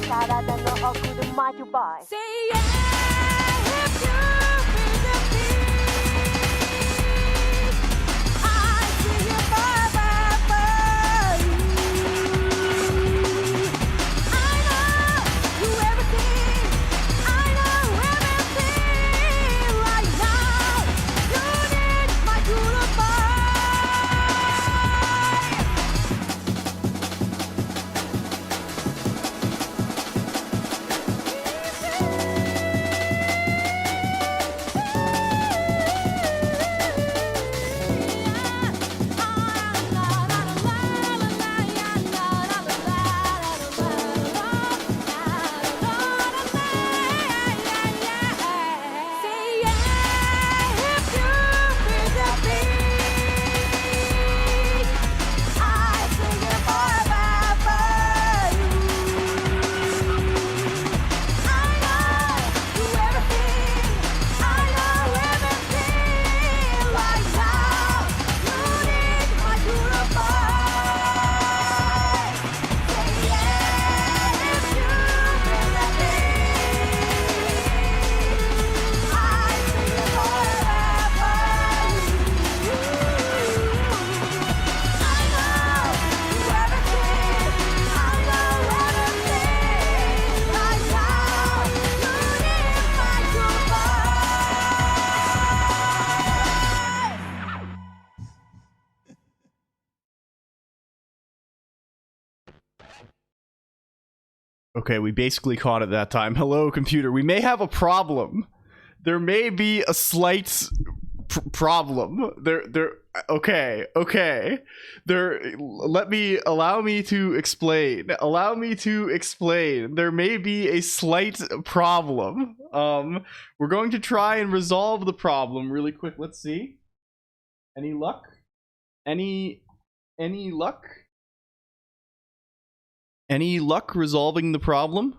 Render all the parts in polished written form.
体の奥で待ちばい Say yeah if you feel the beat. I sing it forever for you. I know you everything. I know everything right now. You need my goodbye. Okay, we basically caught it that time. Hello, computer. We may have a problem. There may be a slight problem. Okay. Allow me to explain. There may be a slight problem. We're going to try and resolve the problem really quick. Let's see. Any luck? Any luck? Any luck resolving the problem?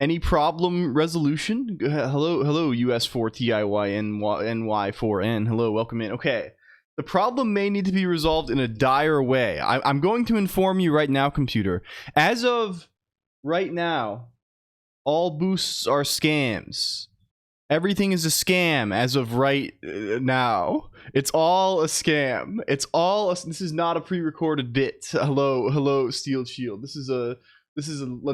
Any problem resolution? Hello, US4TIYNY4N. Hello, welcome in. Okay. The problem may need to be resolved in a dire way. I'm going to inform you right now, computer. As of right now, all boosts are scams. Everything is a scam as of right now. It's all a scam. This is not a pre-recorded bit. Hello, Steel Shield. This is a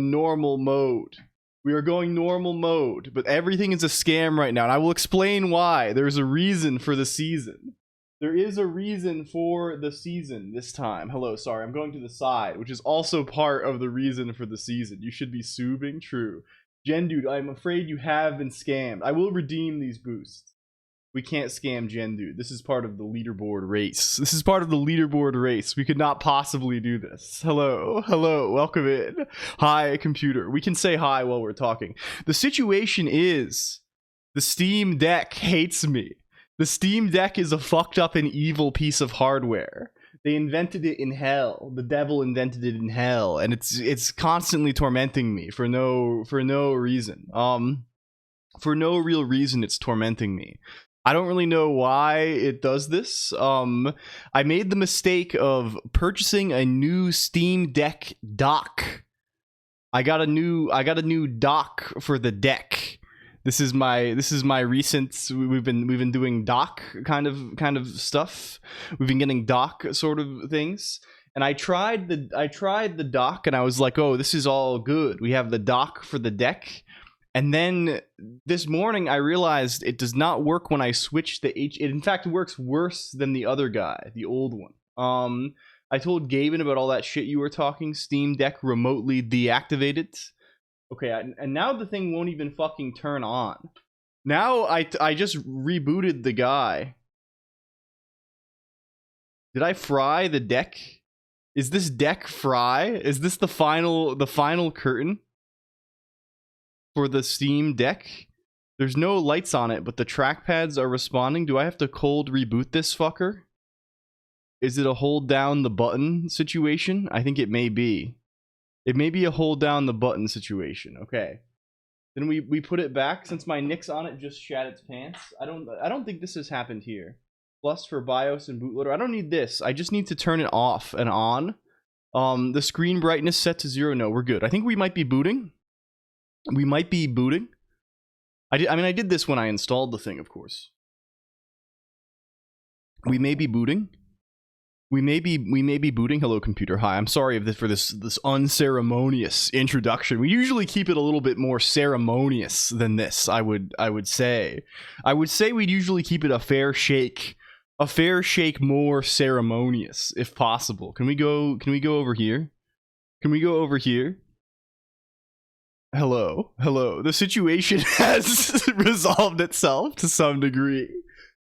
normal mode. We are going normal mode, but everything is a scam right now, and I will explain why. There's a reason for the season. There is a reason for the season this time. Hello, sorry, I'm going to the side, which is also part of the reason for the season. You should be subing. True. Gen Dude, I'm afraid you have been scammed. I will redeem these boosts. We can't scam Gen Dude. This is part of the leaderboard race. We could not possibly do this. Hello, welcome in. Hi, computer. We can say hi while we're talking. The situation is, the Steam Deck hates me. The Steam Deck is a fucked up and evil piece of hardware. They invented it in hell. The devil invented it in hell, and it's constantly tormenting me for no reason. For no real reason, it's tormenting me. I don't really know why it does this. I made the mistake of purchasing a new Steam Deck dock. I got a new dock for the deck. This is my recent. We've been doing dock kind of stuff. We've been getting dock sort of things, and I tried the dock, and I was like, oh, this is all good. We have the dock for the deck, and then this morning I realized it does not work when I switch the H. It in fact works worse than the other guy, the old one. I told Gaben about all that shit you were talking. Steam Deck remotely deactivated. Okay, and now the thing won't even fucking turn on. Now I just rebooted the guy. Did I fry the deck? Is this deck fry? Is this the final curtain for the Steam Deck? There's no lights on it, but the trackpads are responding. Do I have to cold reboot this fucker? Is it a hold down the button situation? I think it may be. It may be a hold down the button situation. Okay. Then we put it back since my Nix on it just shat its pants. I don't think this has happened here. Plus for BIOS and bootloader. I don't need this. I just need to turn it off and on. The screen brightness set to 0. No, we're good. I think we might be booting. We might be booting. I mean, I did this when I installed the thing, of course. We may be booting. We may be booting. Hello, computer. Hi. I'm sorry for this unceremonious introduction. We usually keep it a little bit more ceremonious than this. I would say. I would say we'd usually keep it a fair shake more ceremonious if possible. Can we go over here? Can we go over here? Hello. The situation has resolved itself to some degree.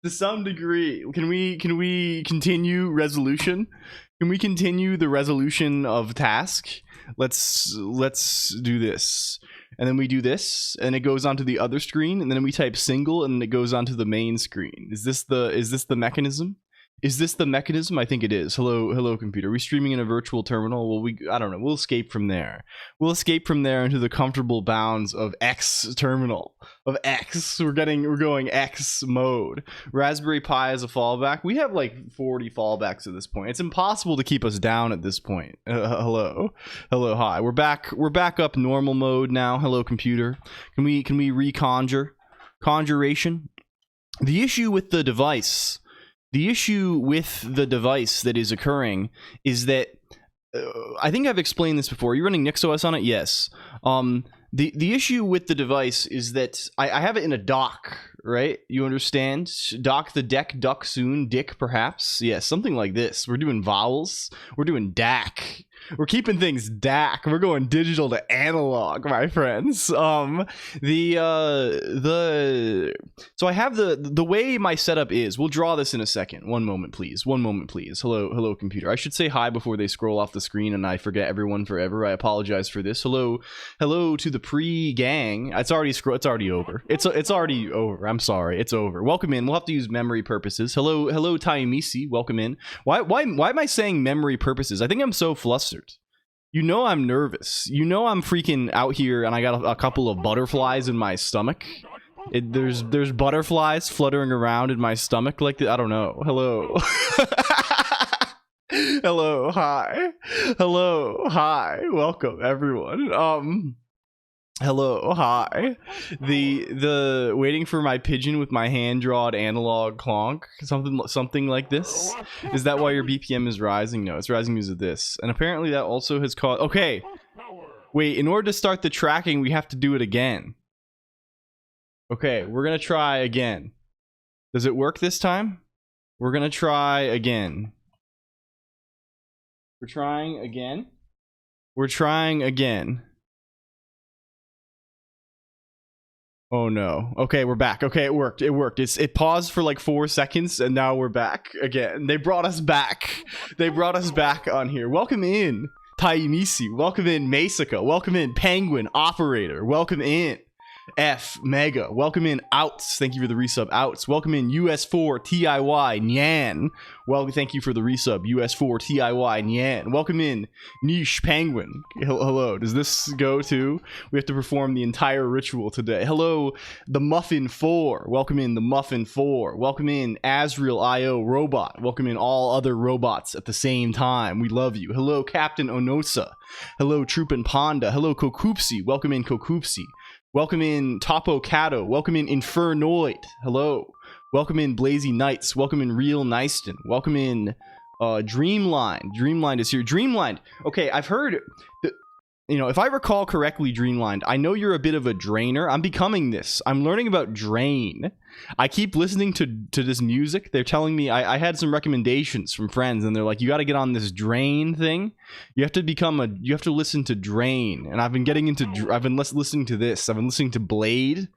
Can we continue resolution? Can we continue the resolution of task? Let's do this. And then we do this, and it goes onto the other screen, and then we type single, and it goes onto the main screen. Is this the mechanism? Is this the mechanism? I think it is. Hello, computer. Are we streaming in a virtual terminal? Well, I don't know. We'll escape from there. We'll escape from there into the comfortable bounds of X terminal. Of X. We're going X mode. Raspberry Pi as a fallback. We have like 40 fallbacks at this point. It's impossible to keep us down at this point. Hello, hi. We're back up normal mode now. Hello, computer. Can we reconjure? Conjuration? The issue with the device that is occurring is that I think I've explained this before. Are you running NixOS on it? Yes. The issue with the device is that I have it in a dock, right? You understand? Dock the deck, duck soon, dick perhaps. Yeah, something like this. We're doing vowels. We're doing DAC. We're keeping things DAC. We're going digital to analog, my friends. So I have the way my setup is. We'll draw this in a second. One moment, please. Hello, computer. I should say hi before they scroll off the screen and I forget everyone forever. I apologize for this. Hello to the pre-gang. It's already over. It's already over. I'm sorry. It's over. Welcome in. We'll have to use memory purposes. Hello, Taimisi. Welcome in. Why am I saying memory purposes? I think I'm so flustered. You know I'm nervous. You know I'm freaking out here and I got a couple of butterflies in my stomach. There's butterflies fluttering around in my stomach like I don't know. Hello. Hello, hi. Welcome everyone. Hello, hi. The waiting for my pigeon with my hand-drawn analog clonk, something like this. Is that why your BPM is rising? No, it's rising because of this. And apparently that also has caused. Okay, wait. In order to start the tracking, we have to do it again. Okay, we're gonna try again. Does it work this time? We're gonna try again. We're trying again. Oh no. Okay, we're back. Okay, it worked. It paused for like 4 seconds and now we're back again. They brought us back. On here. Welcome in, Taimisi. Welcome in, Masika. Welcome in, Penguin Operator. Welcome in, F Mega. Welcome in, Outs. Thank you for the resub, Outs. Welcome in, US4 TIY Nyan. Well, thank you for the resub, US4 TIY Nyan. Welcome in, Niche Penguin. Hello. Does this go to? We have to perform the entire ritual today. Hello, the Muffin 4. Welcome in, the Muffin 4. Welcome in, Azrael IO Robot. Welcome in all other robots at the same time. We love you. Hello, Captain Onosa. Hello, Troopin Panda. Hello, Kokupsi. Welcome in, Kokupsi. Welcome in, Topo Cato. Welcome in, Infernoid. Hello. Welcome in, Blazy Knights. Welcome in, Real Nyston. Welcome in, Dreamline. Dreamline is here. Dreamline. Okay, I've heard, if I recall correctly, Dreamline, I know you're a bit of a drainer. I'm becoming this. I'm learning about drain. I keep listening to this music. They're telling me, I had some recommendations from friends, and they're like, you got to get on this drain thing. You have to listen to drain. And I've been listening to this. I've been listening to Blade.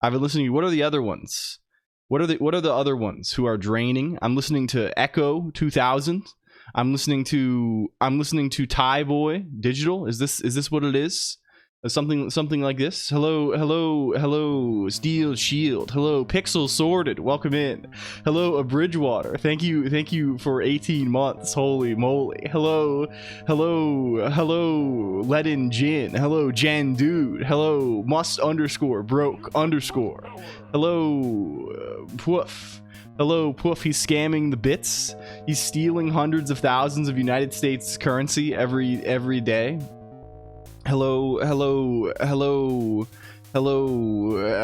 I've been listening to, what are the other ones? What are the other ones who are draining? I'm listening to Echo 2000. I'm listening to Thai Boy Digital. Is this what it is? Something like this. Hello, Steel Shield. Hello, Pixel Sorted. Welcome in. Hello, a Bridgewater. Thank you for 18 months. Holy moly. Hello, Ledin Jin. Hello, Jen Dude. Hello, Must_broke_. Hello, Poof. Hello, Poof. He's scamming the bits. He's stealing hundreds of thousands of United States currency every day. Hello. I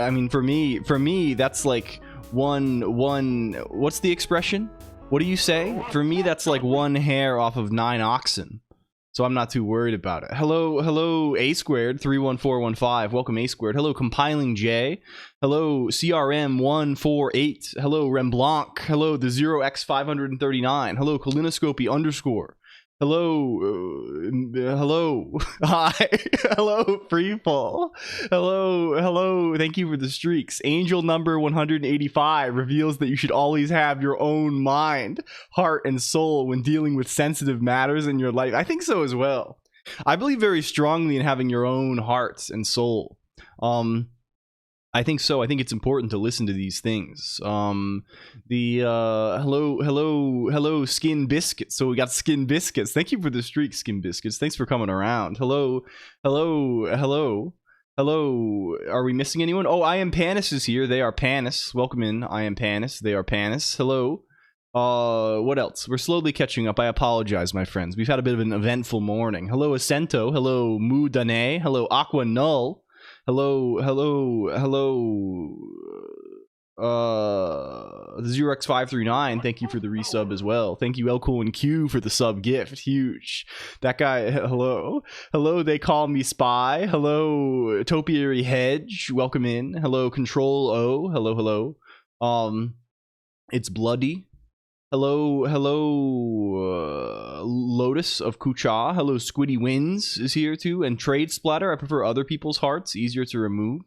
mean, for me, that's like one. What's the expression? What do you say? For me, that's like one hair off of 9 oxen. So I'm not too worried about it. Hello, A squared 31415. Welcome, A squared. Hello, Compiling J. Hello, CRM 148. Hello, Remblanc. Hello, the 0x539. Hello, Colinoscopy _ Hello, hello, hi, hello, Freefall, hello, thank you for the streaks. Angel number 185 reveals that you should always have your own mind, heart, and soul when dealing with sensitive matters in your life. I think so as well. I believe very strongly in having your own heart and soul. I think so. I think it's important to listen to these things. Hello, Skin Biscuits. So we got Skin Biscuits. Thank you for the streak, Skin Biscuits. Thanks for coming around. Hello. Are we missing anyone? Oh, I Am Panis is here. They are Panis. Welcome in. I Am Panis. They are Panis. Hello. What else? We're slowly catching up. I apologize, my friends. We've had a bit of an eventful morning. Hello, Ascento. Hello, Mu Dane. Hello, Aqua Null. Hello, the 0x539, thank you for the resub as well. Thank you, LLLL for the sub gift. Huge. That guy, hello, they call me Spy. Hello, Topiary Hedge, welcome in. Hello, Control O. Hello. It's Bloody. Hello, Lotus of Kucha. Hello, Squiddy Wins is here too. And Trade Splatter. I prefer other people's hearts. Easier to remove.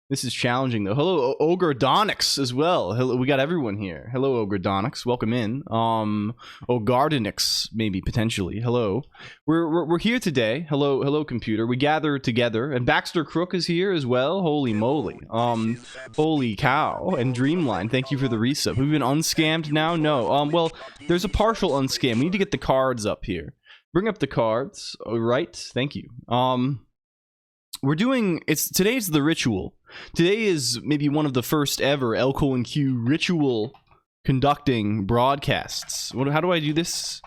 This is challenging though. Hello, Ogre Donix as well. Hello, we got everyone here. Hello, Ogre Donix. Welcome in. Gardenix, maybe potentially. Hello. We're here today. Hello, computer. We gather together, and Baxter Crook is here as well. Holy moly. Holy cow. And Dreamline, thank you for the resub. We've been unscammed now. No. Well, there's a partial unscam. We need to get the cards up here. Bring up the cards. All right. Thank you. Today's the ritual. Today is maybe one of the first ever LLLL ritual conducting broadcasts. How do I do this?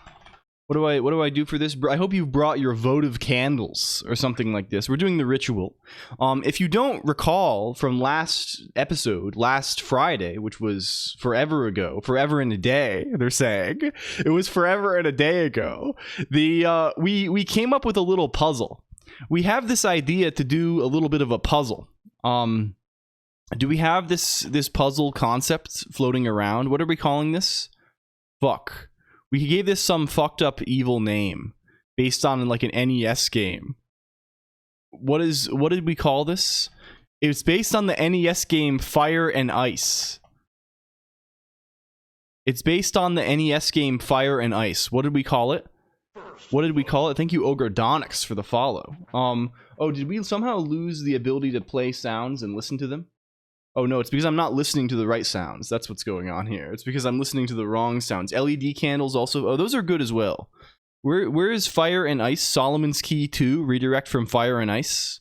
What do I do for this? I hope you've brought your votive candles or something like this. We're doing the ritual. If you don't recall from last episode, last Friday, which was forever ago, forever and a day, they're saying. It was forever and a day ago. We came up with a little puzzle. We have this idea to do a little bit of a puzzle. Do we have this puzzle concept floating around? What are we calling this? Fuck. We gave this some fucked up evil name based on like an NES game. What did we call this? It was based on the NES game Fire and Ice. It's based on the NES game Fire and Ice. What did we call it? Thank you, Ogre Donix, for the follow. Oh, did we somehow lose the ability to play sounds and listen to them? Oh no, it's because I'm not listening to the right sounds. That's what's going on here. It's because I'm listening to the wrong sounds. LED candles also. Oh, those are good as well. Where is Fire and Ice? Solomon's Key 2, redirect from Fire and Ice.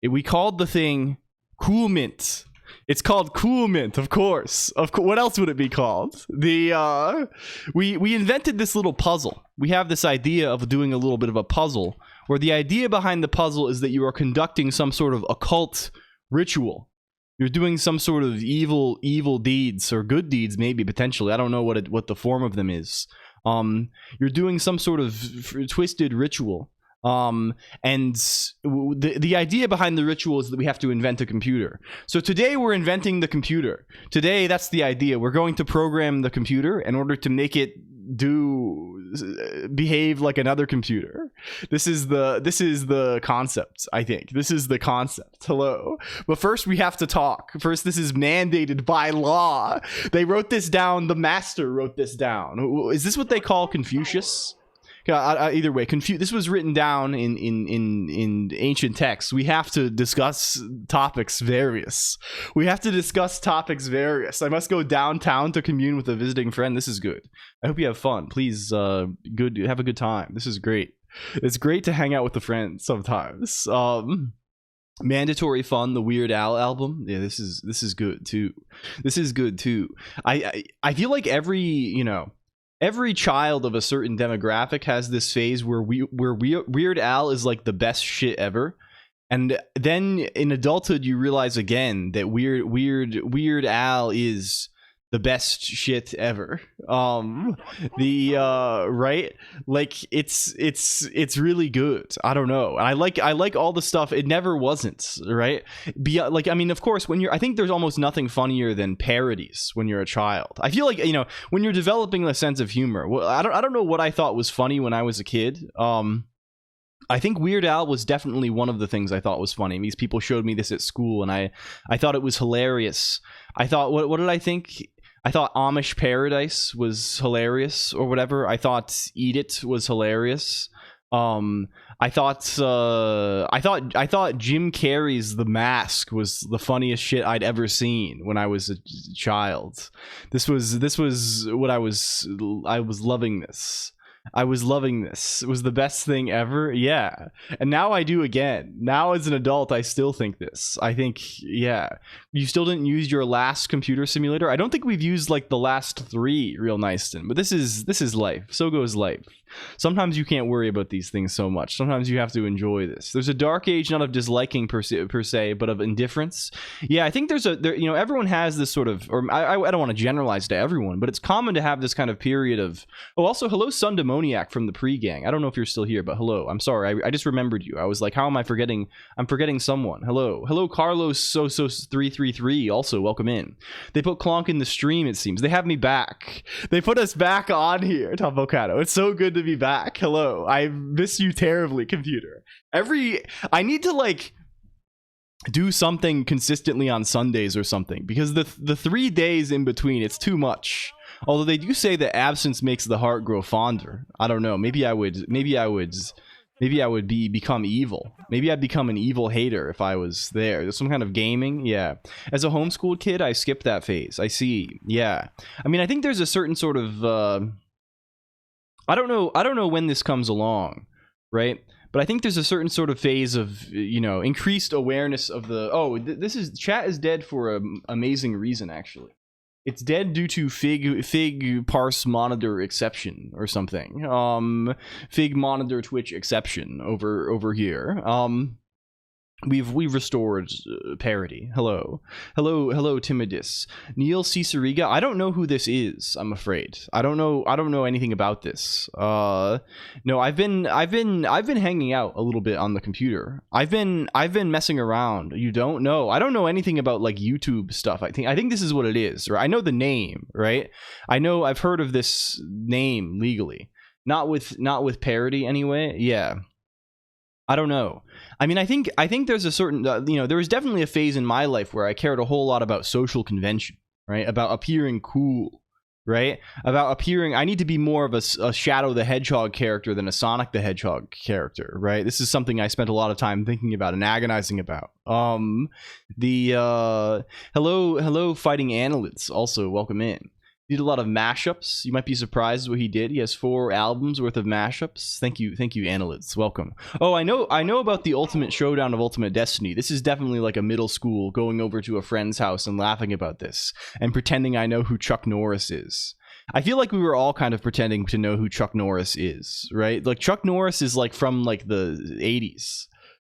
We called the thing Cool Mint. It's called Cool Mint, of course. What else would it be called? We invented this little puzzle. We have this idea of doing a little bit of a puzzle, where the idea behind the puzzle is that you are conducting some sort of occult ritual. You're doing some sort of evil deeds, or good deeds maybe, potentially. I don't know what the form of them is. You're doing some sort of twisted ritual. And the idea behind the ritual is that we have to invent a computer. So today we're inventing the computer. Today, that's the idea. We're going to program the computer in order to make it behave like another computer. This is the concept, I think. This is the concept. Hello. But first we have to talk. First, this is mandated by law. They wrote this down. The master wrote this down. Is this what they call Confucius? Either way, this was written down in ancient texts. We have to discuss topics various. I must go downtown to commune with a visiting friend. This is good. I hope you have fun. Please, have a good time. This is great. It's great to hang out with a friend sometimes. Mandatory Fun, the Weird Al album. Yeah, this is good too. This is good too. I feel like every child of a certain demographic has this phase where Weird Al is like the best shit ever. And then in adulthood you realize again that Weird Al is the best shit ever. Right, like it's really good. I don't know. I like all the stuff. It never wasn't, right? Like, I mean, of course, I think there's almost nothing funnier than parodies when you're a child. I feel like, when you're developing a sense of humor. Well, I don't know what I thought was funny when I was a kid. I think Weird Al was definitely one of the things I thought was funny. These people showed me this at school, and I thought it was hilarious. I thought, what did I think? I thought Amish Paradise was hilarious, or whatever. I thought Eat It was hilarious. I thought Jim Carrey's The Mask was the funniest shit I'd ever seen when I was a child. This was what I was loving this. I was loving this. It was the best thing ever. Yeah. And now I do again. Now as an adult, I still think this. I think, yeah. You still didn't use your last computer simulator? I don't think we've used like the last 3 real nice, but this is life. So goes life. Sometimes you can't worry about these things so much. Sometimes you have to enjoy this. There's a dark age, not of disliking per se, but of indifference. Yeah, I think everyone has this sort of, or I don't want to generalize to everyone, but it's common to have this kind of period of, oh, also, hello, Sun Demoniac from the pre-gang. I don't know if you're still here, but hello. I'm sorry. I just remembered you. I was like, how am I forgetting? I'm forgetting someone. Hello, Carlos So333. Also, welcome in. They put Colonq in the stream, it seems. They have me back. They put us back on here, Topocado. It's so good to be back. Hello. I miss you terribly, computer. I need to like do something consistently on Sundays or something, because the 3 days in between, it's too much. Although they do say that absence makes the heart grow fonder. I don't know. Maybe I would become evil. Maybe I'd become an evil hater if I was there. There's some kind of gaming. Yeah. As a homeschooled kid, I skipped that phase. I see. Yeah. I mean, I think there's a certain sort of I don't know when this comes along, right? But I think there's a certain sort of phase of, increased awareness of the chat is dead for an amazing reason, actually. It's dead due to fig parse monitor exception or something. Fig monitor Twitch exception over here. We've restored parody. Hello, Timidus. Neil Ciceriga. I don't know who this is. I'm afraid. I don't know anything about this. No, I've been hanging out a little bit on the computer. I've been messing around. You don't know. I don't know anything about like YouTube stuff. I think this is what it is. Right? I know the name. Right? I've heard of this name legally. Not with parody anyway. Yeah. I don't know. I mean, I think there's a certain, there was definitely a phase in my life where I cared a whole lot about social convention, right? About appearing cool, right? About appearing, I need to be more of a Shadow the Hedgehog character than a Sonic the Hedgehog character, right? This is something I spent a lot of time thinking about and agonizing about. Hello, Fighting Annelids, also welcome in. He did a lot of mashups. You might be surprised what he did. He has 4 albums worth of mashups. Thank you, Annelids. Welcome. Oh, I know about the Ultimate Showdown of Ultimate Destiny. This is definitely like a middle school going over to a friend's house and laughing about this and pretending I know who Chuck Norris is. I feel like we were all kind of pretending to know who Chuck Norris is, right? Like Chuck Norris is like from like the 80s.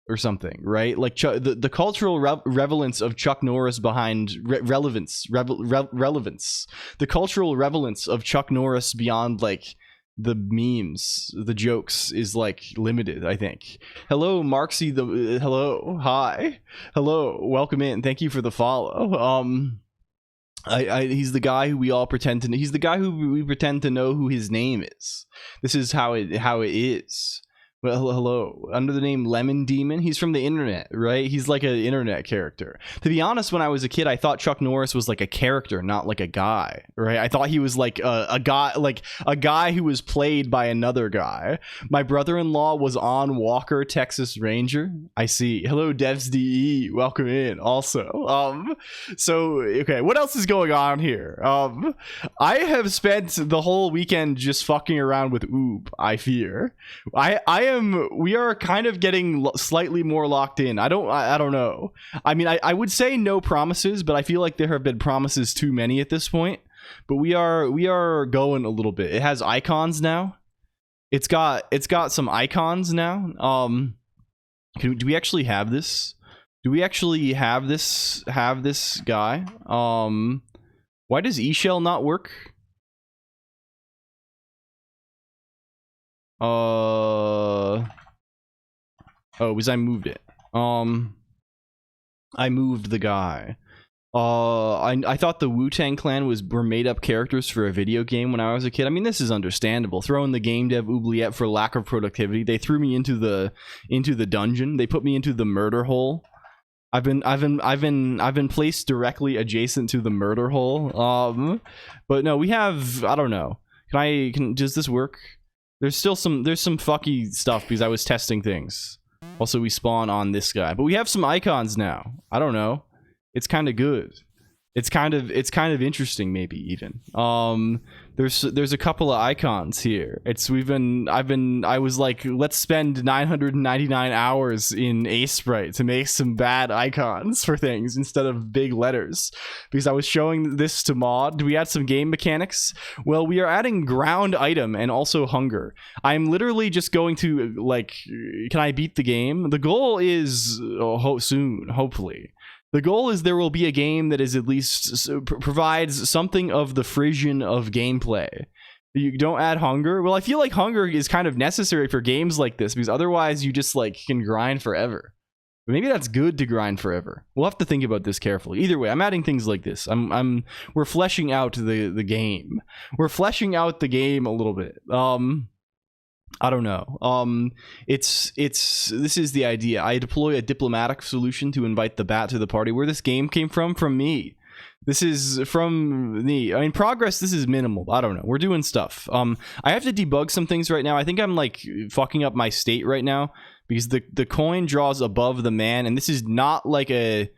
Or something, right? Like the cultural relevance of Chuck Norris behind relevance. The cultural relevance of Chuck Norris beyond like the memes, the jokes is like limited, I think. Hello, Marksy. Hello, hi, hello, welcome in. Thank you for the follow. He's the guy who we all pretend to. He's the guy who we pretend to know who his name is. This is how it is. Well, hello. Under the name Lemon Demon, he's from the internet, right? He's like an internet character. To be honest, when I was a kid, I thought Chuck Norris was like a character, not like a guy, right? I thought he was like a guy who was played by another guy. My brother-in-law was on Walker, Texas Ranger. I see. Hello, DevsDE. Welcome in. Also, so okay, what else is going on here? I have spent the whole weekend just fucking around with Oob. I fear. I we are kind of getting slightly more locked in. I don't know. I mean, I would say no promises, but I feel like there have been promises too many at this point. But we are going a little bit. It has icons now. It's got some icons now. Do we actually have this? Do we actually have this guy? Why does eShell not work? Oh, because I moved it. I moved the guy. I thought the Wu-Tang Clan were made up characters for a video game when I was a kid. I mean, this is understandable. Throwing the game dev oubliette for lack of productivity. They threw me into the dungeon. They put me into the murder hole. I've been placed directly adjacent to the murder hole. But no, we have, I don't know. Does this work? There's some fucky stuff because I was testing things. Also, we spawn on this guy, but we have some icons now. I don't know. It's kind of good. It's kind of interesting, maybe even. There's a couple of icons here. I was like, let's spend 999 hours in Sprite to make some bad icons for things instead of big letters, because I was showing this to Mod. Do we add some game mechanics? Well, we are adding ground item and also hunger. I'm literally just going to, like, can I beat the game? The goal is soon, hopefully. The goal is there will be a game that is at least provides something of the frisson of gameplay. You don't add hunger? Well, I feel like hunger is kind of necessary for games like this, because otherwise you just like can grind forever. But maybe that's good to grind forever. We'll have to think about this carefully. Either way, I'm adding things like this. We're fleshing out the game. We're fleshing out the game a little bit. I don't know. This is the idea. I deploy a diplomatic solution to invite the bat to the party. Where this game came from me. This is from me. I mean, progress, this is minimal. I don't know. We're doing stuff. I have to debug some things right now. I think I'm like fucking up my state right now because the coin draws above the man, and this is not, I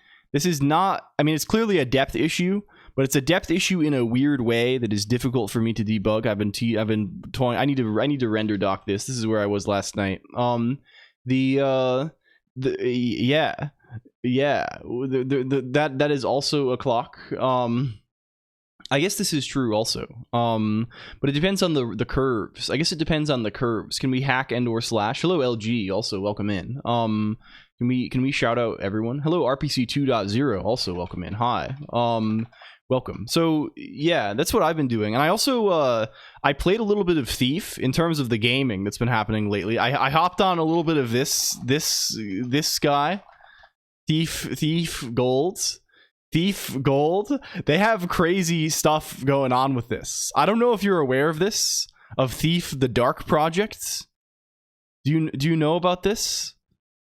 mean, it's clearly a depth issue, but it's a depth issue in a weird way that is difficult for me to debug. I've been toying. I need to render doc this. This is where I was last night. That is also a clock. I guess this is true also. But it depends on the curves. I guess it depends on the curves. Can we hack and/or slash? Hello, LG. Also, welcome in. Can we shout out everyone? Hello, RPC 2.0. Also, welcome in. Hi. Welcome. So yeah, that's what I've been doing, and I also I played a little bit of Thief in terms of the gaming that's been happening lately. I hopped on a little bit of this guy, Thief Gold. They have crazy stuff going on with this. I don't know if you're aware of this, of Thief the Dark Project. Do you know about this?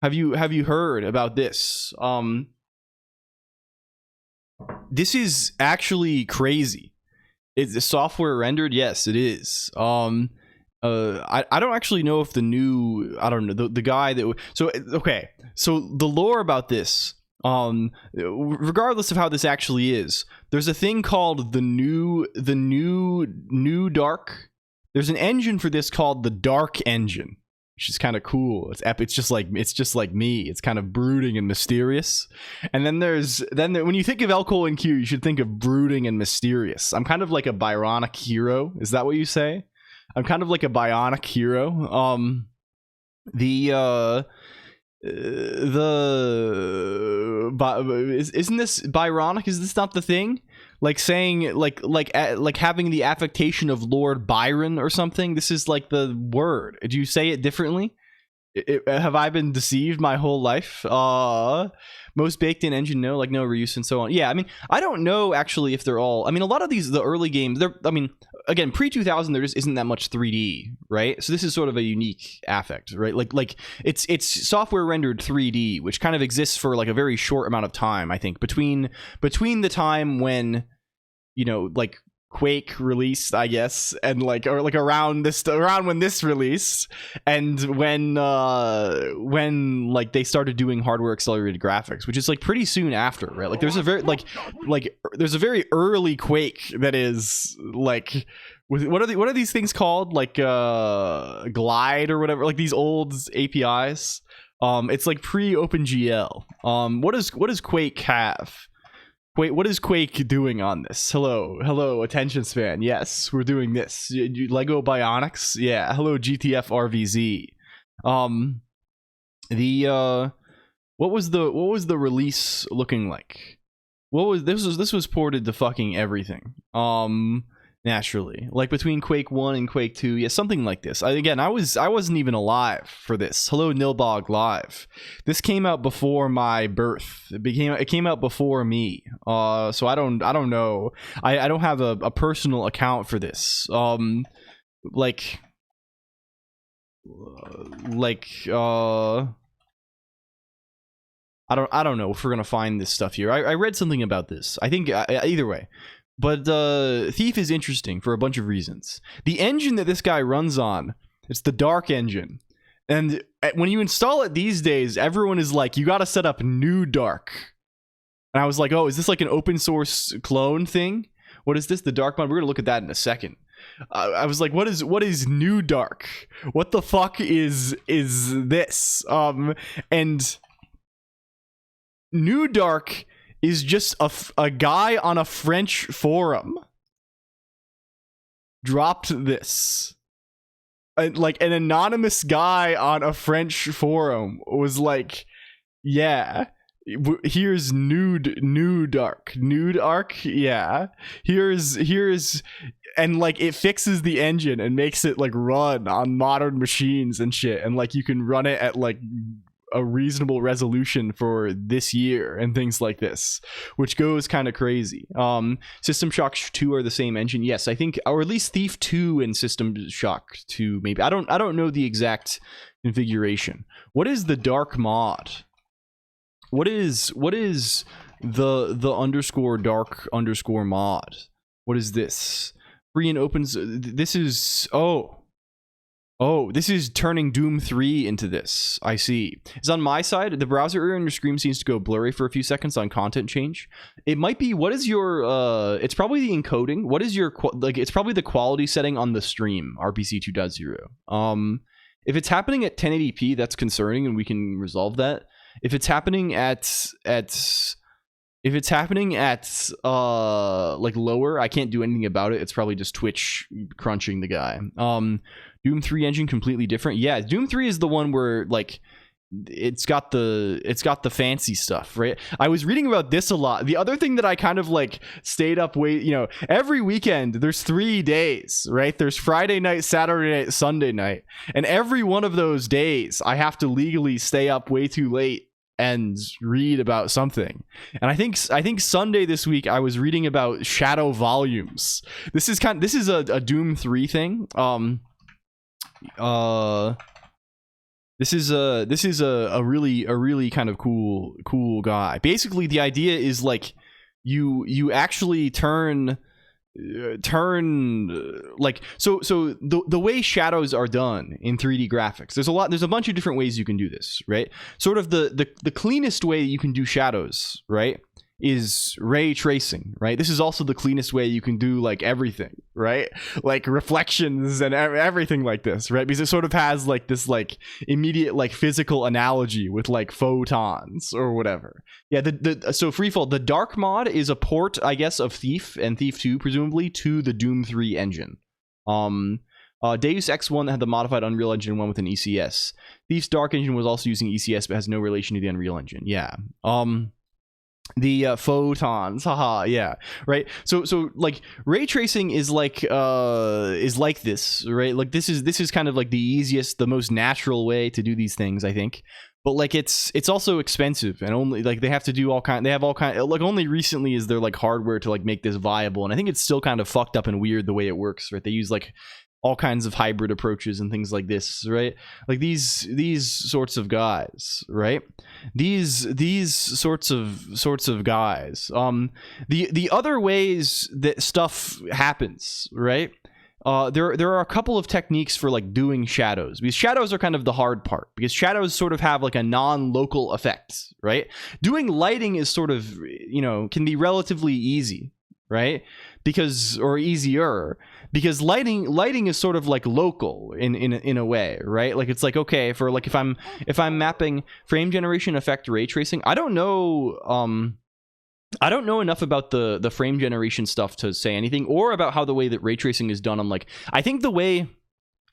Have you heard about this? This is actually crazy. Is software rendered? Yes, it is. I don't actually know if the new, I don't know, the guy that, so okay, so the lore about this, regardless of how this actually is, there's a thing called the new dark. There's an engine for this called the Dark Engine, which is kind of cool. It's epic. It's just like me. It's kind of brooding and mysterious. And then when you think of L Colonq, you should think of brooding and mysterious. I'm kind of like a bionic hero. Is that what you say? I'm kind of like a bionic hero. Isn't this Byronic? Is this not the thing? Like saying like having the affectation of Lord Byron or something. This is like the word. Do you say it differently? Have I been deceived my whole life? Most baked in engine, no reuse and so on. Yeah, I mean, I don't know actually if they're all. I mean, a lot of the early games, I mean, again, pre-2000 there just isn't that much 3D, right? So this is sort of a unique affect, right? Like it's software rendered 3D, which kind of exists for like a very short amount of time, I think, between the time when, you know, like Quake released, I guess, and around when this released, and when like they started doing hardware accelerated graphics, which is like pretty soon after, right? Like there's a very there's a very early Quake that is like what are these things called? Like Glide or whatever, like these old APIs. It's like pre-OpenGL. What does Quake have? Wait, what is Quake doing on this? Hello, attention span. Yes, we're doing this. Lego Bionics. Yeah. Hello, GTF RVZ. What was the release looking like? This was ported to fucking everything. Naturally, like between Quake 1 and Quake 2, yeah, something like this. I wasn't even alive for this. Hello, Nilbog Live. This came out before my birth. It came out before me. So I don't know. I don't have a personal account for this. I don't know if we're gonna find this stuff here. I read something about this. I think either way. But Thief is interesting for a bunch of reasons. The engine that this guy runs on, it's the Dark engine. And when you install it these days, everyone is like, you gotta set up New Dark. And I was like, oh, is this like an open source clone thing? What is this? The Dark mod? We're gonna look at that in a second. I was like, what is New Dark? What the fuck is this? And New Dark is just a guy on a French forum dropped this. Like an anonymous guy on a French forum was like, yeah, here's nude arc, yeah. Here's and like it fixes the engine and makes it like run on modern machines and shit, and like you can run it at like a reasonable resolution for this year and things like this, which goes kind of crazy. System Shock 2 are the same engine, yes, I think, or at least Thief 2 and System Shock 2 maybe. I don't know the exact configuration. What is the Dark mod? What is the underscore dark underscore mod? What is this? Free and opens. This is this is turning Doom 3 into this. I see. It's on my side. The browser area on your screen seems to go blurry for a few seconds on content change. It might be, what is your, it's probably the encoding. What is your, like, it's probably the quality setting on the stream, RPC 2.0. If it's happening at 1080p, that's concerning and we can resolve that. If it's happening at like lower, I can't do anything about it. It's probably just Twitch crunching the guy. Doom 3 engine completely different. Yeah, Doom 3 is the one where like it's got the fancy stuff, right? I was reading about this a lot. The other thing that I kind of like stayed up every weekend there's 3 days, right? There's Friday night, Saturday night, Sunday night, and every one of those days I have to legally stay up way too late and read about something. And I think Sunday this week I was reading about Shadow Volumes. This is a Doom 3 thing. This is a really kind of cool guy. Basically the idea is like you actually turn like so the way shadows are done in 3D graphics, there's a bunch of different ways you can do this, right? Sort of the cleanest way you can do shadows, right, is ray tracing, right? This is also the cleanest way you can do like everything, right? Like reflections and everything like this, right? Because it sort of has like this like immediate like physical analogy with like photons or whatever. Yeah, so Freefall, the Dark mod is a port, I guess, of Thief and Thief 2 presumably to the Doom 3 engine. Deus Ex 1 had the modified Unreal Engine 1 with an ECS. Thief's Dark engine was also using ECS but has no relation to the Unreal Engine. Yeah. The photons, haha, yeah, right. So like ray tracing is like this, right? Like this is kind of like the easiest, the most natural way to do these things, I think. But like it's also expensive, and only like they have all kind like only recently is there like hardware to like make this viable, and I think it's still kind of fucked up and weird the way it works, right? They use like all kinds of hybrid approaches and things like this, right? Like these sorts of guys, right? These sorts of guys. The other ways that stuff happens, right? There are a couple of techniques for like doing shadows, because shadows are kind of the hard part, because shadows sort of have like a non-local effect, right? Doing lighting is sort of, can be relatively easy. right? Because, or easier, because lighting is sort of like local in a way, right? Like it's like, okay, for like if I'm mapping frame generation affect ray tracing, I don't know enough about the frame generation stuff to say anything, or about how the way that ray tracing is done on like, I think the way,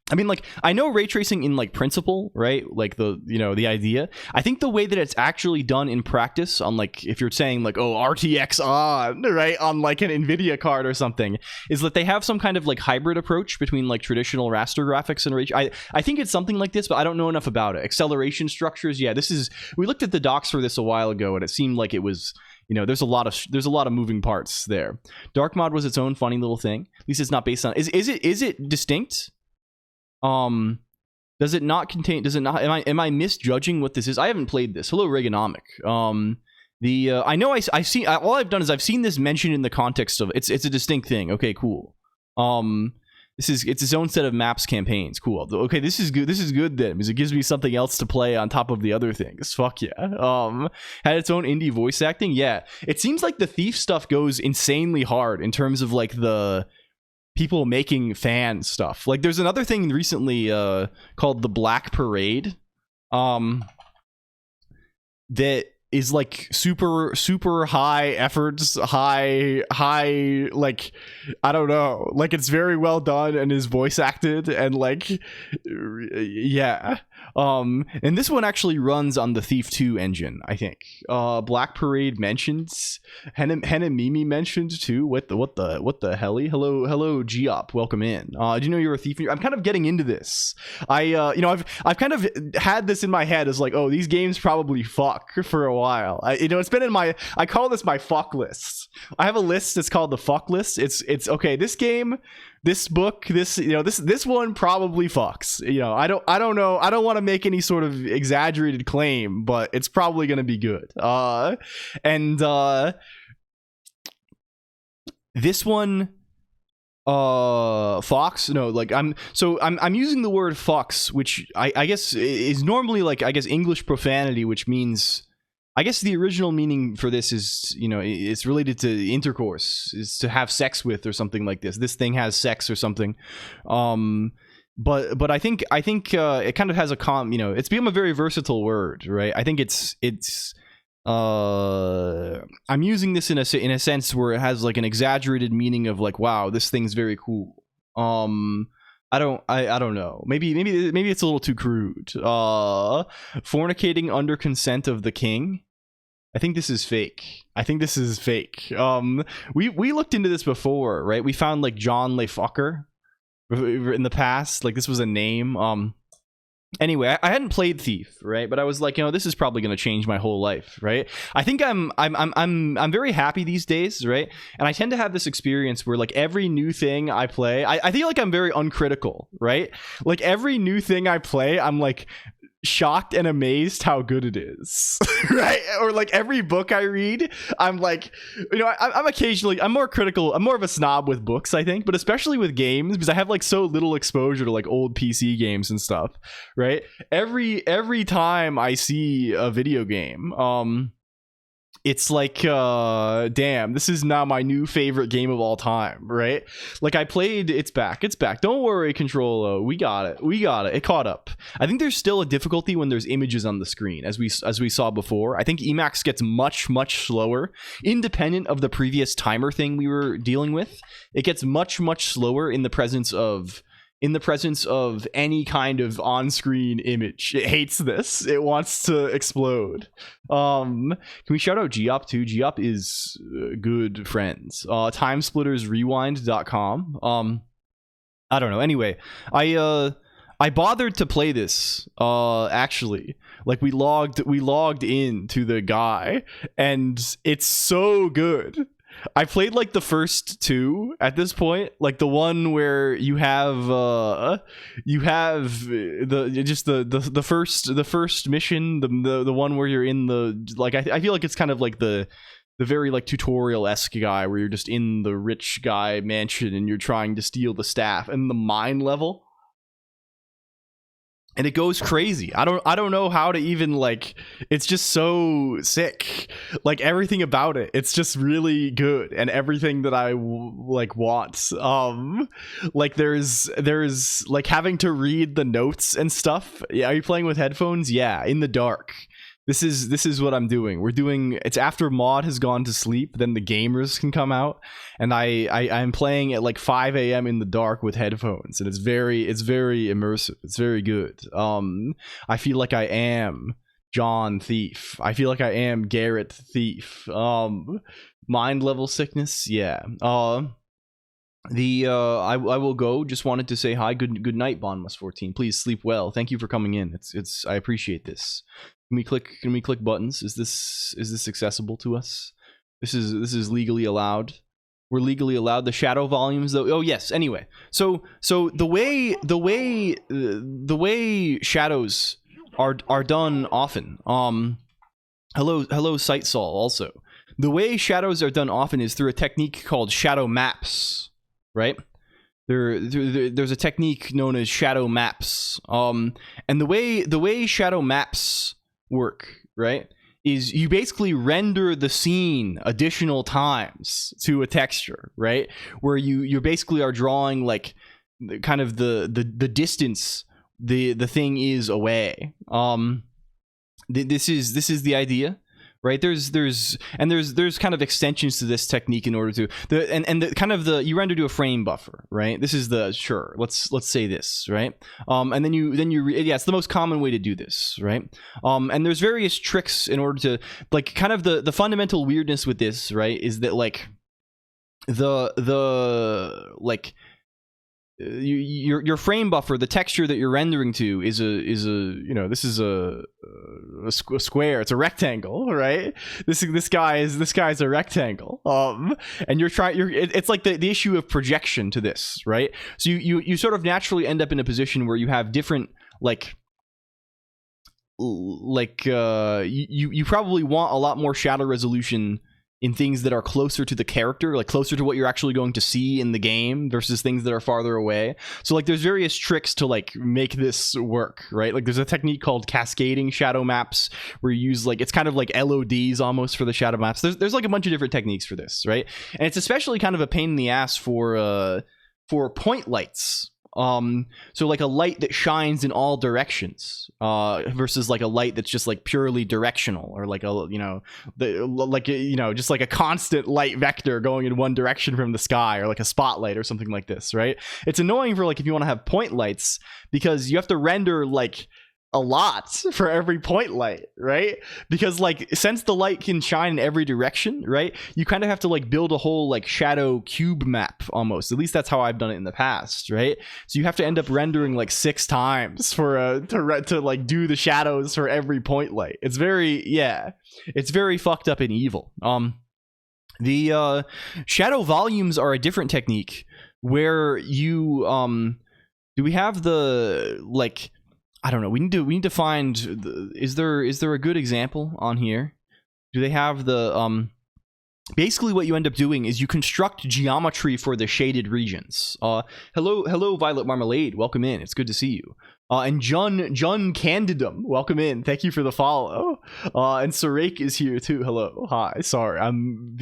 I mean, like, I know ray tracing in like principle, right? Like the idea. I think the way that it's actually done in practice on like, if you're saying like, oh, RTX on, right, on like an NVIDIA card or something, is that they have some kind of like hybrid approach between like traditional raster graphics and ray. I think it's something like this, but I don't know enough about it. Acceleration structures, yeah, we looked at the docs for this a while ago, and it seemed like it was, there's a lot of moving parts there. Dark mod was its own funny little thing. At least it's not based on. Is it distinct? Does it not? Am I misjudging what this is? I haven't played this. Hello, Reaganomic. I know I see, all I've done is I've seen this mentioned in the context of, it's a distinct thing. Okay, cool. It's its own set of maps campaigns. Cool. Okay, this is good. This is good then, because it gives me something else to play on top of the other things. Fuck yeah. Had its own indie voice acting. Yeah. It seems like the Thief stuff goes insanely hard in terms of like the people making fan stuff. Like there's another thing recently called the Black Parade that is like super high efforts, high like, I don't know, like it's very well done and is voice acted, and like, yeah. And this one actually runs on the Thief 2 engine, I think. Black Parade mentions, Henna Mimi mentioned too. What the helly? Hello Geop, welcome in. Do you know you're a thief? I'm kind of getting into this. I've kind of had this in my head as like, oh, these games probably fuck for a while. It's been in my, I call this my fuck list. I have a list that's called the fuck list. It's okay, this game, this book, this one probably fucks. I don't know. I don't want to make any sort of exaggerated claim, but it's probably going to be good. This one, Fox, no, like I'm using the word Fox, which I guess is normally like, I guess, English profanity, which means, I guess the original meaning for this is, it's related to intercourse, is to have sex with, or something like this. This thing has sex or something. But I think it kind of has a it's become a very versatile word, right? I think I'm using this in a sense where it has like an exaggerated meaning of like, wow, this thing's very cool. I don't know. Maybe it's a little too crude. Fornicating under consent of the king. I think this is fake. We looked into this before, right? We found like John Le Fucker in the past. Like this was a name. Anyway, I hadn't played Thief, right? But I was like, this is probably going to change my whole life, right? I think I'm very happy these days, right? And I tend to have this experience where like every new thing I play, I feel like I'm very uncritical, right? Like every new thing I play, I'm like shocked and amazed how good it is, right? Or like every book I read, I'm like, I'm occasionally, I'm more critical, I'm more of a snob with books, I think, but especially with games, because I have like so little exposure to like old PC games and stuff, right? Every time I see a video game, it's like, damn, this is now my new favorite game of all time, right? Like I played, it's back. Don't worry, Control. We got it. It caught up. I think there's still a difficulty when there's images on the screen, as we saw before. I think Emacs gets much slower, independent of the previous timer thing we were dealing with. It gets much slower in the presence of any kind of on-screen image. It hates this. It wants to explode. Can we shout out Geop too? Geop is good friends. Timesplittersrewind.com. I don't know. Anyway, I bothered to play this. Actually, like we logged in to the guy, and it's so good. I played like the first two at this point, like the one where you have the first mission, the one where you're in the, like, I feel like it's kind of like the very like tutorial-esque guy where you're just in the rich guy mansion and you're trying to steal the staff, and the mine level. and it goes crazy. I don't know how to even, like, it's just so sick. Like, everything about it, it's just really good, and everything that I like want. Like, there's like having to read the notes and stuff. Yeah, are you playing with headphones? Yeah, in the dark. This is what I'm doing. It's after Maud has gone to sleep, then the gamers can come out, and I'm playing at like 5 a.m. in the dark with headphones, and it's very immersive. It's very good. I feel like I am John Thief. I feel like I am Garrett Thief. Mind level sickness, yeah. I will go. Just wanted to say hi. Good night, Bonmus14. Please sleep well. Thank you for coming in. It's I appreciate this. Can we click buttons? Is this accessible to us? This is legally allowed. We're legally allowed. The shadow volumes though. Oh yes. Anyway, so the way shadows are done often. Hello Sight Saw also. The way shadows are done often is through a technique called shadow maps, right? There's a technique known as shadow maps. And the way shadow maps work, right, is you basically render the scene additional times to a texture, right, where you basically are drawing like kind of the distance the thing is away. This is the idea, right? There's kind of extensions to this technique in order to you render to a frame buffer, right? This is the let's say this, right? And then it's the most common way to do this, right? And there's various tricks in order to, like, kind of the fundamental weirdness with this, right, is that like your frame buffer, the texture that you're rendering to is a this is a square. It's a rectangle, right? This guy's a rectangle. And it's like the issue of projection to this, right? So you sort of naturally end up in a position where you have different you probably want a lot more shadow resolution in things that are closer to the character, like closer to what you're actually going to see in the game versus things that are farther away. So like there's various tricks to like make this work, right? Like there's a technique called cascading shadow maps where you use, like, it's kind of like LODs almost for the shadow maps. There's like a bunch of different techniques for this, right? And it's especially kind of a pain in the ass for point lights. So like a light that shines in all directions versus like a light that's just like purely directional, or like just like a constant light vector going in one direction from the sky, or like a spotlight or something like this, right? It's annoying for like if you want to have point lights, because you have to render like a lot for every point light, right? Because like since the light can shine in every direction, right, you kind of have to like build a whole like shadow cube map almost. At least that's how I've done it in the past, right? So you have to end up rendering like 6 times for to like do the shadows for every point light. It's very fucked up and evil. The shadow volumes are a different technique where you do we have the like, I don't know. We need to find. Is there a good example on here? Do they have the Basically, what you end up doing is you construct geometry for the shaded regions. Hello, Violet Marmalade. Welcome in. It's good to see you. And John Candidum, welcome in. Thank you for the follow. And Sarek is here too. Hello. Hi. Sorry. I'm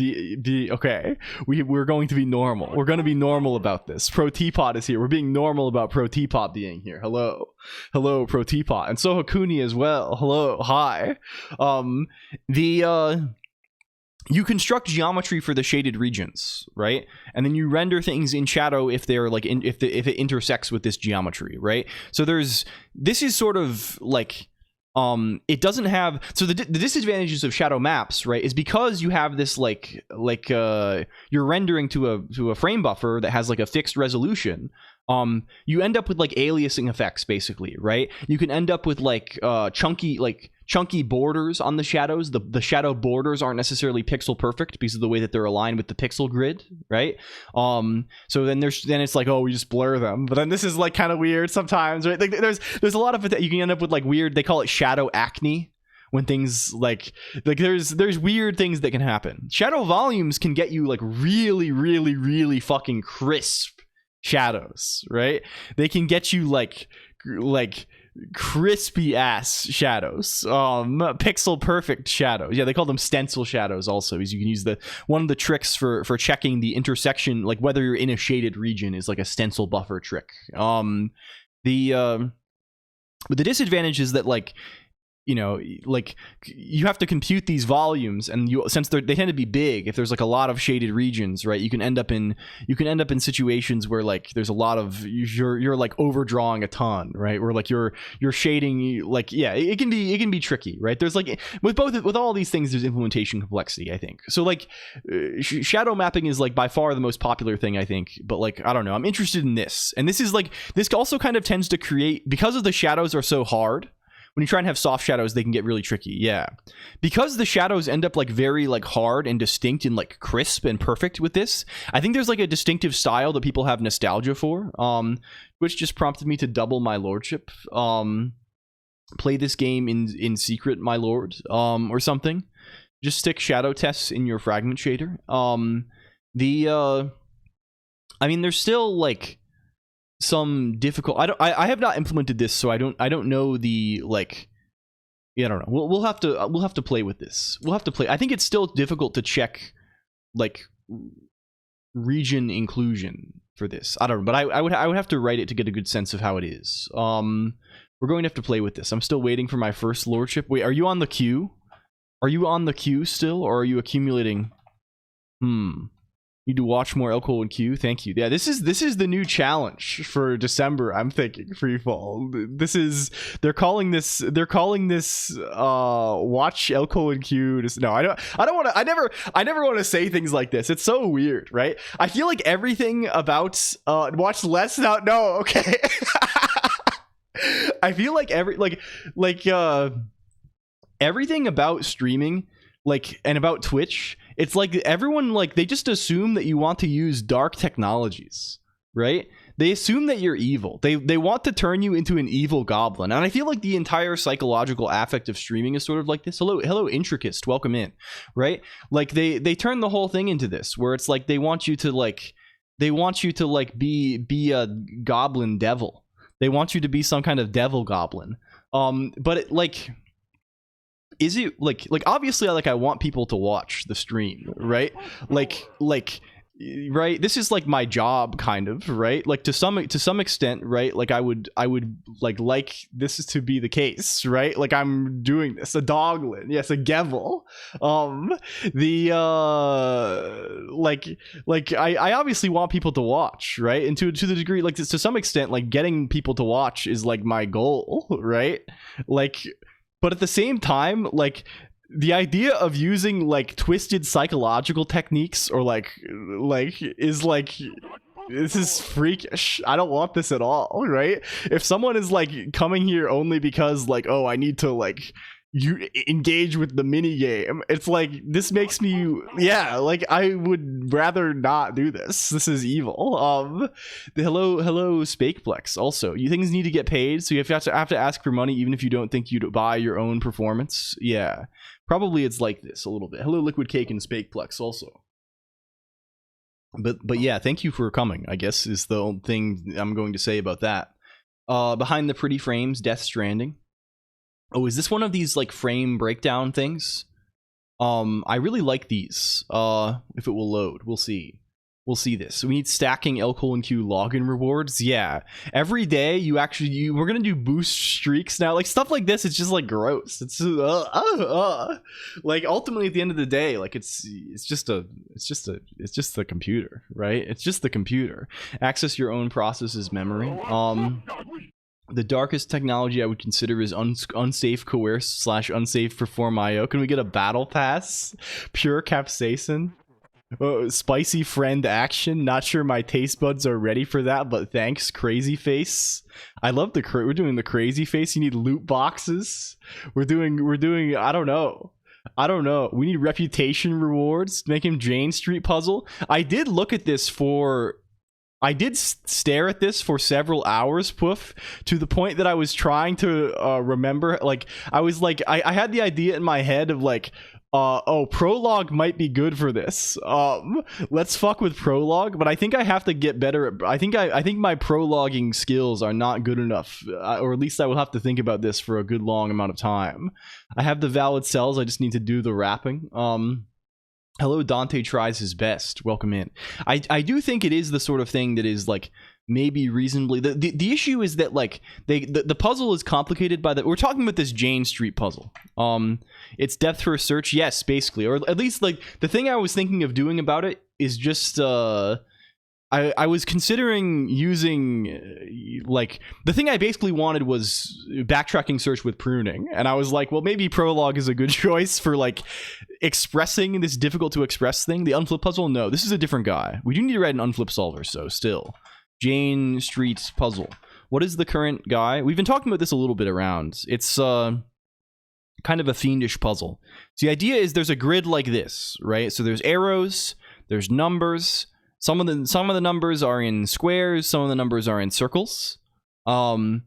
okay. We're going to be normal. We're going to be normal about this. Pro Teapot is here. We're being normal about Pro Teapot being here. Hello, Pro Teapot, and Soho Cooney as well. Hello. Hi. You construct geometry for the shaded regions, right? And then you render things in shadow if they're like if it intersects with this geometry, right? So this is sort of like it doesn't have, so the disadvantages of shadow maps, right, is because you have this like you're rendering to a frame buffer that has like a fixed resolution. You end up with like aliasing effects, basically, right? You can end up with like chunky borders on the shadows. The shadow borders aren't necessarily pixel perfect because of the way that they're aligned with the pixel grid, right? So then it's like, oh, we just blur them. But then this is like kind of weird sometimes, right? Like there's a lot of it that you can end up with like weird, they call it shadow acne, when things like there's weird things that can happen. Shadow volumes can get you like really, really, really fucking crisp shadows, right? They can get you like crispy ass shadows, pixel perfect shadows. Yeah, they call them stencil shadows also, is you can use one of the tricks for checking the intersection, like whether you're in a shaded region, is like a stencil buffer trick. But the disadvantage is that, like, you know, like, you have to compute these volumes, and since they tend to be big, if there's like a lot of shaded regions, right, you can end up in situations where, like, there's a lot of, you're like overdrawing a ton, right, where like you're shading, like, yeah, it can be tricky, right? There's like, with all these things, there's implementation complexity, I think. So like, shadow mapping is like by far the most popular thing, I think, but like, I don't know, I'm interested in this, and this is like, this also kind of tends to create, because of the shadows are so hard. When you try and have soft shadows, they can get really tricky. Yeah, because the shadows end up like very like hard and distinct and like crisp and perfect with this, I think there's like a distinctive style that people have nostalgia for, which just prompted me to double my lordship, play this game in secret, my lord, or something. Just stick shadow tests in your fragment shader. I mean, there's still like some difficult, I have not implemented this, so I don't know the, like, yeah, I don't know. We'll have to play with this. We'll have to play. I think it's still difficult to check like region inclusion for this. I don't know, but I would have to write it to get a good sense of how it is. We're going to have to play with this. I'm still waiting for my first lordship. Wait, are you on the queue? Are you on the queue still, or are you accumulating? Need to watch more L Colonq. Thank you. Yeah, this is the new challenge for December. I'm thinking free fall. They're calling this watch L Colonq. No, I don't want to. I never want to say things like this. It's so weird, right? I feel like everything about watch less now. No, okay. I feel like everything about streaming, like, and about Twitch, it's like everyone, like, they just assume that you want to use dark technologies, right? They assume that you're evil. They want to turn you into an evil goblin. And I feel like the entire psychological affect of streaming is sort of like this. Hello Intricist, welcome in, right? Like, they turn the whole thing into this, where it's like they want you to be a goblin devil. They want you to be some kind of devil goblin. But it, like, is it like obviously I want people to watch the stream, right? Like right, this is like my job, kind of, right? Like to some extent, right? Like I would like this is to be the case, right? Like I'm doing this, a doglin, yes, a gevel. I obviously want people to watch, right? And to the degree, like, to some extent, like, getting people to watch is like my goal, right? Like, but at the same time, like, the idea of using like twisted psychological techniques or like is like, this is freakish. I don't want this at all, right? If someone is like coming here only because like, oh, I need to like you engage with the mini game, it's like, this makes me, yeah, like, I would rather not do this. This is evil. Hello Spakeplex. Also, you things need to get paid, so you have to ask for money even if you don't think you'd buy your own performance. Yeah, probably it's like this a little bit. Hello Liquid Cake and Spakeplex also. But yeah, thank you for coming, I guess, is the only thing I'm going to say about that. Behind the pretty frames, Death Stranding. Oh, is this one of these like frame breakdown things? I really like these. If it will load, we'll see. We'll see this. We need stacking L Colonq login rewards. Yeah, every day we're gonna do boost streaks now. Like, stuff like this, it's just like gross. It's like, ultimately at the end of the day, like, it's just the computer, right? It's just the computer. Access your own process's memory. The darkest technology I would consider is unsafe coerce / unsafe perform IO. Can we get a battle pass? Pure capsaicin. Spicy friend action. Not sure my taste buds are ready for that, but thanks, crazy face. I love we're doing the crazy face. You need loot boxes. We're doing I don't know. We need reputation rewards. Make him Jane Street puzzle. I did stare at this for several hours, Poof, to the point that I was trying to remember, like, I was like, I had the idea in my head of like, Oh, prologue might be good for this. Let's fuck with prologue, but I think I have to get better at, I think my prologuing skills are not good enough, or at least I will have to think about this for a good long amount of time. I have the valid cells, I just need to do the rapping. Hello, Dante tries his best. Welcome in. I do think it is the sort of thing that is like maybe reasonably the issue is that like the puzzle is complicated by we're talking about this Jane Street puzzle. It's depth first search, yes, basically, or at least like the thing I was thinking of doing about it is just I was considering using like the thing I basically wanted was backtracking search with pruning, and I was like, well, maybe prologue is a good choice for like expressing this difficult to express thing. The unflip puzzle, no, this is a different guy. We do need to write an unflip solver, so still Jane Street puzzle. What is the current guy? We've been talking about this a little bit around. It's kind of a fiendish puzzle. So the idea is there's a grid like this, right? So there's arrows, there's numbers. Some of the numbers are in squares, some of the numbers are in circles. And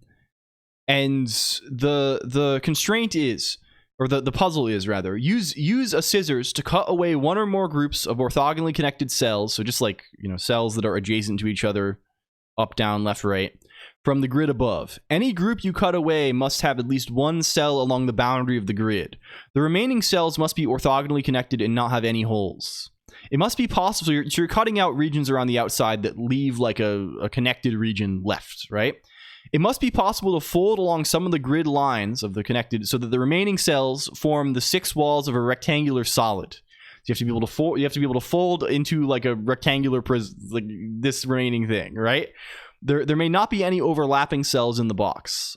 the constraint is, or the puzzle is rather, use a scissors to cut away one or more groups of orthogonally connected cells, so just like, you know, cells that are adjacent to each other, up, down, left, right, from the grid above. Any group you cut away must have at least one cell along the boundary of the grid. The remaining cells must be orthogonally connected and not have any holes. It must be possible, so you're cutting out regions around the outside that leave like a connected region left, right? It must be possible to fold along some of the grid lines of the connected so that the remaining cells form the 6 walls of a rectangular solid. So you have to be able to fold. You have to be able to fold into like a rectangular like this remaining thing, right? There may not be any overlapping cells in the box.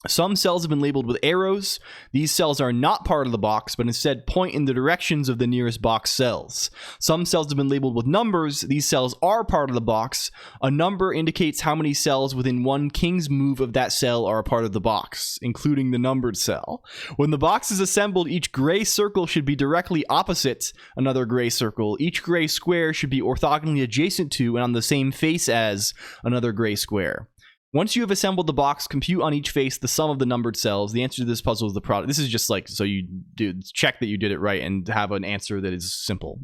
Some cells have been labeled with arrows. These cells are not part of the box, but instead point in the directions of the nearest box cells. Some cells have been labeled with numbers. These cells are part of the box. A number indicates how many cells within one king's move of that cell are a part of the box, including the numbered cell. When the box is assembled, each gray circle should be directly opposite another gray circle. Each gray square should be orthogonally adjacent to and on the same face as another gray square. Once you have assembled the box, compute on each face the sum of the numbered cells. The answer to this puzzle is the product. This is just like, so you do check that you did it right and have an answer that is simple.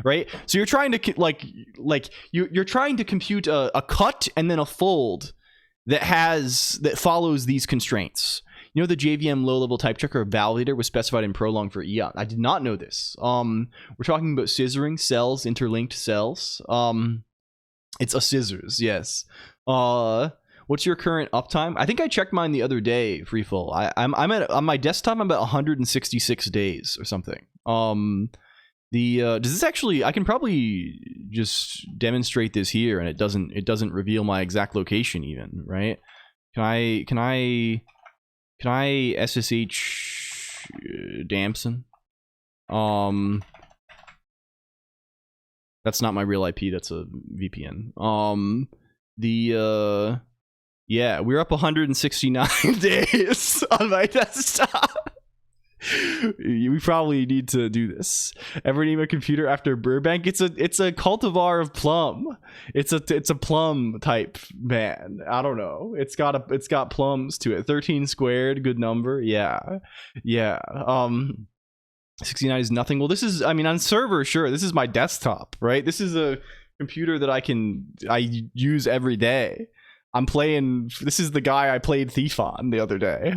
Right? So you're trying to you're trying to compute a cut and then a fold that follows these constraints. You know, the JVM low-level type checker validator was specified in Prolong for Eon. I did not know this. We're talking about scissoring cells, interlinked cells. It's a scissors, yes. What's your current uptime? I think I checked mine the other day, Freefall. I'm at, on my desktop, I'm at 166 days or something. Does this actually, I can probably just demonstrate this here and it doesn't reveal my exact location even, right? Can I SSH Damson? That's not my real IP, that's a VPN. Yeah, we're up 169 days on my desktop. We probably need to do this. Ever name a computer after Burbank? It's a cultivar of plum. It's a plum type man. I don't know. It's got plums to it. 13 squared, good number. Yeah. 69 is nothing. Well, this is, I mean, on server, sure. This is my desktop, right? This is a computer that I use every day. This is the guy I played Thief on the other day.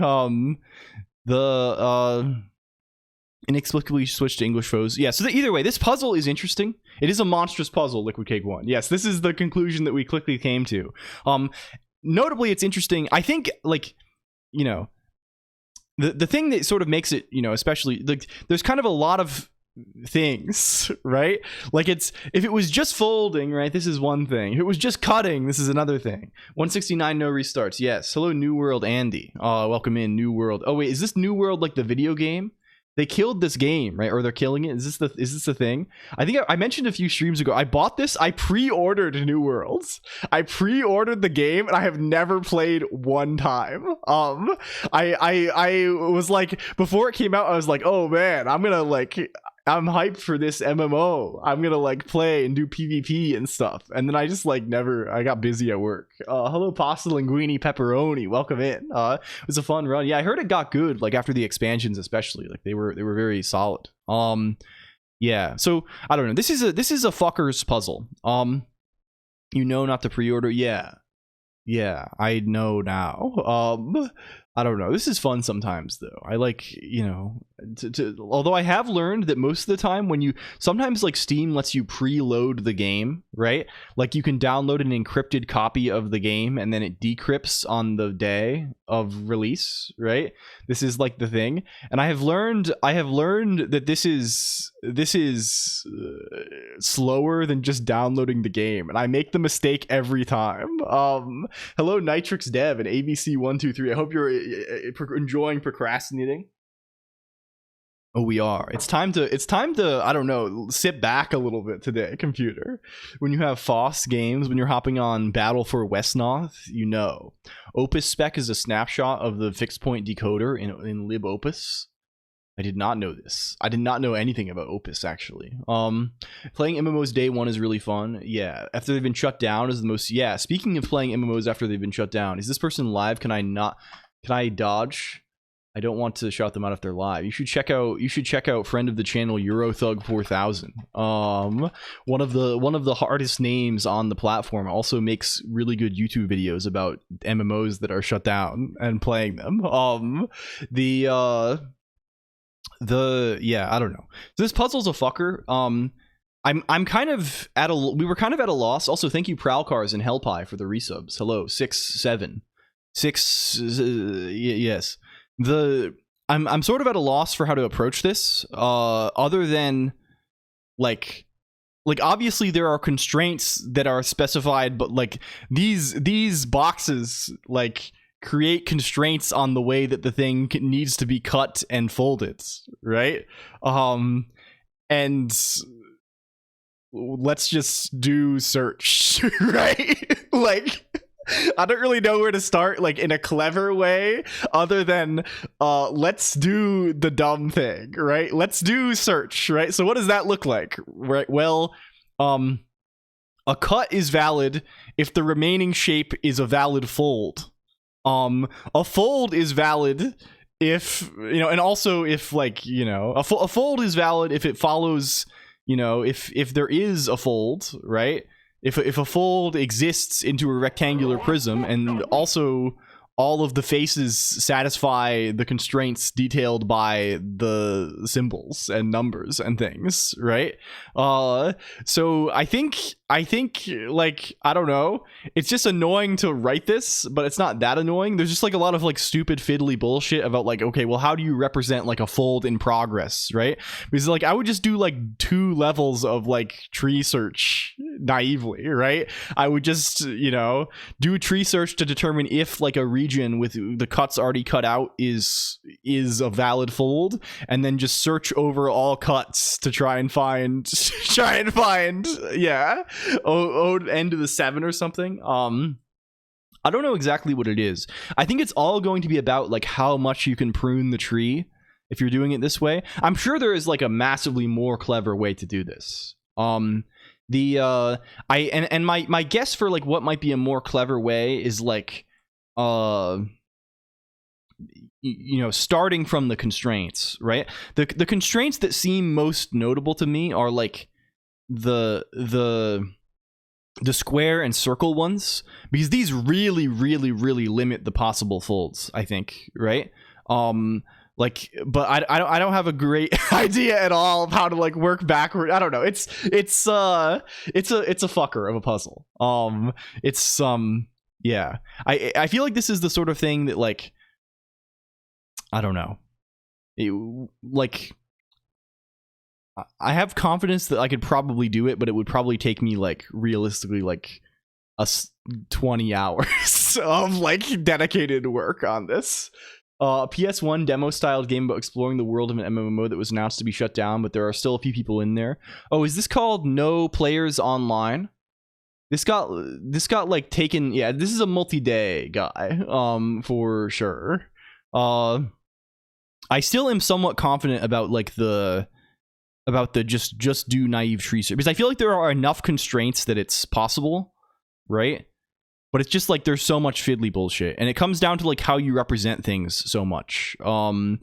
Inexplicably switched to English foes. Yeah, so either way, this puzzle is interesting. It is a monstrous puzzle, Liquid Cake 1. Yes, this is the conclusion that we quickly came to. Notably, it's interesting. I think, like, you know, the thing that sort of makes it, you know, especially, like, there's kind of a lot of things, right? Like, it's, if it was just folding, right, this is one thing. If it was just cutting, this is another thing. 169 no restarts. Yes. Hello, New World Andy. Welcome in, New World. Oh wait, is this New World like the video game? They killed this game, right? Or they're killing it. Is this the thing? I think I mentioned a few streams ago. I bought this. I pre-ordered New Worlds. I pre-ordered the game, and I have never played one time. I was like, before it came out, I was like, oh man, I'm gonna like, I'm hyped for this MMO. I'm gonna like play and do PvP and stuff. And then I just like never. I got busy at work. Hello, pasta linguine pepperoni. Welcome in. It was a fun run. Yeah, I heard it got good. Like after the expansions, especially. Like they were very solid. Yeah. So I don't know. This is a fucker's puzzle. You know not to pre-order. Yeah, I know now. I don't know. This is fun sometimes, though. I like, you know, although I have learned that most of the time when you sometimes like Steam lets you preload the game, right? Like you can download an encrypted copy of the game and then it decrypts on the day of release, right? This is like the thing. And I have learned that this is slower than just downloading the game, and I make the mistake every time. Hello, Nitrix Dev and ABC123. I hope you're enjoying procrastinating. Oh, we are. It's time to I don't know, sit back a little bit today, computer. When you have FOSS games, when you're hopping on Battle for Westnoth, you know. Opus spec is a snapshot of the fixed point decoder in libopus. I did not know this. I did not know anything about Opus, actually. Playing MMOs day one is really fun. Yeah, after they've been shut down is the most... Yeah, speaking of playing MMOs after they've been shut down, is this person live? Can I dodge? I don't want to shout them out if they're live. You should check out friend of the channel Eurothug 4000. One of the hardest names on the platform, also makes really good YouTube videos about MMOs that are shut down and playing them. Yeah, I don't know. So this puzzle's a fucker. I'm kind of at a... We were kind of at a loss. Also, thank you Prowlcars and Hellpie for the resubs. Hello, 6-7. 6 yes. I'm sort of at a loss for how to approach this. Other than like obviously there are constraints that are specified, but like these boxes like create constraints on the way that the thing needs to be cut and folded, right? And let's just do search, right? Like, I don't really know where to start, like, in a clever way, other than, let's do the dumb thing, right? Let's do search, right? So what does that look like, right? Well, a cut is valid if the remaining shape is a valid fold. A fold is valid if, you know, and also if, like, you know, a fold is valid if it follows, you know, if there is a fold, right? If a fold exists into a rectangular prism, and also all of the faces satisfy the constraints detailed by the symbols and numbers and things, right? So I think like, I don't know, it's just annoying to write this, but it's not that annoying. There's just like a lot of like stupid fiddly bullshit about like, okay, well, how do you represent like a fold in progress, right? Because like I would just do like 2 levels of like tree search naively, right? I would just, you know, do a tree search to determine if like a region with the cuts already cut out is a valid fold, and then just search over all cuts to try and find yeah, end of the 7 or something. I don't know exactly what it is. I think it's all going to be about like how much you can prune the tree if you're doing it this way. I'm sure there is like a massively more clever way to do this. My guess for like what might be a more clever way is like, you know, starting from the constraints, right? The constraints that seem most notable to me are like the square and circle ones, because these really limit the possible folds, I think, right? Like, but I don't have a great idea at all of how to like work backward. I don't know. It's a fucker of a puzzle. Yeah, I feel like this is the sort of thing that like, I don't know, like I have confidence that I could probably do it, but it would probably take me like realistically like 20 hours of like dedicated work on this. PS1 demo styled game about exploring the world of an MMO that was announced to be shut down, but there are still a few people in there. Oh, is this called No Players Online? This got like taken. Yeah, this is a multi-day guy, for sure. I still am somewhat confident about like the about the just do naive tree search, because I feel like there are enough constraints that it's possible, right? But it's just like there's so much fiddly bullshit, and it comes down to like how you represent things so much. No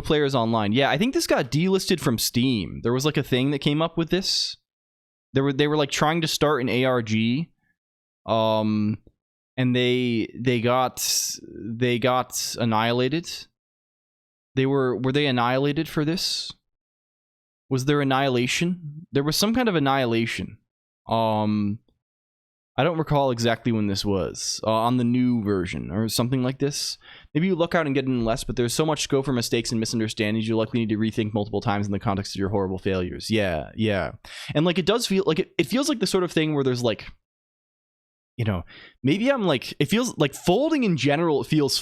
players online. Yeah, I think this got delisted from Steam. There was like a thing that came up with this. They were like trying to start an ARG, and they got annihilated. Were they annihilated for this? Was there annihilation? There was some kind of annihilation. I don't recall exactly when this was, on the new version or something like this. Maybe you look out and get in less, but there's so much scope for mistakes and misunderstandings you likely need to rethink multiple times in the context of your horrible failures. Yeah. And like it does feel like it feels like the sort of thing where there's like, you know, maybe I'm like, it feels like folding in general is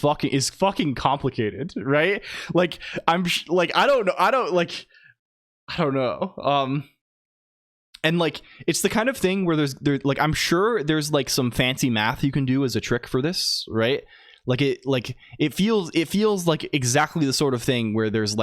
fucking complicated, right? Like I don't know. And like it's the kind of thing where there's like I'm sure there's like some fancy math you can do as a trick for this, right? It feels like exactly the sort of thing where there's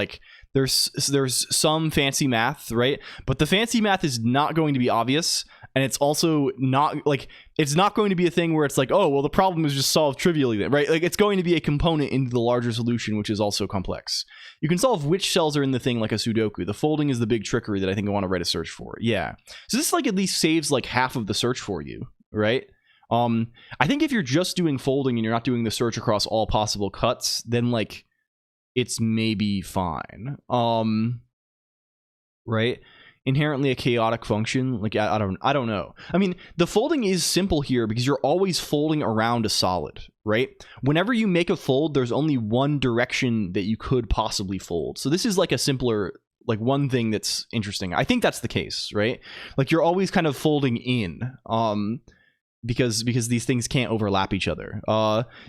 some fancy math, right? But the fancy math is not going to be obvious, and it's also not like it's not going to be a thing where it's like, oh well, the problem is just solved trivially then, right? Like it's going to be a component into the larger solution, which is also complex. You can solve which cells are in the thing like a Sudoku. The folding is the big trickery that I think I want to write a search for. Yeah. So this like at least saves like half of the search for you, right? I think if you're just doing folding and you're not doing the search across all possible cuts, then like it's maybe fine. Right? Inherently a chaotic function, like I don't know. I mean, the folding is simple here because you're always folding around a solid, right? Whenever you make a fold, there's only one direction that you could possibly fold. So this is like a simpler, like one thing that's interesting. I think that's the case, right? Like you're always kind of folding in, because these things can't overlap each other.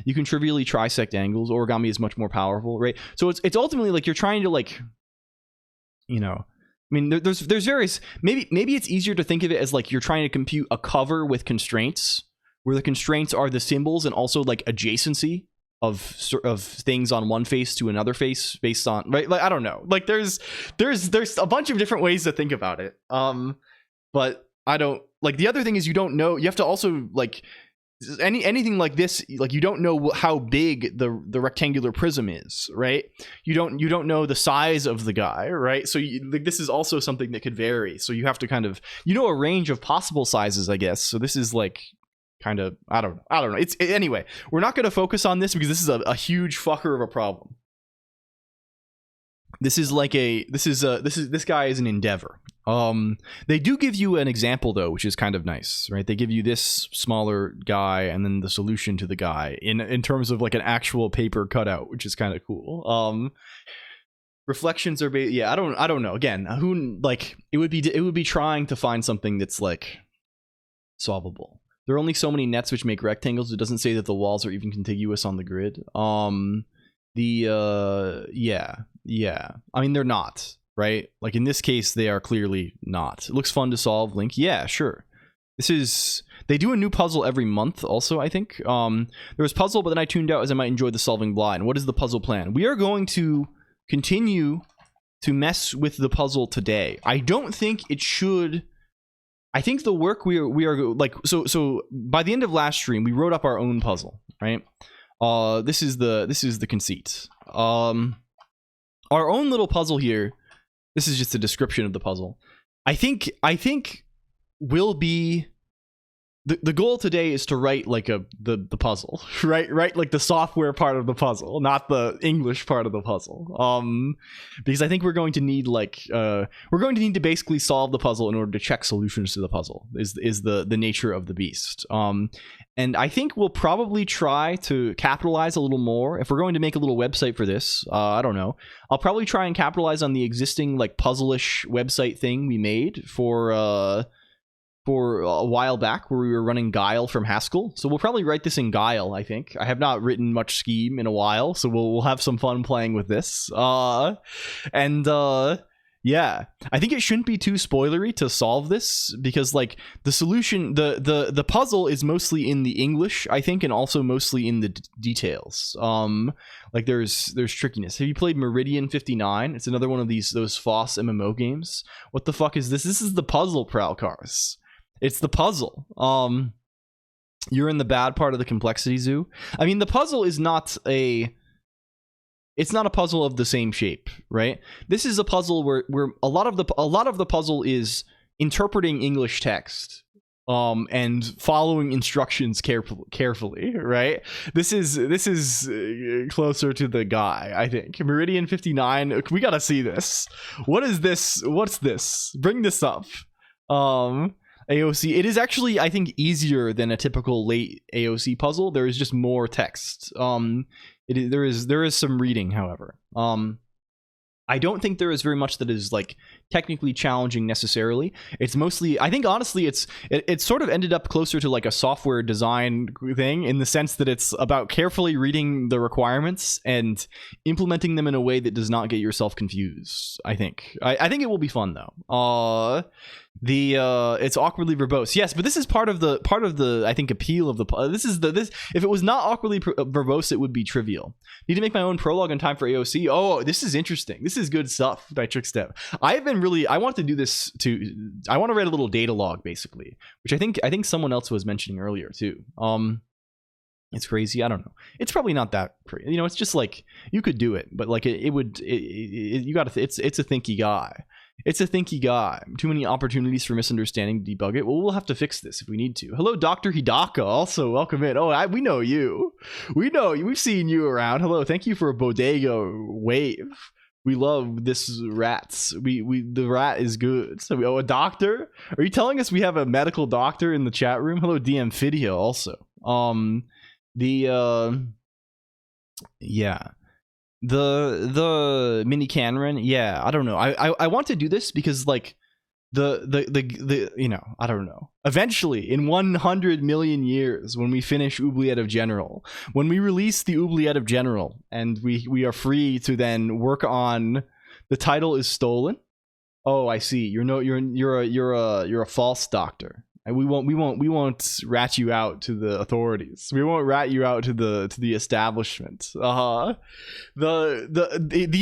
You can trivially trisect angles. Origami is much more powerful, right? So it's ultimately like you're trying to like, you know, I mean, there's various, maybe it's easier to think of it as like you're trying to compute a cover with constraints, where the constraints are the symbols and also like adjacency of things on one face to another face based on, right? Like I don't know, like there's a bunch of different ways to think about it. But I don't like, the other thing is you don't know, you have to also like anything like this, like you don't know how big the rectangular prism is, right? You don't know the size of the guy, right? So like this is also something that could vary, so you have to kind of, you know, a range of possible sizes, I guess. So this is like kind of, I don't know. Anyway, we're not going to focus on this because this is a huge fucker of a problem. This guy is an endeavor. They do give you an example though, which is kind of nice, right? They give you this smaller guy and then the solution to the guy in terms of like an actual paper cutout, which is kind of cool. Reflections are yeah, I don't know. Again, who, like, it would be trying to find something that's like solvable. There are only so many nets which make rectangles. It doesn't say that the walls are even contiguous on the grid. Yeah. I mean, they're not, right? Like in this case, they are clearly not. It looks fun to solve, Link. Yeah, sure. They do a new puzzle every month also, I think. There was puzzle, but then I tuned out as I might enjoy the solving blind. What is the puzzle plan? We are going to continue to mess with the puzzle today. I don't think it should... I think the work we are like, so by the end of last stream, we wrote up our own puzzle, right? This is the conceit. Our own little puzzle here, this is just a description of the puzzle. I think will be the goal today is to write like the puzzle, right? Like the software part of the puzzle, not the English part of the puzzle. Because I think we're going to need to basically solve the puzzle in order to check solutions to the puzzle is the nature of the beast. And I think we'll probably try to capitalize a little more. If we're going to make a little website for this, I don't know. I'll probably try and capitalize on the existing like puzzle-ish website thing we made for a while back, where we were running Guile from Haskell. So we'll probably write this in Guile, I think. I have not written much Scheme in a while, so we'll have some fun playing with this. Yeah, I think it shouldn't be too spoilery to solve this, because like the solution, the puzzle is mostly in the English, I think, and also mostly in the details. Like there's trickiness. Have you played Meridian 59? It's another one of those FOSS MMO games. What the fuck is this? This is the puzzle, Prowlcars. It's the puzzle. You're in the bad part of the complexity zoo. I mean, the puzzle is not a... It's not a puzzle of the same shape, right? This is a puzzle where a lot of the puzzle is interpreting English text, and following instructions carefully, right? This is closer to the guy, I think. Meridian 59. We gotta see this. What is this? What's this? Bring this up. AOC. It is actually, I think, easier than a typical late AOC puzzle. There is just more text. There is some reading, however. I don't think there is very much that is like technically challenging necessarily. It's mostly, I think honestly, it sort of ended up closer to like a software design thing, in the sense that it's about carefully reading the requirements and implementing them in a way that does not get yourself confused. I think it will be fun though. It's awkwardly verbose, yes, but this is part of the I think appeal of the this if it was not awkwardly verbose, it would be trivial. Need to make my own prologue in time for AOC. Oh, this is interesting. This is good stuff by Trickstep. I want to do this too. I want to write a little data log basically, which I think someone else was mentioning earlier too. It's crazy. I don't know. It's probably not that crazy. You know, it's just like you could do it, but like you got to. It's a thinky guy. It's a thinky guy. Too many opportunities for misunderstanding to debug it. Well, we'll have to fix this if we need to. Hello, Dr. Hidaka. Also, welcome in. Oh, we know you. We know you. We've seen you around. Hello. Thank you for a bodega wave. We love this rats. The rat is good. So a doctor? Are you telling us we have a medical doctor in the chat room? Hello, DM Fidio also. Yeah. The mini Canron, yeah, I don't know. I want to do this because like the you know, I don't know. Eventually, in 100 million years, when we finish Oubliette of General, when we release the Oubliette of General, and we are free to then work on the title is stolen. Oh, I see. You're a false doctor. And we won't rat you out to the authorities. We won't rat you out to the establishment. The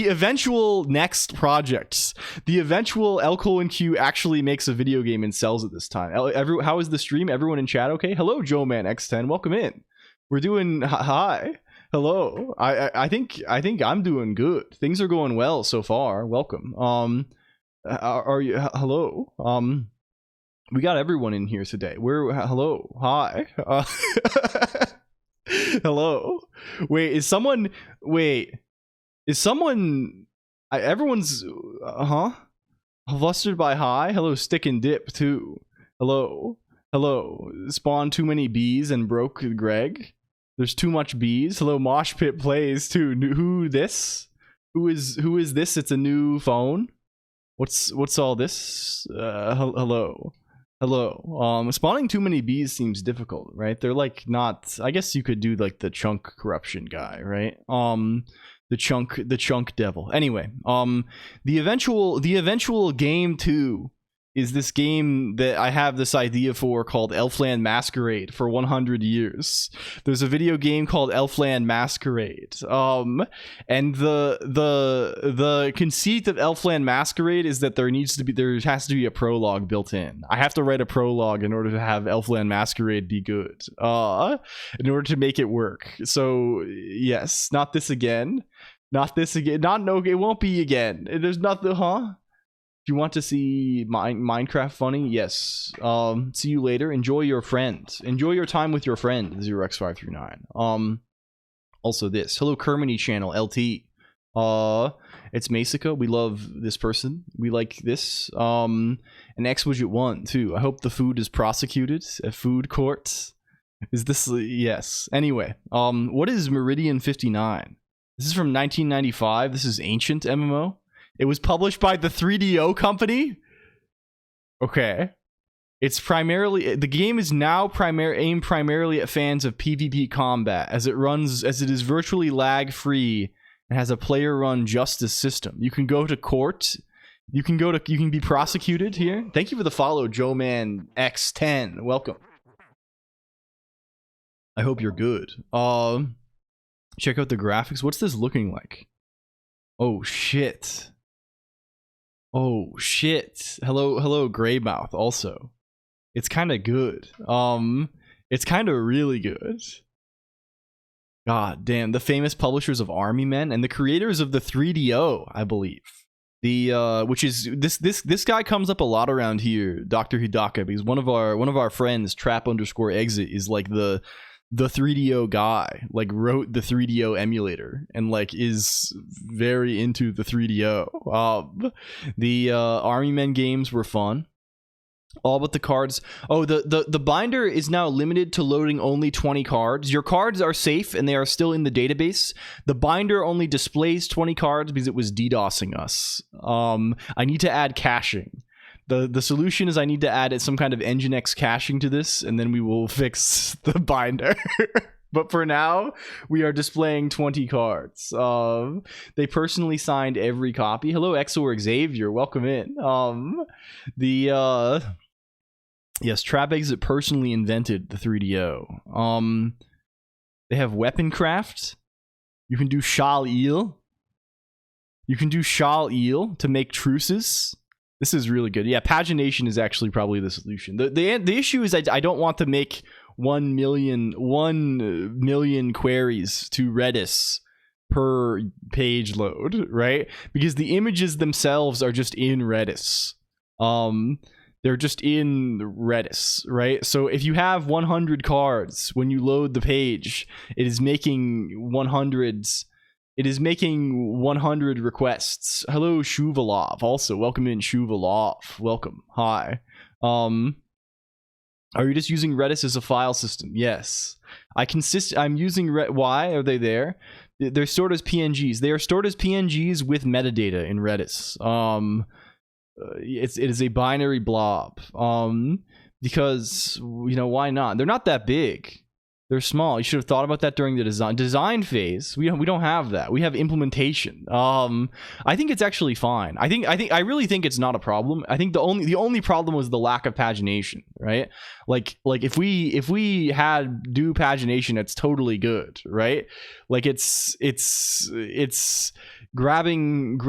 eventual next projects, the eventual L Colonq actually makes a video game and sells it this time. How is the stream? Everyone in chat okay? Hello, Joe Man X10. Welcome in. We're doing hi. Hello. I think I'm doing good. Things are going well so far. Welcome. Are you hello? We got everyone in here today. Hello, hi, hello. Everyone's flustered by hi. Hello, Stick and Dip too. Hello. Spawned too many bees and broke Greg. There's too much bees. Hello, Mosh Pit plays too. Who is this? It's a new phone. What's all this? Hello. Spawning too many bees seems difficult, right? They're like not. I guess you could do like the chunk corruption guy, right? The chunk devil. Anyway, the eventual game 2 is this game that I have this idea for called Elfland Masquerade for 100 years. There's a video game called Elfland Masquerade. And the conceit of Elfland Masquerade is that there has to be a prologue built in. I have to write a prologue in order to have Elfland Masquerade be good. In order to make it work. So yes, not this again. It won't be again. There's nothing, huh? If you want to see Minecraft funny, yes. See you later. Enjoy your time with your friend, 0x539. Also this. Hello, Kermany channel, LT. It's Masica. We love this person. We like this. And Exwidget 1 too. I hope the food is prosecuted at food court. Is this yes. Anyway, what is Meridian 59? This is from 1995. This is ancient MMO. It was published by the 3DO company. Okay. The game is now aimed primarily at fans of PvP combat, as it is virtually lag free and has a player run justice system. You can go to court You can be prosecuted here. Thank you for the follow, Joe Man X10. Welcome. I hope you're good. Check out the graphics. What's this looking like? Oh shit. Oh shit. Hello Greymouth also. It's kind of good. It's kind of really good. God damn, the famous publishers of Army Men and the creators of the 3DO, I believe. The which is this guy comes up a lot around here, Dr. Hidaka, because one of our friends, Trap_exit, is like the 3DO guy, like wrote the 3DO emulator and like is very into the 3DO. The Army Men games were fun. All but the cards. Oh, the binder is now limited to loading only 20 cards. Your cards are safe and they are still in the database. The binder only displays 20 cards because it was DDoSing us. I need to add caching. The solution is I need to add some kind of Nginx caching to this, and then we will fix the binder. But for now, we are displaying 20 cards. They personally signed every copy. Hello, XOR Xavier. Welcome in. Yes, Trap_exit personally invented the 3DO. They have weapon craft. You can do Shal Eel. You can do Shal Eel to make truces. This is really good. Yeah, pagination is actually probably the solution. The issue is I don't want to make 1 million queries to Redis per page load, right? Because the images themselves are just in Redis. They're just in Redis, right? So if you have 100 cards when you load the page, it is making 100 requests. Hello, Shuvalov. Also, welcome in, Shuvalov. Welcome. Hi. Are you just using Redis as a file system? Yes. I'm using why are they there? They're stored as PNGs. They are stored as PNGs with metadata in Redis. It is a binary blob. Because why not? They're not that big. They're small. You should have thought about that during the design phase. We don't have that. We have implementation. I think it's actually fine. I really think it's not a problem. I think the only problem was the lack of pagination, right? Like if we had do pagination, it's totally good, right? Like it's grabbing.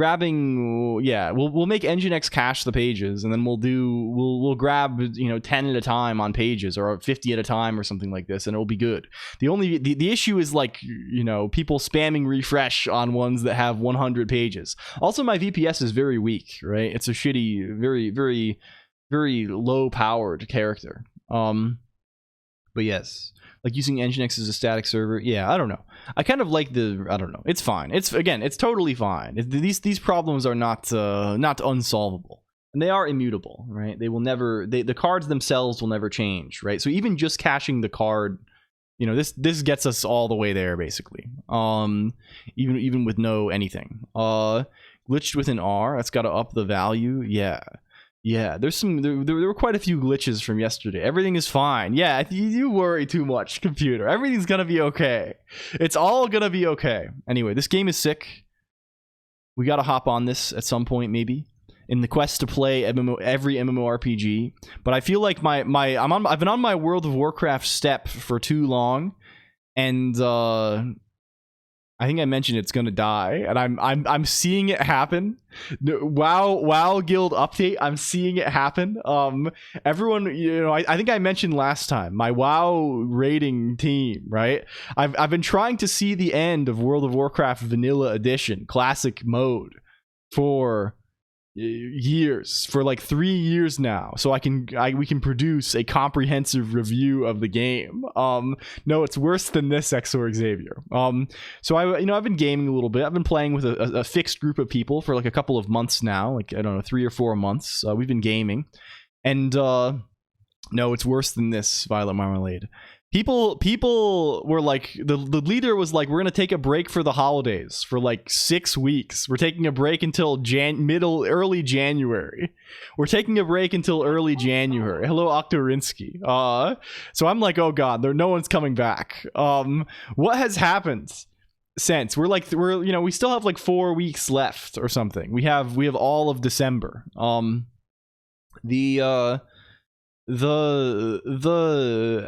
Yeah, we'll make Nginx cache the pages, and then we'll grab 10 at a time on pages, or 50 at a time, or something like this, and it'll be good. The issue is people spamming refresh on ones that have 100 pages. Also, my VPS is very weak, right? It's a shitty, very, very, very low powered character. But yes, like using Nginx as a static server. Yeah, I don't know. I kind of like I don't know. It's fine. It's totally fine. These problems are not unsolvable. And they are immutable, right? They will never. The cards themselves will never change, right? So even just caching the card, this gets us all the way there, basically. Even with no anything. Glitched with an R. That's got to up the value. Yeah. There's there were quite a few glitches from yesterday. Everything is fine. Yeah, you worry too much, computer. Everything's gonna be okay. It's all gonna be okay. Anyway, this game is sick. We gotta hop on this at some point, maybe, in the quest to play every MMORPG. But I feel like I've been on my World of Warcraft step for too long, and I think I mentioned it's gonna die, and I'm seeing it happen. WoW Guild update. I'm seeing it happen. Everyone, I think I mentioned last time my WoW rating team, right? I've been trying to see the end of World of Warcraft Vanilla Edition Classic mode for years, for like 3 years now, so we can produce a comprehensive review of the game. No, it's worse than this, XOR Xavier. So I've been gaming a little bit. I've been playing with a fixed group of people for like a couple of months now, like I don't know, 3 or 4 months. We've been gaming, and no, it's worse than this, Violet Marmalade. People were like, the leader was like, we're gonna take a break for the holidays for like 6 weeks. We're taking a break until early January. We're taking a break until early January. Hello, Oktorinsky. So I'm like, oh god, no one's coming back. What has happened sense. We're we still have like 4 weeks left or something. We have all of December. The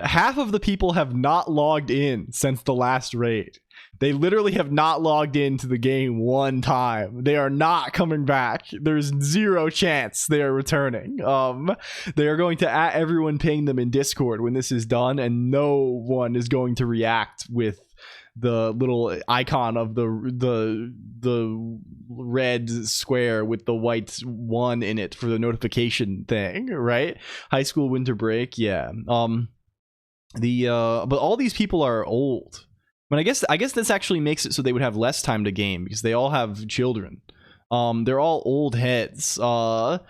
half of the people have not logged in since the last raid. They literally have not logged into the game one time. They are not coming back. There's zero chance they are returning. They are going to at everyone ping them in Discord when this is done, and no one is going to react with the little icon of the red square with the white 1 in it for the notification thing, right? High school winter break, yeah. But all these people are old. But I guess this actually makes it so they would have less time to game because they all have children. They're all old heads. The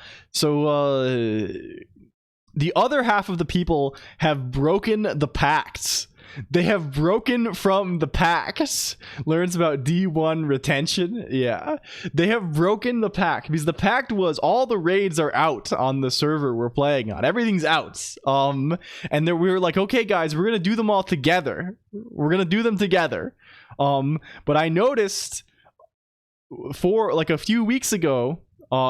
other half of the people have broken the pacts. They have broken from the pacts. Learns about D1 retention. Yeah. They have broken the pact because the pact was all the raids are out on the server we're playing on. Everything's out. And then we were like, okay, guys, we're going to do them all together. We're going to do them together. But I noticed for like a few weeks ago,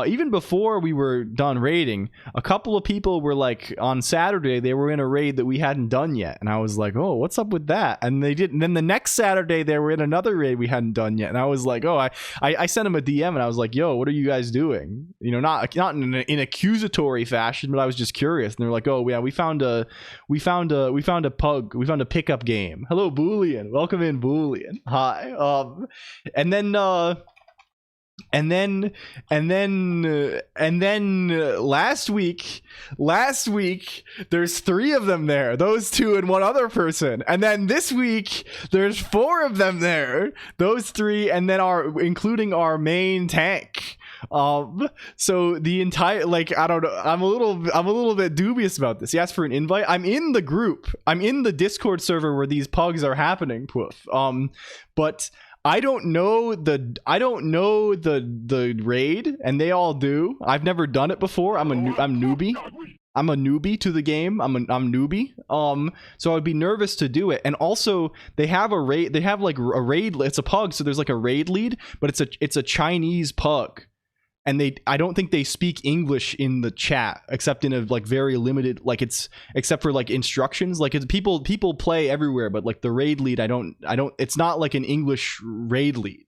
even before we were done raiding, a couple of people were like, on Saturday they were in a raid that we hadn't done yet, and I was like, oh, what's up with that? And they didn't. And then the next Saturday they were in another raid we hadn't done yet, and I was like, oh, I sent them a DM and I was like, yo, what are you guys doing? Not in an accusatory fashion, but I was just curious. And they're like, oh yeah, we found a pickup game. Hello, Boolean, welcome in, Boolean. Hi. And then last week there's 3 of them there, those 2 and 1 other person. And then this week there's 4 of them there, those 3, and then including our main tank. So the entire, like, I don't know, I'm a little bit dubious about this. He asked for an invite. I'm in the group, I'm in the Discord server where these pugs are happening, Poof. But I don't know the raid, and they all do. I've never done it before. I'm newbie. I'm a newbie to the game. I'm newbie. So I'd be nervous to do it. And also, they have a raid. They have like a raid. It's a pug, so there's like a raid lead, but it's a Chinese pug. And I don't think they speak English in the chat, except in a like very limited, like it's except for like instructions. Like it's people play everywhere, but like the raid lead, I don't. It's not like an English raid lead.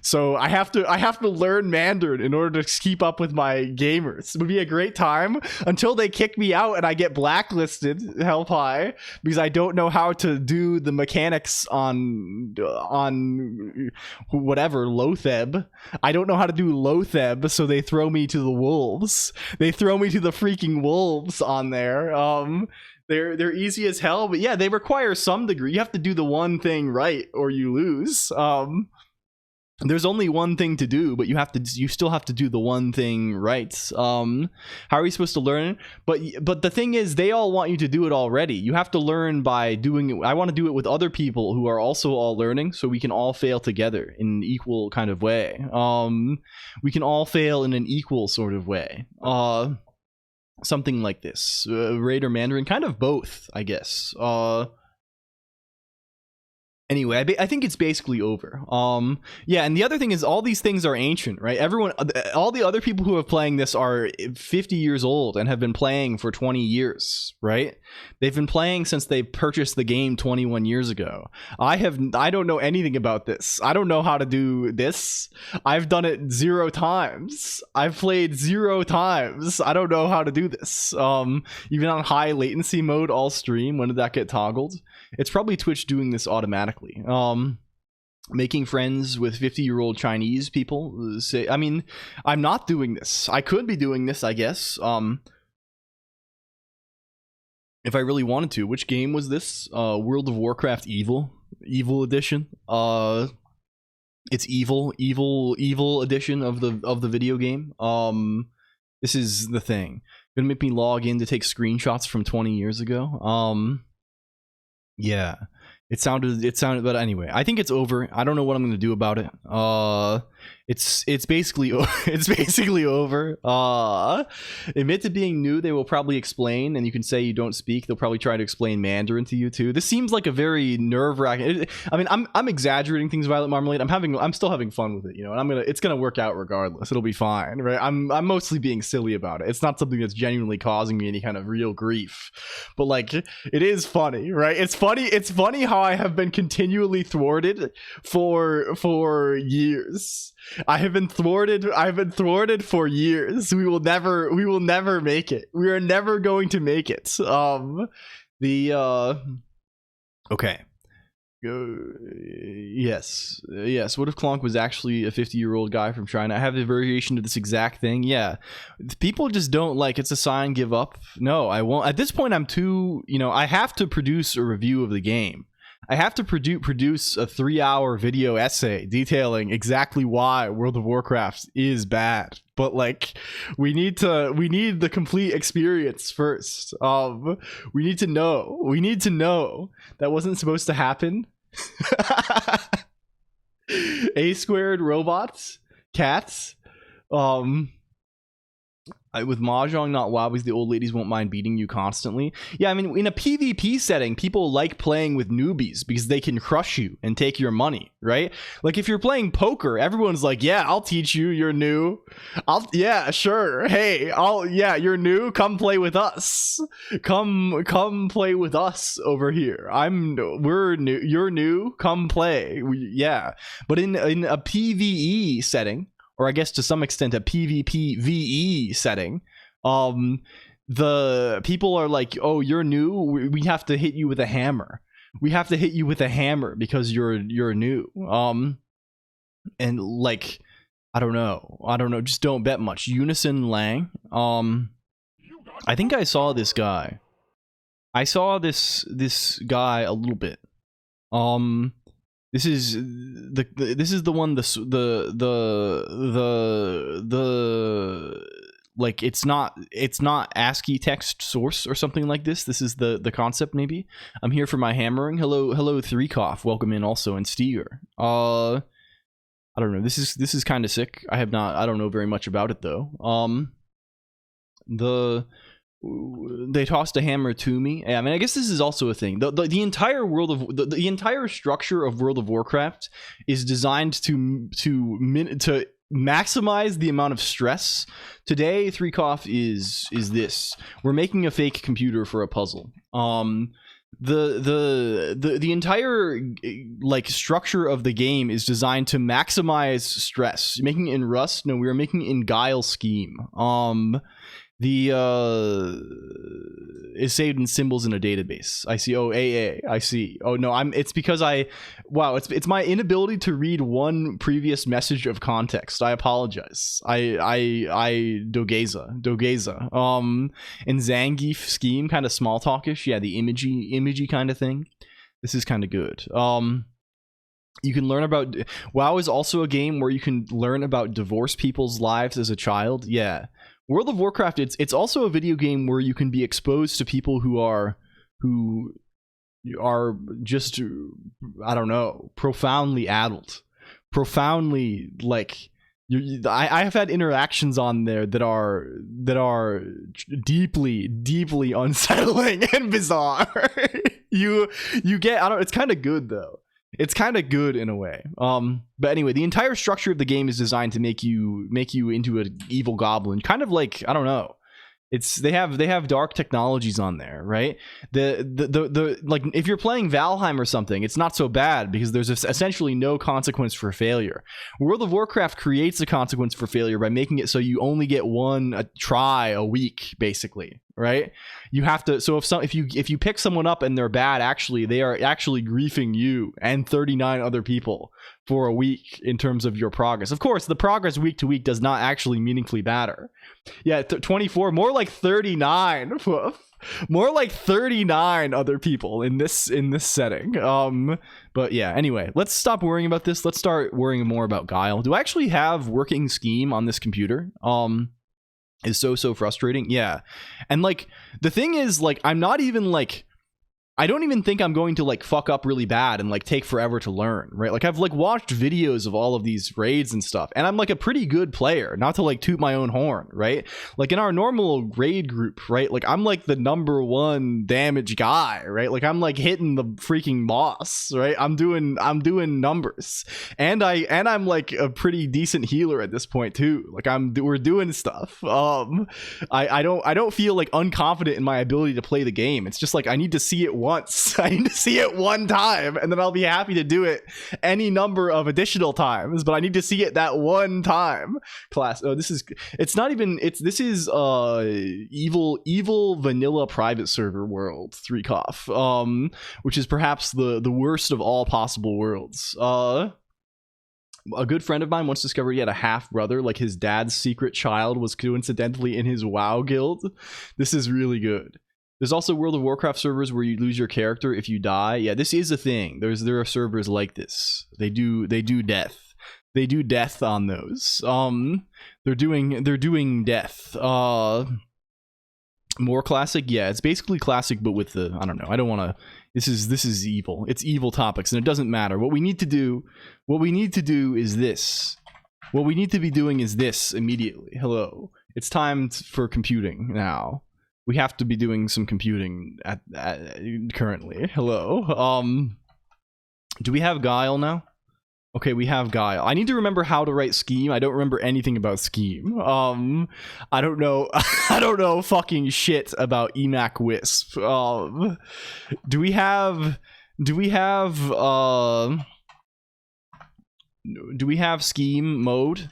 So I have to learn Mandarin in order to keep up with my gamers. It would be a great time until they kick me out and I get blacklisted. Hell pie, because I don't know how to do the mechanics on whatever Lotheb. I don't know how to do Lotheb, so they throw me to the wolves. They throw me to the freaking wolves on there. They're easy as hell, but yeah, they require some degree. You have to do the one thing right or you lose. There's only one thing to do, but you still have to do the one thing right. How are we supposed to learn? But the thing is, they all want you to do it already. You have to learn by doing it. I want to do it with other people who are also all learning, so we can all fail together in an equal kind of way. We can all fail in an equal sort of way. Something like this. Raider Mandarin, kind of both, I guess. Anyway, I think it's basically over. Yeah, and the other thing is all these things are ancient, right? All the other people who are playing this are 50 years old and have been playing for 20 years, right? They've been playing since they purchased the game 21 years ago. I don't know anything about this. I don't know how to do this. I've done it 0 times. I've played 0 times. I don't know how to do this. Even on high latency mode all stream, when did that get toggled? It's probably Twitch doing this automatically. Making friends with 50-year-old Chinese people. I mean, I'm not doing this. I could be doing this, I guess. If I really wanted to. Which game was this? World of Warcraft Evil edition. It's evil edition of the video game. This is the thing. Gonna make me log in to take screenshots from 20 years ago. Yeah. It sounded, but anyway, I think it's over. I don't know what I'm going to do about it. It's basically it's basically over. Admit to being new. They will probably explain, and you can say you don't speak. They'll probably try to explain Mandarin to you too. This seems like a very nerve-wracking. I mean, I'm exaggerating things, Violet Marmalade. I'm still having fun with it, you know. And it's gonna work out regardless. It'll be fine, right? I'm mostly being silly about it. It's not something that's genuinely causing me any kind of real grief, but like it is funny, right? It's funny how I have been continually thwarted for years. I have been thwarted for years. We will never make it. We are never going to make it. Okay. Yes. What if Colonq was actually a 50-year-old guy from China? I have a variation of this exact thing. Yeah, people just don't like. It's a sign. Give up. No, I won't. At this point, I'm too. I have to produce a review of the game. I have to produce a 3-hour video essay detailing exactly why World of Warcraft is bad. But like, we need the complete experience first. We need to know that wasn't supposed to happen. A squared robots, cats. With Mahjong, not WoW, because the old ladies won't mind beating you constantly. Yeah, I mean, in a PvP setting, people like playing with newbies because they can crush you and take your money, right? Like, if you're playing poker, everyone's like, yeah, I'll teach you, you're new. Yeah, sure. Hey, you're new, come play with us. Come play with us over here. We're new, you're new, come play. Yeah. But in a PvE setting, or I guess to some extent a PvP VE setting, the people are like, oh, you're new, we have to hit you with a hammer. We have to hit you with a hammer because you're new. And like, I don't know, just don't bet much. Unison Lang. I think I saw this guy. I saw this guy a little bit. This is the one, like, it's not ASCII text source or something like this. This is the concept, maybe. I'm here for my hammering. Hello 3cough, welcome in also, and Steer. I don't know, this is kind of sick. I don't know very much about it though. They tossed a hammer to me. I mean, I guess this is also a thing. The entire world of the entire structure of World of Warcraft is designed to maximize the amount of stress. Today, 3cough is this. We're making a fake computer for a puzzle. The entire like structure of the game is designed to maximize stress. Making it in Rust? No, we are making it in Guile Scheme. Is saved in symbols in a database. I see. Oh, AA. I see. Oh no, it's because it's my inability to read one previous message of context. I apologize. I Dogeza. And Zangief Scheme, kind of small talkish. Yeah, the imagey kind of thing. This is kind of good. You can learn about WoW is also a game where you can learn about divorced people's lives as a child. Yeah. World of Warcraft, it's also a video game where you can be exposed to people who are just, I don't know, profoundly adult, profoundly like. I have had interactions on there that are deeply unsettling and bizarre. you get, I don't. It's kind of good though. It's kind of good in a way. But anyway, the entire structure of the game is designed to make you into an evil goblin. Kind of like, I don't know. They have dark technologies on there, right? The like, if you're playing Valheim or something, it's not so bad because there's essentially no consequence for failure. World of Warcraft creates a consequence for failure by making it so you only get one try a week, basically, right? You have to. So if you pick someone up and they're bad, they are actually griefing you and 39 other people for a week in terms of your progress. Of course, the progress week to week does not actually meaningfully matter. Yeah, 24, more like 39. More like 39 other people in this setting. But yeah, anyway, let's stop worrying about this. Let's start worrying more about Guile. Do I actually have working Scheme on this computer? Is so frustrating. Yeah. And like, the thing is, like, I'm not even like I don't even think I'm going to like fuck up really bad and like take forever to learn, right? Like I've like watched videos of all of these raids and stuff, and I'm like a pretty good player, not to like toot my own horn, right? Like in our normal raid group, right? Like I'm like the #1 damage guy, right? Like I'm like hitting the freaking boss, right? I'm doing numbers, and I'm like a pretty decent healer at this point too. Like we're doing stuff. I don't feel like unconfident in my ability to play the game. It's just like I need to see it once. I need to see it one time, and then I'll be happy to do it any number of additional times, but I need to see it that one time. Class. Oh, this is evil vanilla private server world 3cough, which is perhaps the worst of all possible worlds. A good friend of mine once discovered he had a half brother, like his dad's secret child was coincidentally in his WoW guild. This is really good. There's also World of Warcraft servers where you lose your character if you die. Yeah, this is a thing. There are servers like this. They do death. They do death on those. They're doing death. More classic? Yeah, it's basically classic, but with the, I don't know. I don't want to. This is evil. It's evil topics, and it doesn't matter. What we need to do is this. What we need to be doing is this immediately. Hello. It's time for computing now. We have to be doing some computing at currently. Hello. Do we have Guile now? Okay, we have Guile. I need to remember how to write Scheme. I don't remember anything about Scheme. I don't know. I don't know fucking shit about Emac Wisp. Do we have Scheme mode?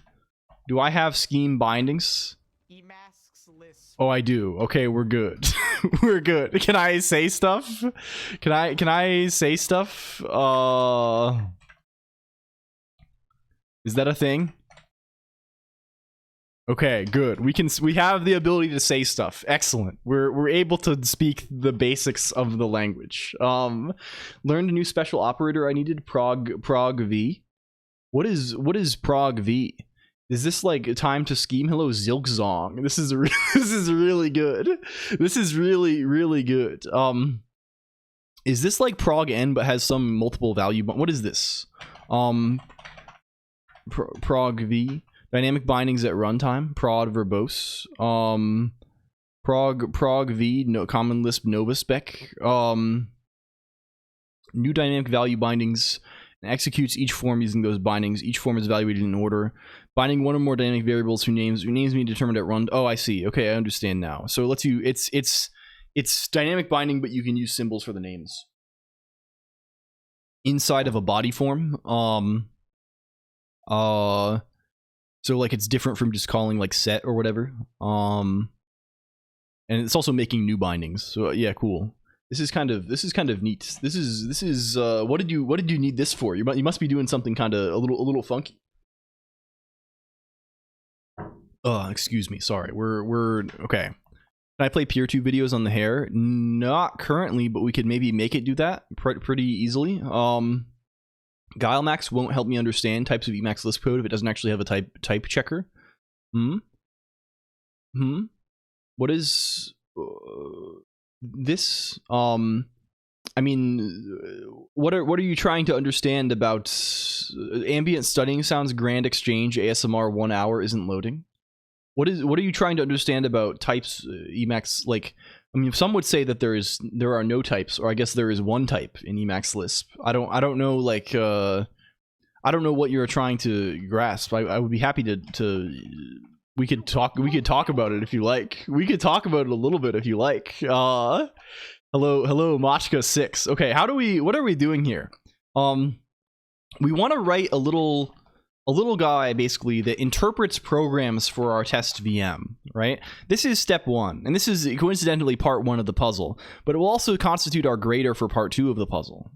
Do I have Scheme bindings? Oh, I do. Okay, we're good. We're good. Can I say stuff? Can I say stuff? Is that a thing? Okay, good. We have the ability to say stuff. Excellent. We're able to speak the basics of the language. Learned a new special operator I needed, prog V. What is prog V? Is this like time to scheme? Hello, Zilkzong. This is really good. This is really good. Is this like prog N but has some multiple value? What is this? Prog V. Dynamic bindings at runtime. Prod verbose. Prog V. No common Lisp Nova spec. New dynamic value bindings. And executes each form using those bindings. Each form is evaluated in order. Binding one or more dynamic variables whose names being determined at run. Oh, I see. Okay, I understand now. So it lets you. It's dynamic binding, but you can use symbols for the names inside of a body form. So like it's different from just calling like set or whatever. And it's also making new bindings. So yeah, cool. This is kind of neat. This is what did you need this for? You must be doing something kind of a little funky. Excuse me. Sorry. We're okay. Can I play Peer 2 videos on the hair? Not currently, but we could maybe make it do that pretty easily. GuileMax won't help me understand types of Emacs Lisp code if it doesn't actually have a type checker. What is this? I mean, what are you trying to understand about ambient studying sounds grand exchange ASMR 1 hour isn't loading? What are you trying to understand about types Emacs? Like, I mean, some would say that there are no types, or I guess there is one type in Emacs Lisp. I don't know, like I don't know what you're trying to grasp. I would be happy to we could talk about it if you like. We could talk about it a little bit if you like. Hello Machka 6. Okay, what are we doing here? We want to write a little guy basically that interprets programs for our test VM, right? This is step 1, and this is coincidentally part 1 of the puzzle, but it will also constitute our grader for part 2 of the puzzle.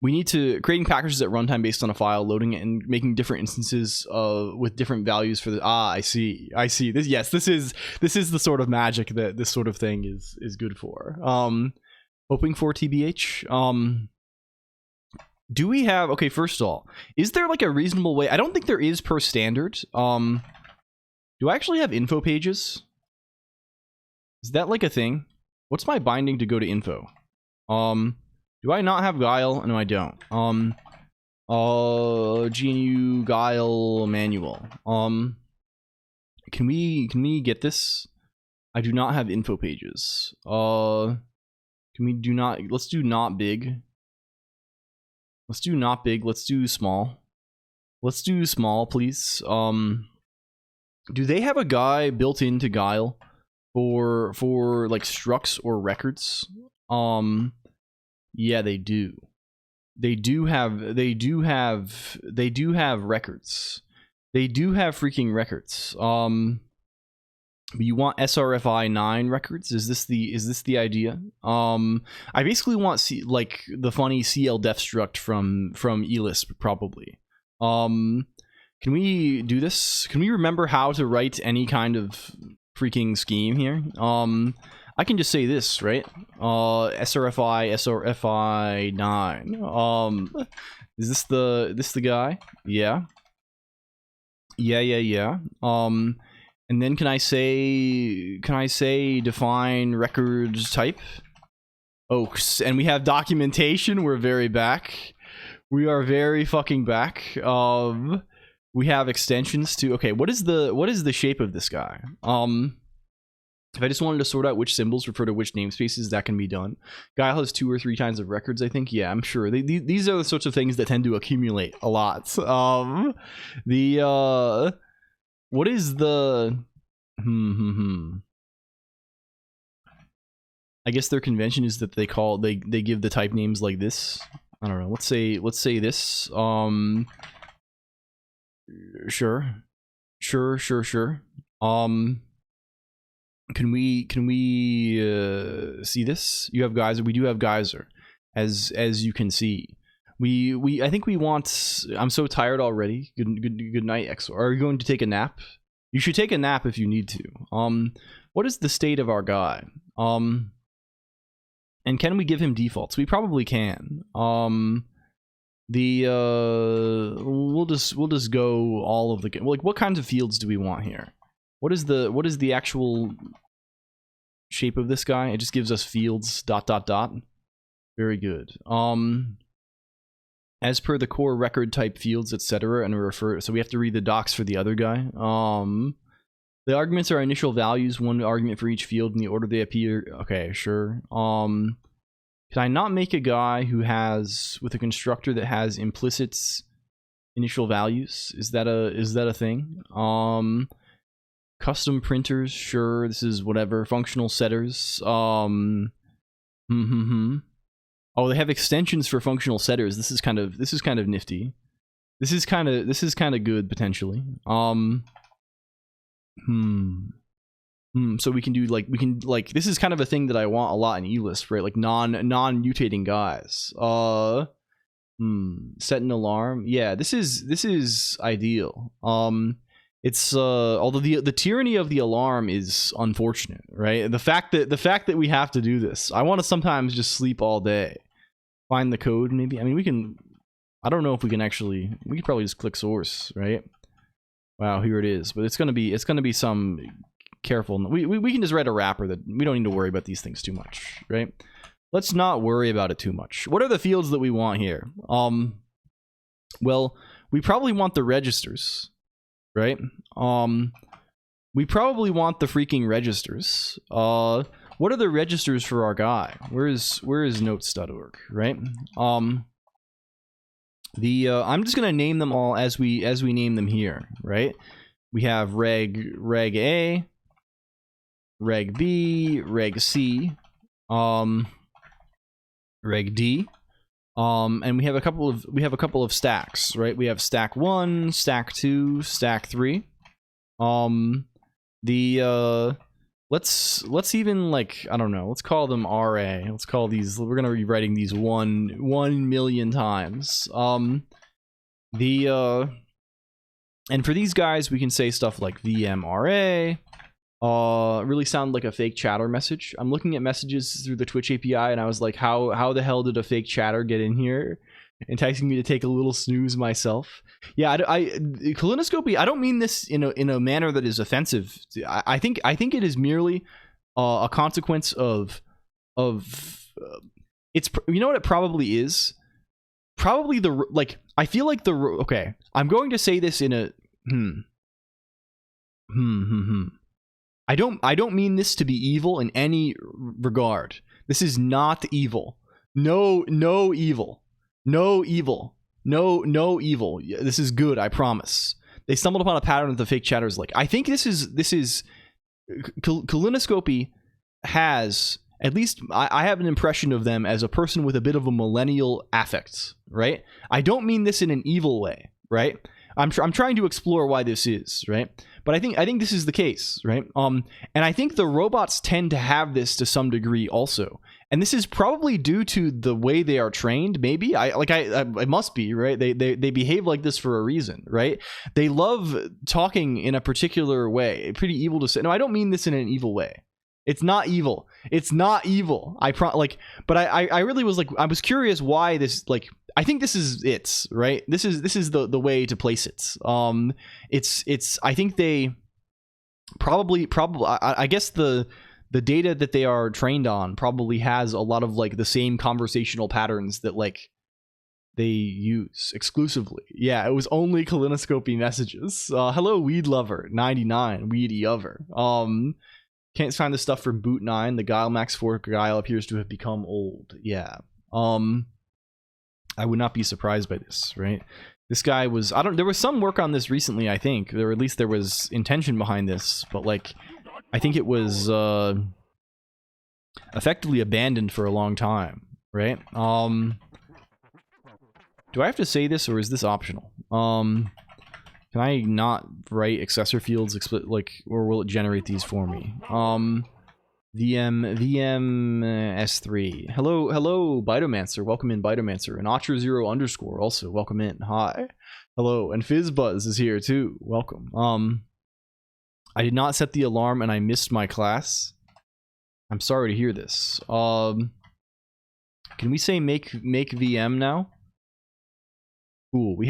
We need to creating packages at runtime based on a file, loading it and making different instances with different values for the. I see. This, yes, this is the sort of magic that this sort of thing is good for. Hoping for TBH. Do we have, okay, first of all, is there like a reasonable way? I don't think there is per standard. Do I actually have info pages? Is that like a thing? What's my binding to go to info? Do I not have Guile? No, I don't. GNU Guile manual. Can we get this? I do not have info pages. Can we do not? Let's do not big. Let's do not big. Let's do small. Let's do small, please. Do they have a guy built into Guile for like structs or records? Yeah, they do. They do have records. They do have freaking records. But you want SRFI 9 records? Is this the idea? I basically want like the funny CL Defstruct from Elisp probably. Can we do this? Can we remember how to write any kind of freaking scheme here? I can just say this, right? SRFI 9. Is this the guy? Yeah. Yeah. And then can I say define records type? Oh, and we have documentation. We're very back. We are very fucking back. We have extensions too. Okay, what is the shape of this guy? If I just wanted to sort out which symbols refer to which namespaces, that can be done. Guile has 2 or 3 kinds of records, I think. Yeah, I'm sure. These are the sorts of things that tend to accumulate a lot. What is the... I guess their convention is that they give the type names like this. I don't know. Let's say this. Sure. Can we see this? You have geyser. We do have geyser, as you can see. I think we want. I'm so tired already. Good night, XO. Are you going to take a nap? You should take a nap if you need to. What is the state of our guy? And can we give him defaults? We probably can. We'll just go all of the, like, what kinds of fields do we want here? What is the actual shape of this guy? It just gives us fields ... Very good. As per the core record type fields, etc., and refer, so we have to read the docs for the other guy. The arguments are initial values, 1 argument for each field in the order they appear. Okay, sure. Can I not make a guy who has, with a constructor that has implicit initial values? Is that a thing? Custom printers, sure. This is whatever. Functional setters. Oh, they have extensions for functional setters. This is kind of nifty. This is kind of good potentially. So we can do this is kind of a thing that I want a lot in Elisp, right? Like non-mutating guys. Set an alarm. Yeah, this is ideal. It's although the tyranny of the alarm is unfortunate, right? The fact that we have to do this. I want to sometimes just sleep all day. Find the code, maybe. I mean, we can. I don't know if we can actually. We could probably just click source, right? Wow, here it is. But it's gonna be some careful. We can just write a wrapper that we don't need to worry about these things too much, right? Let's not worry about it too much. What are the fields that we want here? Well, we probably want the registers, right? We probably want the freaking registers. What are the registers for our guy? Where is notes.org, right? I'm just gonna name them all as we name them here, right? We have reg A, reg B, reg C, reg D, and we have a couple of stacks, right? We have stack 1, stack 2, stack 3. Let's even, like, I don't know, let's call them RA. Let's call these, we're gonna be writing these 1 million times. And for these guys we can say stuff like VMRA. Really sound like a fake chatter message. I'm looking at messages through the Twitch API and I was like, how the hell did a fake chatter get in here? Enticing me to take a little snooze myself. Yeah, colonoscopy, I don't mean this in a manner that is offensive. I think it is merely a consequence of you know what it probably is? Probably I feel like okay, I'm going to say this in a I don't mean this to be evil in any regard. This is not evil. No evil. No evil. No evil. This is good, I promise. They stumbled upon a pattern that the fake chatters like. I think this is Colonoscopy has, at least I have an impression of them as a person with a bit of a millennial affect, right? I don't mean this in an evil way, right? I'm trying to explore why this is, right? But I think this is the case, right? And I think the robots tend to have this to some degree also. And this is probably due to the way they are trained, maybe. It must be, right? They behave like this for a reason, right? They love talking in a particular way. Pretty evil to say. No, I don't mean this in an evil way. It's not evil. It's not evil. But I really was I was curious why this, I think this is it, right? This is the way to place it. It's I think they probably I guess the data that they are trained on probably has a lot of the same conversational patterns that they use exclusively. Yeah, it was only colonoscopy messages. Hello, weed lover 99, weedy over. Can't find the stuff from Boot 9. The Guile Max 4 Guile appears to have become old. Yeah. I would not be surprised by this, right? This guy was, there was some work on this recently, I think. Or at least there was intention behind this, but I think it was effectively abandoned for a long time, right? Do I have to say this, or is this optional? Can I not write accessor fields or will it generate these for me? VM-S3. Hello, Bitomancer. Welcome in, Bitomancer. And Otra0_ also, welcome in. Hi. Hello. And Fizzbuzz is here too. Welcome. I did not set the alarm and I missed my class. I'm sorry to hear this. Can we say make VM now? Cool. We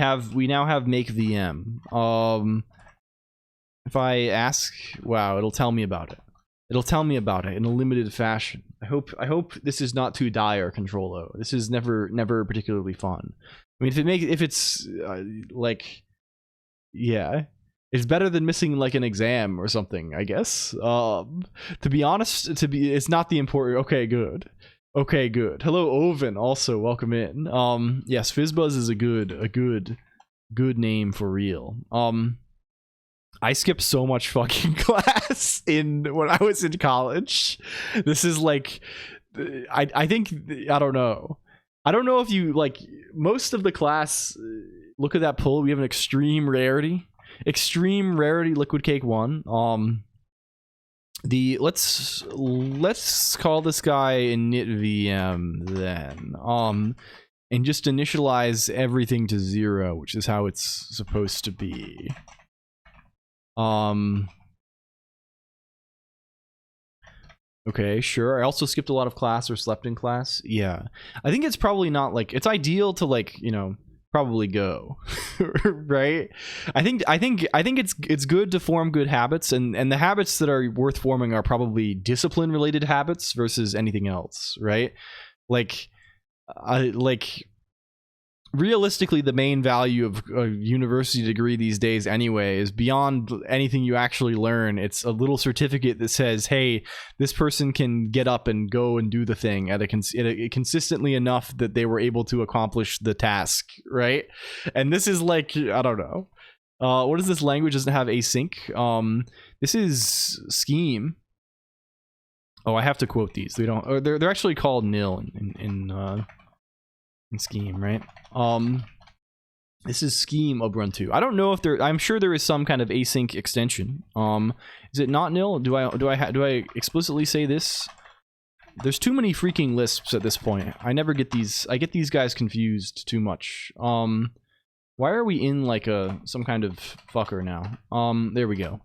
now have make VM. If I ask, wow, it'll tell me about it. It'll tell me about it in a limited fashion. I hope this is not too dire, Control-O. This is never particularly fun. I mean, if it's yeah, it's better than missing an exam or something, I guess. To be honest, it's not the important. Okay, good. Okay, good. Hello, Oven. Also, welcome in. Yes, Fizzbuzz is a good name for real. I skipped so much fucking class when I was in college. This is I think, I don't know. I don't know if you, most of the class, look at that pull, we have an extreme rarity. Extreme rarity Liquid Cake 1. Let's call this guy init_VM then. And just initialize everything to 0, which is how it's supposed to be. Okay, sure. I also skipped a lot of class or slept in class. Yeah. I think it's probably not it's ideal to probably go. Right? I think it's good to form good habits, and the habits that are worth forming are probably discipline related habits versus anything else, right? Realistically, the main value of a university degree these days anyway is beyond anything you actually learn. It's a little certificate that says, hey, this person can get up and go and do the thing at consistently enough that they were able to accomplish the task, right? And this is I don't know. What is this language? Doesn't have async. This is Scheme. Oh, I have to quote these. They don't. Or they're actually called nil in Scheme, right? This is Scheme Ubuntu. I don't know if I'm sure there is some kind of async extension. Is it not nil? Do I explicitly say this? There's too many freaking Lisps at this point. I never get these. I get these guys confused too much. Why are we in some kind of fucker now? There we go.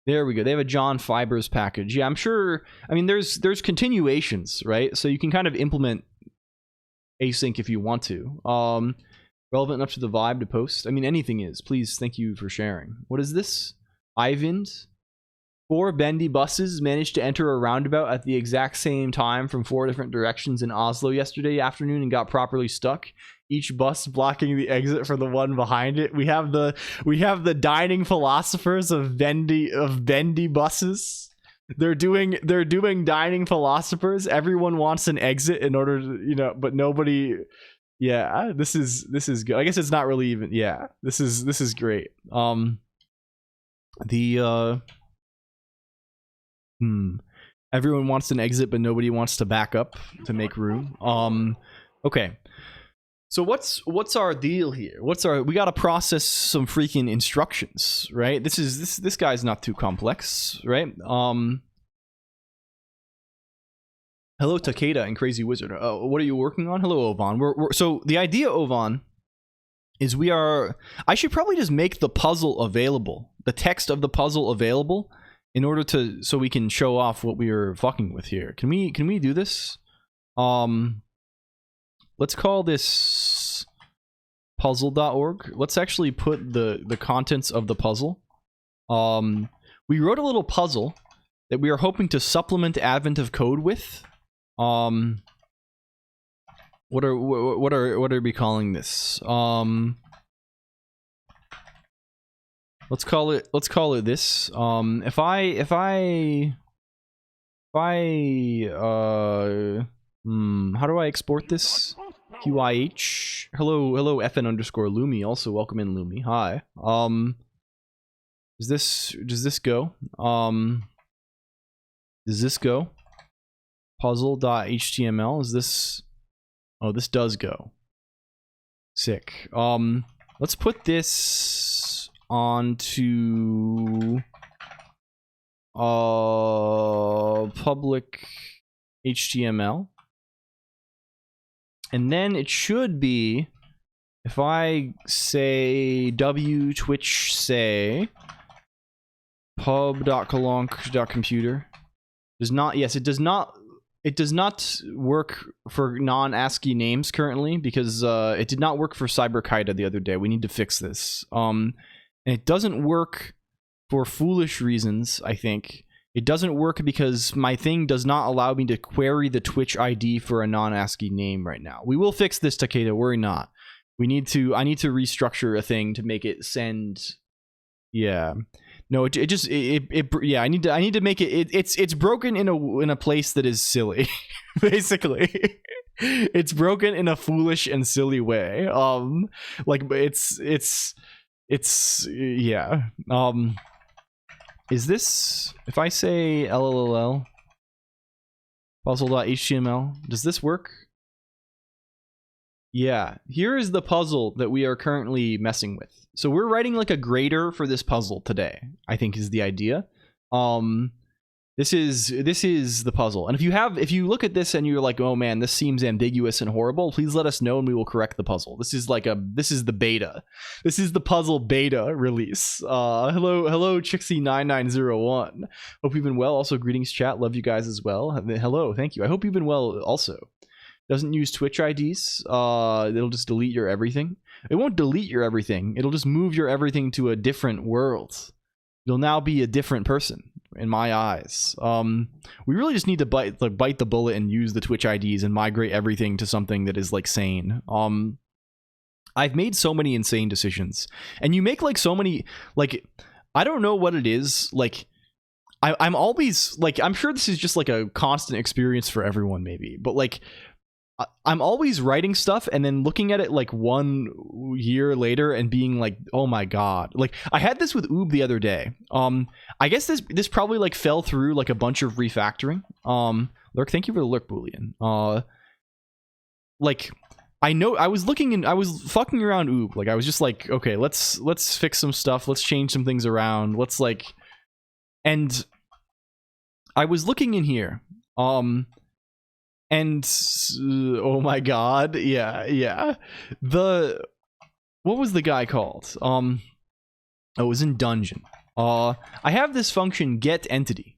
There we go. They have a John Fibers package. Yeah, I'm sure. I mean, there's continuations, right? So you can kind of implement async if you want to. Relevant enough to the vibe to post. I mean, anything is. Please, thank you for sharing. What is this? Ivind? 4 bendy buses managed to enter a roundabout at the exact same time from 4 different directions in Oslo yesterday afternoon and got properly stuck. Each bus blocking the exit for the one behind it. We have the dining philosophers of bendy buses. They're doing dining philosophers. Everyone wants an exit in order to, but nobody. Yeah, this is good. I guess it's not really even. Yeah, this is great. Everyone wants an exit, but nobody wants to back up to make room. Okay. So what's our deal here? We gotta process some freaking instructions, right? This guy's not too complex, right? Hello Takeda and Crazy Wizard. What are you working on? Hello Ovan. So the idea, Ovan, is I should probably just make the puzzle available, the text of the puzzle available, in order so we can show off what we are fucking with here. Can we do this? Let's call this puzzle.org. Let's actually put the contents of the puzzle. We wrote a little puzzle that we are hoping to supplement Advent of Code with. What are we calling this? Let's call it this. How do I export this? QIH. Hello FN underscore Lumi. Also welcome in Lumi. Hi. Does this go? Does this go? Puzzle.html. Is this? Oh, this does go. Sick. Let's put this onto public HTML. And then it should be, if I say Twitch say pub.colonq.computer does not, yes, it does not work for non-ASCII names currently because it did not work for CyberKaida the other day. We need to fix this. And it doesn't work for foolish reasons, I think. It doesn't work because my thing does not allow me to query the Twitch ID for a non-ASCII name right now. We will fix this, Takeda. Worry not. I need to restructure a thing to make it send. Yeah. No, yeah. I need to make it. It's broken in a place that is silly, basically. It's broken in a foolish and silly way. Like it's yeah. Is this, if I say LLLL puzzle.html, does this work? Yeah, here is the puzzle that we are currently messing with. So we're writing like a grader for this puzzle today, I think is the idea. This is the puzzle. And if you look at this and you're like, oh man, this seems ambiguous and horrible, please let us know and we will correct the puzzle. This is the beta. This is the puzzle beta release. Hello Chixie9901. Hope you've been well. Also greetings chat. Love you guys as well. Hello, thank you. I hope you've been well also. Doesn't use Twitch IDs. It'll just delete your everything. It won't delete your everything. It'll just move your everything to a different world. You'll now be a different person. In my eyes, we really just need to bite the bullet and use the Twitch IDs and migrate everything to something that is like sane. I've made so many insane decisions, and you make like so many, like, I don't know what it is. Like, I'm always like, I'm sure this is just like a constant experience for everyone, maybe, but like, I'm always writing stuff and then looking at it like 1 year later and being like, oh my god. Like I had this with Oob the other day. I guess this probably like fell through like a bunch of refactoring. Lurk, thank you for the lurk boolean. Like I know I was fucking around Oob. Like I was just like, okay, let's fix some stuff, let's change some things around, let's like, and I was looking in here. And oh my god, yeah. What was the guy called? Oh, it was in Dungeon. I have this function get entity,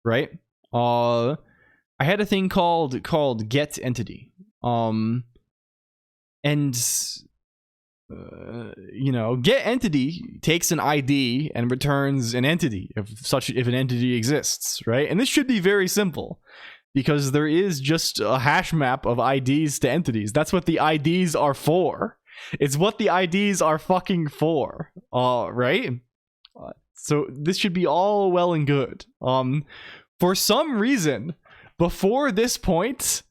right? I had a thing called get entity. And you know, get entity takes an ID and returns an entity if an entity exists, right? And this should be very simple because there is just a hash map of IDs to entities. That's what the IDs are for. It's what the IDs are fucking for, right? So this should be all well and good. For some reason, before this point,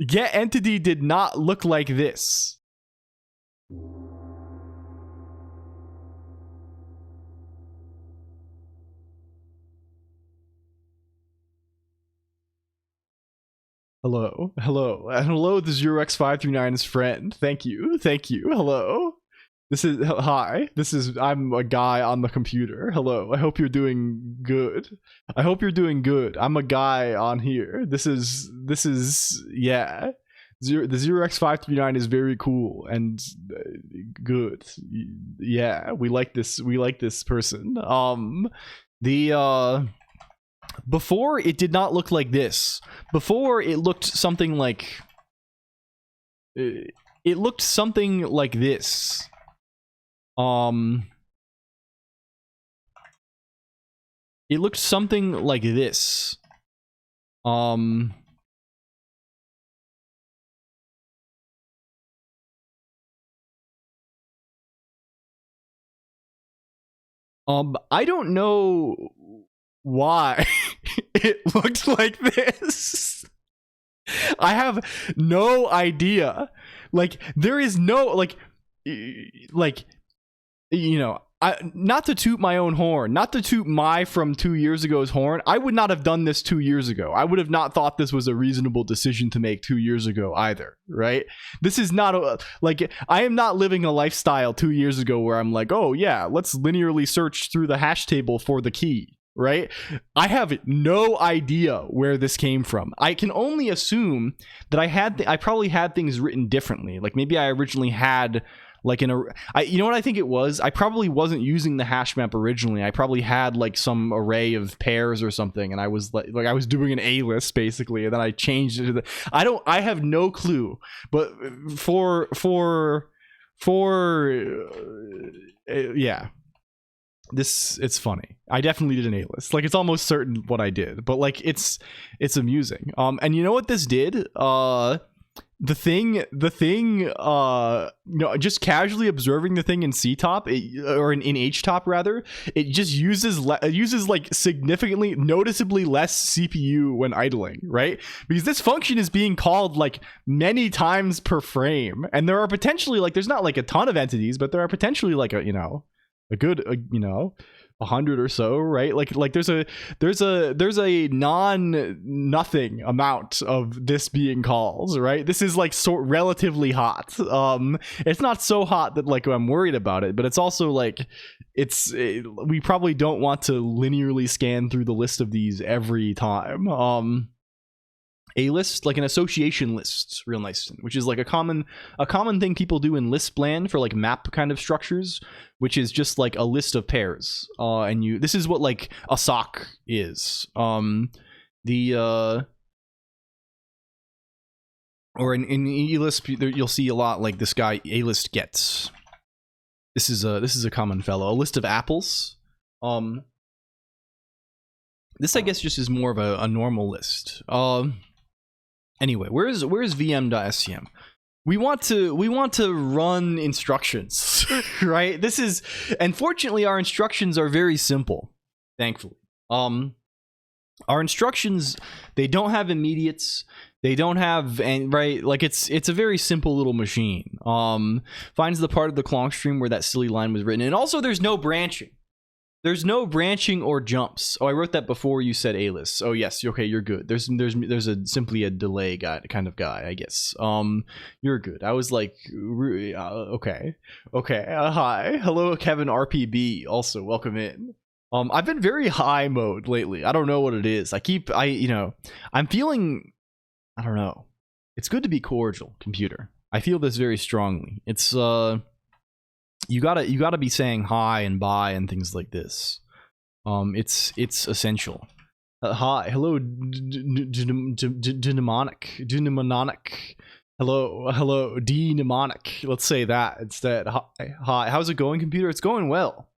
get entity did not look like this. Hello, hello, the 0x539's friend. Thank you, hello. I'm a guy on the computer. Hello, I hope you're doing good. I'm a guy on here. This is, yeah. The 0x539 is very cool and good. Yeah, we like this person. Before it did not look like this. Before it looked something like this. It looked something like this. I don't know why it looked like this. I have no idea. Like, there is no, like, you know, not to toot my own horn, not to toot my from 2 years ago's horn. I would not have done this 2 years ago. I would have not thought this was a reasonable decision to make 2 years ago either, right? This is not like, I am not living a lifestyle 2 years ago where I'm like, oh yeah, let's linearly search through the hash table for the key, right? I have no idea where this came from. I can only assume that I probably had things written differently. Like maybe I originally had like you know what I think it was? I probably wasn't using the hash map originally. I probably had like some array of pairs or something, and I was like I was doing an A list basically, and then I changed it to the. I have no clue, but yeah, it's funny. I definitely did an A list. Like it's almost certain what I did, but like it's amusing. And you know what this did? The thing, you know, just casually observing the thing in C-top, or in H-top rather, it just uses like significantly, noticeably less CPU when idling, right? Because this function is being called like many times per frame, and there are potentially like, there's not like a ton of entities, but there are potentially like a, you know, a good, you know, 100 or so, right? Like there's a nothing amount of this being called, right? This is like relatively hot. It's not so hot that like I'm worried about it, but it's also like we probably don't want to linearly scan through the list of these every time. A list, like an association list, real nice, which is like a common thing people do in Lisp-land for like map kind of structures, which is just like a list of pairs. And this is what like a sock is. Or in E-Lisp, you'll see a lot like this guy A-list gets. This is a common fellow. A list of apples. This I guess just is more of a normal list. Anyway, where's vm.scm? We want to run instructions, right? This is, and fortunately our instructions are very simple, thankfully. Our instructions, they don't have immediates, they don't have, and right, like it's a very simple little machine. Finds the part of the Colonq stream where that silly line was written, and also there's no branching. There's no branching or jumps. Oh, I wrote that before you said A-list. Oh yes, okay, you're good. There's simply a delay kind of guy, I guess. You're good. I was like, okay. Hi, hello, Kevin RPB. Also, welcome in. I've been very high mode lately. I don't know what it is. I'm feeling, I don't know. It's good to be cordial, computer. I feel this very strongly. It's you gotta be saying hi and bye and things like this. It's essential. Hi, hello, Dynamonic. Hello, D mnemonic. Let's say that instead. Hi, how's it going, computer? It's going well.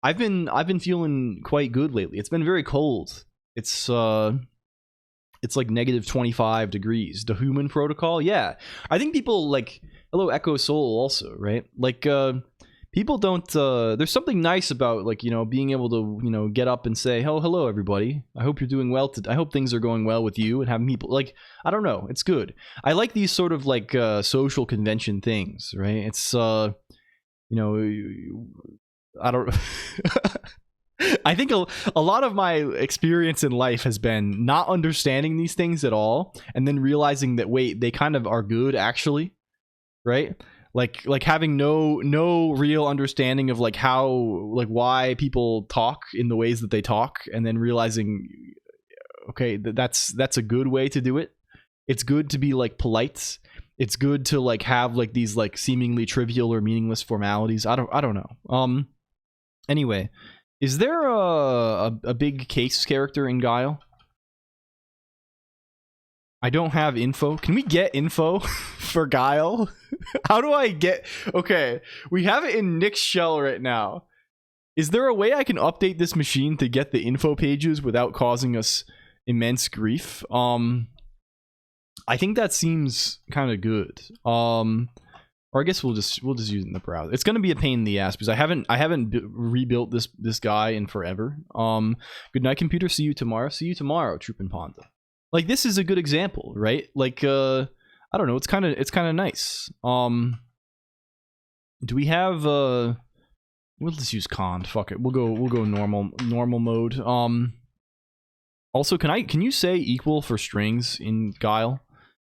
I've been feeling quite good lately. It's been very cold. It's like negative 25 degrees. The human protocol, yeah. I think people like hello Echo Soul also, right? Like people don't there's something nice about like, you know, being able to, you know, get up and say, "Oh, hello everybody. I hope you're doing well. I hope things are going well with you," and having people like, I don't know, it's good. I like these sort of like social convention things, right? It's you know, I don't I think a lot of my experience in life has been not understanding these things at all and then realizing that wait, they kind of are good actually, right? Like having no real understanding of like how like why people talk in the ways that they talk, and then realizing okay, that's a good way to do it. It's good to be like polite. It's good to like have like these like seemingly trivial or meaningless formalities. I don't know. Anyway, is there a big case character in Guile? I don't have info. Can we get info for Guile? How do I get... Okay, we have it in Nick's shell right now. Is there a way I can update this machine to get the info pages without causing us immense grief? I think that seems kind of good. Or I guess we'll just use it in the browser. It's gonna be a pain in the ass because I haven't rebuilt this guy in forever. Good night, computer. See you tomorrow. See you tomorrow, Troop and Ponda. Like this is a good example, right? Like I don't know. It's kind of nice. Do we have we'll just use con. Fuck it. We'll go normal mode. Also, can you say equal for strings in Guile?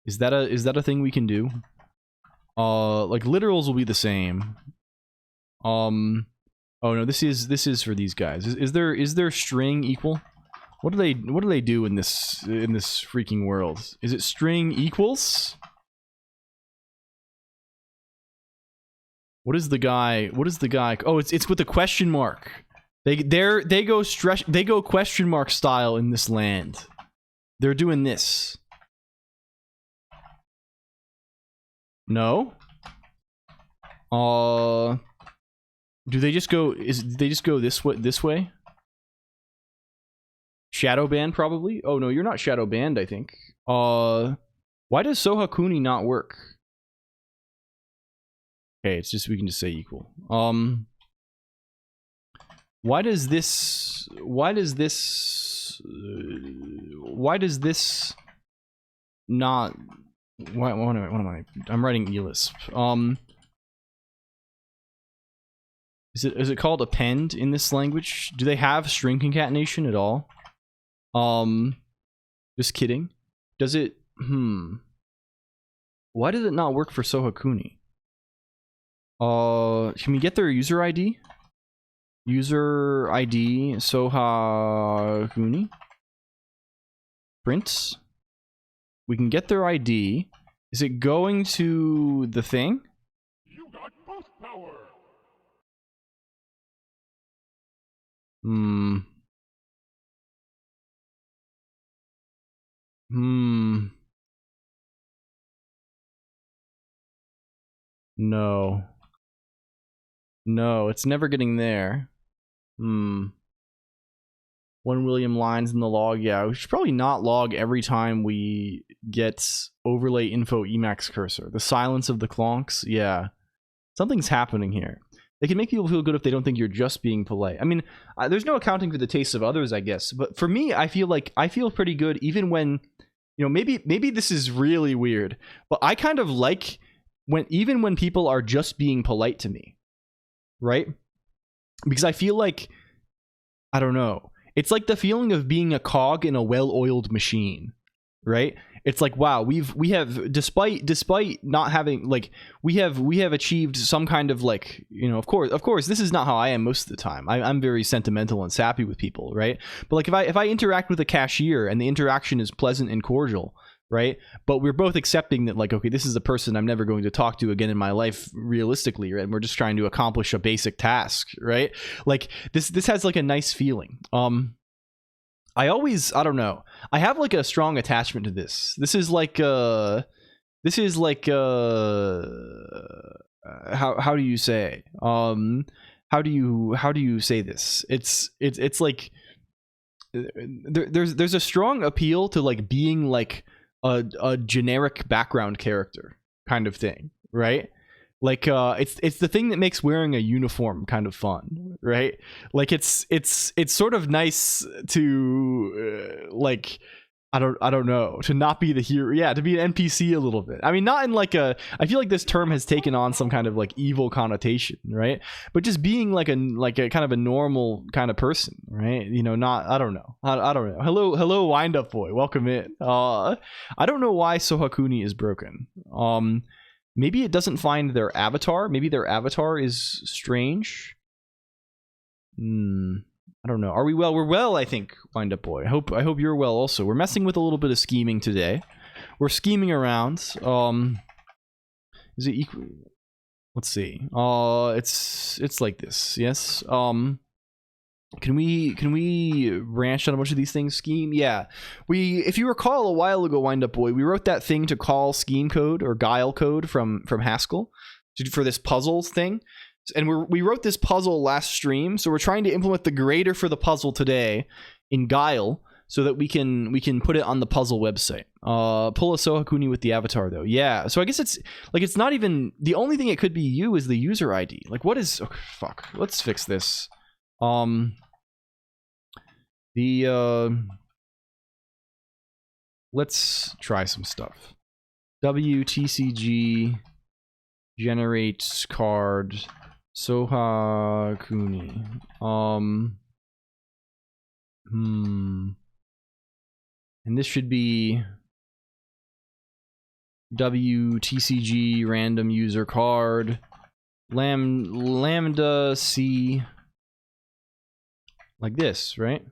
Is that a thing we can do? Like literals will be the same. Oh no, this is for these guys. Is there string equal? What do they do in this freaking world? Is it string equals? What is the guy? Oh, it's with a question mark. They go question mark style in this land. They're doing this. No. Do they just go? They just go this way? Shadow banned probably. Oh no, you're not shadow banned. I think. Why does Sohakuni not work? Okay, it's just we can just say equal. Why does this not? What am I? I'm writing elisp. Is it called append in this language? Do they have string concatenation at all? Just kidding. Does it? Why does it not work for Sohakuni? Can we get their user ID? User ID Sohakuni. Print. We can get their ID. Is it going to the thing? You got boost power. No. No, it's never getting there. 1 William lines in the log. Yeah, we should probably not log every time we get overlay info Emacs cursor. The silence of the clonks. Yeah. Something's happening here. They can make people feel good if they don't think you're just being polite. I mean, there's no accounting for the tastes of others, I guess. But for me, I feel pretty good even when, you know, maybe this is really weird, but I kind of like even when people are just being polite to me. Right? Because I feel like, I don't know. It's like the feeling of being a cog in a well-oiled machine, right? It's like, wow, we have despite not having like we have achieved some kind of like, you know, of course this is not how I am most of the time. I'm very sentimental and sappy with people, right? But like if I interact with a cashier and the interaction is pleasant and cordial, right? But we're both accepting that like, okay, this is a person I'm never going to talk to again in my life realistically, right? And we're just trying to accomplish a basic task, right? Like this has like a nice feeling. I don't know. I have like a strong attachment to this. This is like This is like how do you say how do you say this? It's like there's a strong appeal to like being like a generic background character kind of thing, right? Like it's the thing that makes wearing a uniform kind of fun, right? Like it's sort of nice to like I don't know, to not be the hero. Yeah, to be an NPC a little bit. I mean, not in like a, I feel like this term has taken on some kind of like evil connotation, right? But just being like a kind of a normal kind of person, right? You know, not, I don't know. I don't know. Hello Wind Up Boy. Welcome in. I don't know why Sohakuni is broken. Maybe it doesn't find their avatar. Maybe their avatar is strange. I don't know. Are we well? We're well, I think, Wind Up Boy. I hope you're well also. We're messing with a little bit of scheming today. We're scheming around. Is it equal? Let's see. It's like this. Yes. Can we branch on a bunch of these things? Scheme? Yeah. If you recall a while ago, Wind Up Boy, we wrote that thing to call scheme code or guile code from Haskell for this puzzles thing. And we wrote this puzzle last stream, so we're trying to implement the grader for the puzzle today in Guile so that we can put it on the puzzle website. Pull a Sohakuni with the avatar though. Yeah, so I guess it's like it's not even the only thing it could be you is the user ID. Like what is fuck. Let's fix this. Let's try some stuff. WTCG generates card Sohakuni. And this should be WTCG random user card lambda C, like this, right?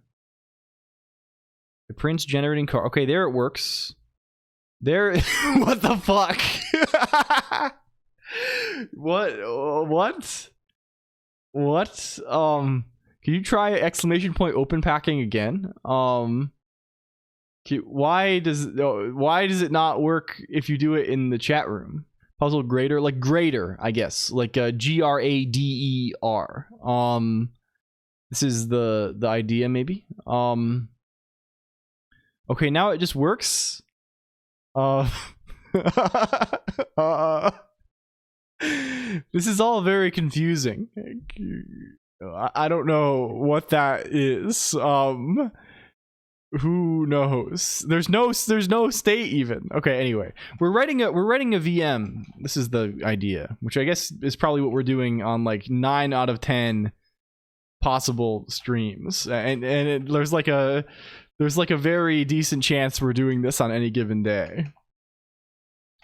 The prints generating card. Okay, there it works. There. What the fuck? What? Can you try exclamation point open packing again? Why does it not work if you do it in the chat room? Puzzle grader, like grader, I guess, like GRADER. This is the idea, maybe. Okay, now it just works. This is all very confusing. I don't know what that is. Who knows? There's no state even. Okay, anyway, we're writing a VM. This is the idea, which I guess is probably what we're doing on like 9 out of 10 possible streams, and there's like a very decent chance we're doing this on any given day.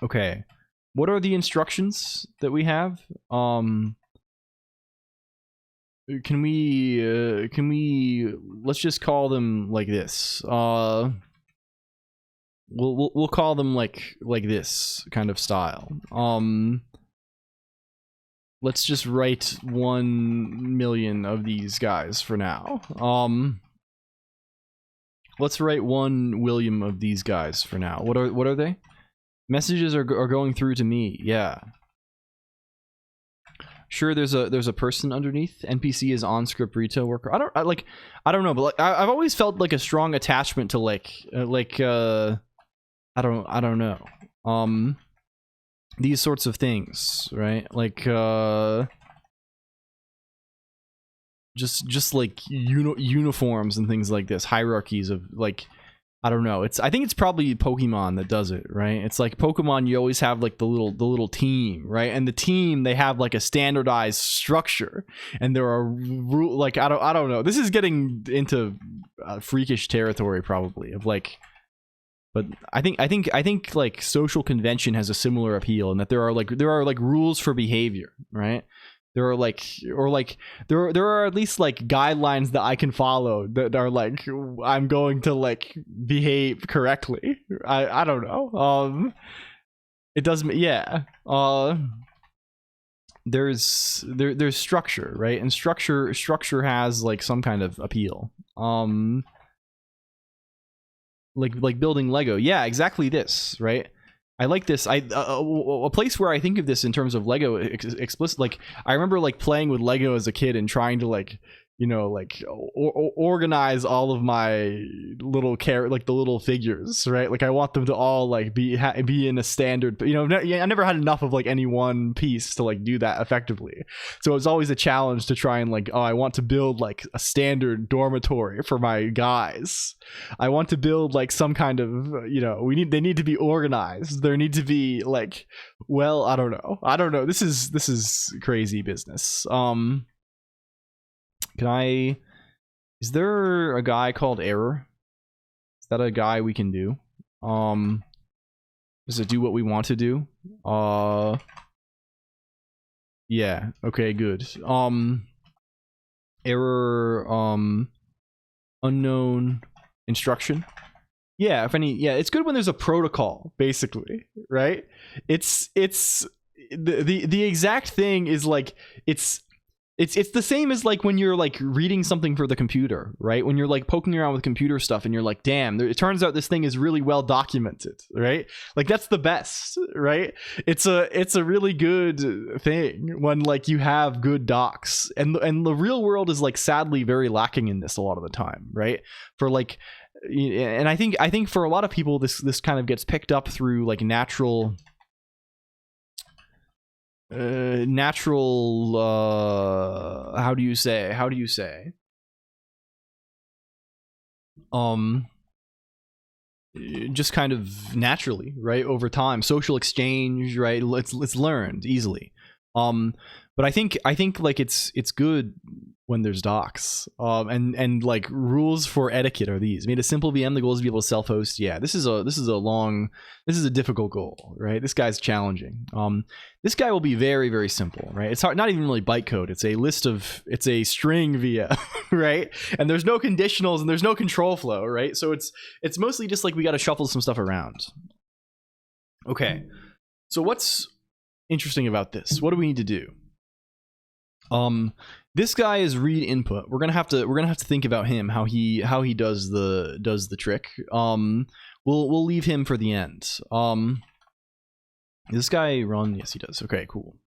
Okay, what are the instructions that we have? Can we let's just call them like this. We'll call them like this kind of style. Let's just write 1 million of these guys for now. Let's write 1 William of these guys for now. What are they? Messages are going through to me. Yeah. Sure, there's a person underneath. NPC is on script retail worker. I don't know, but like I've always felt like a strong attachment to I don't know. These sorts of things, right? Like just like uniforms and things like this, hierarchies of like, I don't know. I think it's probably Pokemon that does it, right? It's like Pokemon, you always have like the little team, right? And the team, they have like a standardized structure, and there are like I don't know. This is getting into freakish territory probably of like, but I think like social convention has a similar appeal in that there are like rules for behavior, right? There are there are at least like guidelines that I can follow that are like I'm going to like behave correctly. I don't know. It doesn't. Yeah. There's structure, right? And structure has like some kind of appeal. Like building Lego. Yeah, exactly this, right? I like this. A place where I think of this in terms of Lego explicit. Like I remember like playing with Lego as a kid and trying to like, you know, like organize all of my little like the little figures, right? Like I want them to all like be in a standard, you know, I never had enough of like any one piece to like do that effectively. So it was always a challenge to try and like, oh, I want to build like a standard dormitory for my guys. I want to build like some kind of, you know, they need to be organized. There need to be like, well, I don't know. This is crazy business. Is there a guy called Error? Is that a guy we can do? Does it do what we want to do? Yeah, okay, good. Error, unknown instruction. Yeah, it's good when there's a protocol, basically, right? It's the exact thing is like, it's the same as like when you're like reading something for the computer, right? When you're like poking around with computer stuff and you're like, damn, it turns out this thing is really well documented, right? Like that's the best, right? It's a really good thing when like you have good docs, and the real world is like sadly very lacking in this a lot of the time, right? For like, and I think for a lot of people this kind of gets picked up through like natural how do you say just kind of naturally, right, over time, social exchange, right? It's learned easily. But I think like it's good when there's docs, and like rules for etiquette are these. Made a simple VM. The goal is to be able to self-host. Yeah, this is a difficult goal, right? This guy's challenging. This guy will be very, very simple, right? It's hard, not even really bytecode. It's a string via, right? And there's no conditionals and there's no control flow, right? So it's mostly just like we got to shuffle some stuff around. Okay, so what's interesting about this? What do we need to do? This guy is read input. We're gonna have to think about him, how he does the trick. We'll leave him for the end. This guy run? Yes, he does. Okay, cool.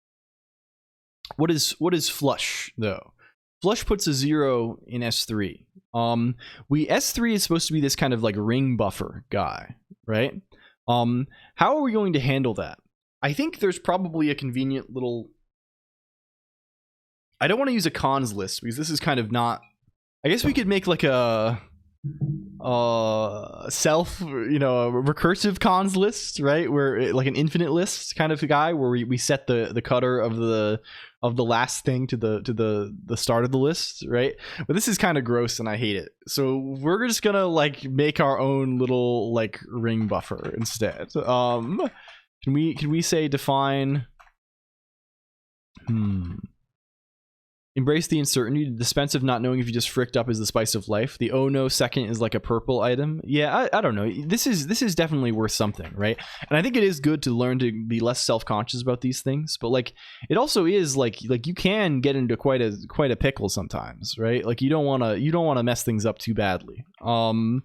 What is flush though? Flush puts a 0 in S3. S3 is supposed to be this kind of like ring buffer guy, right? How are we going to handle that? I think there's probably a convenient little. I don't want to use a cons list because this is kind of not. I guess we could make like a self, you know, a recursive cons list, right? Where like an infinite list kind of guy, where we set the cutter of the last thing to the start of the list, right? But this is kind of gross and I hate it. So we're just gonna like make our own little like ring buffer instead. Can we say define? Embrace the uncertainty. The dispense of not knowing if you just fricked up is the spice of life. The oh no second is like a purple item. Yeah, I don't know. This is definitely worth something, right? And I think it is good to learn to be less self-conscious about these things. But like, it also is like you can get into quite a pickle sometimes, right? Like you don't want to mess things up too badly. Can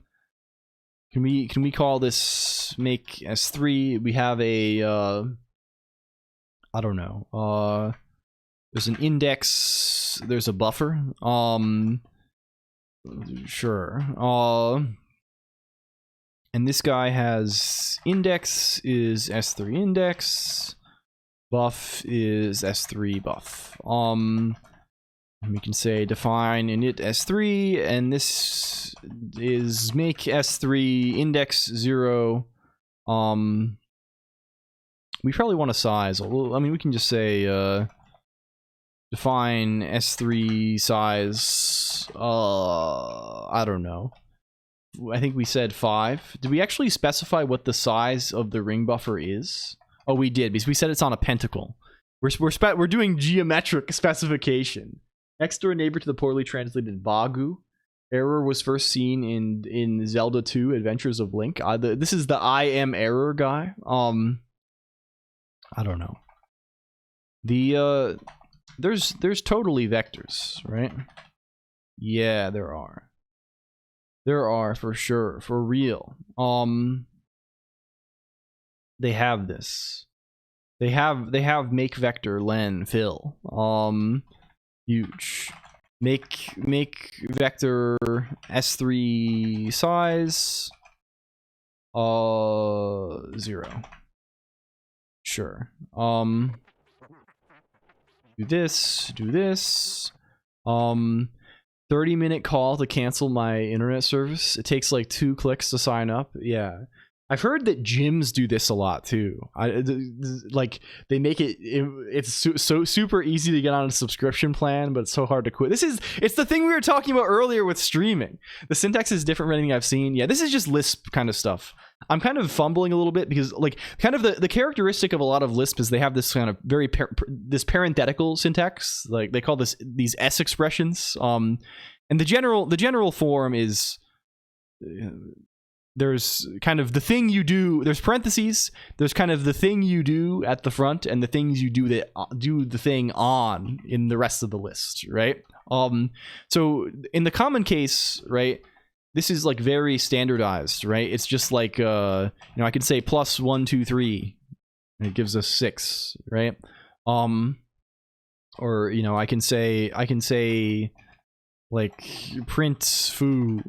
we call this make S3? We have a I don't know. There's an index, there's a buffer. Sure. And this guy has index is S3 index, buff is S3 buff. We can say define init S3, and this is make S3 index 0. We probably want a size. I mean, we can just say define S3 size, I don't know. I think we said 5. Did we actually specify what the size of the ring buffer is? Oh, we did, because we said it's on a pentacle. We're doing geometric specification. Next door neighbor to the poorly translated Bagu. Error was first seen in Zelda 2 Adventures of Link. This is the I am error guy. I don't know. There's totally vectors, right? Yeah, there are. There are for sure, for real. they have this. They have make vector len fill. Huge. Make vector s3 size 0. Sure. Do this. 30-minute call to cancel my internet service. It takes like 2 clicks to sign up. Yeah. I've heard that gyms do this a lot too. Like they make it's so super easy to get on a subscription plan, but it's so hard to quit. It's the thing we were talking about earlier with streaming. The syntax is different from anything I've seen. Yeah, this is just Lisp kind of stuff. I'm kind of fumbling a little bit because like kind of the characteristic of a lot of Lisp is they have this kind of very this parenthetical syntax. Like they call these S expressions. And the general form is there's kind of the thing you do, there's parentheses, there's kind of the thing you do at the front and the things you do that do the thing on in the rest of the list, right? So in the common case, right, this is like very standardized, right? It's just like I could say plus 1 2 3 and it gives us 6, right? Or I can say like print foo,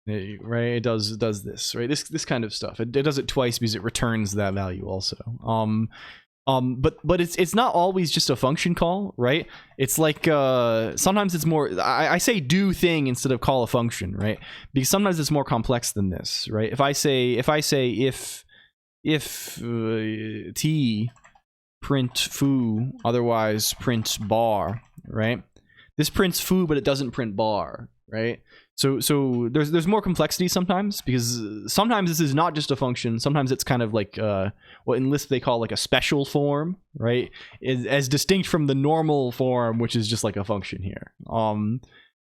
right? It does this, right? This kind of stuff. It does it twice because it returns that value also. But it's not always just a function call, right? It's like sometimes it's more. I say do thing instead of call a function, right? Because sometimes it's more complex than this, right? If I say if t print foo, otherwise print bar, right? This prints foo, but it doesn't print bar, right? So there's more complexity sometimes, because sometimes this is not just a function. Sometimes it's kind of like what in Lisp they call like a special form, right? As distinct from the normal form, which is just like a function here. In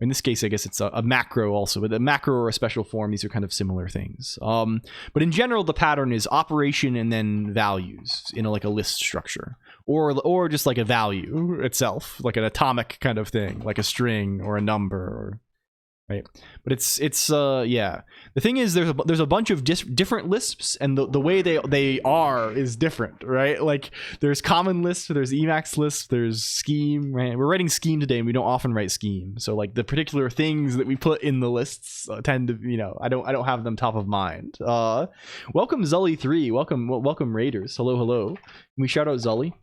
this case, I guess it's a macro also, but a macro or a special form, these are kind of similar things. But in general, the pattern is operation and then values in like a list structure, or just like a value itself, like an atomic kind of thing, like a string or a number, or right. But it's yeah. The thing is, there's a bunch of different Lisps, and the way they are is different, right? Like there's common Lisp, there's Emacs Lisp, there's Scheme, right? We're writing Scheme today, and we don't often write Scheme, so like the particular things that we put in the lists tend to, I don't have them top of mind. Welcome Zully3, welcome Raiders, hello. Can we shout out Zully?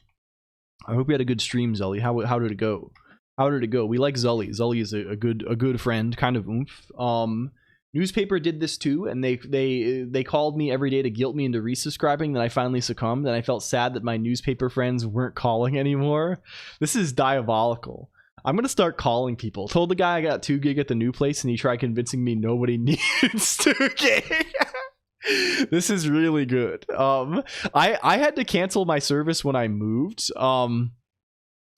I hope we had a good stream, Zully. How did it go? How did it go? We like Zully. Zully is a good friend, kind of oomph. Newspaper did this too, and they called me every day to guilt me into resubscribing. Then I finally succumbed, and I felt sad that my newspaper friends weren't calling anymore. This is diabolical. I'm gonna start calling people. Told the guy I got 2 gig at the new place, and he tried convincing me nobody needs 2 gig. This is really good. I had to cancel my service when I moved.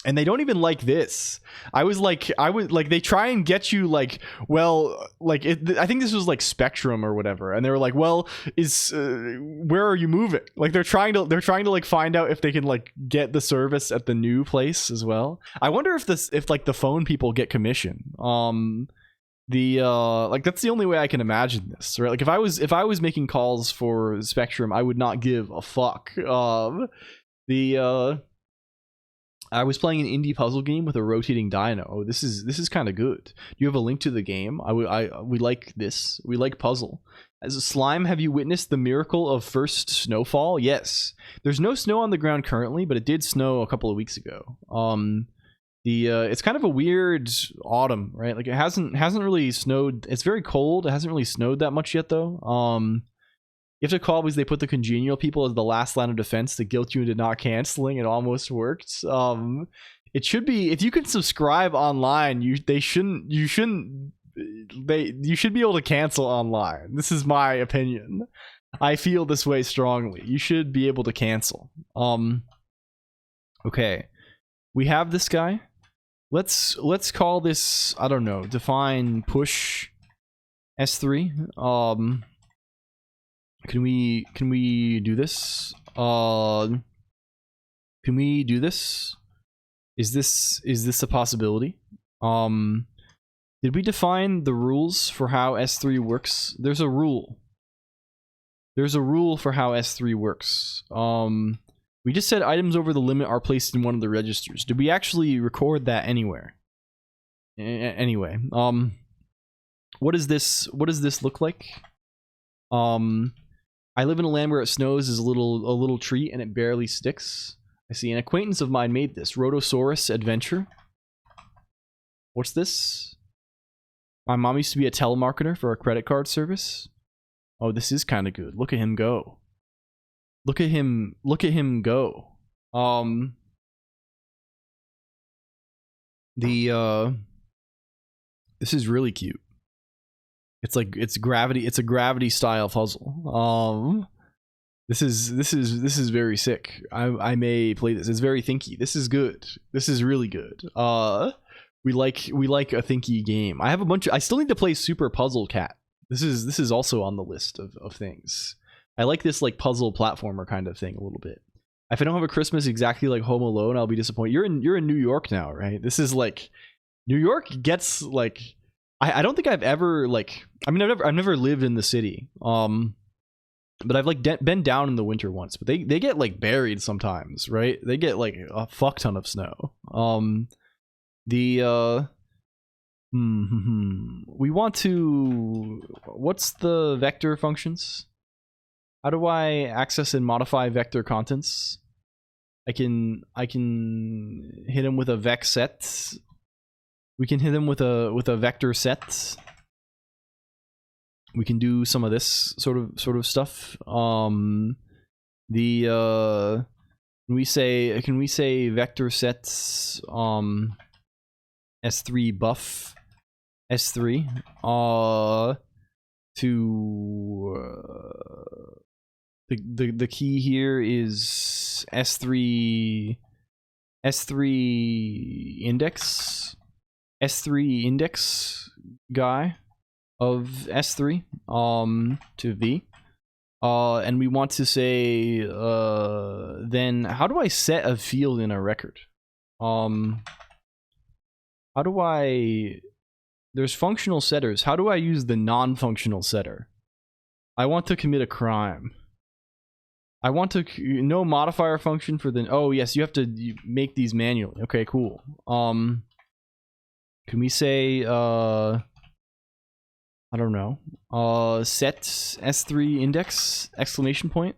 And they don't even like this. I was like, they try and get you like, well, like I think this was like Spectrum or whatever, and they were like, well, where are you moving? Like they're trying to like find out if they can like get the service at the new place as well. I wonder if like the phone people get commission. Like that's the only way I can imagine this, right? Like if I was making calls for Spectrum, I would not give a fuck. I was playing an indie puzzle game with a rotating dino. Oh, this is kind of good. Do you have a link to the game? We like this. We like puzzle. As a slime, have you witnessed the miracle of first snowfall? Yes. There's no snow on the ground currently, but it did snow a couple of weeks ago. It's kind of a weird autumn, right? Like it hasn't really snowed. It's very cold. It hasn't really snowed that much yet though. You have to call because they put the congenial people as the last line of defense to guilt you into not canceling. It almost worked. It should be, if you can subscribe online, you should be able to cancel online. This is my opinion. I feel this way strongly. You should be able to cancel. Okay. We have this guy. Let's call this, I don't know, define push S3. Can we do this? Can we do this? Is this a possibility? Did we define the rules for how S3 works? There's a rule. there's a rule for how S3 works. We just said items over the limit are placed in one of the registers. Did we actually record that anywhere? Anyway, what does this look like? I live in a land where it snows is a little treat and it barely sticks. I see an acquaintance of mine made this Rhodosaurus Adventure. What's this? My mom used to be a telemarketer for a credit card service. Oh, this is kind of good. Look at him go. Look at him go. This is really cute. It's like it's a gravity style puzzle. This is very sick. I may play this. It's very thinky. This is good. This is really good. We like a thinky game. I have a bunch of, I still need to play Super Puzzle Cat. This is also on the list of things. I like this like puzzle platformer kind of thing a little bit. If I don't have a Christmas exactly like Home Alone, I'll be disappointed. You're in New York now, right? This is like New York gets like I don't think I've ever like I mean I've never lived in the city. But I've like been down in the winter once, but they get like buried sometimes, right? They get like a fuck ton of snow. We want to, what's the vector functions? How do I access and modify vector contents? I can hit him with a vec set. We can hit him with a vector set. We can do some of this sort of stuff. Can we say vector sets S3 buff S3 to the key here is S3 index guy of S3 to V, and we want to say then how do I set a field in a record? How do I, there's functional setters. How do I use the non-functional setter? I want to commit a crime. I want to no modifier function for the, oh yes, you have to make these manually. Okay, cool. Can we say I don't know. Set S3 index exclamation point.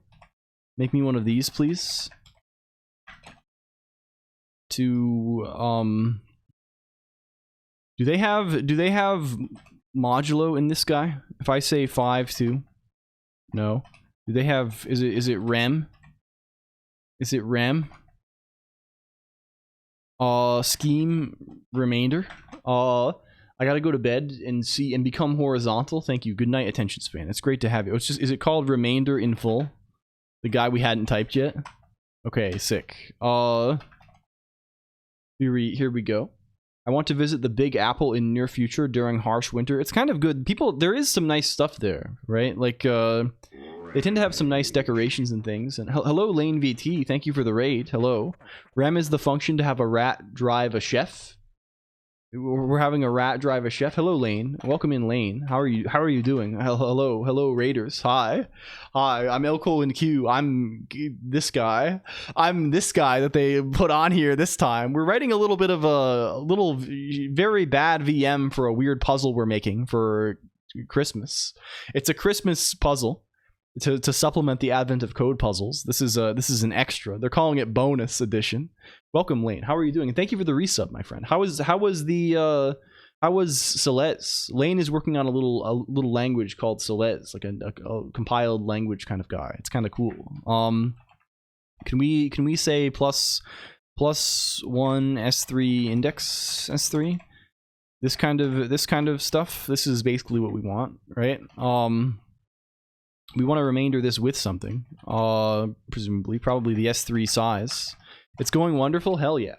Make me one of these, please. To do they have modulo in this guy? If I say 5 no. Do they have, is it rem? Is it rem? Scheme remainder. I gotta go to bed and see and become horizontal. Thank you. Good night, attention span. It's great to have you. It's just, is it called remainder in full? The guy we hadn't typed yet? Okay, sick. Here we go. I want to visit the Big Apple in near future during harsh winter. It's kind of good. People, there is some nice stuff there, right? Like, they tend to have some nice decorations and things. And hello, Lane VT. Thank you for the raid. Hello. Rem is the function to have a rat drive a chef. We're having a rat drive a chef. Hello, Lane. Welcome in, Lane. How are you doing? Hello, Raiders. Hi. I'm LLLL. I'm this guy. I'm this guy that they put on here this time. We're writing a little bit of a very bad VM for a weird puzzle we're making for Christmas. It's a Christmas puzzle to supplement the advent of code puzzles. This is an extra. They're calling it bonus edition. Welcome, Lane. How are you doing? And thank you for the resub, my friend. How was Celeste? Lane is working on a little language called Celeste, like a compiled language kind of guy. It's kind of cool. Can we say plus 1 S3 index S3? This kind of stuff. This is basically what we want, right? We want to remainder this with something, presumably, probably the S3 size. It's going wonderful. Hell yeah,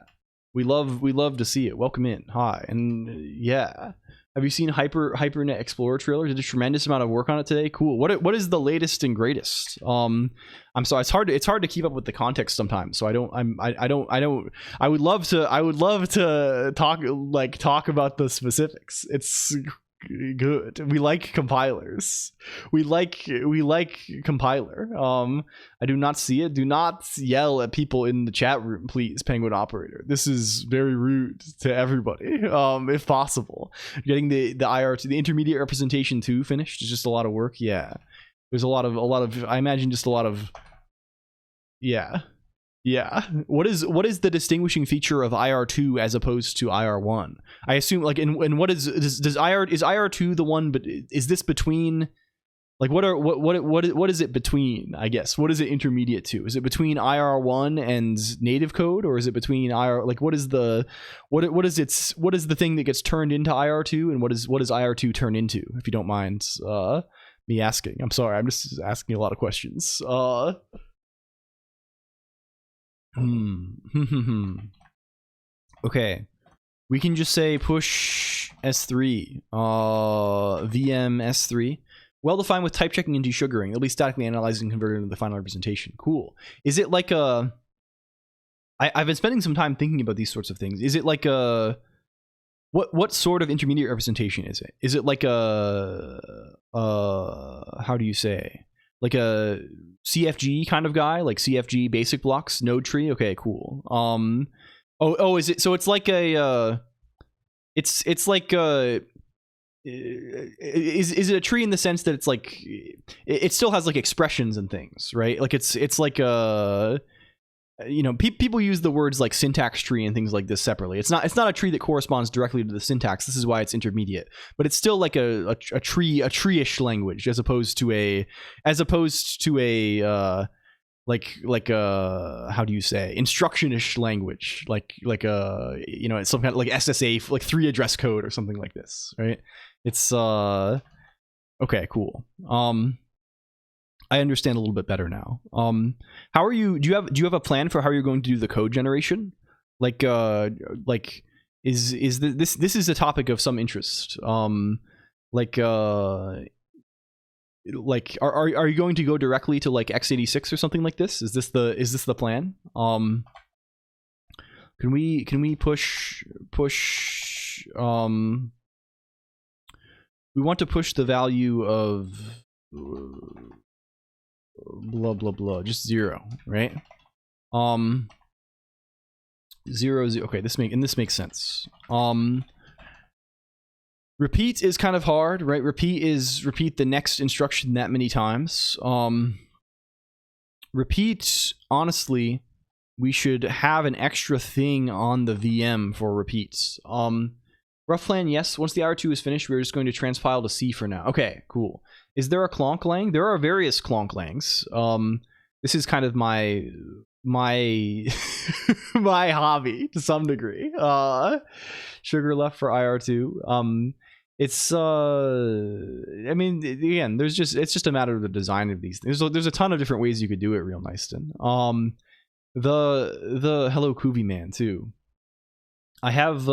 we love to see it. Welcome in. Hi, and yeah, have you seen HyperNet Explorer trailer? Did a tremendous amount of work on it today. Cool. What is the latest and greatest? I'm sorry, it's hard to keep up with the context sometimes. So I would love to talk about the specifics. It's good. We like compilers. We like compiler. I do not see it. Do not yell at people in the chat room, please, Penguin Operator. This is very rude to everybody. If possible. Getting the IR2, the intermediate representation too finished is just a lot of work. Yeah. There's a lot of I imagine just a lot of yeah. What is the distinguishing feature of IR2 as opposed to IR1? I assume like and what is IR2 the one, but is this between like what is it between, I guess? What is it intermediate to? Is it between IR1 and native code, or is it between IR like what is the thing that gets turned into IR2, and what does IR2 turn into, if you don't mind me asking? I'm sorry, I'm just asking a lot of questions. Okay, we can just say push S3, VM S3. Well defined with type checking and desugaring. It'll be statically analyzed and converted into the final representation. Cool. Is it like a... I've been spending some time thinking about these sorts of things. Is it like a... What sort of intermediate representation is it? Is it like a... how do you say? Like a CFG kind of guy? Like CFG basic blocks, node tree? Okay, cool. Is it... So it's like a... It's like a... Is it a tree in the sense that it's like it still has like expressions and things, right? Like it's like a, you know, people use the words like syntax tree and things like this separately. It's not a tree that corresponds directly to the syntax. This is why it's intermediate, but it's still like a tree-ish language as opposed to a like how do you say, instruction-ish language, like a, you know, it's some kind of like SSA, like 3 address code or something like this, right? It's okay, cool. I understand a little bit better now. How are you? Do you have a plan for how you're going to do the code generation? Like is this is a topic of some interest? Like are you going to go directly to like x86 or something like this? Is this the plan? Can we push we want to push the value of blah blah blah, just 0, right? 0 0. Okay, this makes sense. Repeat is kind of hard, right? Repeat the next instruction that many times. Repeat, honestly, we should have an extra thing on the VM for repeats. Rough plan, yes. Once the IR2 is finished, we're just going to transpile to C for now. Okay, cool. Is there a Colonq lang? There are various Colonq langs. This is kind of my my hobby to some degree. Sugar left for IR2. It's I mean, again, it's just a matter of the design of these things. There's a ton of different ways you could do it, real Nyston. The hello Kuvi man too. I have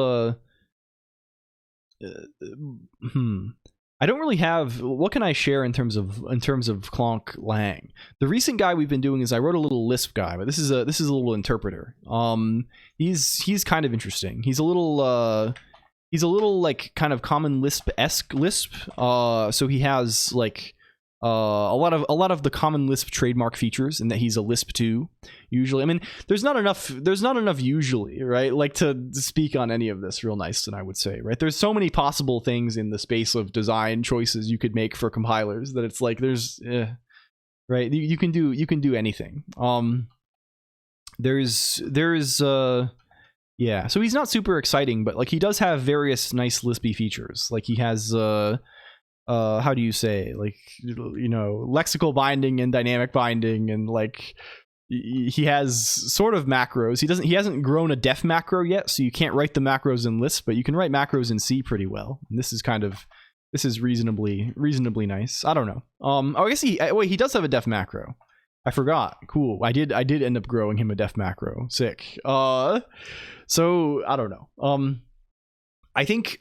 I don't really have, what can I share in terms of Colonq lang? The recent guy we've been doing is I wrote a little Lisp guy, but this is a little interpreter. He's kind of interesting. He's a little like kind of common Lisp-esque Lisp. So he has like a lot of the common Lisp trademark features, and that he's a Lisp 2 usually. I mean, there's not enough usually, right? Like to speak on any of this real nice, and I would say, right? There's so many possible things in the space of design choices you could make for compilers that it's like there's right, you can do anything. There's yeah, so he's not super exciting, but like he does have various nice Lispy features. Like he has how do you say, like, you know, lexical binding and dynamic binding, and like he has sort of macros. He hasn't grown a def macro yet, so you can't write the macros in Lisp, but you can write macros in C pretty well. And this is reasonably nice. I don't know. I guess he does have a def macro. I forgot. Cool. I did end up growing him a def macro. Sick. So I don't know. I think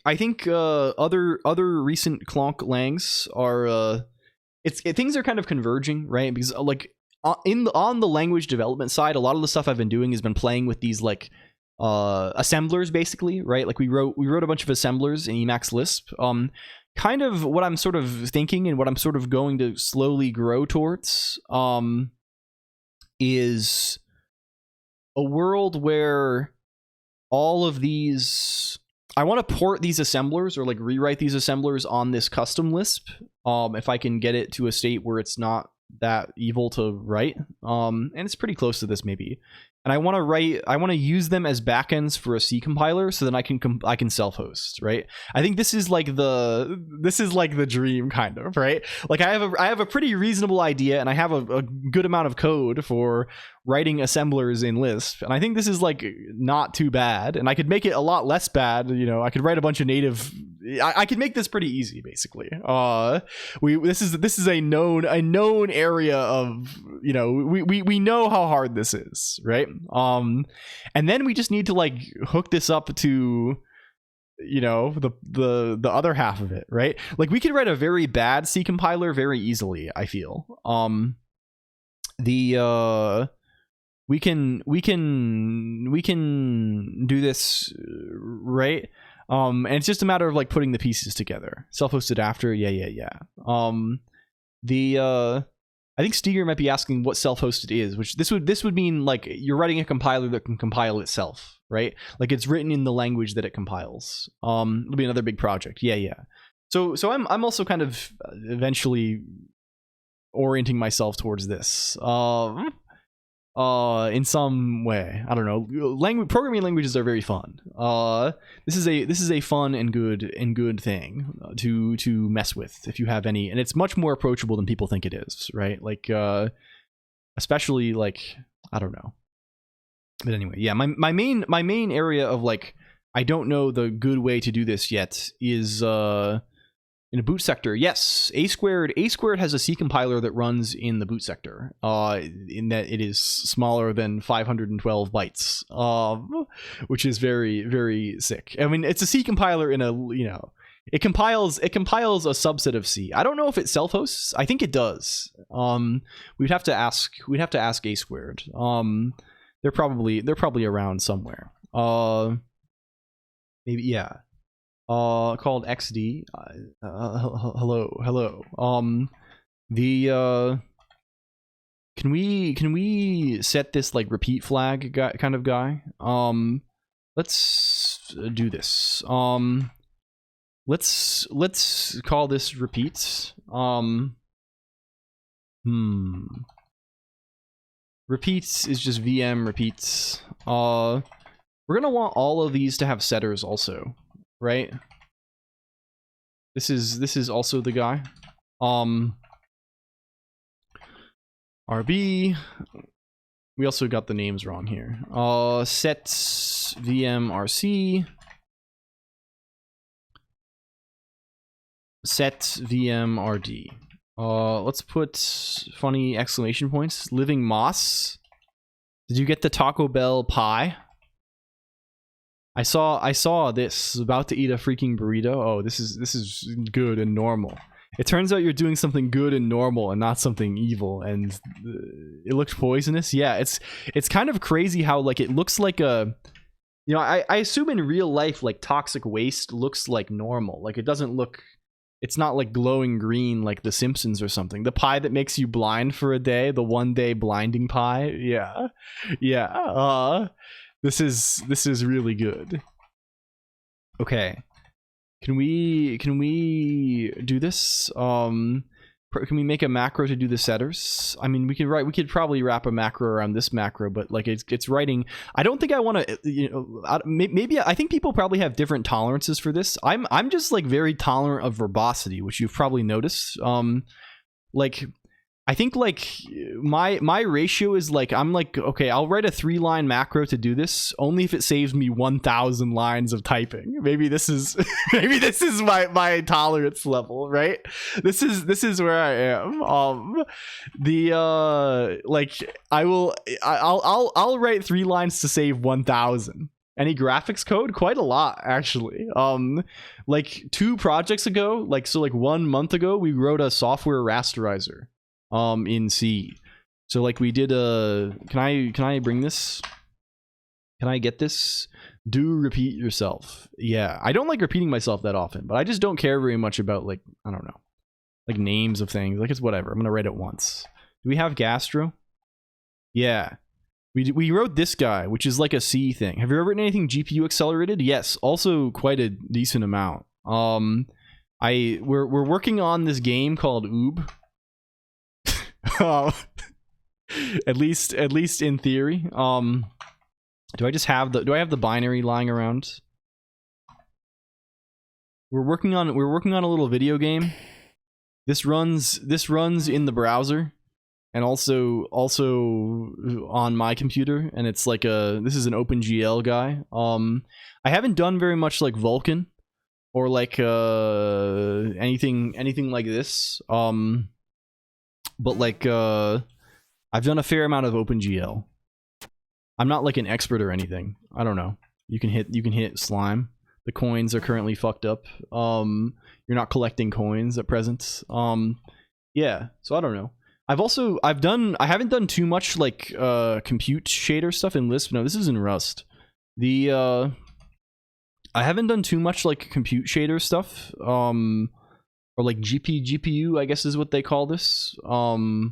other recent Colonq langs are things are kind of converging, right? Because like on the language development side, a lot of the stuff I've been doing has been playing with these like assemblers, basically, right? Like we wrote a bunch of assemblers in Emacs Lisp. kind of what I'm sort of thinking and what I'm sort of going to slowly grow towards is a world where all of these, I want to port these assemblers or like rewrite these assemblers on this custom Lisp if I can get it to a state where it's not that evil to write, and it's pretty close to this maybe. And I want to use them as backends for a C compiler so then I can self-host, right? I think this is like the dream kind of, right? Like I have a pretty reasonable idea and I have a good amount of code for writing assemblers in Lisp, and I think this is like not too bad, and I could make it a lot less bad. You know, I could write a bunch of native. I could make this pretty easy, basically. This is a known area of, you know, we know how hard this is, right? And then we just need to like hook this up to, you know, the other half of it, right? Like we could write a very bad C compiler very easily, I feel. We can do this, right? And it's just a matter of like putting the pieces together. Self-hosted after, yeah. I think Steger might be asking what self-hosted is, which this would mean like you're writing a compiler that can compile itself, right? Like it's written in the language that it compiles. It'll be another big project. Yeah. So I'm also kind of eventually orienting myself towards this. In some way, I don't know. Programming languages are very fun. This is a fun and good thing to mess with if you have any, and it's much more approachable than people think it is, right? Like, especially like, I don't know. But anyway, yeah, my main area of like, I don't know the good way to do this yet is in a boot sector. Yes, A squared has a C compiler that runs in the boot sector, in that it is smaller than 512 bytes, which is very, very sick. I mean, it's a C compiler in a, you know, it compiles a subset of C. I don't know if it self-hosts. I think it does. We'd have to ask A squared. They're probably around somewhere. Maybe, yeah. Called XD. Hello. Can we set this like repeat flag kind of guy? Let's do this. Let's call this repeats. Repeats is just VM repeats. We're gonna want all of these to have setters also. Right? This is also the guy. RB. We also got the names wrong here. Set VMRC. Set VMRD. Let's put funny exclamation points. Living Moss. Did you get the Taco Bell pie? I saw this. About to eat a freaking burrito. Oh, this is good and normal. It turns out you're doing something good and normal and not something evil, and it looks poisonous. Yeah, it's kind of crazy how like it looks like a, you know, I assume in real life like toxic waste looks like normal. Like it doesn't look, it's not like glowing green like The Simpsons or something. The pie that makes you blind for a day, the 1 day blinding pie. Yeah. This is really good. Okay, can we do this? Can we make a macro to do the setters? I mean, we could probably wrap a macro around this macro, but like it's writing. I don't think I want to. You know, maybe I think people probably have different tolerances for this. I'm just like very tolerant of verbosity, which you've probably noticed. Like, I think like my ratio is like, I'm like, okay, I'll write a 3-line macro to do this only if it saves me 1,000 lines of typing. Maybe this is my tolerance level, right? This is where I am. Like I'll write 3 lines to save 1,000. Any graphics code? Quite a lot, actually. Like 2 projects ago, like 1 month ago, we wrote a software rasterizer in C. So like we did a, can I bring this? Can I get this? Do repeat yourself. Yeah, I don't like repeating myself that often, but I just don't care very much about, like, I don't know, like names of things. Like, it's whatever. I'm gonna write it once. Do we have gastro? Yeah. We wrote this guy, which is like a C thing. Have you ever written anything GPU accelerated? Yes, also quite a decent amount. We're working on this game called Oob. At least in theory. Do I have the binary lying around? We're working on a little video game. This runs in the browser, and also on my computer, and it's like this is an OpenGL guy. I haven't done very much like Vulkan or like anything like this. But like I've done a fair amount of OpenGL. I'm not like an expert or anything. I don't know. You can hit slime. The coins are currently fucked up. You're not collecting coins at present. Yeah, so I don't know. I haven't done too much like compute shader stuff in Lisp. No, this is in Rust. I haven't done too much like compute shader stuff. Or like GPU, I guess is what they call this. But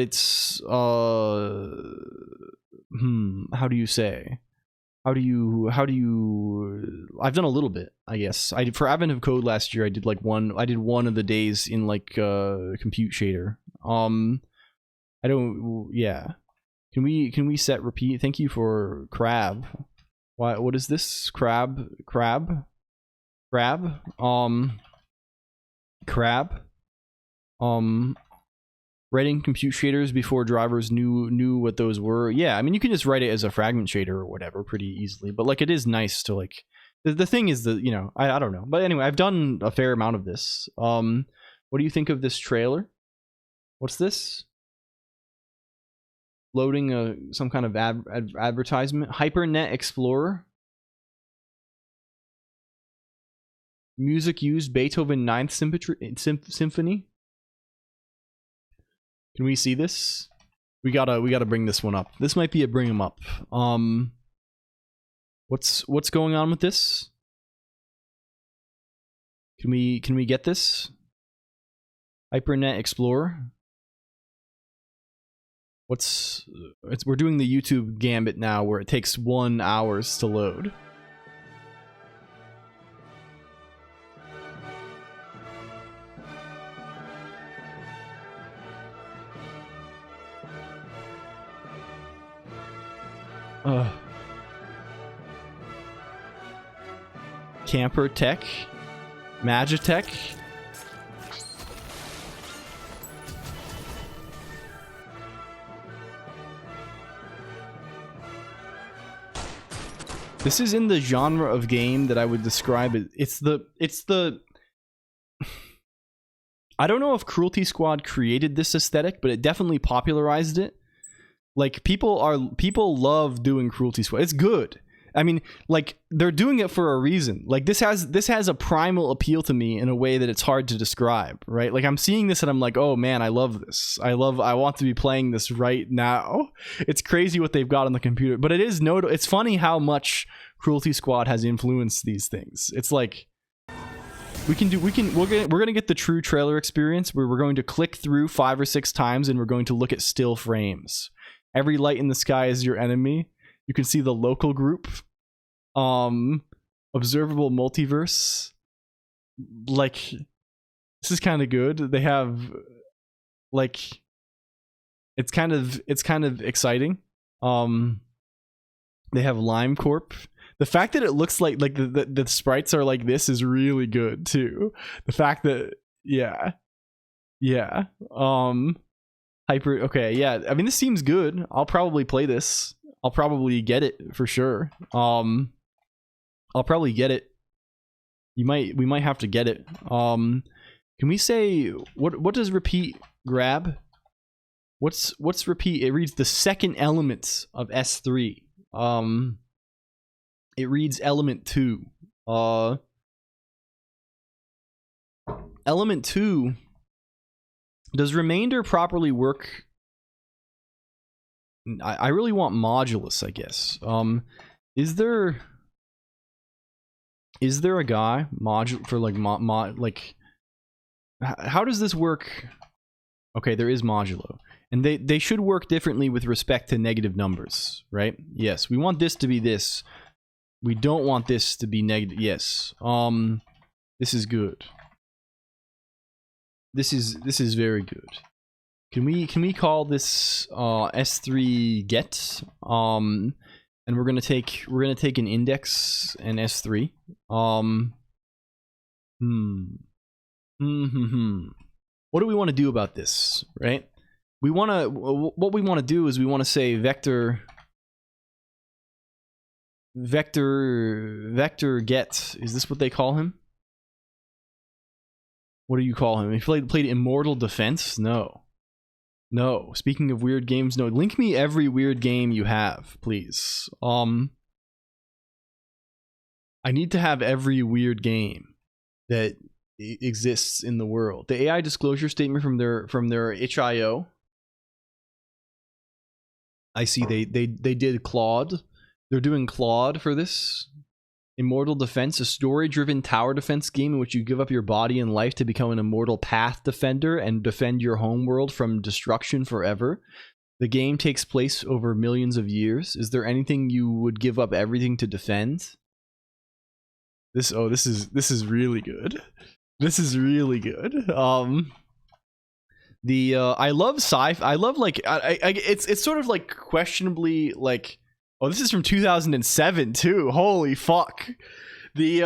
it's how do you say? How do you I've done a little bit, I guess. For Advent of Code last year, I did one of the days in like compute shader. Yeah. Can we set repeat? Thank you for crab. What is this? Crab. Writing compute shaders before drivers knew what those were. Yeah, I mean, you can just write it as a fragment shader or whatever pretty easily, but like it is nice to like the thing is that, you know, I don't know, but anyway, I've done a fair amount of this. What do you think of this trailer? What's this? Loading some kind of advertisement. HyperNet Explorer. Music used Beethoven 9th Symphony. Can we see this? We gotta bring this one up. This might be a bring 'em up. What's going on with this? Can we get this? HyperNet Explorer. We're doing the YouTube gambit now, where it takes 1 hour to load. Camper Tech, Magitech. This is in the genre of game that I would describe it. It's the I don't know if Cruelty Squad created this aesthetic, but it definitely popularized it. Like people love doing Cruelty Squad. It's good. I mean, like they're doing it for a reason. Like this has a primal appeal to me in a way that it's hard to describe, right? Like I'm seeing this and I'm like, "Oh man, I love this. I want to be playing this right now." It's crazy what they've got on the computer, but it's funny how much Cruelty Squad has influenced these things. It's like we're gonna get the true trailer experience where we're going to click through 5 or 6 times and we're going to look at still frames. Every light in the sky is your enemy. You can see the local group. Observable multiverse. Like, this is kind of good. They have, like, it's kind of exciting. They have Lime Corp. The fact that it looks like the sprites are like this is really good too. The fact that yeah. Okay, yeah. I mean, this seems good. I'll probably play this. I'll probably get it for sure. I'll probably get it. We might have to get it. Can we say what does repeat grab? What's repeat? It reads the second element of S3. It reads element 2. Element 2. Does remainder properly work? I really want modulus, I guess. Is there a guy for like how does this work? Okay, there is modulo. And they should work differently with respect to negative numbers, right? Yes, we want this to be this. We don't want this to be negative. Yes. This is good. This is very good. Can we call this S3 get? And we're gonna take an index and S3. What do we want to do about this, right? What we want to do is we want to say vector get. Is this what they call him? What do you call him? He played Immortal Defense? No. Speaking of weird games, no. Link me every weird game you have, please. I need to have every weird game that exists in the world. The AI disclosure statement from their itch.io. I see they did Claude. They're doing Claude for this. Immortal Defense, a story-driven tower defense game in which you give up your body and life to become an immortal path defender and defend your homeworld from destruction forever. The game takes place over millions of years. Is there anything you would give up everything to defend? This is really good. This is really good. I love sci-fi. I love like it's sort of like questionably like. Oh, this is from 2007 too. Holy fuck! This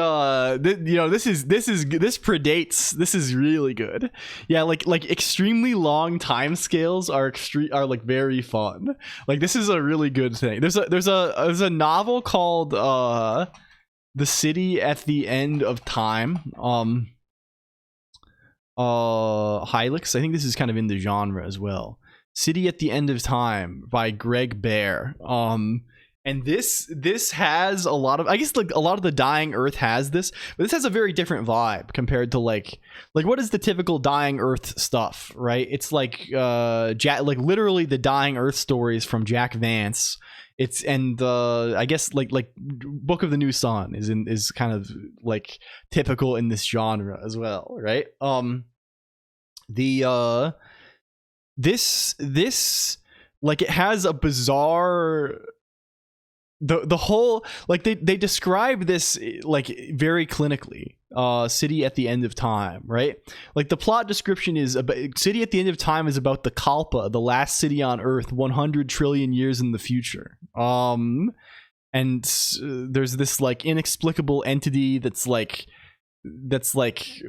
predates. This is really good. Yeah, like extremely long time scales are like very fun. Like this is a really good thing. There's a novel called The City at the End of Time. Hylix. I think this is kind of in the genre as well. City at the End of Time by Greg Bear. And this has a lot of, I guess like a lot of the Dying Earth has this, but this has a very different vibe compared to like what is the typical Dying Earth stuff, right? It's like like literally the Dying Earth stories from Jack Vance. It's I guess like Book of the New Sun is kind of like typical in this genre as well, right? This like it has a bizarre the whole like they describe this like very clinically. City at the End of Time, right? Like the plot description is about City at the End of Time is about the Kalpa, the last city on Earth 100 trillion years in the future. And there's this like inexplicable entity that's like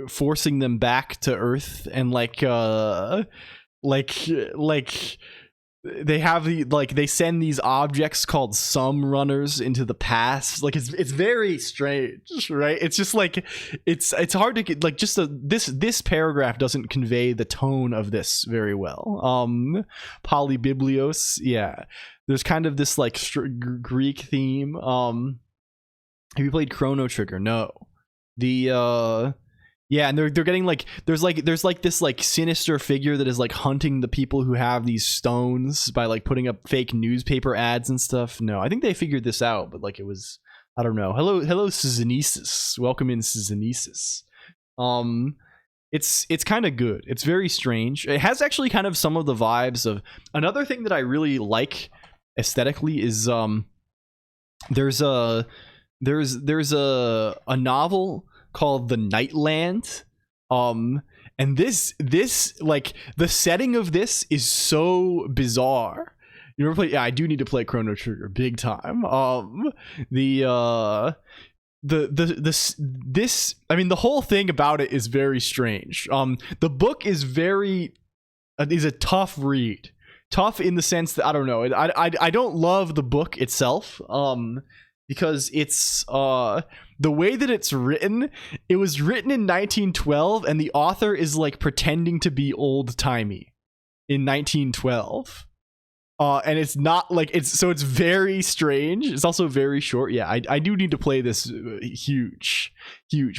forcing them back to Earth, and like they have they send these objects called sum runners into the past. Like it's very strange, right? It's just like it's hard to get like just this paragraph doesn't convey the tone of this very well. Polybiblios, yeah. There's kind of this like Greek theme. Have you played Chrono Trigger? No. Yeah, and they're getting like there's this like sinister figure that is like hunting the people who have these stones by like putting up fake newspaper ads and stuff. No, I think they figured this out, but like it was, I don't know. Hello Syzanesis. Welcome in Syzanesis. It's kind of good. It's very strange. It has actually kind of some of the vibes of another thing that I really like aesthetically is there's a novel called The Nightland, and this like the setting of this is so bizarre. You ever play? Yeah, I do need to play Chrono Trigger big time. This I mean the whole thing about it is very strange. The book is a tough read. Tough in the sense that I don't know. I don't love the book itself. Because it's the way that it's written, it was written in 1912 and the author is like pretending to be old-timey in 1912. And it's not like it's very strange. It's also very short. Yeah, I do need to play this. Huge.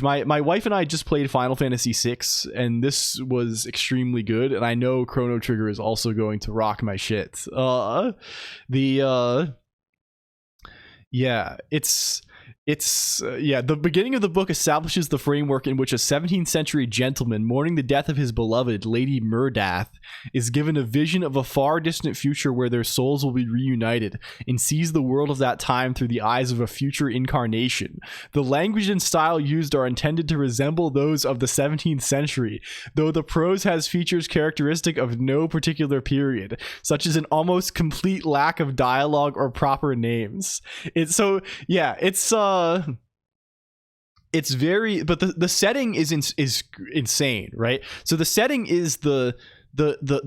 My wife and I just played Final Fantasy VI, and this was extremely good. And I know Chrono Trigger is also going to rock my shit. Yeah, the beginning of the book establishes the framework in which a 17th century gentleman mourning the death of his beloved Lady Murdath is given a vision of a far distant future where their souls will be reunited, and sees the world of that time through the eyes of a future incarnation. The language and style used are intended to resemble those of the 17th century, though the prose has features characteristic of no particular period, such as an almost complete lack of dialogue or proper names. It's very, but the setting is insane, right? So the setting is the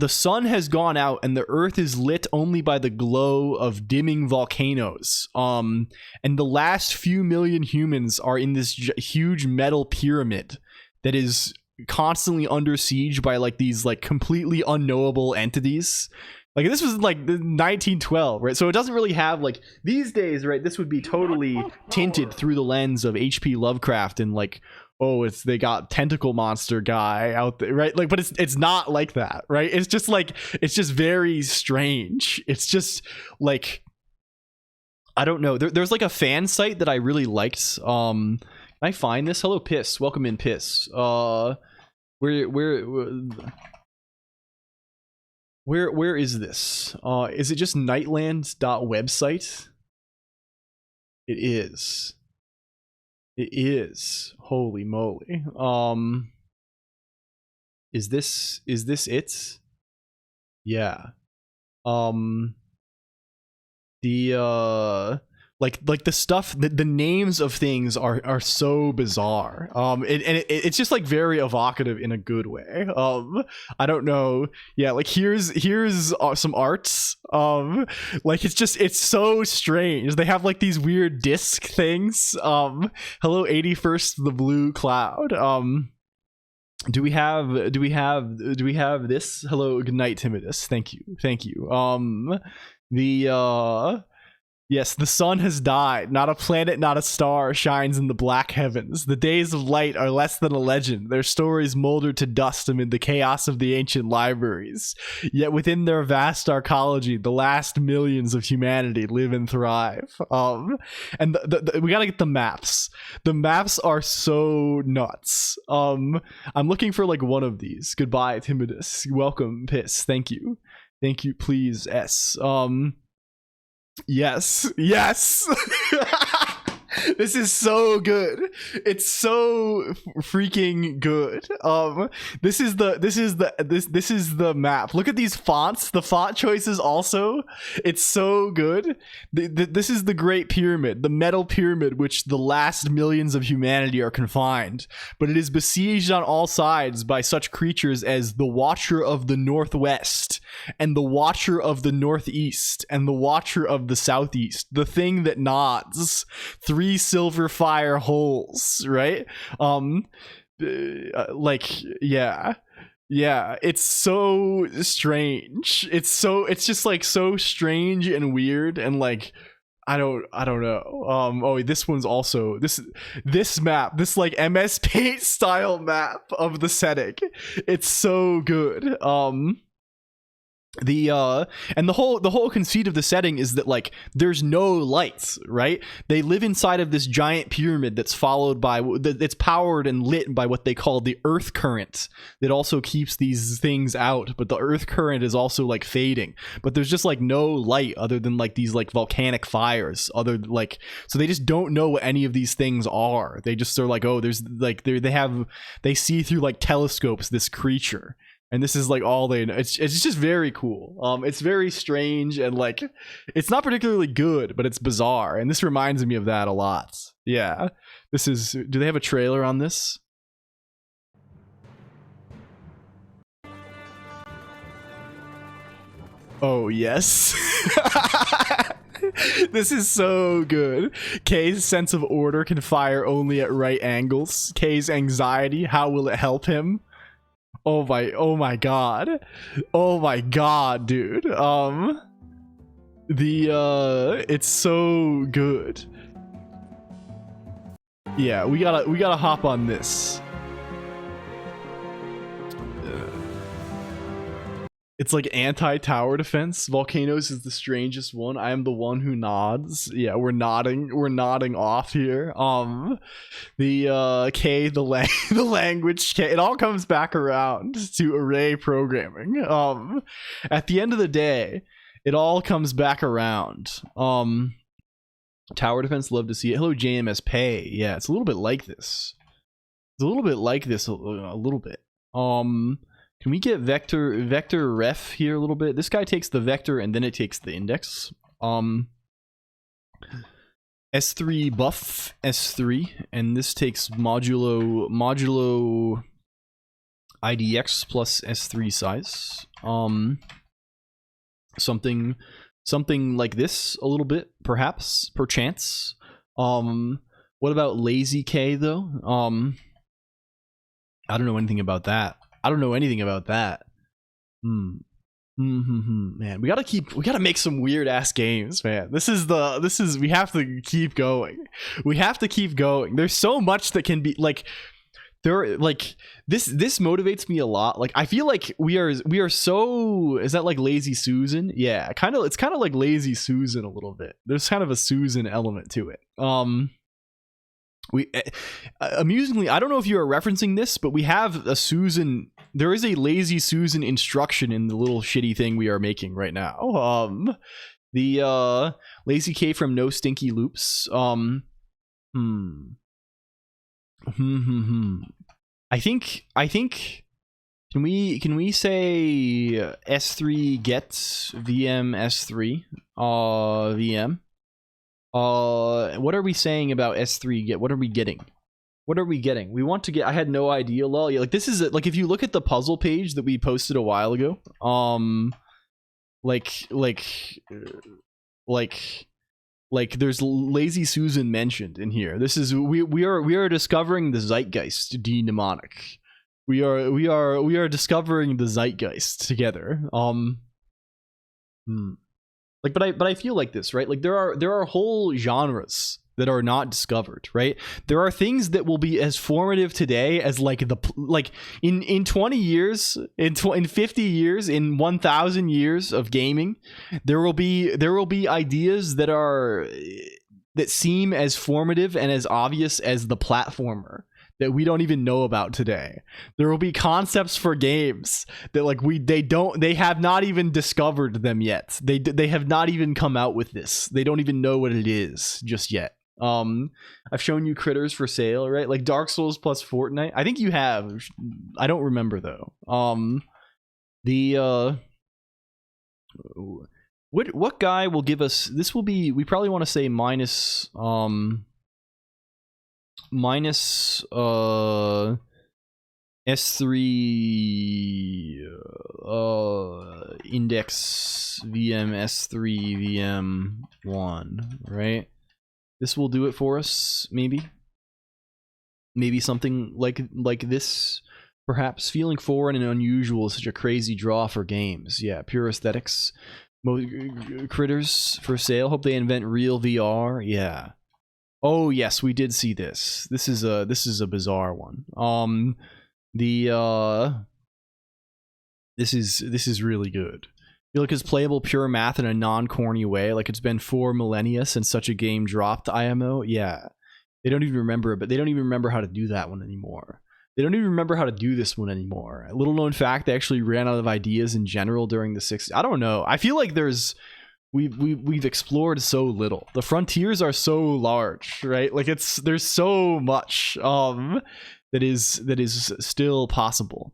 sun has gone out and the earth is lit only by the glow of dimming volcanoes. And the last few million humans are in this huge metal pyramid that is constantly under siege by like these like completely unknowable entities. Like this was like 1912, right? So it doesn't really have like these days, right? This would be totally tinted through the lens of H.P. Lovecraft and like, oh, they got tentacle monster guy out there, right? Like, but it's not like that, right? It's just very strange. It's just like, I don't know. There's like a fan site that I really liked. Can I find this? Hello, Piss. Welcome in, Piss. Where is this? Is it just nightland.website? It is. It is. Holy moly. Is this it? Yeah. Like the stuff, the names of things are so bizarre. It's just like very evocative in a good way. I don't know. Yeah, like here's some arts. Like it's so strange. They have like these weird disc things. Hello 81st the Blue Cloud. Do we have this? Hello, good night, Timidus. Thank you. Yes, the sun has died. Not a planet, not a star shines in the black heavens. The days of light are less than a legend. Their stories molder to dust amid the chaos of the ancient libraries. Yet within their vast arcology, the last millions of humanity live and thrive. And we gotta get the maps. The maps are so nuts. I'm looking for like one of these. Goodbye, Timidus. Welcome, Piss. Thank you, please, S. Yes. This is so good. It's so freaking good. This is the map. Look at these fonts. The font choices also. It's so good. This is the Great Pyramid, the metal pyramid which the last millions of humanity are confined. But it is besieged on all sides by such creatures as the Watcher of the Northwest, and the Watcher of the Northeast, and the Watcher of the Southeast, the thing that nods. 3 silver fire holes, right? Like, yeah, it's so strange. It's just like so strange and weird, and like I don't know. Oh, this one's also this map, this like MS Paint style map of the setting. It's so good. And the whole conceit of the setting is that like there's no lights, right? They live inside of this giant pyramid that's powered and lit by what they call the earth current that also keeps these things out, but the earth current is also like fading, but there's just like no light other than like these like volcanic fires, so they just don't know what any of these things are. They just are like, oh, there's like they see through like telescopes this creature. And this is like all they know. It's just very cool. It's very strange, and like it's not particularly good, but it's bizarre. And this reminds me of that a lot. Yeah. Do they have a trailer on this? Oh, yes. This is so good. Kay's sense of order can fire only at right angles. Kay's anxiety, how will it help him? Oh my god, dude. It's so good. Yeah, we gotta hop on this. It's like anti-tower defense. Volcanoes is the strangest one. I am the one who nods. Yeah, we're nodding off here. The K, the the language K, it all comes back around to array programming. At the end of the day, it all comes back around. Tower defense, love to see it. Hello, JMS Pay. Yeah, it's a little bit like this. It's a little bit like this. A little bit. Can we get vector ref here a little bit? This guy takes the vector and then it takes the index. S3 buff S3, and this takes modulo IDX plus S3 size. Something like this a little bit, perhaps, perchance. What about lazy K though? I don't know anything about that. Man, we gotta make some weird ass games, man. We have to keep going. There's so much that can be like, this motivates me a lot. Like, I feel like we are so, is that like Lazy Susan? Yeah, it's kind of like Lazy Susan a little bit. There's kind of a Susan element to it. We amusingly, I don't know if you are referencing this, but we have a Susan. There is a Lazy Susan instruction in the little shitty thing we are making right now. The Lazy K from No Stinky Loops. I think can we say S3 get VM S3 VM? What are we saying about S3 get? What are we getting? We want to get, I had no idea, lol. Yeah, like this is like, if you look at the puzzle page that we posted a while ago, like there's Lazy Susan mentioned in here. This is, we are discovering the zeitgeist, demonic. We are discovering the zeitgeist together. Like, but I feel like this, right? Like there are whole genres that are not discovered, right? There are things that will be as formative today as like in 20 years, in 50 years, in 1,000 years of gaming, there will be ideas that seem as formative and as obvious as the platformer that we don't even know about today. There will be concepts for games that like they have not even discovered them yet. They have not even come out with this. They don't even know what it is just yet. I've shown you critters for sale, right? Like Dark Souls plus Fortnite. I think you have. I don't remember though. What guy will give us, this will be, we probably want to say minus S3 index VM S3 VM1, right? This will do it for us, maybe something like this, perhaps. Feeling foreign and unusual is such a crazy draw for games. Yeah, pure aesthetics. Critters for sale. Hope they invent real VR. Yeah. Oh yes, we did see this. This is a bizarre one. This is really good. I feel like it's playable pure math in a non-corny way. Like it's been 4 millennia since such a game dropped. IMO. Yeah, they don't even remember it, but they don't even remember how to do that one anymore. They don't even remember how to do this one anymore. A little known fact: they actually ran out of ideas in general during the 60s. I don't know. I feel like we've explored so little. The frontiers are so large, right? Like there's so much that is still possible.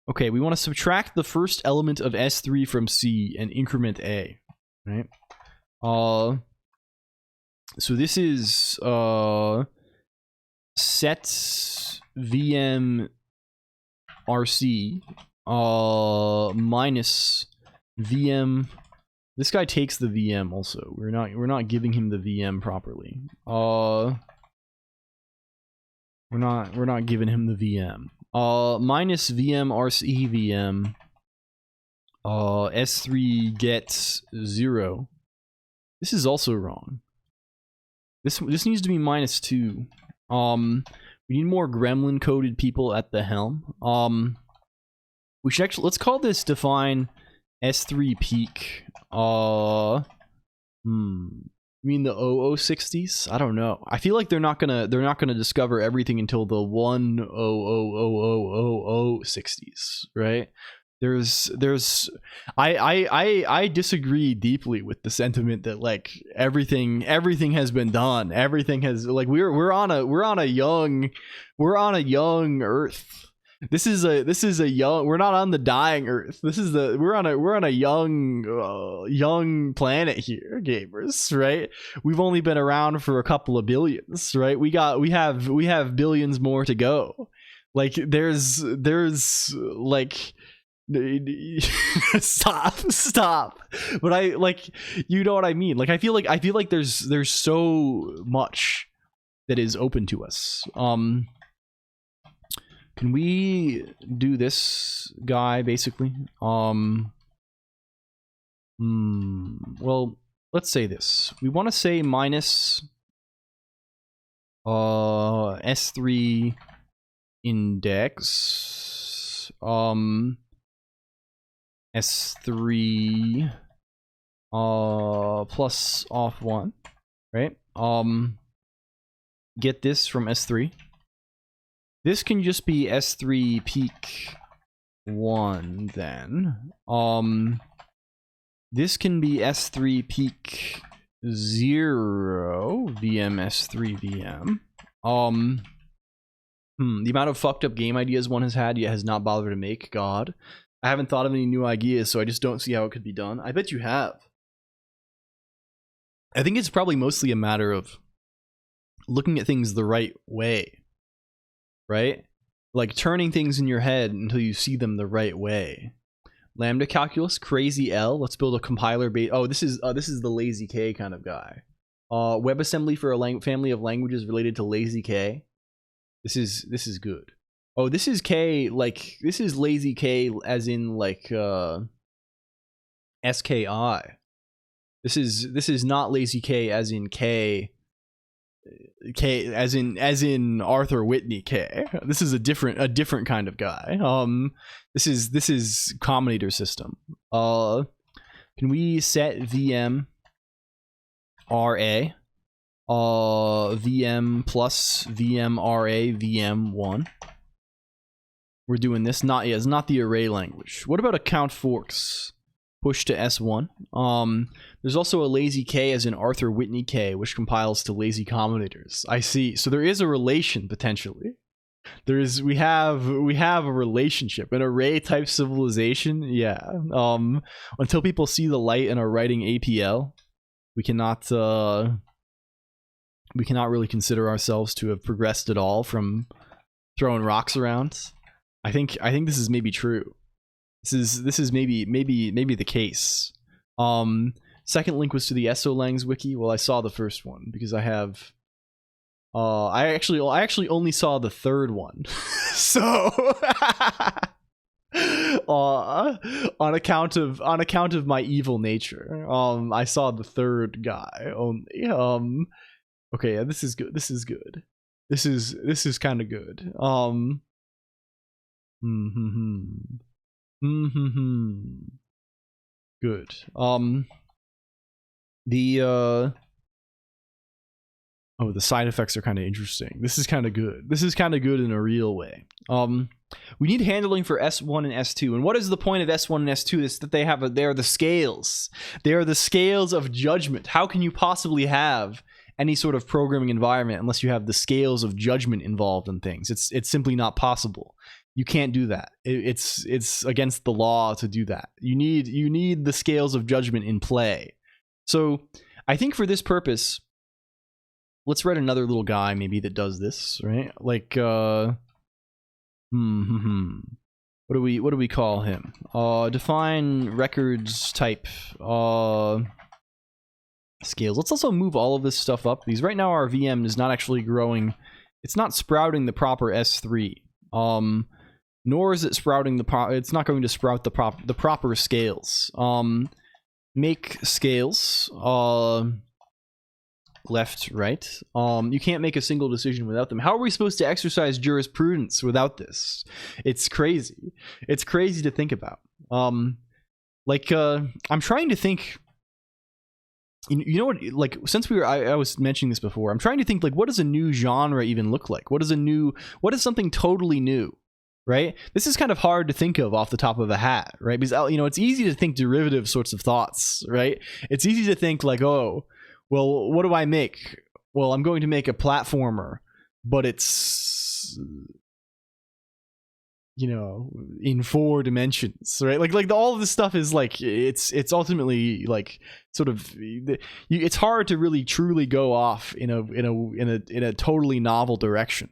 Okay, we want to subtract the first element of S3 from C and increment A, right? So this is set VM RC minus VM. This guy takes the VM also. We're not giving him the VM properly. We're not giving him the VM. Minus VM RC VM S3 gets 0. This is also wrong. This needs to be -2. We need more gremlin coded people at the helm. We should actually, let's call this define S3 peak. You mean the 0060s? I don't know. I feel like they're not gonna discover everything until the 10000060s, right? I disagree deeply with the sentiment that like everything has been done. Everything has, like, we're on a young Earth. This is a young, we're not on the dying Earth. We're on a young planet here, gamers, right? We've only been around for a couple of billions, right? We have billions more to go. Like there's like stop. But I, like, you know what I mean? Like I feel like there's so much that is open to us. Can we do this guy basically? Well, let's say this. We want to say minus S3 index S3 plus off 1, right? Get this from S3. This can just be S3 peak 1 then. This can be S3 peak 0 VM S3 VM. The amount of fucked up game ideas one has had yet has not bothered to make. God. I haven't thought of any new ideas, so I just don't see how it could be done. I bet you have. I think it's probably mostly a matter of looking at things the right way. Right? Like turning things in your head until you see them the right way. Lambda calculus, crazy L. Let's build a compiler base. Oh, this is the lazy K kind of guy. WebAssembly for a family of languages related to lazy K. This is good. Oh, this is K, like this is lazy K as in like SKI. This is not lazy K as in K as in Arthur Whitney K. This is a different kind of guy. This is Combinator system. Can we set VM RA VM plus VM RA VM1? We're doing this. It's not the array language. What about account forks? Push to S1. There's also a lazy K as in Arthur Whitney K, which compiles to lazy combinators. I see. So there is a relation potentially. We have a relationship. An array type civilization. Yeah. Until people see the light and are writing APL, we cannot really consider ourselves to have progressed at all from throwing rocks around. I think this is maybe true. This is maybe the case. Second link was to the SOLangs wiki. Well, I saw the first one because I have I actually only saw the third one. So on account of my evil nature, I saw the third guy only. Okay, yeah, this is good. This is good. This is kind of good. Good. The side effects are kind of interesting. This is kind of good. This is kind of good in a real way. We need handling for S1 and S2. And what is the point of S1 and S2? Is that they are the scales. They are the scales of judgment. How can you possibly have any sort of programming environment unless you have the scales of judgment involved in things? It's simply not possible. You can't do that. It's against the law to do that. You need the scales of judgment in play. So I think for this purpose, let's write another little guy maybe that does this, right? Like what do we call him? Define records type scales. Let's also move all of this stuff up because right now our VM is not actually growing. It's not sprouting the proper S3. nor is it sprouting it's not going to sprout the proper scales. Make scales left, right. You can't make a single decision without them. How are we supposed to exercise jurisprudence without this? It's crazy. It's crazy to think about. I'm trying to think. You know what? Like, since I was mentioning this before, I'm trying to think, like, what does a new genre even look like? What is something totally new, right? This is kind of hard to think of off the top of a hat, right? Because, you know, it's easy to think derivative sorts of thoughts, right? It's easy to think like, oh, well, what do I make? Well, I'm going to make a platformer, but it's, you know, in 4 dimensions, right? Like all of this stuff is like, it's ultimately like sort of, it's hard to really truly go off in a totally novel direction.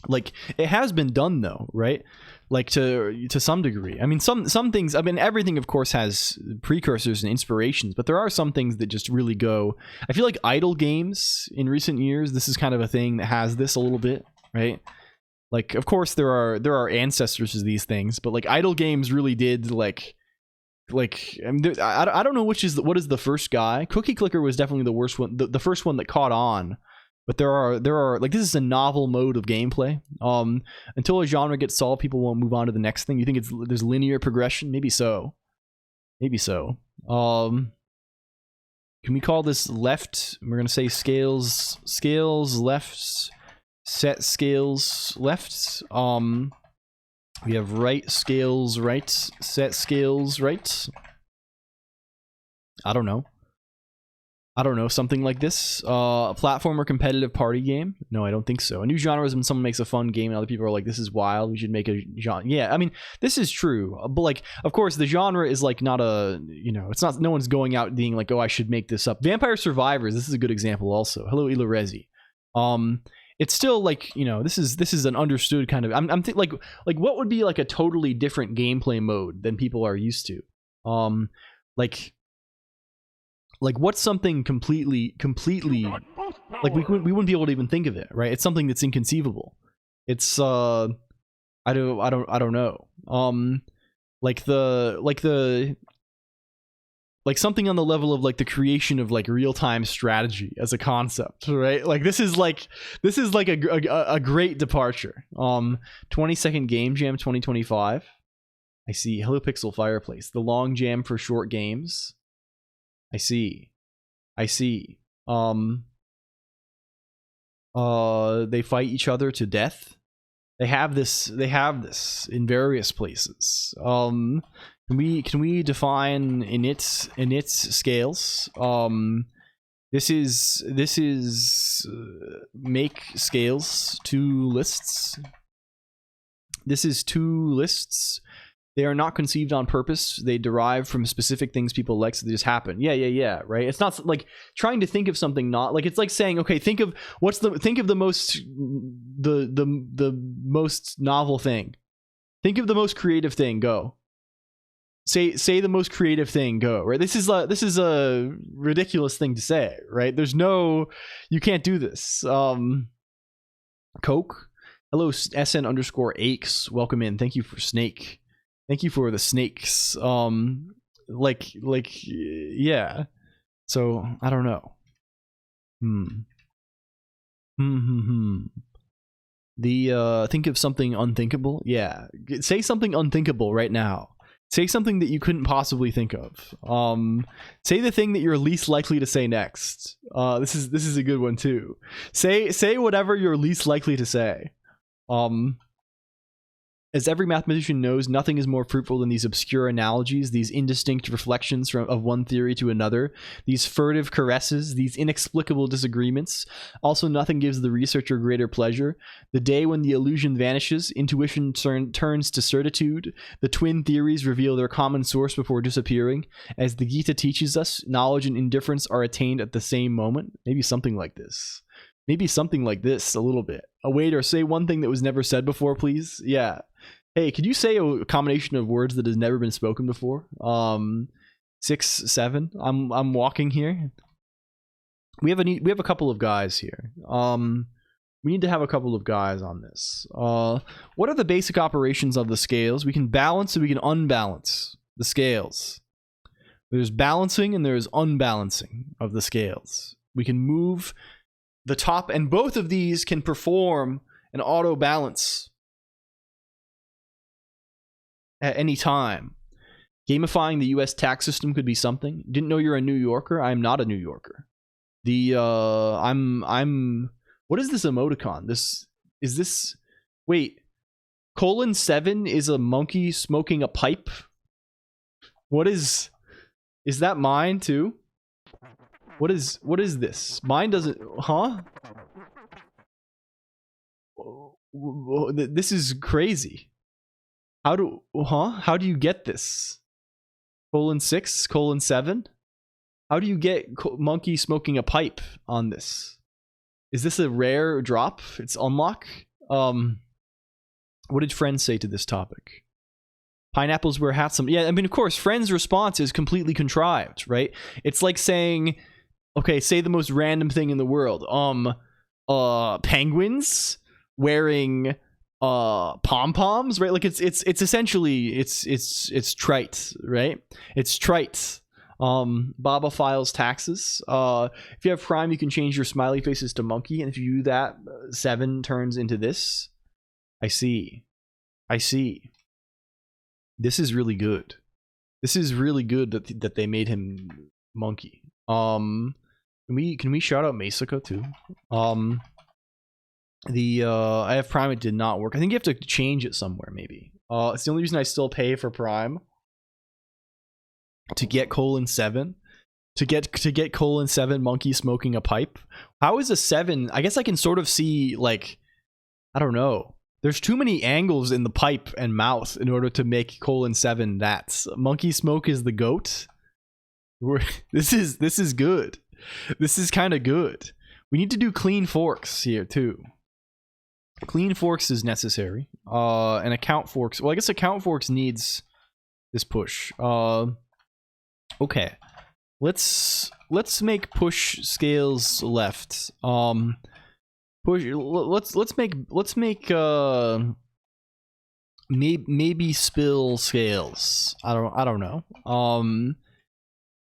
Like, it has been done though, right? Like to some degree. I mean, some things, I mean, everything of course has precursors and inspirations, but there are some things that just really go. I feel like idle games in recent years, this is kind of a thing that has this a little bit, right? Like, of course there are ancestors to these things, but like idle games really did like I mean, I don't know what is the first guy. Cookie Clicker was definitely the worst one, the first one that caught on. But there are like, this is a novel mode of gameplay. Until a genre gets solved, people won't move on to the next thing. You think there's linear progression? Maybe so. Maybe so. Can we call this left? We're gonna say scales left. Set scales left. We have right scales right. Set scales right. I don't know, something like this. A platformer competitive party game? No, I don't think so. A new genre is when someone makes a fun game and other people are like, this is wild, we should make a genre. Yeah, I mean, this is true. But like, of course, the genre is like not a, you know, it's not, no one's going out being like, oh, I should make this up. Vampire Survivors, this is a good example also. Hello, Ilarezi. It's still like, you know, this is an understood kind of, I'm like what would be like a totally different gameplay mode than people are used to? Like what's something completely like we wouldn't be able to even think of it, right? It's something that's inconceivable. It's I don't know. Like something on the level of like the creation of like real-time strategy as a concept, right? Like this is like a great departure. 20-second game jam 2025. I see. Hello Pixel Fireplace. The long jam for short games. I see. They fight each other to death. They have this in various places. Can we define init scales? This is make scales to lists. This is 2 lists. They are not conceived on purpose. They derive from specific things people like, so they just happen. Yeah, right? It's not like trying to think of something, not like, it's like saying, okay, think of the most novel thing. Think of the most creative thing, go. Say the most creative thing, go, right? This is a ridiculous thing to say, right? You can't do this. Coke. Hello, SN_aches. Welcome in. Thank you for Snake. Thank you for the snakes. Yeah. So I don't know. The think of something unthinkable. Yeah. Say something unthinkable right now. Say something that you couldn't possibly think of. Say the thing that you're least likely to say next. This is a good one too. Say whatever you're least likely to say. As every mathematician knows, nothing is more fruitful than these obscure analogies, these indistinct reflections of one theory to another, these furtive caresses, these inexplicable disagreements. Also, nothing gives the researcher greater pleasure. The day when the illusion vanishes, intuition turns to certitude, the twin theories reveal their common source before disappearing. As the Gita teaches us, knowledge and indifference are attained at the same moment. Maybe something like this. Maybe something like this a little bit. A waiter, say one thing that was never said before, please. Yeah. Hey, could you say a combination of words that has never been spoken before? 6, 7. I'm walking here. We have a couple of guys here. We need to have a couple of guys on this. What are the basic operations of the scales? We can balance and we can unbalance the scales. There's balancing and there's unbalancing of the scales. We can move the top, and both of these can perform an auto balance at any time. Gamifying the US tax system could be something. Didn't know you're a New Yorker? I'm not a New Yorker. What is this emoticon? Wait, :7 is a monkey smoking a pipe? What is that mine too? What is this? Mine doesn't, huh? This is crazy. How do you get this? :6, :7? How do you get monkey smoking a pipe on this? Is this a rare drop? It's unlock? What did friends say to this topic? Pineapples wear hats. Yeah, I mean, of course, friends' response is completely contrived, right? It's like saying, okay, say the most random thing in the world. Penguins wearing pom-poms, right? Like it's essentially it's trite, right? It's trite. Baba files taxes. If you have Prime, you can change your smiley faces to monkey, and if you do that, 7 turns into this. I see. This is really good. This is really good that they made him monkey. Can we shout out Masaka too? I have Prime, it did not work. I think you have to change it somewhere, maybe. It's the only reason I still pay for Prime. To get :7. To get :7 monkey smoking a pipe. How is a 7? I guess I can sort of see, like, I don't know. There's too many angles in the pipe and mouth in order to make :7 that. Monkey smoke is the goat. This is good. This is kind of good. We need to do clean forks here too. Clean forks is necessary. And account forks. Well, I guess account forks needs this push. Okay. Let's make push scales left. Push. Let's make maybe spill scales. I don't know.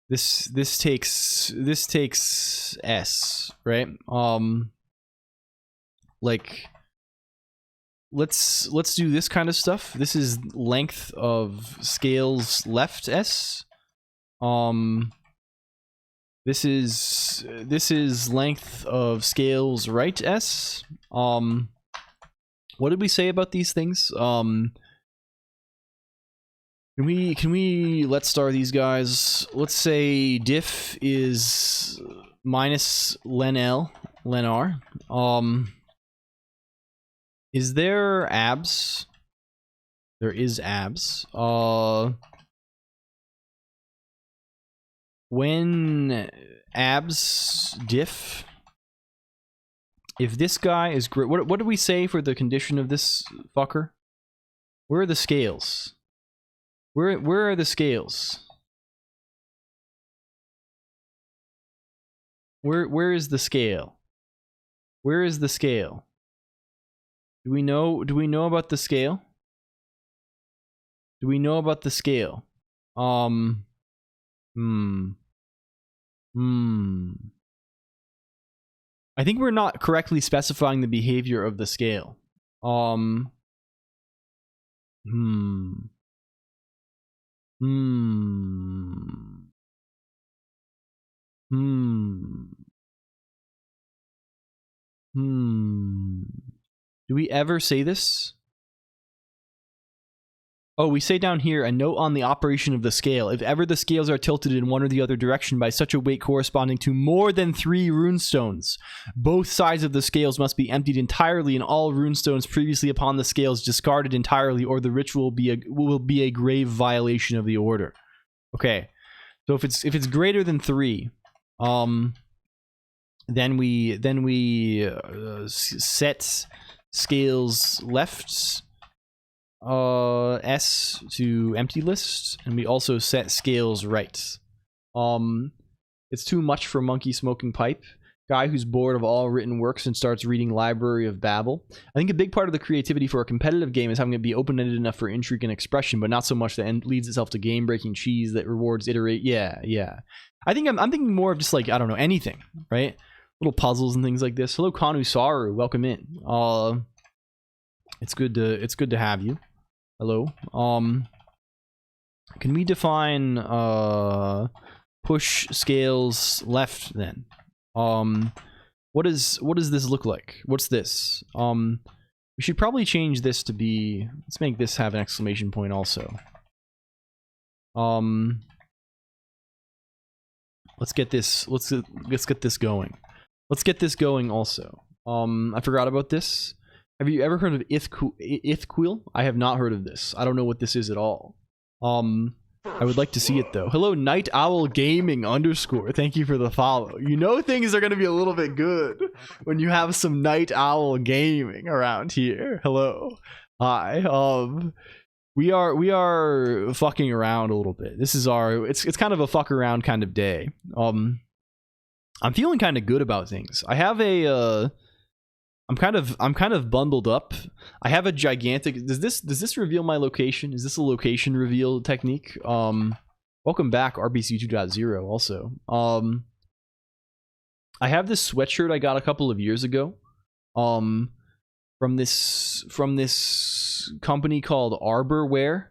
This takes S, right? Like, let's do this kind of stuff. This is length of scales left S. This is length of scales right S. What did we say about these things? Can we let's star these guys? Let's say diff is minus len L, len R. Is there abs? There is abs. When abs diff, if this guy is great, what did we say for the condition of this fucker? Where are the scales? Where are the scales? Where is the scale? Where is the scale? Do we know about the scale? Do we know about the scale? I think we're not correctly specifying the behavior of the scale. Do we ever say this? Oh, we say down here, a note on the operation of the scale. If ever the scales are tilted in one or the other direction by such a weight corresponding to more than 3 runestones, both sides of the scales must be emptied entirely and all runestones previously upon the scales discarded entirely, or the ritual will be a grave violation of the order. Okay, so if it's greater than 3, then we set scales left S to empty list, and we also set scales right. It's too much for monkey smoking pipe. Guy who's bored of all written works and starts reading Library of Babel. I think a big part of the creativity for a competitive game is having it be open-ended enough for intrigue and expression, but not so much that leads itself to game-breaking cheese that rewards iterate. Yeah. I think I'm thinking more of just like, I don't know, anything, right? Little puzzles and things like this. Hello, Kanu Saru, welcome in. It's good to have you. Hello. Can we define push scales left then? What does this look like? What's this? We should probably change this to be, let's make this have an exclamation point also. Let's get this going. Let's get this going also. I forgot about this. Have you ever heard of Ithquil? I have not heard of this. I don't know what this is at all. I would like to see it though. Hello, Night Owl Gaming _ Thank you for the follow. You know things are gonna be a little bit good when you have some Night Owl Gaming around here. Hello. Hi. We are fucking around a little bit. This is it's kind of a fuck around kind of day. I'm feeling kind of good about things. I have a I'm kind of bundled up. I have a gigantic. Does this reveal my location? Is this a location reveal technique? Welcome back, RBC 2.0. Also, I have this sweatshirt I got a couple of years ago, from this company called Arborwear.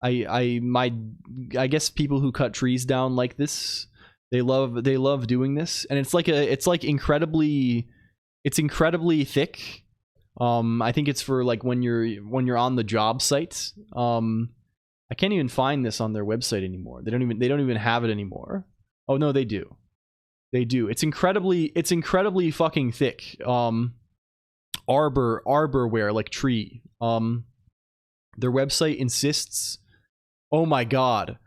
I guess people who cut trees down like this. They love doing this, and it's incredibly thick. I think it's for like when you're on the job site. I can't even find this on their website anymore. They don't even have it anymore. Oh no, they do. It's incredibly fucking thick. Arborwear, like tree. Their website insists. Oh my god.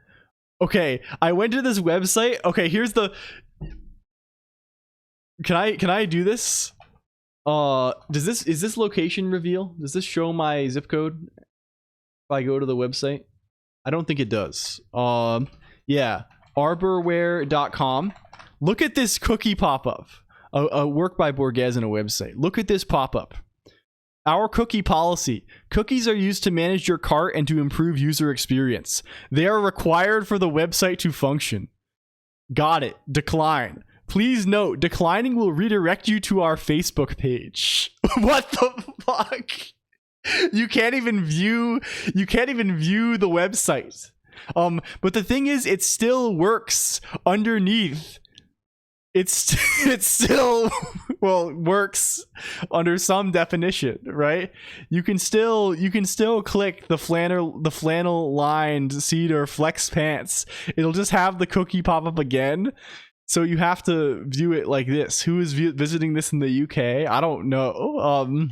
Okay, I went to this website. Okay, here's the. Can I do this? Is this location reveal? Does this show my zip code if I go to the website? I don't think it does. Yeah, arborwear.com. Look at this cookie pop-up. A work by Borges in a website. Look at this pop-up. Our cookie policy. Cookies are used to manage your cart and to improve user experience. They are required for the website to function. Got it. Decline. Please note, declining will redirect you to our Facebook page. What the fuck? You can't even view the website. But the thing is, it still works underneath. It still works under some definition, right? You can still click the flannel lined cedar flex pants. It'll just have the cookie pop up again. So you have to view it like this. Who is visiting this in the UK? I don't know.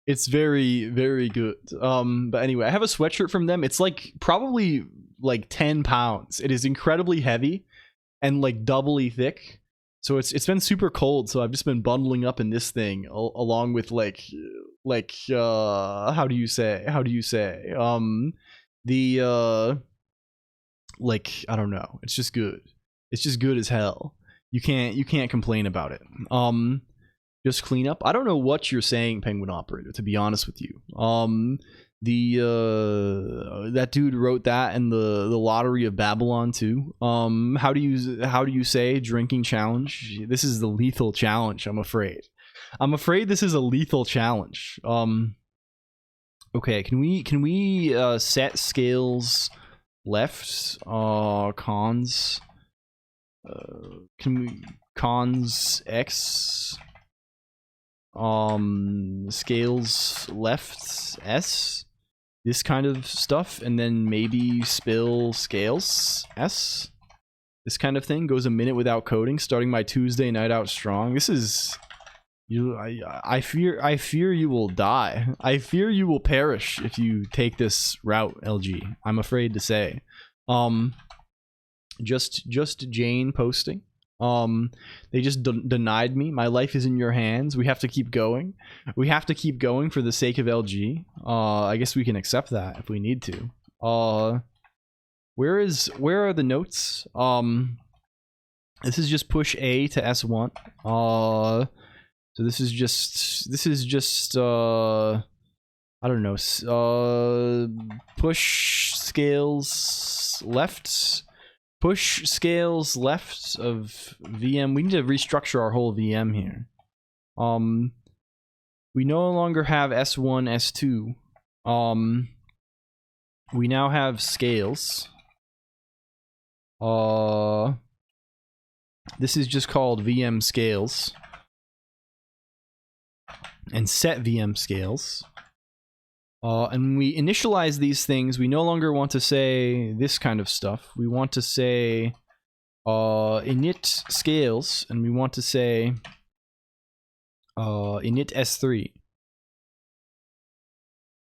It's very, very good. But anyway, I have a sweatshirt from them. It's like probably like 10 pounds. It is incredibly heavy and like doubly thick. So it's been super cold, so I've just been bundling up in this thing along with like how do you say like, I don't know. It's just good. It's just good as hell. You can't complain about it. Just clean up. I don't know what you're saying, Penguin Operator, to be honest with you. That dude wrote that in the Lottery of Babylon too. How do you say drinking challenge? This is the lethal challenge, I'm afraid. This is a lethal challenge. Okay, can we set scales left? Cons. Can we cons X? Scales left S, this kind of stuff, and then maybe spill scales S, this kind of thing. Goes a minute without coding, starting my Tuesday night out strong. This is you. I fear you will die. I fear you will perish if you take this route, LG. I'm afraid to say. Just Jane posting. They just denied me. My life is in your hands. We have to keep going. We have to keep going for the sake of LG. I guess we can accept that if we need to. Where are the notes? This is just push A to S1. So this is just I don't know, push scales left. Push scales left of VM. We need to restructure our whole VM here. We no longer have S1, S2. We now have scales. This is just called VM scales. And set VM scales. And when we initialize these things, we no longer want to say this kind of stuff. We want to say init scales, and we want to say init S3.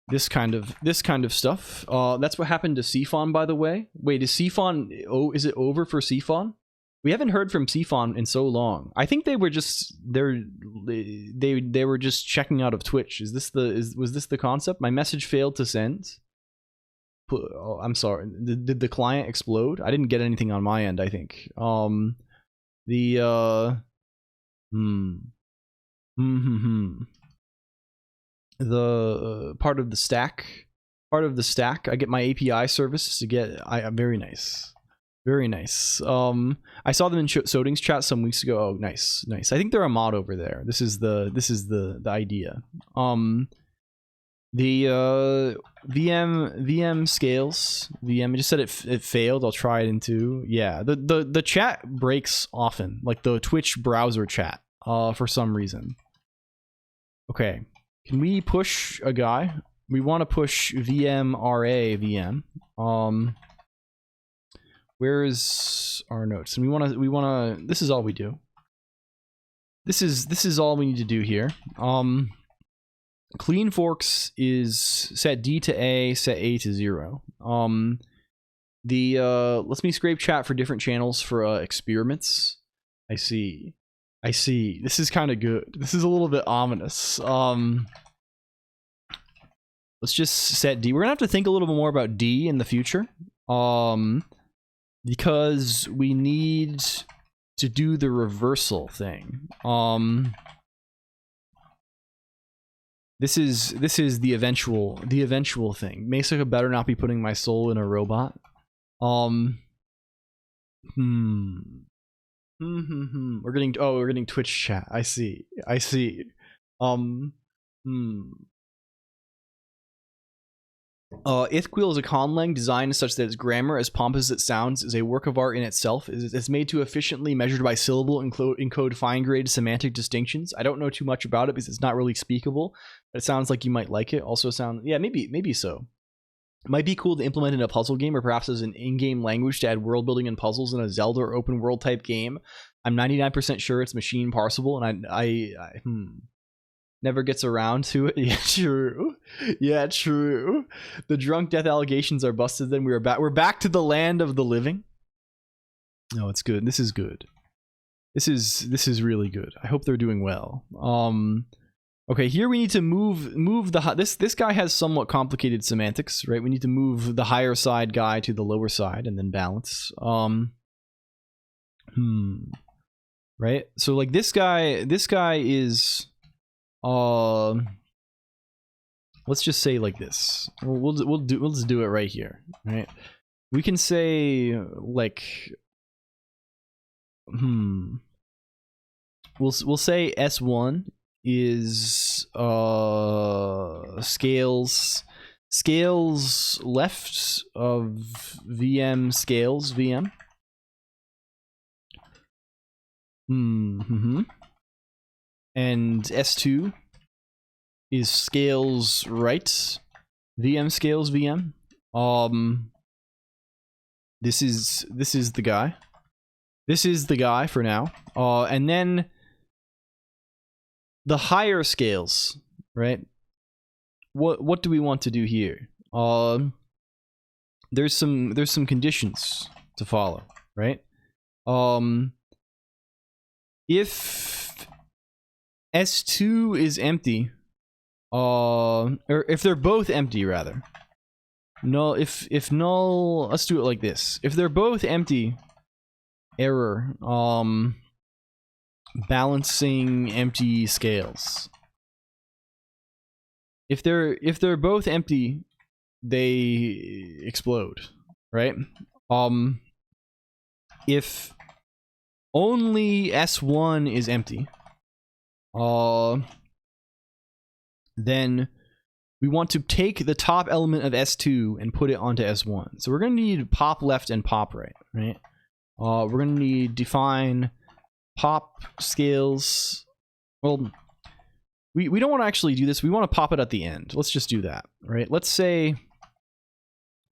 This kind of stuff. That's what happened to CFON, by the way. Wait, is CFON? Oh, is it over for CFON? We haven't heard from CFON in so long. I think they were just they were just checking out of Twitch. Was this the concept? My message failed to send. Oh, I'm sorry. Did the client explode? I didn't get anything on my end, I think. The part of the stack. I get my API service to get. Very nice. Very nice. I saw them in Soding's chat some weeks ago. Oh, nice, nice. I think they're a mod over there. This is the idea. The VM scales. VM. I just said it failed. I'll try it into. Yeah. The chat breaks often, like the Twitch browser chat. For some reason. Okay. Can we push a guy? We want to push VM RA VM. Where is our notes? And we want to. This is all we do. This is all we need to do here. Clean forks is set D to A, set A to 0. Let's me scrape chat for different channels for experiments. I see. This is kind of good. This is a little bit ominous. Let's just set D. We're gonna have to think a little bit more about D in the future. Because we need to do the reversal thing. This is the eventual thing. Mesa better not be putting my soul in a robot. We're getting Twitch chat. I see. Ithquil is a conlang designed such that its grammar, as pompous as it sounds, is a work of art in itself. It's made to efficiently measured by syllable encode fine-grained semantic distinctions. I don't know too much about it because it's not really speakable, but it sounds like you might like it. Also yeah, maybe so. It might be cool to implement in a puzzle game or perhaps as an in-game language to add world building and puzzles in a Zelda or open world type game. I'm 99% sure it's machine parsable, and I never gets around to it. Yeah, true. The drunk death allegations are busted. Then we're back to the land of the living. No, it's good. This is good. This is really good. I hope they're doing well. Okay, here we need to move the this guy has somewhat complicated semantics, right? We need to move the higher side guy to the lower side and then balance. Right? So like this guy is let's just say like this. We'll just do it right here, right? We can say like we'll say S1 is scales left of VM scales VM. And S2 is scales right VM scales VM. This is the guy. This is the guy for now. And then the higher scales, right? What do we want to do here? There's some conditions to follow, right? If S2 is empty, or if they're both empty rather, null, if null, let's do it like this. If they're both empty, error, balancing empty scales. If they're both empty, they explode, right? If only S1 is empty, then we want to take the top element of S2 and put it onto S1. So we're going to need pop left and pop right, right? We're going to need define pop scales. Well, we don't want to actually do this. We want to pop it at the end. Let's just do that, right? Let's say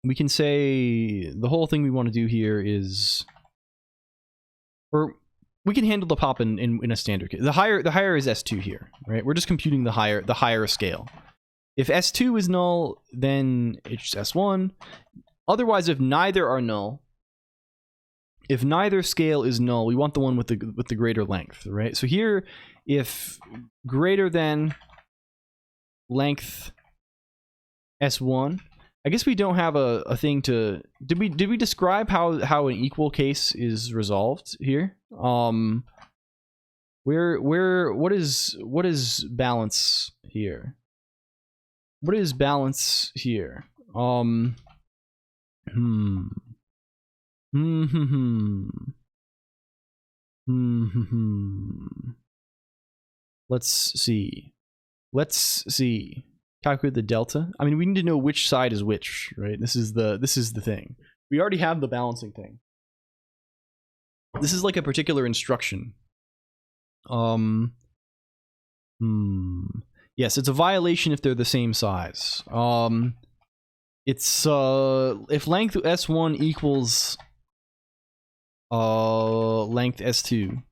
we can say the whole thing we want to do here is, or we can handle the pop in a standard case. The higher is S2 here, right? We're just computing the higher scale. If S2 is null, then it's just S1. Otherwise, if neither are null, if neither scale is null, we want the one with the greater length, right? So here, if greater than length S1, I guess we don't have a thing to. Did we describe how an equal case is resolved here? What is balance here? What is balance here? Let's see. Calculate the delta. I mean, we need to know which side is which, right? This is the thing. We already have the balancing thing. This is like a particular instruction. Yes, it's a violation if they're the same size. It's if length S1 equals length S2.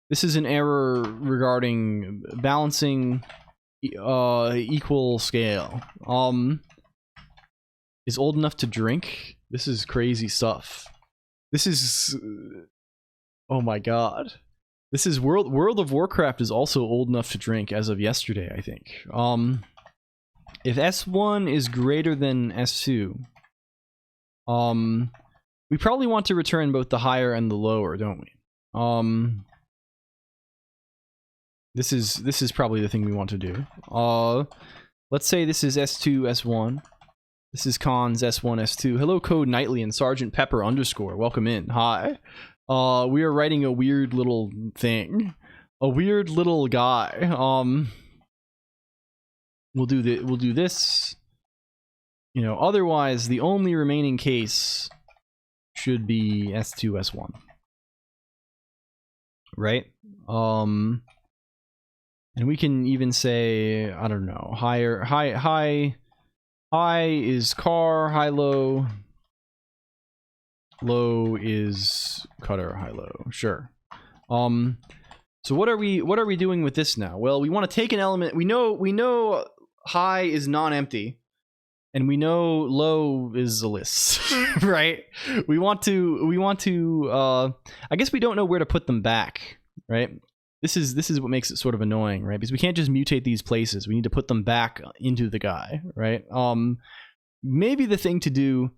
This is an error regarding balancing equal scale. Is old enough to drink? This is crazy stuff. This is, oh my god. This is World of Warcraft is also old enough to drink as of yesterday, I think. If S1 is greater than S2, we probably want to return both the higher and the lower, don't we? This is probably the thing we want to do. Let's say this is S2, S1. This is cons S1, S2. Hello, Code Nightly and Sergeant Pepper _. Welcome in. Hi. We are writing a weird little thing. A weird little guy. We'll do this. You know, otherwise the only remaining case should be S2, S1. Right? And we can even say, I don't know, high is car, high low. Low is cutter, high low. Sure. So what are we doing with this now? Well, we want to take an element. We know high is non-empty, and we know low is a list, right? We want to I guess we don't know where to put them back, right? This is what makes it sort of annoying, right? Because we can't just mutate these places. We need to put them back into the guy, right? Maybe the thing to do,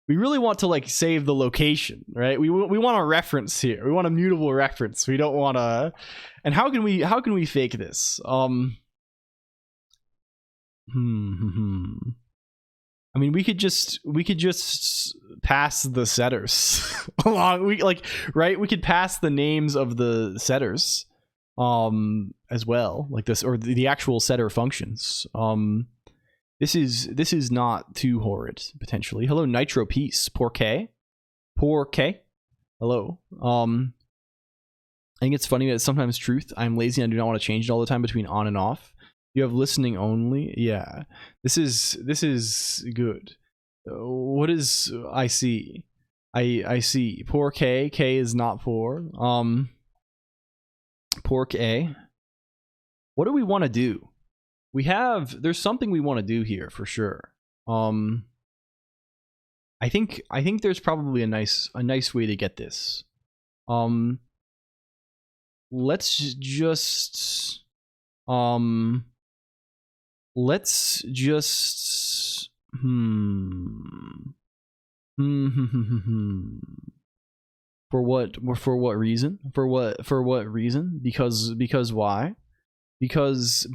we really want to like save the location, right? We want a reference here. We want a mutable reference. We don't want to. And how can we fake this? I mean, we could just pass the setters along. Right? We could pass the names of the setters as well, like this, or the actual setter functions. This is not too horrid, potentially. Hello, Nitro Peace. Poor K. Hello. I think it's funny that it's sometimes truth. I'm lazy and I do not want to change it all the time between on and off. You have listening only. Yeah. This is good. What is I see? I see. Poor K. K is not poor. Pork A. What do we want to do? There's something we want to do here for sure. I think there's probably a nice way to get this. Let's just For what reason? For what reason? Because why? Because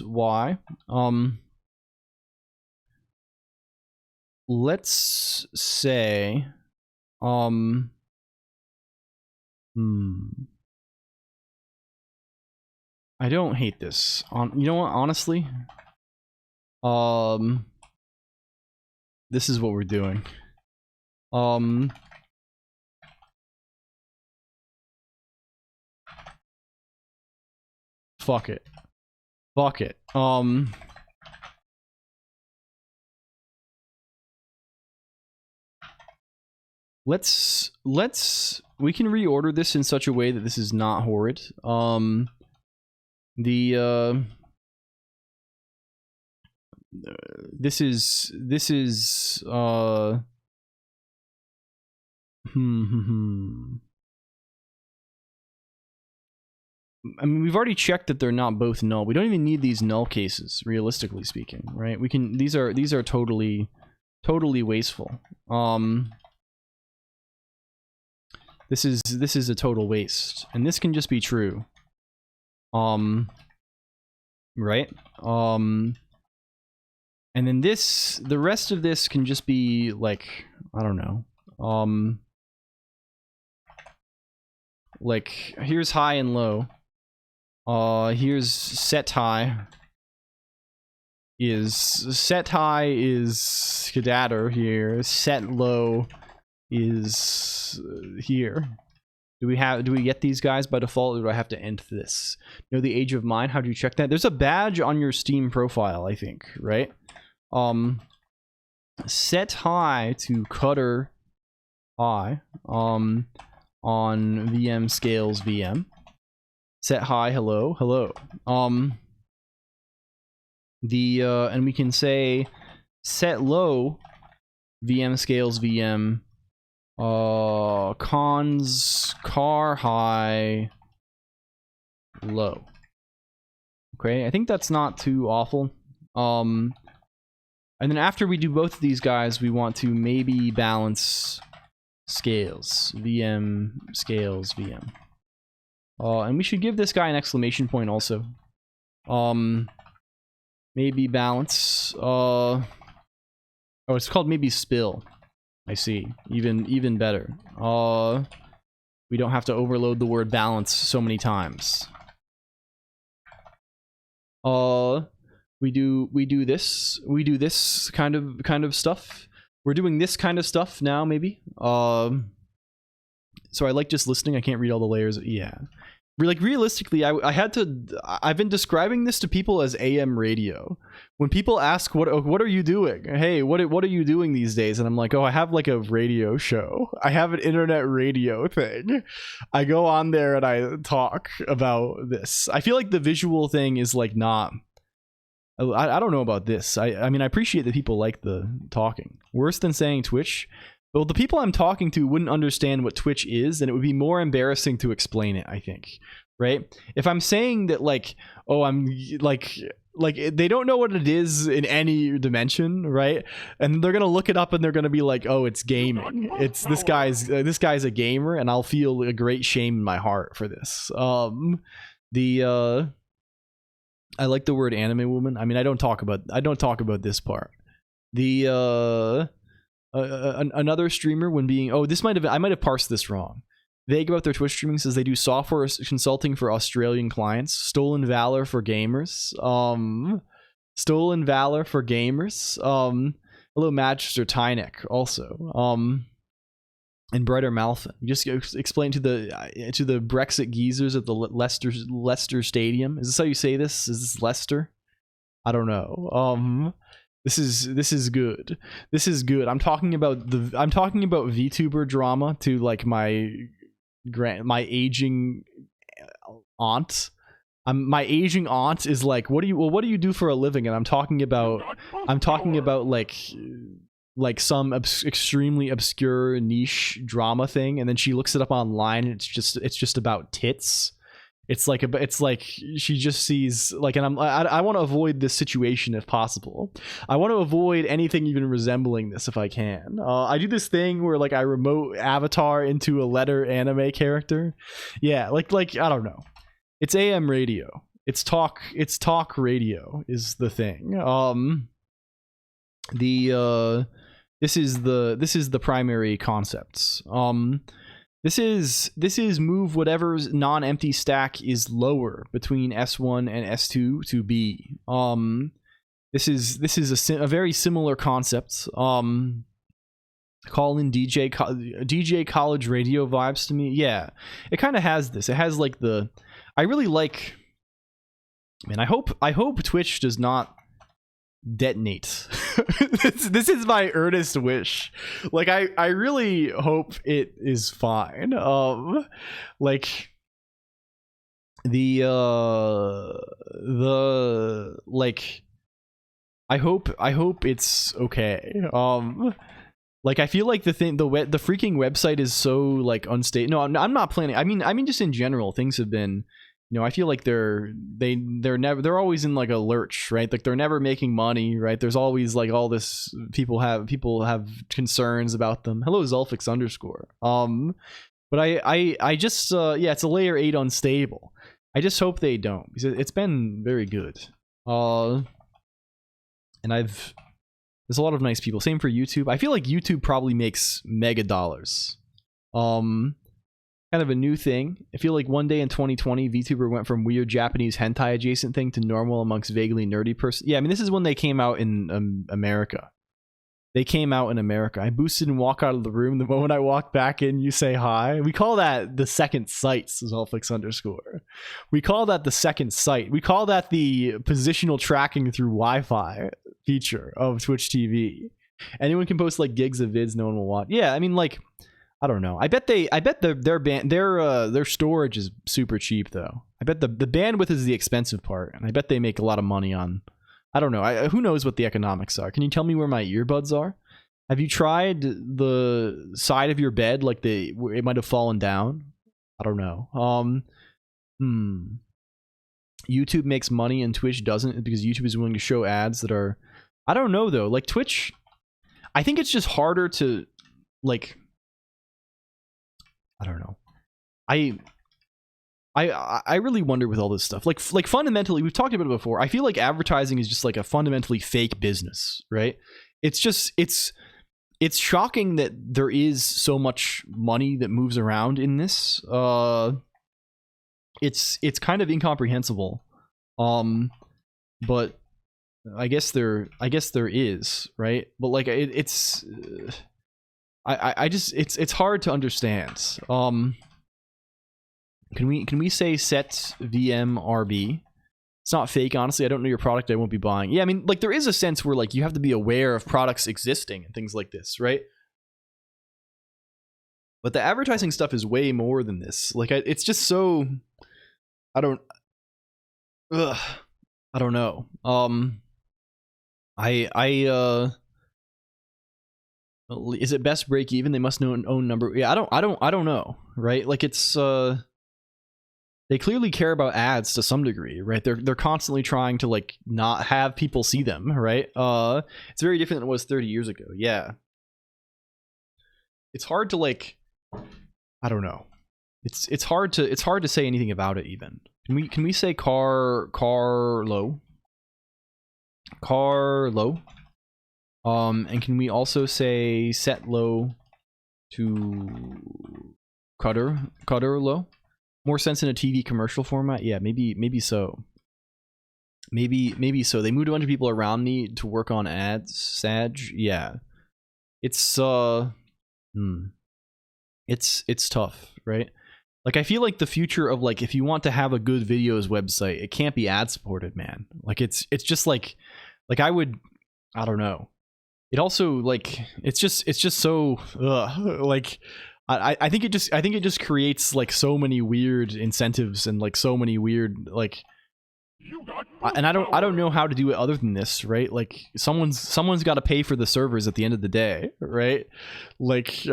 why? Let's say I don't hate this. You know what, honestly? This is what we're doing. Fuck it. Fuck it. We can reorder this in such a way that this is not horrid. This is I mean, we've already checked that they're not both null. We don't even need these null cases, realistically speaking, right? We can, these are totally wasteful. This is a total waste, and this can just be true. Right? And then this, the rest of this can just be like, I don't know. Like, here's high and low. Here's set high is skedatter here. Set low is here. Do we get these guys by default, or do I have to end this? You know, the age of mine, how do you check that? There's a badge on your Steam profile, I think, right? Set high to cutter high on VM scales VM. Set high, hello. And we can say set low VM scales VM cons car high low. Okay, I think that's not too awful. And then after we do both of these guys, we want to maybe balance scales VM scales VM. And we should give this guy an exclamation point also. Maybe balance. Oh, it's called maybe spill. I see. Even better. We don't have to overload the word balance so many times. We do this. We do this kind of stuff. We're doing this kind of stuff now, maybe. So I like just listening. I can't read all the layers. Yeah. Like, realistically, I've been describing this to people as AM radio. When people ask, what are you doing? Hey, what are you doing these days? And I'm like, oh, I have like a radio show. I have an internet radio thing. I go on there and I talk about this. I feel like the visual thing is like not... I don't know about this. I mean, I appreciate that people like the talking. Worse than saying Twitch... Well, the people I'm talking to wouldn't understand what Twitch is, and it would be more embarrassing to explain it, I think. Right? If I'm saying that, like, oh, I'm like they don't know what it is in any dimension, right? And they're gonna look it up and they're gonna be like, oh, it's gaming. It's this guy's a gamer, and I'll feel a great shame in my heart for this. I like the word anime woman. I mean, I don't talk about this part. Another streamer, when being I might have parsed this wrong. Vague about their Twitch streaming, says they do software consulting for Australian clients. Stolen valor for gamers. Stolen valor for gamers. Hello, Magister Tynek also. And Brighter Malfin. Just explain to the Brexit geezers at the Leicester Stadium. Is this how you say this? Is this Leicester? I don't know. This is good. This is good. I'm talking about VTuber drama to like my aging aunt. My aging aunt is like, what do you do for a living? And I'm talking about like some extremely obscure niche drama thing, and then she looks it up online and it's just about tits. It's like she just sees like, and I want to avoid this situation if possible. I want to avoid anything even resembling this if I can. I do this thing where like I remote avatar into a letter anime character. Yeah, like I don't know. It's AM radio. It's talk radio is the thing. This is the primary concepts. This is move whatever's non-empty stack is lower between S1 and S2 to B. This is a very similar concept. Call in DJ college radio vibes to me. Yeah, it kind of has this. It has like the. I really like. Man, I hope Twitch does not detonate. this is my earnest wish. Like I really hope it is fine. Like the like I hope it's okay. Like I feel like the freaking website is so like unstable. No, I'm not planning. I mean just in general things have been, you know, I feel like they're always in like a lurch, right? Like they're never making money, right? There's always like all this people have concerns about them. Hello Zulfix _. But I just yeah, it's a layer 8 unstable. I just hope they don't, because it's been very good. And there's a lot of nice people. Same for YouTube. I feel like YouTube probably makes mega dollars. Kind of a new thing. I feel like one day in 2020, VTuber went from weird Japanese hentai adjacent thing to normal amongst vaguely nerdy person. Yeah, I mean, this is when they came out in America. They came out in America. I boosted and walk out of the room. The moment I walk back in, you say hi. We call that the second sight, Zulfix _. We call that the second sight. We call that the positional tracking through Wi-Fi feature of Twitch TV. Anyone can post like gigs of vids, no one will watch. Yeah, I mean, like, I don't know. I bet their storage is super cheap though. I bet the bandwidth is the expensive part, and I bet they make a lot of money on. I don't know. Who knows what the economics are? Can you tell me where my earbuds are? Have you tried the side of your bed, like it might have fallen down? I don't know. YouTube makes money and Twitch doesn't because YouTube is willing to show ads that are. I don't know though. Like Twitch, I think it's just harder to like. I don't know. I really wonder with all this stuff. Like fundamentally, we've talked about it before. I feel like advertising is just like a fundamentally fake business, right? It's just it's shocking that there is so much money that moves around in this. It's kind of incomprehensible. But I guess there is, right? But like it's hard to understand. Can we say set VMRB? It's not fake, honestly. I don't know your product. I won't be buying. Yeah, I mean, like there is a sense where like you have to be aware of products existing and things like this, right? But the advertising stuff is way more than this. Like it's just so. I don't know. Is it best break even? They must know an own number. Yeah, I don't know, right? Like it's they clearly care about ads to some degree, right? They're constantly trying to like not have people see them, right? It's very different than it was 30 years ago. Yeah. It's hard to like I don't know. It's hard to say anything about it even. Can we say car low? Car low? And can we also say set low to cutter low? More sense in a TV commercial format? Yeah, maybe so. Maybe so. They moved a bunch of people around me to work on ads. Sag, yeah. It's tough, right? Like I feel like the future of like if you want to have a good videos website, it can't be ad supported, man. Like it's just like I don't know. It also like it's just so like I think it just creates like so many weird incentives and like so many weird like and I don't know how to do it other than this, right? Like someone's got to pay for the servers at the end of the day, right? Like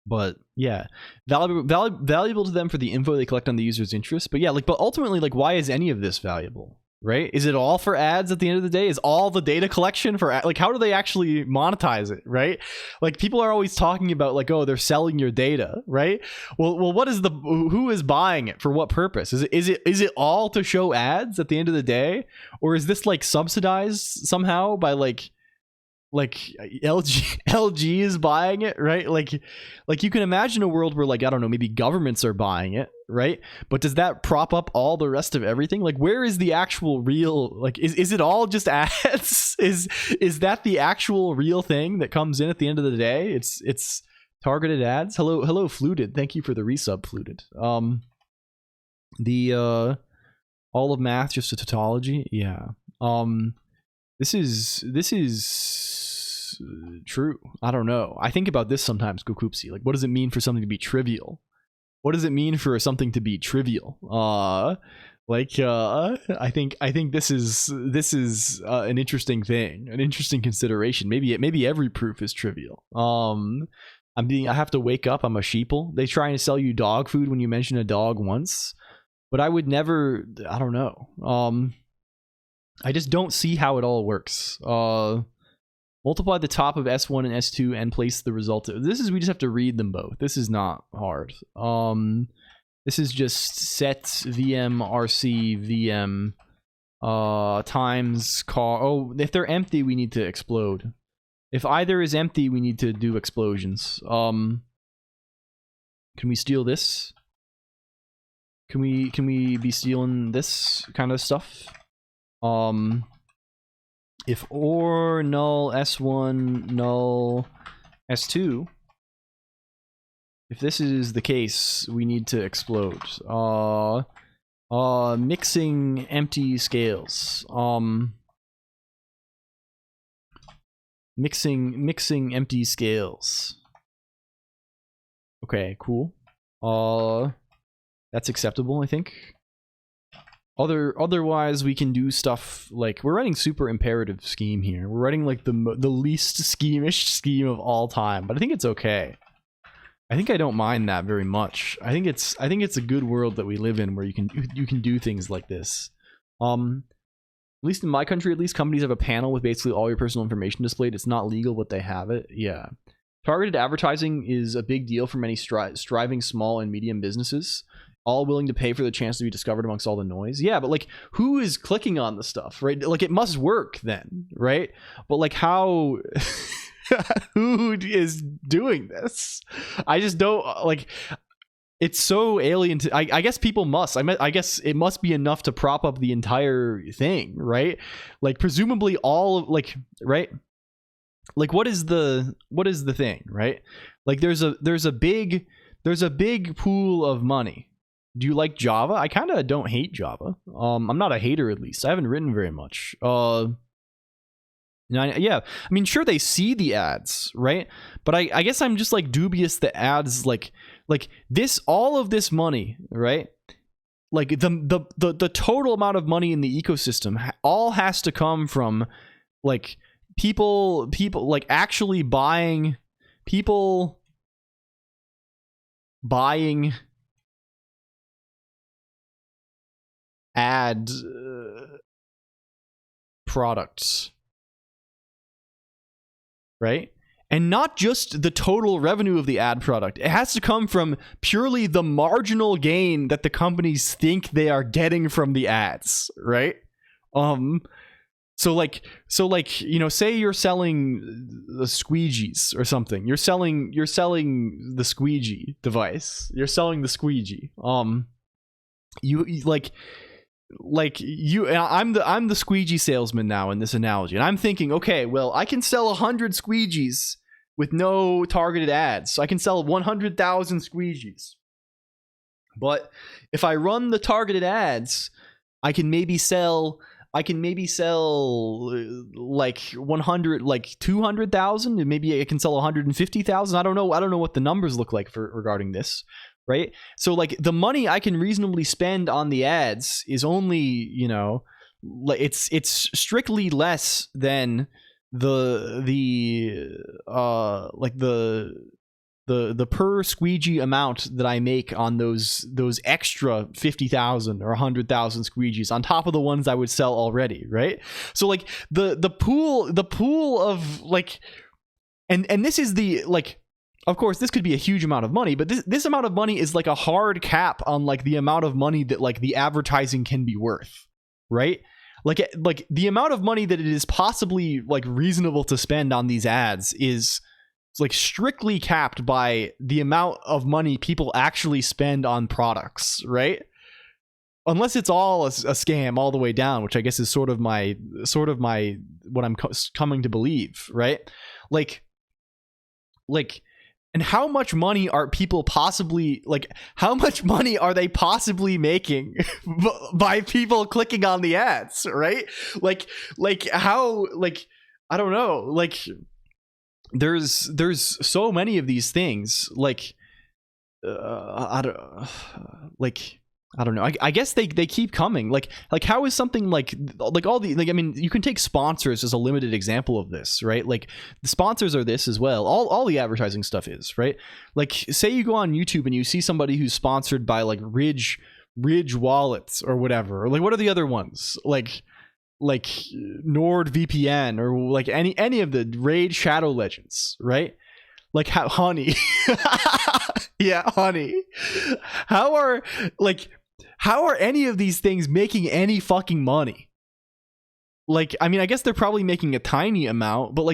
But yeah, valuable to them for the info they collect on the user's interest. But yeah, like, but ultimately, like, why is any of this valuable? Right? Is it all for ads at the end of the day? Is all the data collection for like, how do they actually monetize it? Right? Like, people are always talking about like, oh, they're selling your data, right? Well, what is who is buying it for what purpose? Is it all to show ads at the end of the day, or is this like subsidized somehow by like LG is buying it, right? Like you can imagine a world where, like, I don't know, maybe governments are buying it, right? But does that prop up all the rest of everything? Like, where is the actual real, like, is it all just ads? Is that the actual real thing that comes in at the end of the day? It's targeted ads. Hello Fluted, thank you for the resub, Fluted. All of math just a tautology. Yeah. This is true. I don't know. I think about this sometimes, Gokoopsy. Like, what does it mean for something to be trivial? What does it mean for something to be trivial? I think this is an interesting thing, an interesting consideration. Maybe every proof is trivial. I have to wake up. I'm a sheeple. They trying to sell you dog food when you mention a dog once, but I would never. I don't know. I just don't see how it all works. Multiply the top of S1 and S2 and place the result. We just have to read them both. This is not hard. This is just set VM RC VM times car. Oh, if they're empty, we need to explode. If either is empty, we need to do explosions. Can we steal this? Can we be stealing this kind of stuff? If or null S1 null S2, if this is the case, we need to explode. Mixing empty scales. Mixing empty scales. Okay, cool. That's acceptable, I think. Otherwise, we can do stuff like, we're writing super imperative scheme here. We're writing like the least scheme-ish scheme of all time, but I think it's okay. I think I don't mind that very much. I think it's a good world that we live in where you can do things like this. At least in my country, at least, companies have a panel with basically all your personal information displayed. It's not legal, but they have it. Yeah. Targeted advertising is a big deal for many striving small and medium businesses, all willing to pay for the chance to be discovered amongst all the noise. Yeah, but like, who is clicking on the stuff, right? Like, it must work then, right? But like, how who is doing this? I just don't, like, it's so alien to, I guess people must, I guess it must be enough to prop up the entire thing, right? Like, presumably all, like, right? Like, what is the thing, right? Like, there's a big pool of money. Do you like Java? I kind of don't hate Java. I'm not a hater, at least. I haven't written very much. Yeah, I mean, sure, they see the ads, right? But I guess I'm just like dubious the ads, like this, all of this money, right? Like the total amount of money in the ecosystem all has to come from like people like actually buying ad products, right? And not just the total revenue of the ad product. It has to come from purely the marginal gain that the companies think they are getting from the ads, right? So like, you know, say you're selling the squeegees or something. You're selling the squeegee device. You're selling the squeegee. I'm the squeegee salesman now in this analogy, and I'm thinking, okay, well, I can sell 100 squeegees with no targeted ads, so I can sell 100,000 squeegees. But if I run the targeted ads, I can maybe sell like 100, like 200,000, and maybe I can sell 150,000. I don't know what the numbers look like for regarding this. Right? So like, the money I can reasonably spend on the ads is only, you know, it's strictly less than the the per squeegee amount that I make on those extra 50,000 or 100,000 squeegees on top of the ones I would sell already, right? So like the pool of like, and this is the like, of course this could be a huge amount of money, but this amount of money is like a hard cap on like the amount of money that like the advertising can be worth, right? Like the amount of money that it is possibly like reasonable to spend on these ads is like strictly capped by the amount of money people actually spend on products, right? Unless it's all a scam all the way down, which I guess is sort of my what I'm coming to believe, right? Like and how much money are people possibly like how much money are they possibly making by people clicking on the ads, right? Like how, like I don't know, like there's so many of these things, like I don't know. I guess they keep coming. Like how is something like all the, like, I mean, you can take sponsors as a limited example of this, right? Like the sponsors are this as well. All the advertising stuff is, right? Like say you go on YouTube and you see somebody who's sponsored by like Ridge wallets or whatever, or like what are the other ones? Like NordVPN or like any of the Raid Shadow Legends, right? Like how Honey. Yeah, Honey. How are any of these things making any fucking money? Like, I mean, I guess they're probably making a tiny amount, but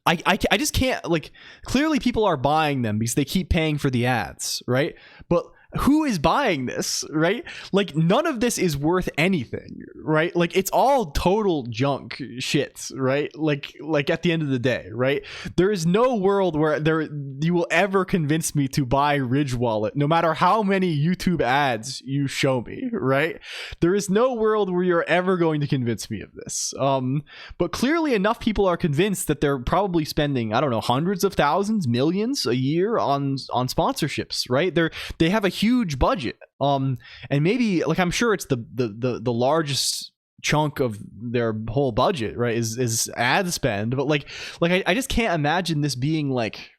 I just can't, like, clearly people are buying them because they keep paying for the ads, right? But who is buying this, right? Like none of this is worth anything, right? Like it's all total junk shit, right? Like at the end of the day, right? There is no world where you will ever convince me to buy Ridge Wallet, no matter how many YouTube ads you show me, right? There is no world where you're ever going to convince me of this. But clearly enough people are convinced that they're probably spending, I don't know, hundreds of thousands, millions a year on sponsorships, right? They have a huge budget, and maybe, like, I'm sure it's the largest chunk of their whole budget, right, is ad spend, but like I just can't imagine this being like,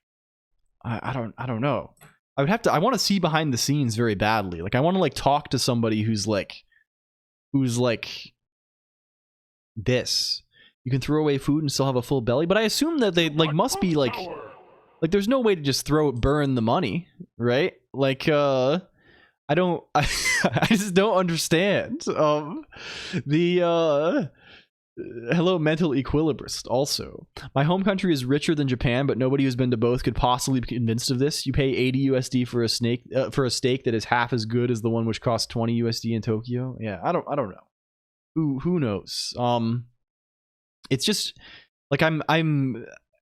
I don't know. I want to see behind the scenes very badly. Like I want to like talk to somebody who's like this. You can throw away food and still have a full belly, but I assume that they like must be like there's no way to just burn the money, right? Like I just don't understand. Hello, mental equilibrist. Also, my home country is richer than Japan, but nobody who's been to both could possibly be convinced of this. You pay 80 USD for a steak that is half as good as the one which costs 20 USD in Tokyo. Yeah, I don't know. Who knows? It's just like I'm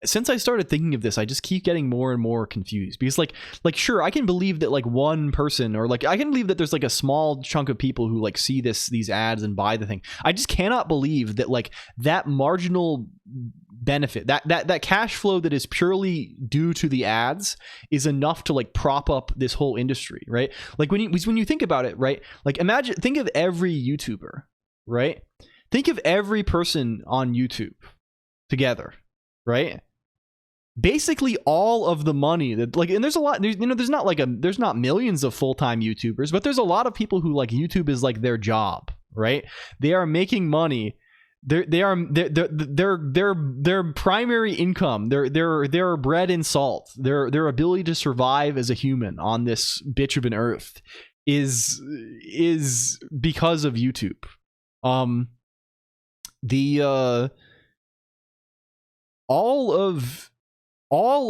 since I started thinking of this, I just keep getting more and more confused, because like sure, I can believe that like one person, or like I can believe that there's like a small chunk of people who like see these ads and buy the thing. I just cannot believe that like that marginal benefit, that cash flow that is purely due to the ads is enough to like prop up this whole industry, right? Like when you think about it, right? Like think of every YouTuber, right? Think of every person on YouTube together, right? Basically all of the money that like, and there's a lot, there's not millions of full-time YouTubers, but there's a lot of people who like YouTube is like their job, right? They are making money. Their primary income, their bread and salt, their ability to survive as a human on this bitch of an earth is because of YouTube. All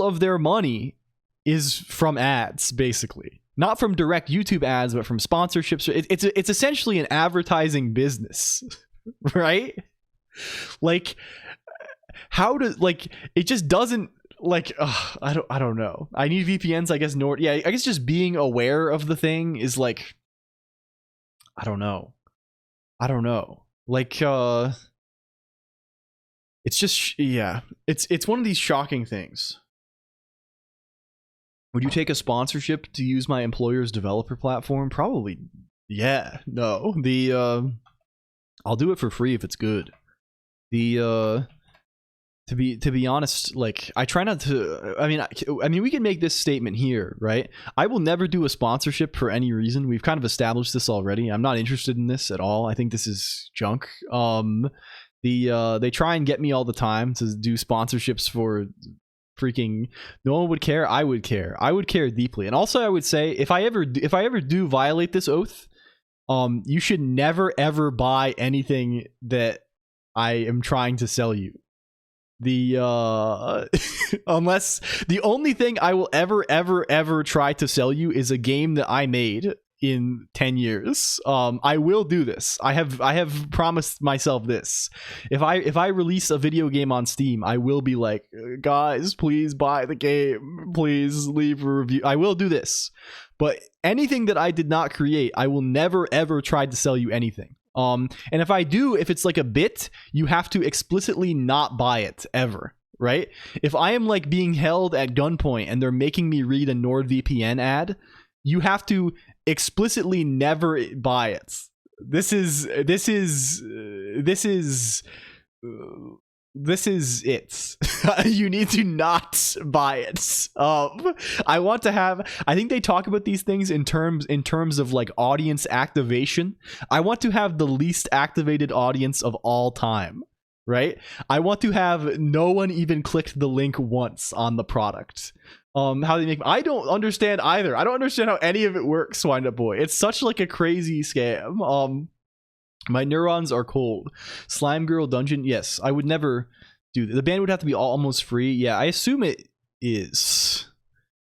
of their money is from ads, basically. Not from direct YouTube ads, but from sponsorships. It's essentially an advertising business, right? Like, how does, like, it just doesn't, like, I don't know. I need VPNs, I guess. Yeah, I guess just being aware of the thing is like, I don't know. Like, it's just, yeah, it's one of these shocking things. Would you take a sponsorship to use my employer's developer platform? Probably. Yeah. No. I'll do it for free if it's good. The to be honest, like I try not to. I mean, we can make this statement here, right? I will never do a sponsorship for any reason. We've kind of established this already. I'm not interested in this at all. I think this is junk. They try and get me all the time to do sponsorships for freaking. No one would care. I would care. I would care deeply. And also, I would say if I ever do violate this oath, you should never ever buy anything that I am trying to sell you. Unless the only thing I will ever try to sell you is a game that I made in 10 years. I will do this. I have promised myself this. If I release a video game on Steam, I will be like, guys, please buy the game, please leave a review. I will do this. But anything that I did not create, I will never ever try to sell you anything. And if I do, if it's like a bit, you have to explicitly not buy it ever, right? If I am like being held at gunpoint and they're making me read a NordVPN ad, you have to explicitly never buy it. This is it. You need to not buy it. I think they talk about these things in terms of like audience activation. I want to have the least activated audience of all time, right? I want to have no one even clicked the link once on the product. How they make, I don't understand either. I don't understand how any of it works, Wind Up Boy. It's such like a crazy scam. My neurons are cold. Slime Girl Dungeon, yes, I would never do that. The band would have to be almost free. Yeah, I assume it is.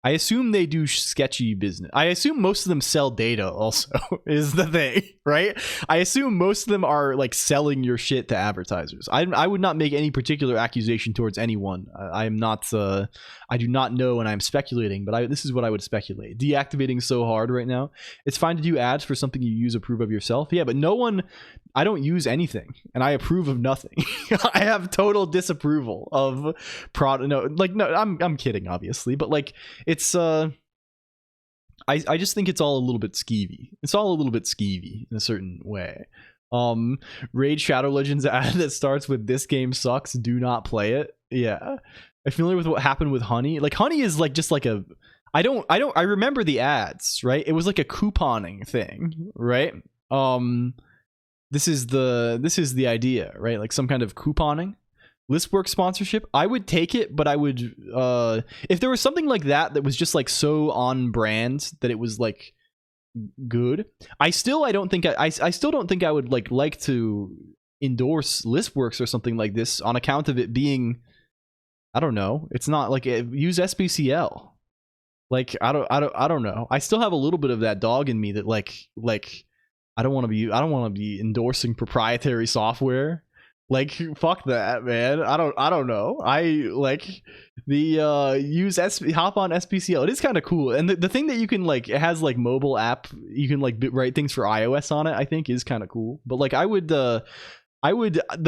I assume they do sketchy business. I assume most of them sell data also, is the thing, right? I assume most of them are like selling your shit to advertisers. I would not make any particular accusation towards anyone. I am not, I do not know, and I'm speculating, but this is what I would speculate. Deactivating so hard right now. It's fine to do ads for something you use, approve of yourself. Yeah, but no one, I don't use anything, and I approve of nothing. I have total disapproval of product. No, I'm kidding, obviously, but like it's I just think it's all a little bit skeevy. It's all a little bit skeevy in a certain way. Raid Shadow Legends ad that starts with "This game sucks, do not play it." Yeah, I'm familiar with what happened with Honey. Like Honey is like just like a I remember the ads, right? It was like a couponing thing, right? This is the idea, right? Like some kind of couponing. Listwork sponsorship, I would take it, but I would if there was something like that was just like so on brand that it was like good. I still don't think I would like to endorse Listworks or something like this on account of it being, I don't know. It's not like use SBCL. Like I don't know. I still have a little bit of that dog in me that like I don't want to be endorsing proprietary software. Like fuck that, man. I don't know. I like the hop on SPCL. It is kind of cool, and the thing that you can like, it has like mobile app. You can like write things for iOS on it. I think is kind of cool. But like I would the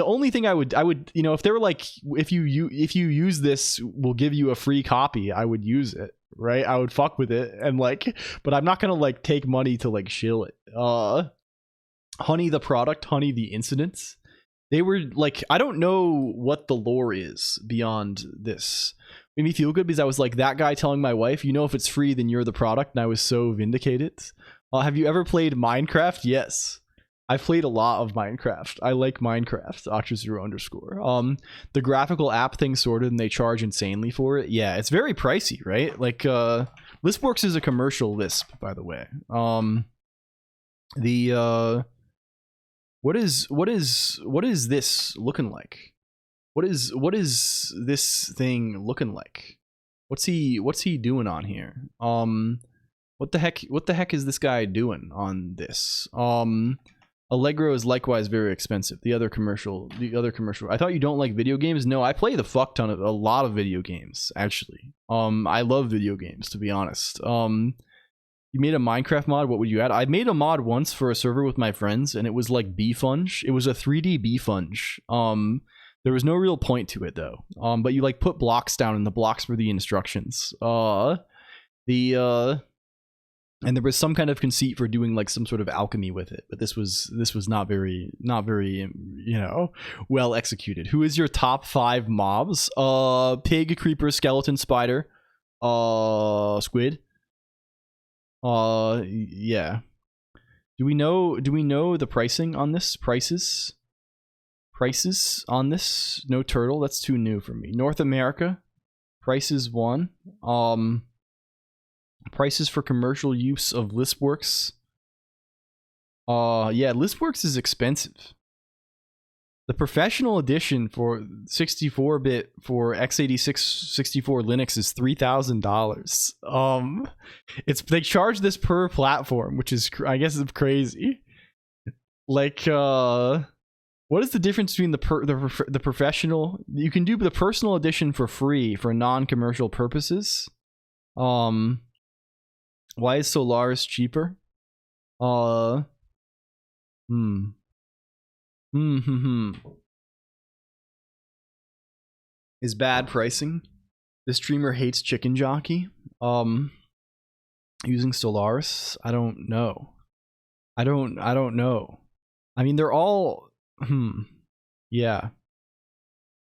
only thing I would if they were like if you use this, we'll give you a free copy. I would use it, right? I would fuck with it, and like, but I'm not gonna like take money to like shill it. Honey the product, Honey the incidents. They were like, I don't know what the lore is beyond this. Made me feel good because I was like that guy telling my wife, if it's free, then you're the product, and I was so vindicated. Have you ever played Minecraft? Yes. I've played a lot of Minecraft. I like Minecraft, Octa0_. The graphical app thing sorted, and they charge insanely for it. Yeah, it's very pricey, right? Like, Listworks is a commercial Lisp, by the way. What is this looking like? What is this thing looking like? What's he doing on here? What the heck is this guy doing on this? Allegro is likewise very expensive. The other commercial. I thought you don't like video games. No, I play a lot of video games, actually. I love video games, to be honest. You made a Minecraft mod, what would you add? I made a mod once for a server with my friends, and it was like Bfunge. It was a 3D Bfunge. There was no real point to it though. But you like put blocks down, and the blocks were the instructions. And there was some kind of conceit for doing like some sort of alchemy with it, but this was not very you know, well executed. Who is your top 5 mobs? Pig, creeper, skeleton, spider, squid. Yeah. Do we know the pricing on this? Prices on this? No turtle. That's too new for me. North America. Prices 1. Prices for commercial use of Lispworks. Yeah, Lispworks is expensive. The professional edition for 64-bit for x86 64 Linux is $3,000. They charge this per platform, which is, I guess, it's crazy. Like, what is the difference between the professional? You can do the personal edition for free for non-commercial purposes. Why is Solaris cheaper? Is bad pricing. The streamer hates Chicken Jockey. Using Solaris. I don't know. I don't know. I mean, they're all. Yeah.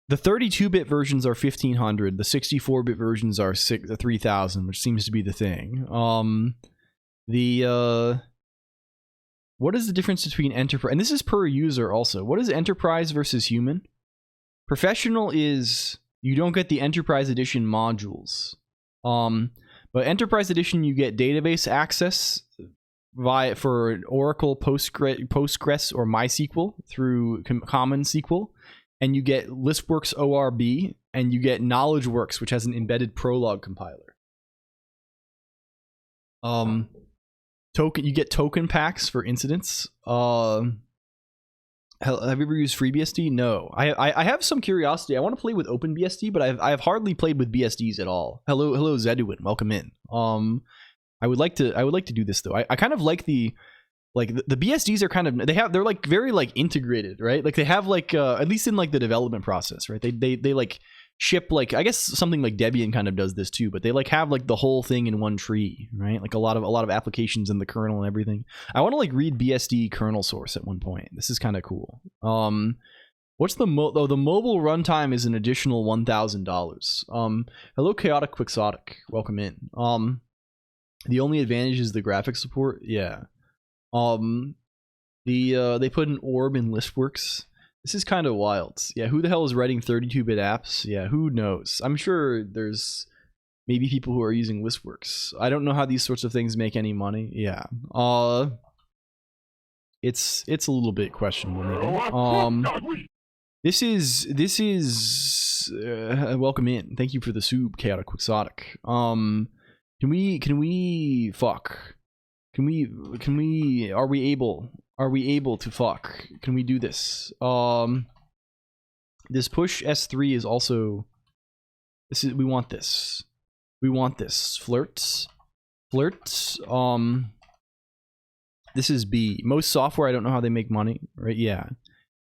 The 32-bit versions are 1,500. The 64-bit versions are 3,000, which seems to be the thing. What is the difference between enterprise? And this is per user also. What is enterprise versus human? Professional is you don't get the enterprise edition modules. But enterprise edition you get database access for Oracle, Postgres, or MySQL through Common SQL, and you get Lispworks ORB, and you get KnowledgeWorks, which has an embedded Prolog compiler. You get token packs for incidents. Have you ever used FreeBSD? No. I have some curiosity. I want to play with OpenBSD, but I have hardly played with BSDs at all. Hello Zeduin, welcome in. I would like to do this though. I kind of like the BSDs are kind of they're like very like integrated, right? Like they have like at least in like the development process, right? They like ship like, I guess something like Debian kind of does this too, but they like have like the whole thing in one tree, right? Like a lot of applications in the kernel and everything. I want to like read BSD kernel source at one point. This is kind of cool. What's the the mobile runtime is an additional $1,000. Hello Chaotic Quixotic, welcome in. The only advantage is the graphics support. Yeah. They put an orb in Lispworks. This is kind of wild. Yeah, who the hell is writing 32-bit apps? Yeah, who knows? I'm sure there's maybe people who are using Lispworks. I don't know how these sorts of things make any money. Yeah. It's a little bit questionable maybe. This is welcome in. Thank you for the sub, Chaotic Quixotic. Can we fuck? Are we able to fuck? Can we do this? This push S3 is also we want this. Flirts. This is B. Most software, I don't know how they make money, right? Yeah.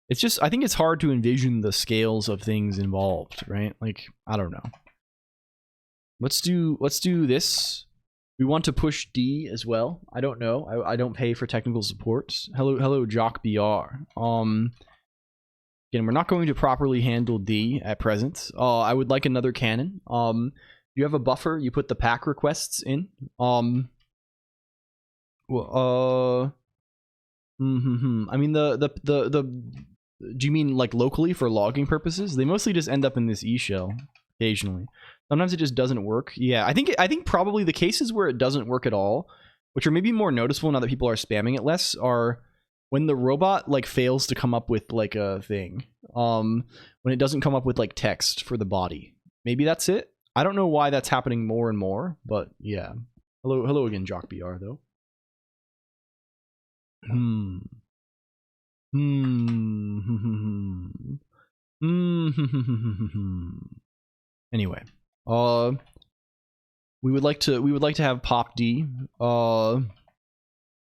It's just, I think it's hard to envision the scales of things involved, right? Like, I don't know. Let's do this. We want to push D as well. I don't know. I don't pay for technical support. Hello, Jock BR. Again, we're not going to properly handle D at present. I would like another cannon. You have a buffer. You put the pack requests in. I mean do you mean like locally for logging purposes? They mostly just end up in this E shell occasionally. Sometimes it just doesn't work. Yeah, I think probably the cases where it doesn't work at all, which are maybe more noticeable now that people are spamming it less, are when the robot like fails to come up with like a thing. When it doesn't come up with like text for the body. Maybe that's it. I don't know why that's happening more and more, but yeah. Hello again, Jock BR though. Anyway, we would like to have pop D.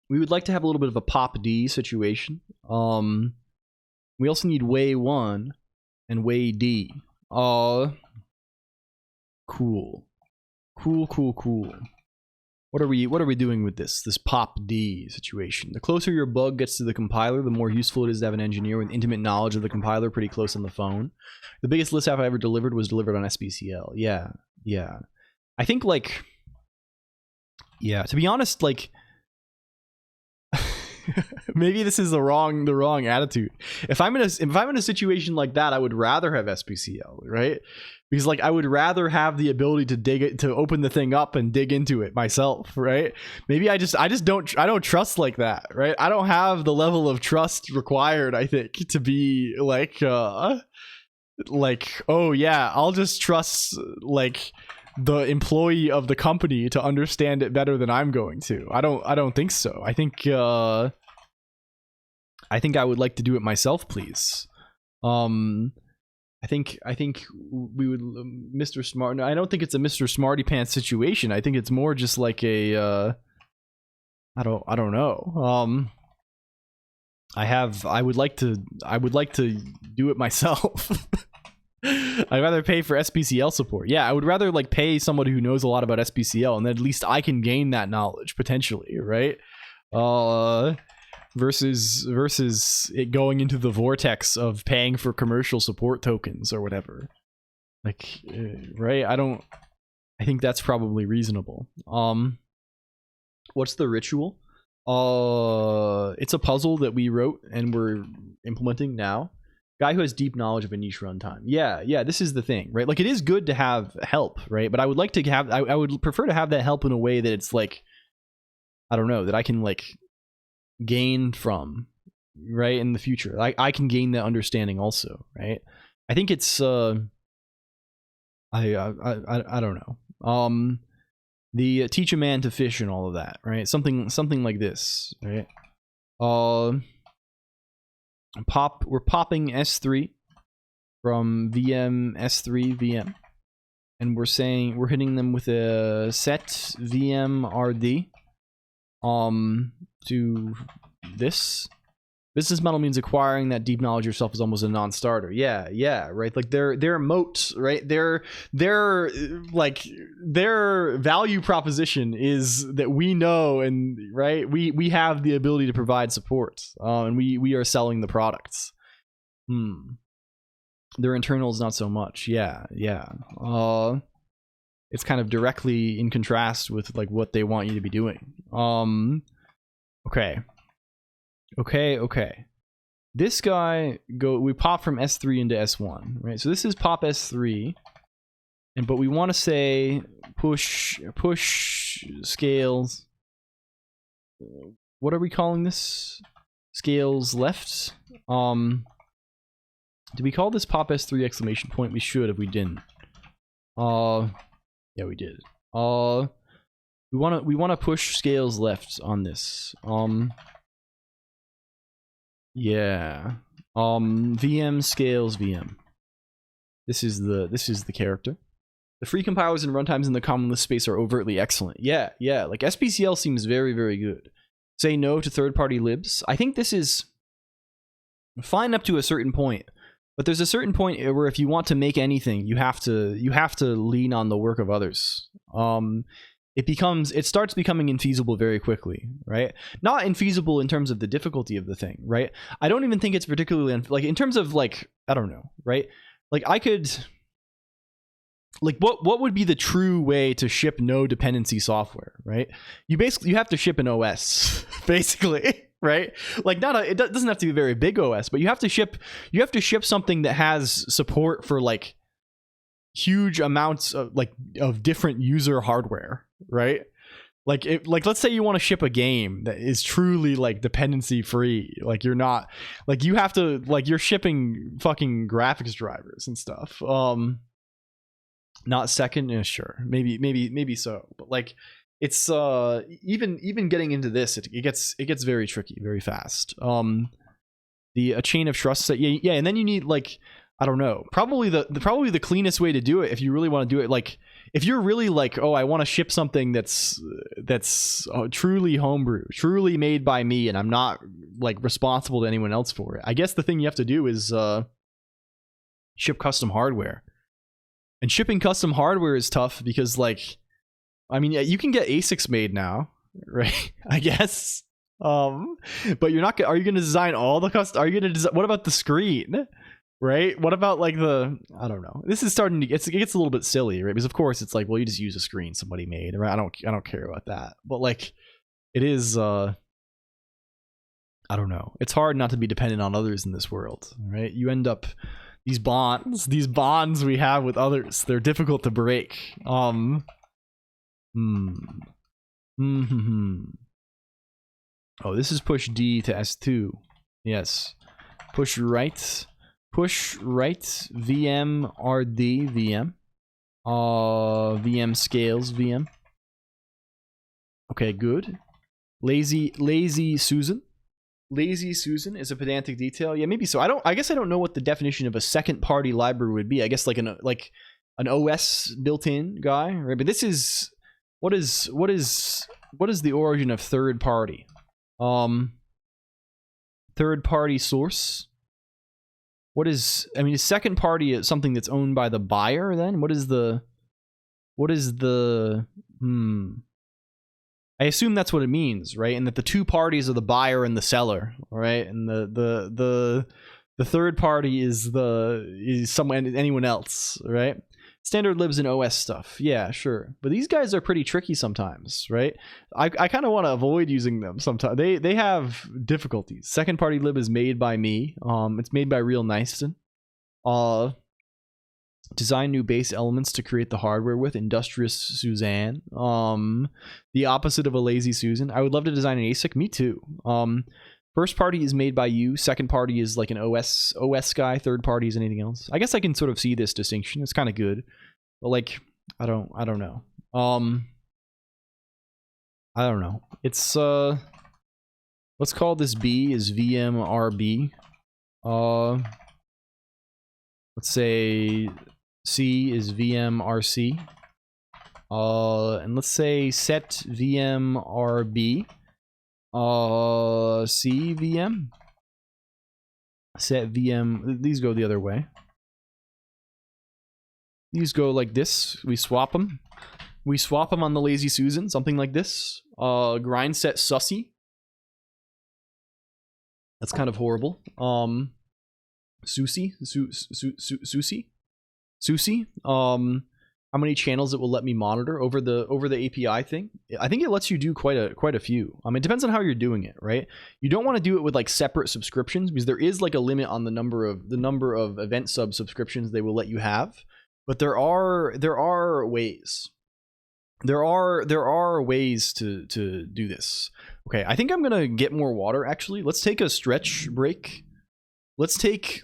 We would like to have a little bit of a pop D situation. We also need way 1 and way D. Cool. What are we doing with this pop D situation? The closer your bug gets to the compiler, the more useful it is to have an engineer with intimate knowledge of the compiler pretty close on the phone. The biggest list app I ever delivered was delivered on SBCL. Yeah. I think like, yeah, to be honest, like maybe this is the wrong attitude. If I'm in a situation like that, I would rather have SBCL, right? Because like I would rather have the ability to open the thing up and dig into it myself, right? Maybe I don't trust like that, right? I don't have the level of trust required, I think, to be like oh yeah, I'll just trust like the employee of the company to understand it better than I'm going to. I don't think so. I think I would like to do it myself, please. I think we would Mr. Smart. No, I don't think it's a Mr. Smarty Pants situation. I think it's more just like a I don't know. I would like to do it myself. I'd rather pay for SBCL support. Yeah, I would rather like pay somebody who knows a lot about SBCL, and then at least I can gain that knowledge potentially, right? Versus it going into the vortex of paying for commercial support tokens or whatever. Like, right? I think that's probably reasonable. What's the ritual? It's a puzzle that we wrote and we're implementing now. Guy who has deep knowledge of a niche runtime. Yeah, this is the thing, right? Like, it is good to have help, right? But I would like to have, I would prefer to have that help in a way that it's like, I don't know, that I can like gain from, right, in the future. I can gain that understanding also, right? I think it's I don't know. The teach a man to fish and all of that, right? Something like this, right? We're popping S3 from VM S3 VM, and we're hitting them with a set VMRD to this. Business model means acquiring that deep knowledge yourself is almost a non-starter. Yeah, right? Like their moat, right? Their like their value proposition is that we know, and right, we have the ability to provide support, and we are selling the products. Their internals not so much. Yeah. It's kind of directly in contrast with like what they want you to be doing. Okay. This guy we pop from S3 into S1, right? So this is pop S3, but we want to say push scales. What are we calling this? Scales left. Did we call this pop S3 exclamation point? We should if we didn't. Yeah, we did. We want to push scales left on this. Yeah. VM scales VM. This is the character. The free compilers and runtimes in the common list space are overtly excellent. Yeah. Like SBCL seems very, very good. Say no to third-party libs. I think this is fine up to a certain point, but there's a certain point where if you want to make anything, you have to lean on the work of others. It starts becoming infeasible very quickly, right? Not infeasible in terms of the difficulty of the thing, right? I don't even think it's particularly like in terms of like, I don't know, right? Like I could, like what would be the true way to ship no dependency software, right? You have to ship an OS, basically, right? Like it doesn't have to be a very big OS, but you have to ship something that has support for like huge amounts of different user hardware, right? Like let's say you want to ship a game that is truly like dependency free. Like you're not like you have to like you're shipping fucking graphics drivers and stuff. Not second, sure, maybe so, but like it's even getting into this, it gets very tricky very fast. A chain of trust set, yeah, and then you need like, I don't know, probably the cleanest way to do it if you really want to do it, like if you're really like, oh, I want to ship something that's truly homebrew, truly made by me, and I'm not like responsible to anyone else for it. I guess the thing you have to do is ship custom hardware. And shipping custom hardware is tough because like I mean, yeah, you can get ASICs made now, right? I guess. But you're not. Are you going to design all the custom? Are you going to design? What about the screen? Right? What about like the? I don't know. This is starting to it gets a little bit silly, right? Because of course it's like, well, you just use a screen somebody made, right? I don't care about that. But like, it is. I don't know. It's hard not to be dependent on others in this world, right? You end up these bonds we have with others. They're difficult to break. Oh, this is push D to S2. Yes. Push right. Push right. VM RD VM. VM scales VM. Okay, good. Lazy Susan. Lazy Susan is a pedantic detail. Yeah, maybe so. I guess I don't know what the definition of a second party library would be. I guess like an OS built-in guy, right? But this is what is the origin of third party? Third party source. What is, I mean, is second party is something that's owned by the buyer then? What is the I assume that's what it means, right? And that the two parties are the buyer and the seller, right? And the third party is someone, anyone else, right? Standard libs and OS stuff, yeah, sure. But these guys are pretty tricky sometimes, right? I kind of want to avoid using them sometimes. They have difficulties. Second party lib is made by me. It's made by Real Nyston. Design new base elements to create the hardware with. Industrious Suzanne. The opposite of a lazy Susan. I would love to design an ASIC. Me too. First party is made by you. Second party is like an OS guy. Third party is anything else. I guess I can sort of see this distinction. It's kind of good, but like I don't know. I don't know. It's let's call this B is VMRB. Let's say C is VMRC. And let's say set VMRB. CVM. Set VM. These go the other way. These go like this. We swap them. We swap them on the Lazy Susan. Something like this. Grind set sussy. That's kind of horrible. Susie. Susie. How many channels it will let me monitor over the API thing. I think it lets you do quite a few. It depends on how you're doing it, right? You don't want to do it with like separate subscriptions because there is like a limit on the number of event sub subscriptions they will let you have. But there are ways. There are ways to do this. Okay, I think I'm gonna get more water actually. Let's take a stretch break. Let's take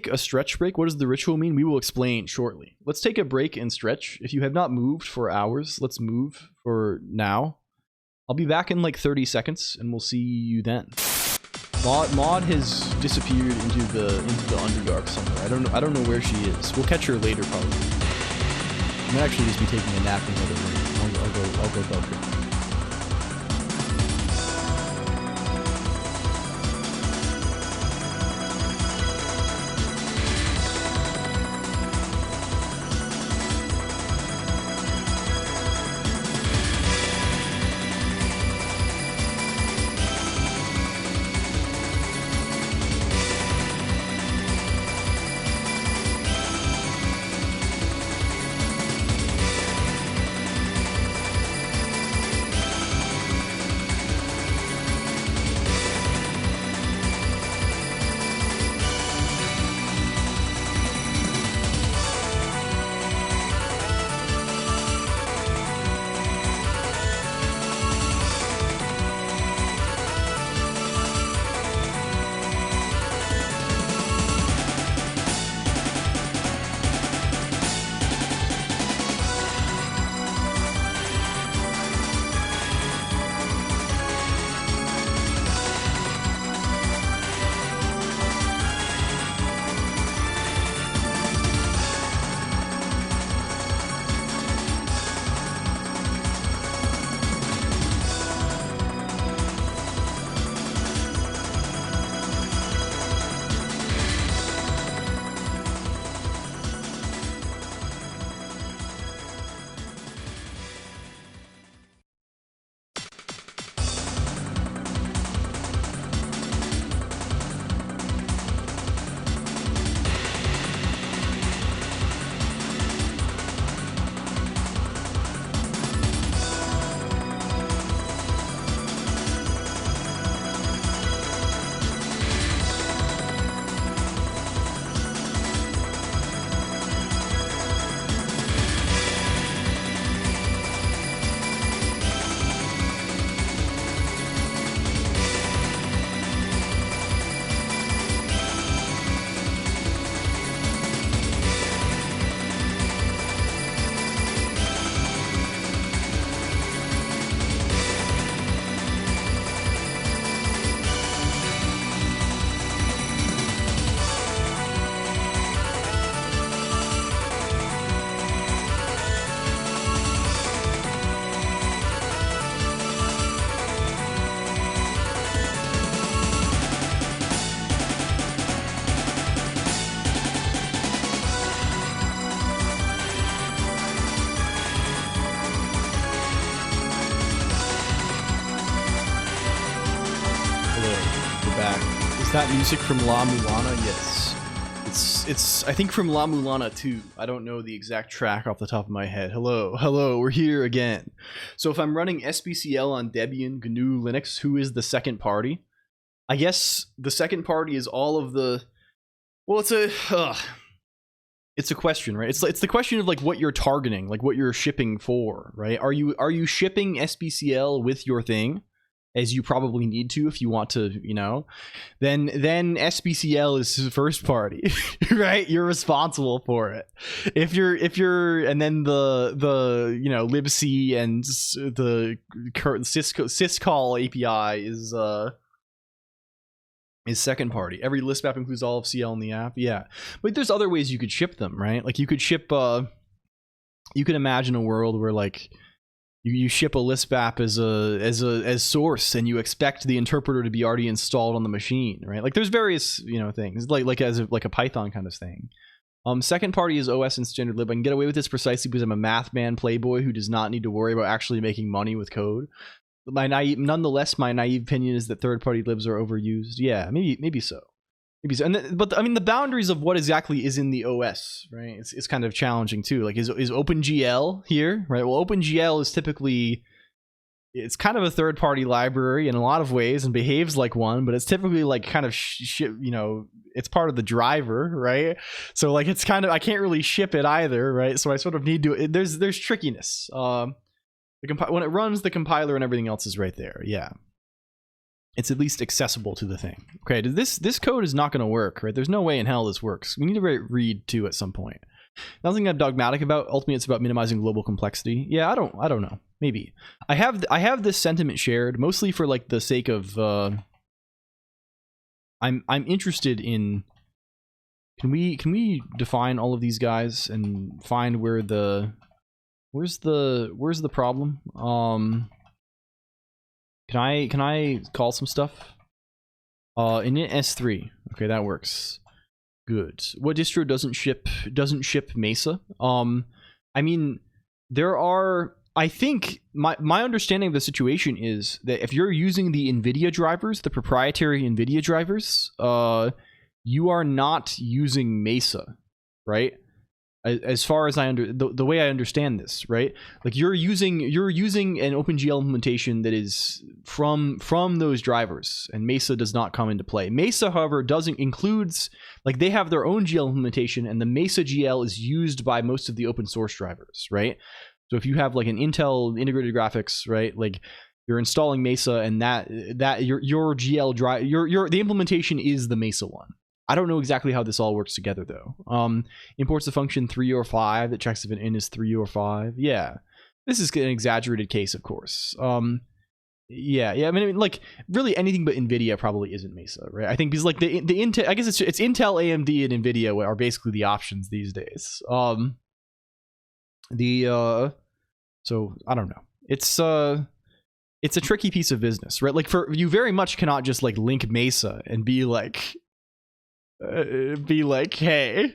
a stretch break. What does the ritual mean? We will explain shortly. Let's take a break and stretch. If you have not moved for hours, let's move for now. I'll be back in like 30 seconds and we'll see you then. Maud has disappeared into the Underdark somewhere. I don't know where she is. We'll catch her later probably. I might actually just be taking a nap in the other room. I'll go bug her. Is that music from La Mulana? Yes. It's I think from La Mulana 2. I don't know the exact track off the top of my head. Hello, we're here again. So if I'm running SBCL on Debian, GNU Linux, who is the second party? I guess the second party is all of the... Well, it's a question, right? It's the question of like what you're targeting, like what you're shipping for, right? Are you shipping SBCL with your thing, as you probably need to if you want to, you know? Then SBCL is first party, right? You're responsible for it. If you're and then the you know libc and the syscall API is second party. Every Lisp app includes all of CL in the app. Yeah, but there's other ways you could ship them, right? Like you could ship. You can imagine a world where like you ship a Lisp app as source, and you expect the interpreter to be already installed on the machine, right? Like there's various things like as a Python kind of thing. Second party is OS and standard lib. I can get away with this precisely because I'm a math man playboy who does not need to worry about actually making money with code. Nonetheless, my naive opinion is that third-party libs are overused. Yeah, maybe so. But I mean, the boundaries of what exactly is in the OS, right? It's kind of challenging too. Like, is OpenGL here, right? Well, OpenGL is typically, it's kind of a third-party library in a lot of ways and behaves like one, but it's typically like kind of it's part of the driver, right? So like, it's kind of, I can't really ship it either, right? So I sort of need to. There's trickiness. When it runs, the compiler and everything else is right there. Yeah, it's at least accessible to the thing. Okay, this code is not going to work, right? There's no way in hell this works. We need to write read to at some point. Nothing I'm dogmatic about. Ultimately, it's about minimizing global complexity. Yeah, I don't know. Maybe I have this sentiment shared mostly for like the sake of I'm interested in. Can we define all of these guys and find where the Where's the problem? Can I call some stuff? Init S3. Okay, that works. Good. What distro doesn't ship Mesa? I mean, there are. I think my understanding of the situation is that if you're using the NVIDIA drivers, the proprietary NVIDIA drivers, you are not using Mesa, right? As far as the way I understand this, right? Like you're using an OpenGL implementation that is from those drivers, and Mesa does not come into play. Mesa, however, includes like they have their own GL implementation, and the Mesa GL is used by most of the open source drivers, right? So if you have like an Intel integrated graphics, right, like you're installing Mesa, and that your GL drive, the implementation is the Mesa one. I don't know exactly how this all works together though. Imports the function 3 or 5 that checks if an in is 3 or 5. Yeah, this is an exaggerated case, of course. Yeah. I mean, like really anything but NVIDIA probably isn't Mesa, right? I think because like the Intel, I guess it's Intel, AMD, and NVIDIA are basically the options these days. So I don't know. It's a tricky piece of business, right? Like you very much cannot just like link Mesa and be like, hey,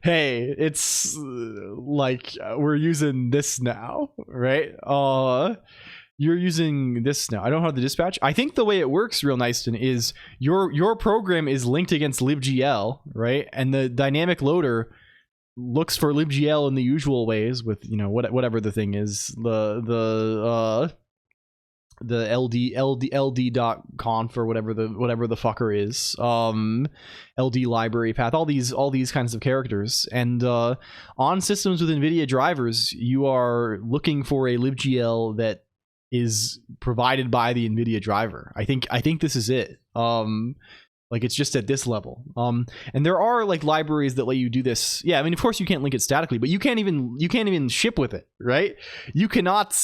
it's like we're using this now, right? You're using this now. I don't have the dispatch. I think the way it works real nice is your program is linked against libgl, right? And the dynamic loader looks for libgl in the usual ways with whatever the thing is, the ld.conf or whatever the fucker is, ld library path, all these kinds of characters, and on systems with NVIDIA drivers, you are looking for a libgl that is provided by the NVIDIA driver. I think this is it. Like it's just at this level. And there are like libraries that let you do this. Yeah, I mean, of course you can't link it statically, but you can't even ship with it, right? You cannot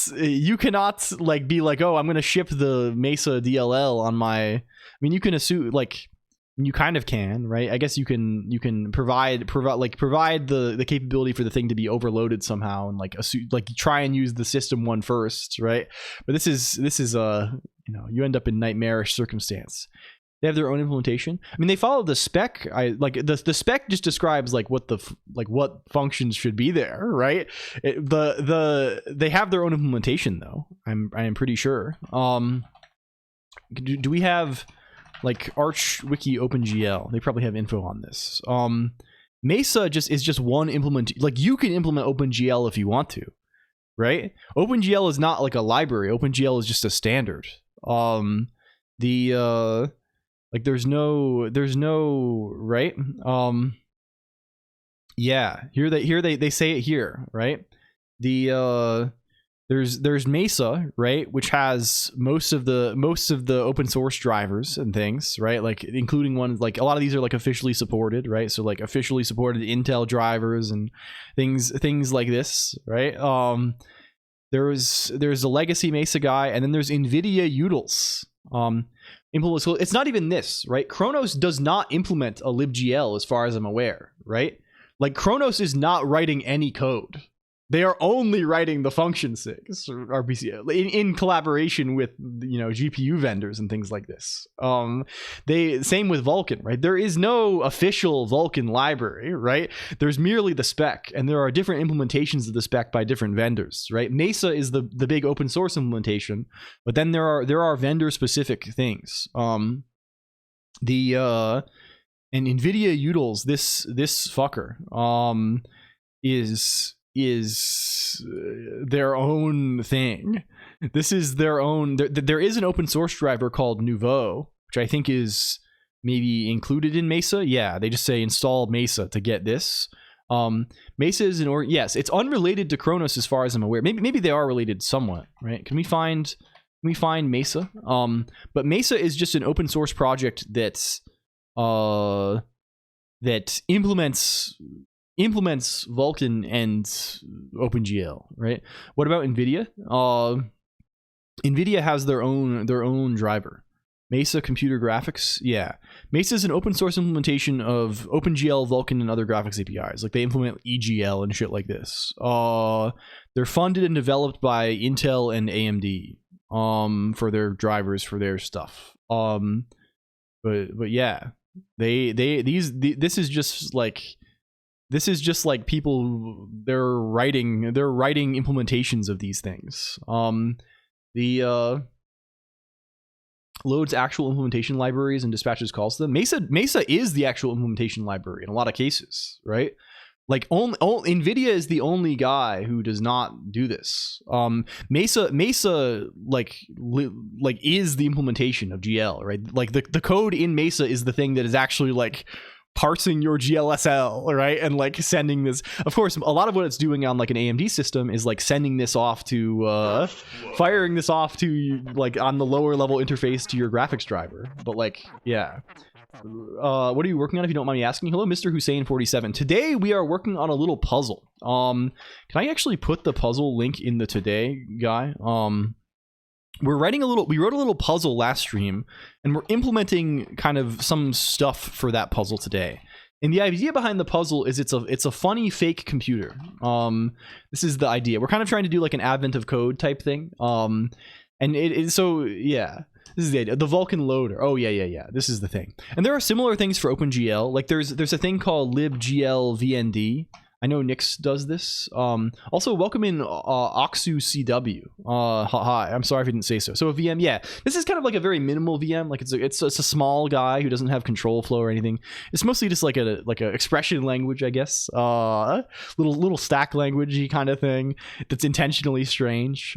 like be like, oh, I'm gonna ship the Mesa DLL on my. I mean, you can assume like you kind of can, right? I guess you can provide the capability for the thing to be overloaded somehow and like try and use the system one first, right? But this is you end up in nightmarish circumstance. They have their own implementation. I mean, they follow the spec. The spec just describes like what functions should be there, right? They have their own implementation though. I am pretty sure. Do we have like Arch Wiki OpenGL. They probably have info on this. Mesa is just one implement. Like you can implement OpenGL if you want to, right? OpenGL is not like a library. OpenGL is just a standard. Like there's no right. Yeah, here they say it here, right? There's Mesa, right, which has most of the open source drivers and things, right? Like including ones like a lot of these are like officially supported, right? So like officially supported Intel drivers and things like this, right? There's a legacy Mesa guy, and then there's NVIDIA utils. So it's not even this, right? Khronos does not implement a libgl as far as I'm aware, right? Like Khronos is not writing any code. They are only writing the function SIGs or RPC in collaboration with, you know, GPU vendors and things like this. Same with Vulkan, right? There is no official Vulkan library, right? There's merely the spec, and there are different implementations of the spec by different vendors, right? Mesa is the big open source implementation, but then there are vendor specific things. And NVIDIA utils, this fucker, is their own thing. This is their own. There is an open source driver called Nouveau, which I think is maybe included in Mesa. Yeah, they just say install Mesa to get this. Mesa is yes, it's unrelated to Khronos as far as I'm aware. Maybe they are related somewhat, right? Can we find Mesa? But Mesa is just an open source project that implements Vulkan and OpenGL, right? What about NVIDIA? NVIDIA has their own driver. Mesa Computer Graphics, yeah. Mesa is an open source implementation of OpenGL, Vulkan, and other graphics APIs. Like they implement EGL and shit like this. They're funded and developed by Intel and AMD for their drivers for their stuff. But yeah, this is just like people, they're writing implementations of these things. Loads actual implementation libraries and dispatches calls them. Mesa is the actual implementation library in a lot of cases, right? Like NVIDIA is the only guy who does not do this. Mesa like is the implementation of GL, right? Like the code in Mesa is the thing that is actually like parsing your GLSL, right? And like sending this, of course, a lot of what it's doing on like an AMD system is like sending this off to firing this off to like on the lower level interface to your graphics driver. But like, yeah. What are you working on, if you don't mind me asking? Hello, Mr. Hussein 47. Today we are working on a little puzzle. Can I actually put the puzzle link in the today guy? We wrote a little puzzle last stream, and we're implementing kind of some stuff for that puzzle today. And the idea behind the puzzle is it's a funny fake computer. This is the idea. We're kind of trying to do like an advent of code type thing. So yeah, this is the idea. The Vulkan loader. Oh yeah. This is the thing. And there are similar things for OpenGL. Like there's a thing called libgl vnd. I know Nix does this. Also, welcome in Oxu CW. Hi, I'm sorry if I didn't say so. So a VM, yeah. This is kind of like a very minimal VM. Like it's a small guy who doesn't have control flow or anything. It's mostly just like a expression language, I guess. Little stack languagey kind of thing that's intentionally strange.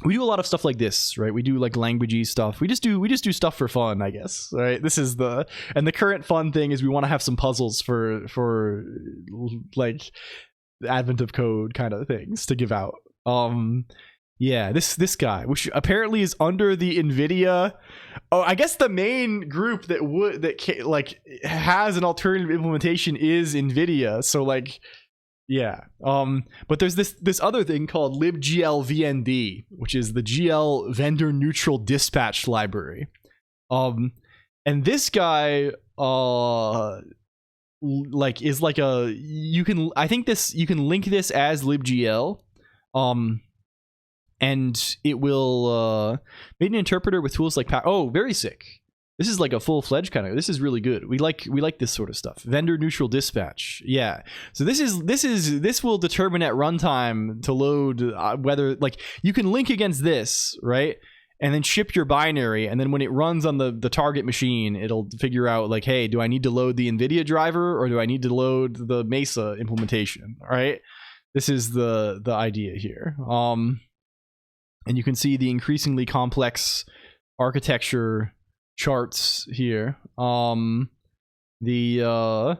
We do a lot of stuff like this, right? We do like languagey stuff. We just do stuff for fun, I guess, right? This is the current fun thing is we want to have some puzzles for like the advent of code kind of things to give out. Yeah, this guy, which apparently is under the NVIDIA. Oh, I guess the main group that has an alternative implementation is NVIDIA. So like. Yeah, but there's this other thing called libgl vnd, which is the GL vendor neutral dispatch library. And this guy like is like you can link this as libgl, and it will make an interpreter with tools like very sick. This is like a full-fledged kind of. This is really good. We like this sort of stuff. Vendor neutral dispatch. Yeah. So this will determine at runtime to load whether like you can link against this, right? and then ship your binary, and then when it runs on the target machine, it'll figure out like, hey, do I need to load the NVIDIA driver or do I need to load the Mesa implementation? All right, this is the idea here. And you can see the increasingly complex architecture charts here. Yeah.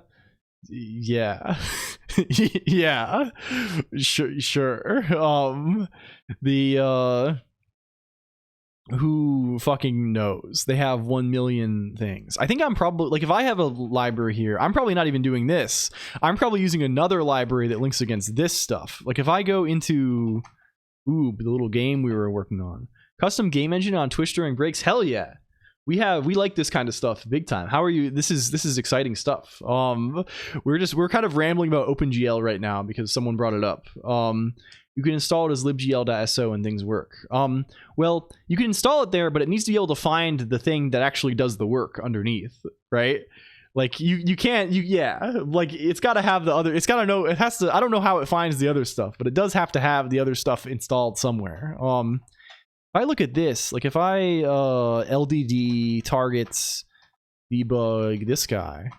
Yeah, sure. Who fucking knows? They have 1 million things. I think I'm probably, like, if I have a library here, I'm probably not even doing this. I'm probably using another library that links against this stuff. Like, if I go into, the little game we were working on, custom game engine on Twitch during breaks, hell yeah. We like this kind of stuff big time. How are you? This is exciting stuff. We're kind of rambling about OpenGL right now because someone brought it up. You can install it as libgl.so and things work. Well, you can install it there, but it needs to be able to find the thing that actually does the work underneath, right? Like you can't, like it's got to have the other, it's got to know, it has to, I don't know how it finds the other stuff, but it does have to have the other stuff installed somewhere. If I look at this, like if I LDD targets debug this guy,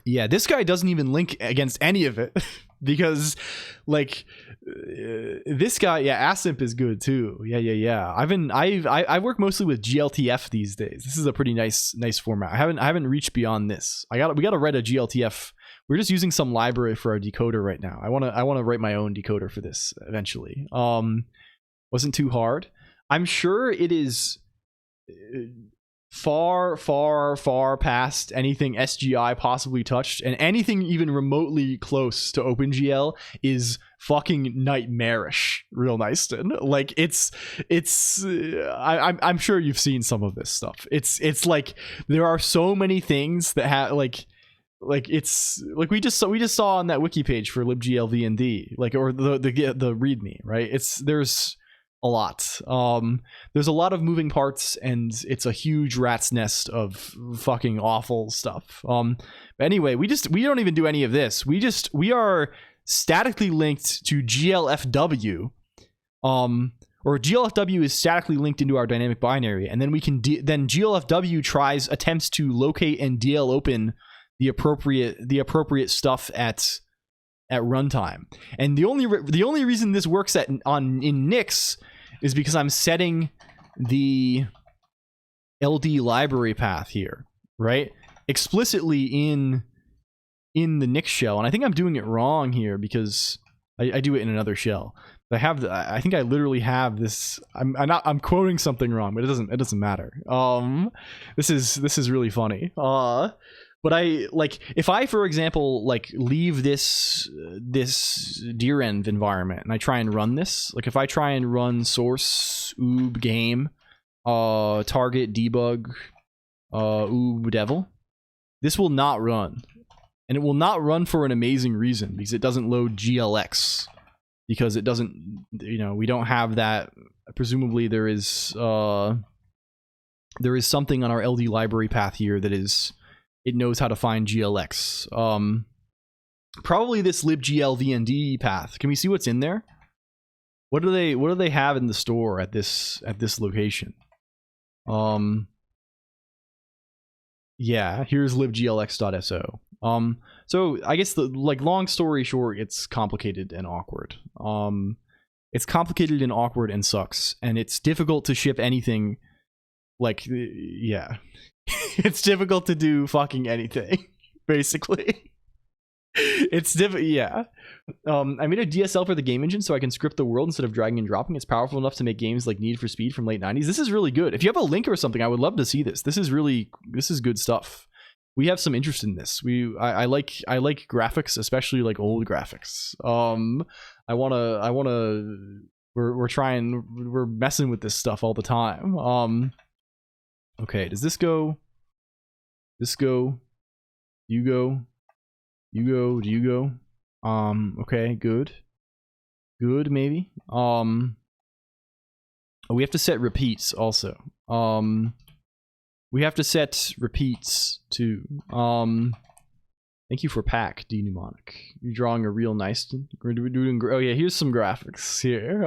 yeah, this guy doesn't even link against any of it because like this guy, yeah, Asimp is good too. Yeah. I work mostly with GLTF these days. This is a pretty nice format. I haven't reached beyond this. We got to write a GLTF. We're just using some library for our decoder right now. I want to write my own decoder for this eventually. Wasn't too hard. I'm sure it is far past anything SGI possibly touched, and anything even remotely close to OpenGL is fucking nightmarish, real nice. Like I'm sure you've seen some of this stuff. It's like there are so many things that have like it's like we just saw on that wiki page for libglvnd, like, or the readme, right? There's a lot. There's a lot of moving parts, and it's a huge rat's nest of fucking awful stuff. But anyway, we don't even do any of this. We are statically linked to GLFW. Or GLFW is statically linked into our dynamic binary, and then we can then GLFW attempts to locate and DL open the appropriate stuff at runtime. And the only reason this works in Nix is because I'm setting the LD library path here, right? Explicitly in the Nix shell. And I think I'm doing it wrong here because I do it in another shell. I think I literally have this. I'm quoting something wrong, but it doesn't matter. This is really funny. But if I, for example, like leave this DRenv environment and I try and run this, like if I try and run source oob game, target debug, oob devil, this will not run, and it will not run for an amazing reason, because it doesn't load glx, because it doesn't, we don't have that. Presumably there is something on our LD library path here that is. It knows how to find GLX. Probably this libglvnd path. Can we see what's in there? What do they have in the store at this location? Yeah, here's libglx.so. So I guess long story short, it's complicated and awkward. It's complicated and awkward and sucks, and it's difficult to ship anything. Like, yeah. It's difficult to do fucking anything, basically. It's yeah. I made a DSL for the game engine so I can script the world instead of dragging and dropping. It's powerful enough to make games like Need for Speed from late 90s. This is really good. If you have a link or something, I would love to see this. This is good stuff. We have some interest in this. I like graphics, especially like old graphics. We're messing with this stuff all the time. Okay, does this go? This go? You go? You go? Do you go? Okay, good. Good, maybe. We have to set repeats also. We have to set repeats too. Thank you for pack, D Mnemonic. You're drawing a real nice. We're doing. Oh yeah, here's some graphics here.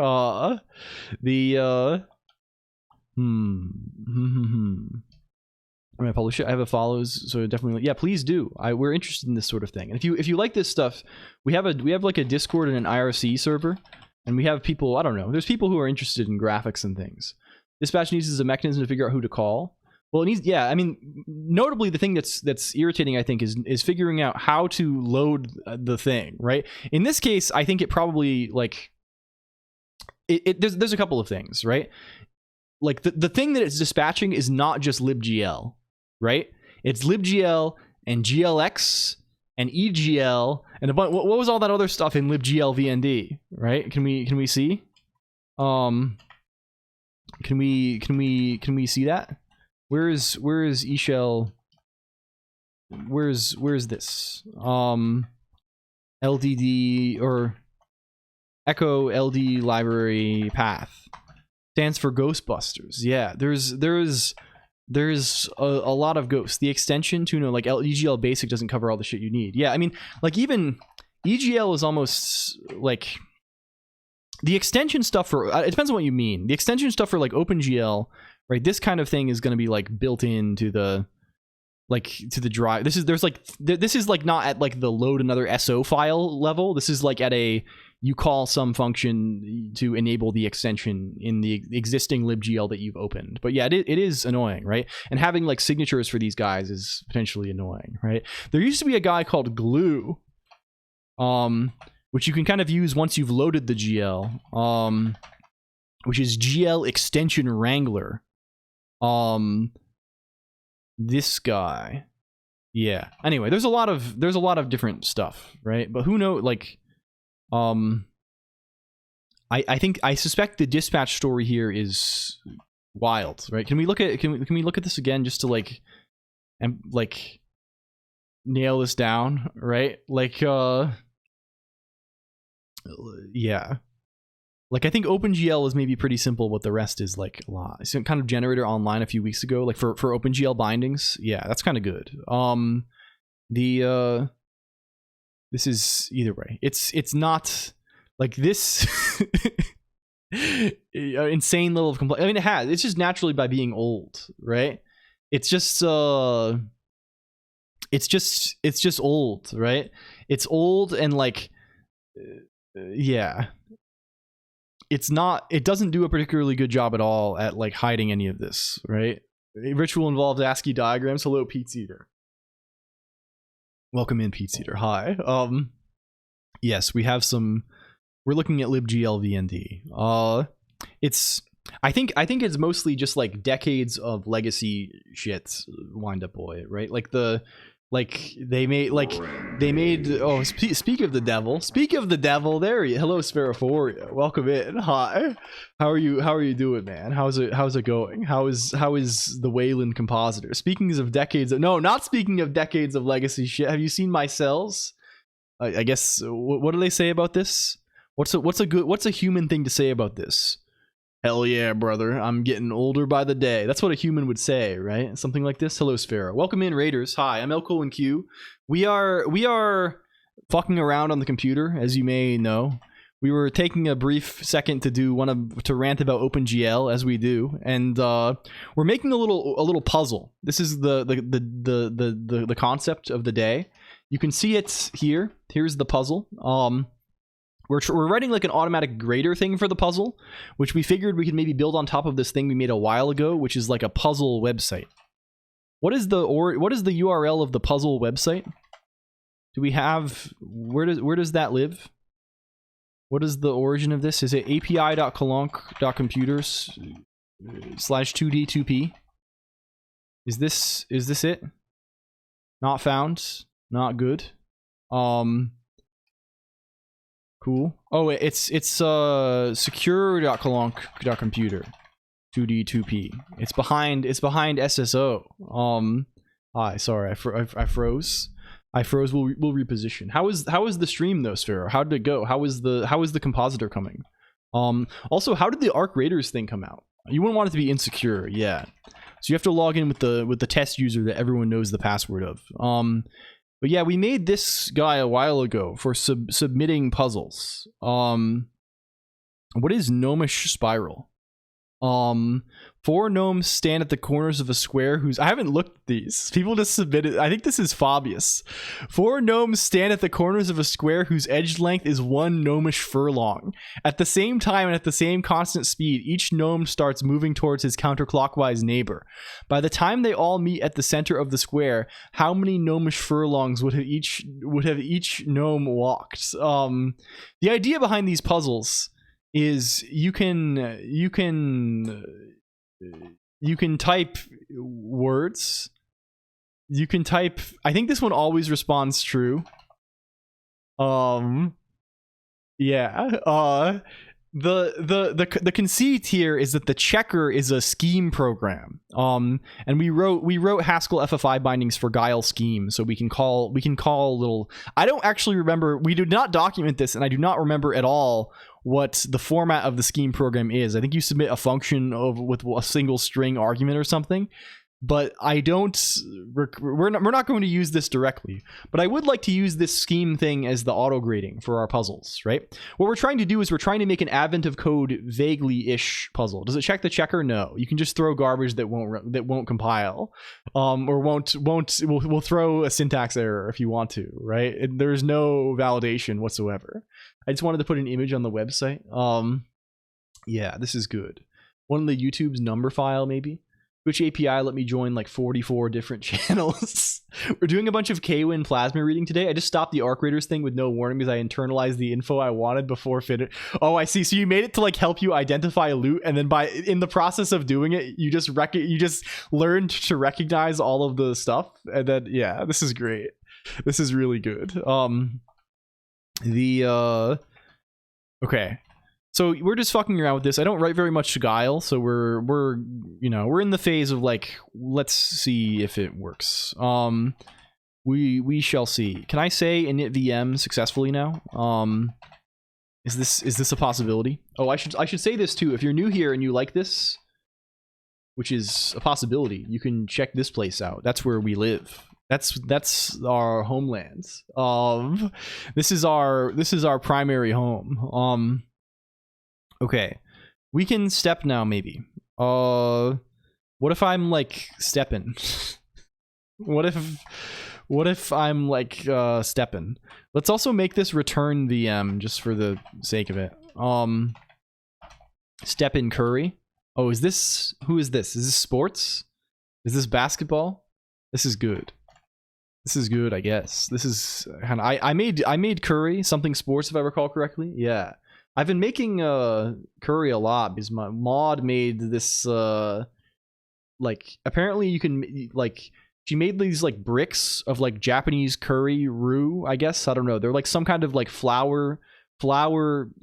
When I publish it, I have a follows, so definitely, yeah, please do. We're interested in this sort of thing. And if you like this stuff, we have like a Discord and an IRC server, and we have people, I don't know, there's people who are interested in graphics and things. Dispatch needs a mechanism to figure out who to call. Well, it needs, yeah, I mean, notably the thing that's irritating, I think, is figuring out how to load the thing, right? In this case, I think it probably, like, there's a couple of things, right? Like, the thing that it's dispatching is not just libgl, right? It's libgl and glx and egl and a bunch. What was all that other stuff in libgl vnd, right? Can we see? Can we see that? Where is eShell? Where's this? LDD or Echo LD library path stands for Ghostbusters. Yeah, there's a lot of ghosts. The extension to, you know, like EGL basic doesn't cover all the shit you need. Yeah, I mean, like, even EGL is almost like the extension stuff for, it depends on what you mean. The extension stuff for like OpenGL, right? This kind of thing is going to be like built into the, like, to the drive. This is like not at like the load another SO file level. This is like at a, you call some function to enable the extension in the existing libgl that you've opened. But yeah, it is annoying, right? And having like signatures for these guys is potentially annoying, right? There used to be a guy called Glue, which you can kind of use once you've loaded the GL, which is GL extension wrangler. This guy, yeah. Anyway, there's a lot of different stuff, right? But who knows, like, I suspect the dispatch story here is wild, right? Can we look at this again just to like, and like nail this down, right? Like, yeah. Like, I think OpenGL is maybe pretty simple, but the rest is like a lot. Some kind of generator online a few weeks ago, like for OpenGL bindings. Yeah, that's kind of good. This is, either way, it's not like this insane level of complexity. I mean, it's just naturally by being old, right? It's just old, right? It's old, and like, yeah, it doesn't do a particularly good job at all at like hiding any of this, right? Ritual involves ASCII diagrams. Hello, Pete Eater. Welcome in, Pete Eater. Hi. Yes, we have some. We're looking at libgl vnd. I think it's mostly just like decades of legacy shit wind up boy, right? Like they made oh, speak of the devil, there you, hello Spheraphoria, welcome in. Hi, how are you doing, man? How's it going? How is the Wayland compositor? Speaking of decades of, no, not speaking of decades of legacy shit, have you seen my cells? I guess, what do they say about this? What's a human thing to say about this? Hell yeah, brother. I'm getting older by the day. That's what a human would say, right? Something like this. Hello, Sphera. Welcome in, Raiders. Hi, I'm LLLL Colonq. We are fucking around on the computer, as you may know. We were taking a brief second to rant about OpenGL, as we do, and we're making a little puzzle. This is the concept of the day. You can see it here. Here's the puzzle. We're writing like an automatic grader thing for the puzzle, which we figured we could maybe build on top of this thing we made a while ago, which is like a puzzle website. What is the URL of the puzzle website? Do we have, where does that live? What is the origin of this? Is it api.colonq.computers/2d2p? Is this it? Not found. Not good. Cool. Oh, it's secure.colonq.computer 2d2p. It's behind SSO. Hi, sorry, I froze. We'll reposition. How is the stream though, Sphero? How did it go? How is the compositor coming? Also, how did the Arc Raiders thing come out? You wouldn't want it to be insecure, yeah. So you have to log in with the test user that everyone knows the password of. But yeah, we made this guy a while ago for submitting puzzles. What is Gnomish Spiral? Four gnomes stand at the corners of a square whose I haven't looked at these. People just submitted. I think this is Fabius. Four gnomes stand at the corners of a square whose edge length is 1 gnomish furlong. At the same time and at the same constant speed, each gnome starts moving towards his counterclockwise neighbor. By the time they all meet at the center of the square, how many gnomish furlongs would have each gnome walked? The idea behind these puzzles is you can type words. You can type. I think this one always responds true. Yeah. The conceit here is that the checker is a scheme program. And we wrote Haskell FFI bindings for Guile scheme, so we can call little. I don't actually remember. We did not document this, and I do not remember at all what the format of the scheme program is. I think you submit a function with a single string argument or something. But I don't. We're not going to use this directly. But I would like to use this scheme thing as the auto grading for our puzzles, right? What we're trying to do is we're trying to make an advent of code vaguely-ish puzzle. Does it check the checker? No. You can just throw garbage that won't compile, or we'll throw a syntax error if you want to, right? There's no validation whatsoever. I just wanted to put an image on the website. Yeah, this is good. One of the YouTube's number file maybe. Twitch API let me join like 44 different channels. We're doing a bunch of Kwin plasma reading today. I just stopped the arc raiders thing with no warning because I internalized the info I wanted before fit. Oh, I see. So you made it to like help you identify loot, and then in the process of doing it, you just learned to recognize all of the stuff, and then yeah, this is great. This is really good. Okay. So we're just fucking around with this. I don't write very much to Guile, so we're in the phase of like, let's see if it works. We shall see. Can I say init VM successfully now? Is this a possibility? Oh, I should say this too. If you're new here and you like this, which is a possibility, you can check this place out. That's where we live. That's our homeland. This is our primary home. Okay, we can step now, maybe. What if I'm like stepping? What if I'm like stepping? Let's also make this return VM just for the sake of it. Step in Curry. Oh, is this? Who is this? Is this sports? Is this basketball? This is good. This is good, I guess. This is kind of. I made Curry something sports if I recall correctly. Yeah. I've been making curry a lot because my mod made this like apparently you can like she made these like bricks of like Japanese curry roux, I guess. I don't know. They're like some kind of like flour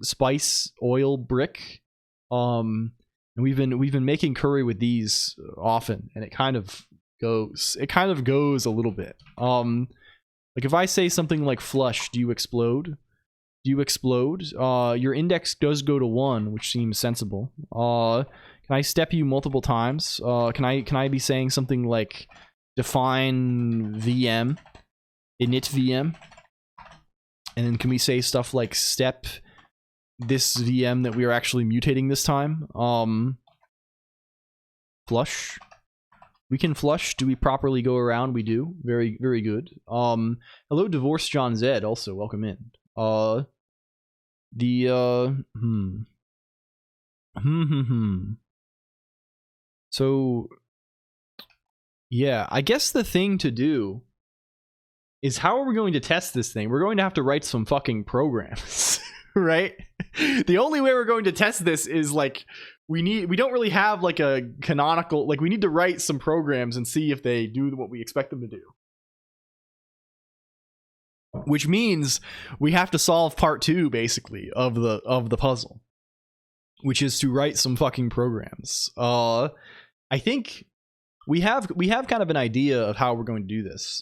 spice oil brick. And we've been making curry with these often, and it kind of goes a little bit. Like if I say something like flush, do you explode? Do you explode? Your index does go to 1, which seems sensible. Can I step you multiple times? Can I be saying something like define VM, init VM, and then can we say stuff like step this VM that we are actually mutating this time? Flush. We can flush. Do we properly go around? We do. Very, very good. Hello, Divorce John Zed. Also, welcome in. So, yeah, I guess the thing to do is how are we going to test this thing? We're going to have to write some fucking programs, right? The only way we're going to test this is like we don't really have like a canonical, like we need to write some programs and see if they do what we expect them to do. Which means we have to solve part 2 basically of the puzzle, which is to write some fucking programs. I think we have kind of an idea of how we're going to do this.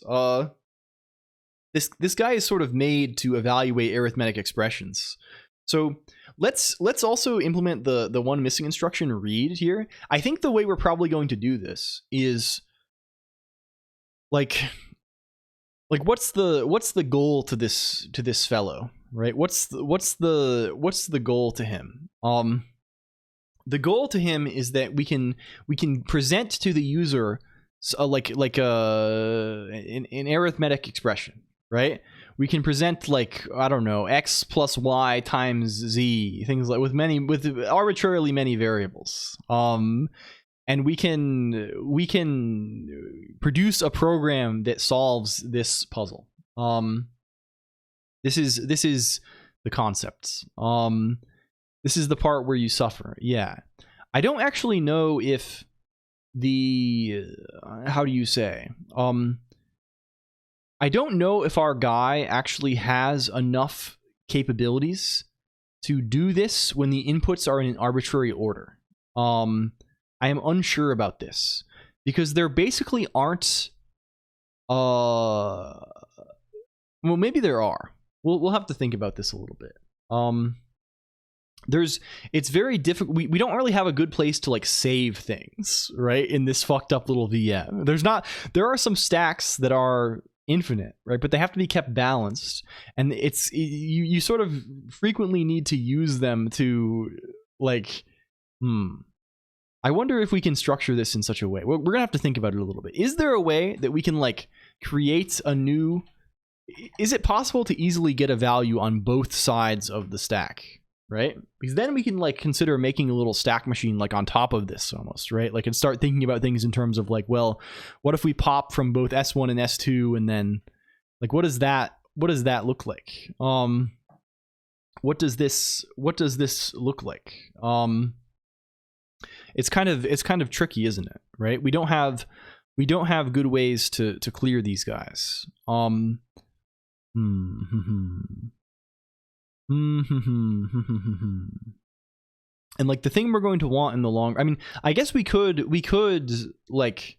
This guy is sort of made to evaluate arithmetic expressions. So let's also implement the one missing instruction read here. I think the way we're probably going to do this is like what's the goal to this fellow, right? What's the goal to him? the goal to him is that we can present to the user an arithmetic expression, right? We can present like, I don't know, x plus y times z, things like with arbitrarily many variables. And we can produce a program that solves this puzzle. This is the concepts. This is the part where you suffer. Yeah, I don't actually know if the how do you say? I don't know if our guy actually has enough capabilities to do this when the inputs are in an arbitrary order. I am unsure about this because there basically aren't. Well, maybe there are. We'll have to think about this a little bit. It's very difficult. We don't really have a good place to like save things, right? In this fucked up little VM. There are some stacks that are infinite, right? But they have to be kept balanced, and you sort of frequently need to use them to like. I wonder if we can structure this in such a way. We're gonna have to think about it a little bit. Is there a way that we can like create a new? Is it possible to easily get a value on both sides of the stack? Right? Because then we can like consider making a little stack machine like on top of this almost, right? Like and start thinking about things in terms of like, well, what if we pop from both S1 and S2 and then like what does that look like? What does this look like? It's kind of tricky, isn't it? Right? We don't have good ways to clear these guys. And like the thing we're going to want in the long, I mean, I guess we could like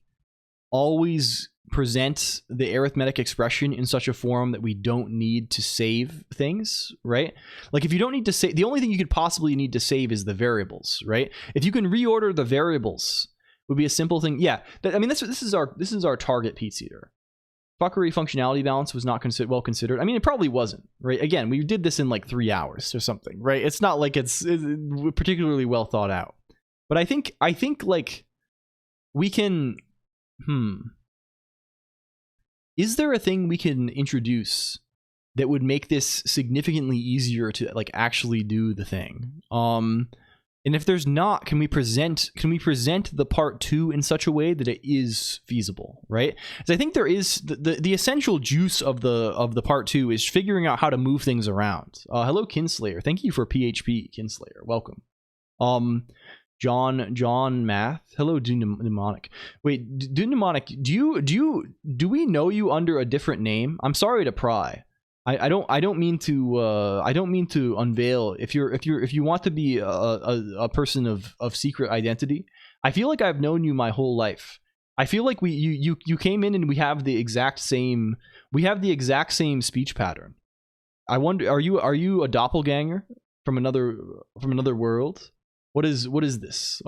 always present the arithmetic expression in such a form that we don't need to save things, right? Like if you don't need to save, the only thing you could possibly need to save is the variables, right? If you can reorder the variables, would be a simple thing. Yeah, I mean this is our target Pete Eater. Fuckery functionality balance was not well considered. I mean, it probably wasn't, right? Again, we did this in like 3 hours or something, right? It's not like it's particularly well thought out. But I think like we can. Is there a thing we can introduce that would make this significantly easier to like actually do the thing? And if there's not, can we present the part 2 in such a way that it is feasible, right? Because I think there is the essential juice of the part 2 is figuring out how to move things around. Hello, Kinslayer. Thank you for PHP, Kinslayer. Welcome. John Math. Hello, Mnemonic. Wait, Mnemonic, do we know you under a different name? I'm sorry to pry. I don't mean to unveil. If you want to be a person of secret identity, I feel like I've known you my whole life. I feel like you came in and we have the exact same speech pattern. I wonder, are you a doppelganger from another world? What is this?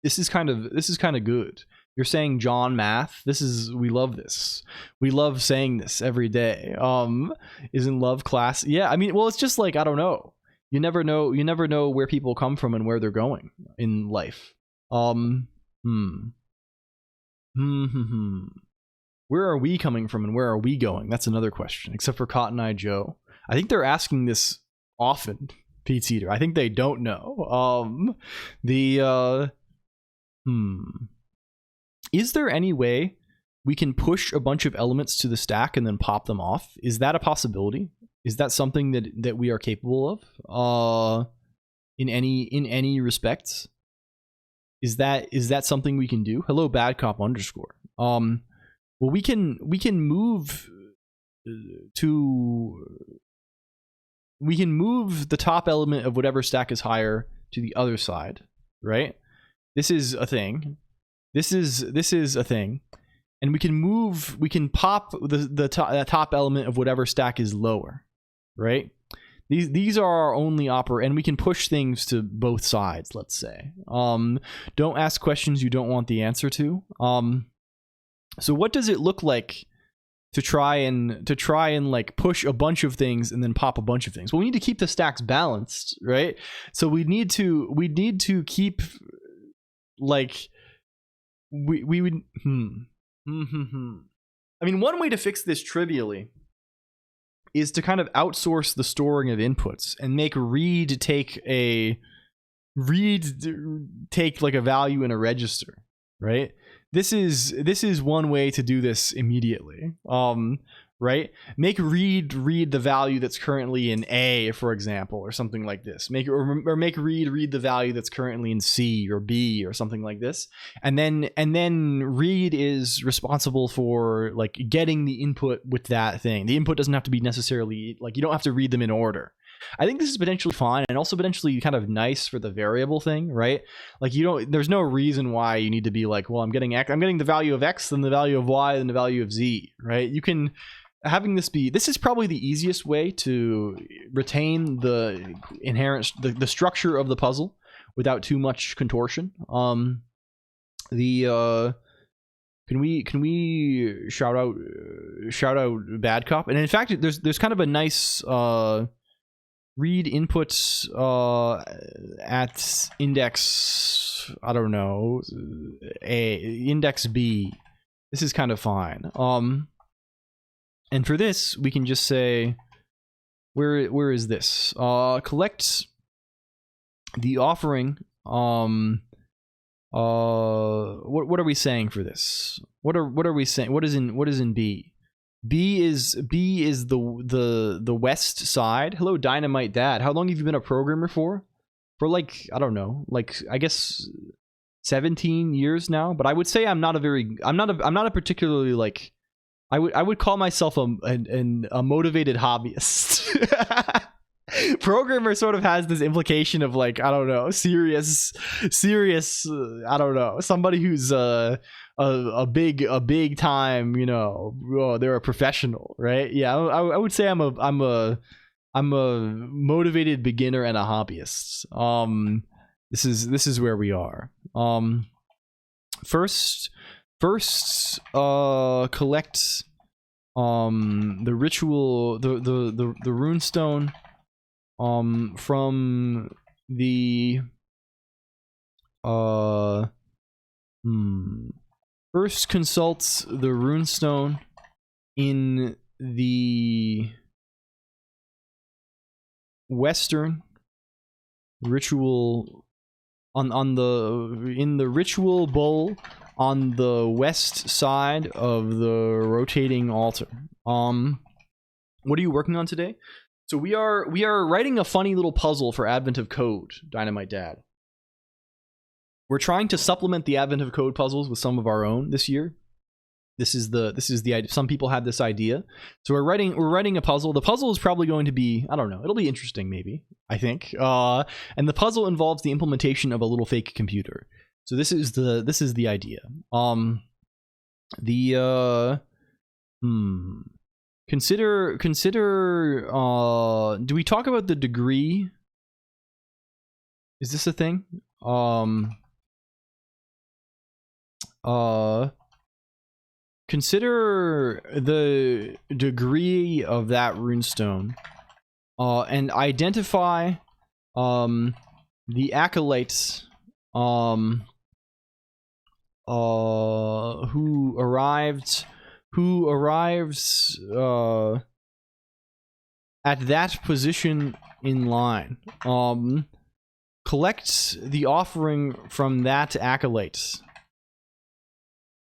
This is kind of good. You're saying John Math. We love this. We love saying this every day. Isn't love class? Yeah, I mean, well, it's just like, I don't know. You never know where people come from and where they're going in life. Where are we coming from and where are we going? That's another question. Except for Cotton Eye Joe. I think they're asking this often, Pete Eater. I think they don't know. Is there any way we can push a bunch of elements to the stack and then pop them off? Is that a possibility? Is that something that we are capable of? In any respects? Is that something we can do? Hello, Bad Cop _. Well, we can move the top element of whatever stack is higher to the other side, right? This is a thing. This is a thing, and we can pop the top element of whatever stack is lower, right? These are our only and we can push things to both sides. Let's say, don't ask questions you don't want the answer to. So what does it look like to try and like push a bunch of things and then pop a bunch of things. Well, we need to keep the stacks balanced, right? So we need to keep like we would I mean, one way to fix this trivially is to kind of outsource the storing of inputs and make read take like a value in a register, right? This is one way to do this immediately. Right? Make read the value that's currently in A, for example, or something like this. Make read the value that's currently in C or B or something like this. And then read is responsible for like getting the input with that thing. The input doesn't have to be necessarily like, you don't have to read them in order. I think this is potentially fine and also potentially kind of nice for the variable thing, right? Like there's no reason why you need to be like, well, I'm getting the value of X, then the value of Y, then the value of Z, right? You can having this is probably the easiest way to retain the inherent the structure of the puzzle without too much contortion. Can we shout out Bad Cop? And in fact, there's kind of a nice read inputs at index, I don't know, index B. This is kind of fine. And for this, we can just say, where is this? Collect the offering. What are we saying for this? What are we saying? What is in B? B is the west side. Hello, Dynamite Dad. How long have you been a programmer for? For like, I don't know, like I guess 17 years now. But I would say I'm not a particularly like, I would call myself a motivated hobbyist. Programmer sort of has this implication of like, I don't know, serious I don't know, somebody who's a big time, you know, they're a professional, right? Yeah, I would say I'm a motivated beginner and a hobbyist. This is where we are. First collect the ritual, the runestone from the first consult the runestone in the western ritual in the ritual bowl on the west side of the rotating altar. What are you working on today? So we are writing a funny little puzzle for Advent of Code, Dynamite Dad. We're trying to supplement the Advent of Code puzzles with some of our own this year. This is the idea. Some people had this idea. So we're writing a puzzle. The puzzle is probably going to be, I don't know, it'll be interesting maybe, I think. And the puzzle involves the implementation of a little fake computer. So this is the idea. Consider do we talk about the degree? Is this a thing? Consider the degree of that runestone, and identify the acolytes who arrives at that position in line. Collect the offering from that acolyte.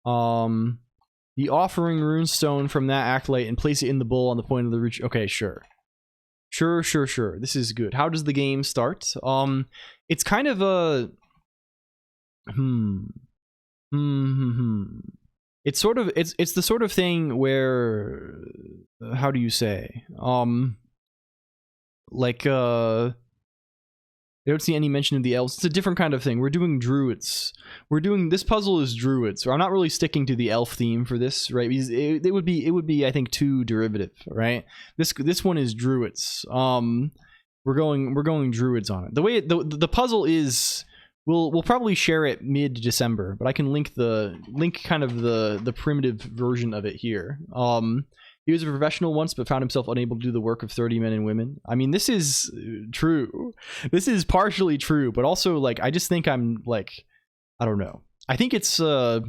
The offering runestone from that acolyte and place it in the bowl on the point of the reach. Okay, sure. Sure. This is good. How does the game start? It's kind of a It's sort of it's the sort of thing where how do you say? Like I don't see any mention of the elves. It's a different kind of thing. We're doing druids. This puzzle is druids. So I'm not really sticking to the elf theme for this, right? Because it would be I think too derivative, right? This one is druids. We're going druids on it. The way the puzzle is we'll probably share it mid-December, but I can link kind of the primitive version of it here. He was a professional once, but found himself unable to do the work of 30 men and women. I mean, this is true. This is partially true, but also, like, I just think I'm, like, I don't know. I think it's a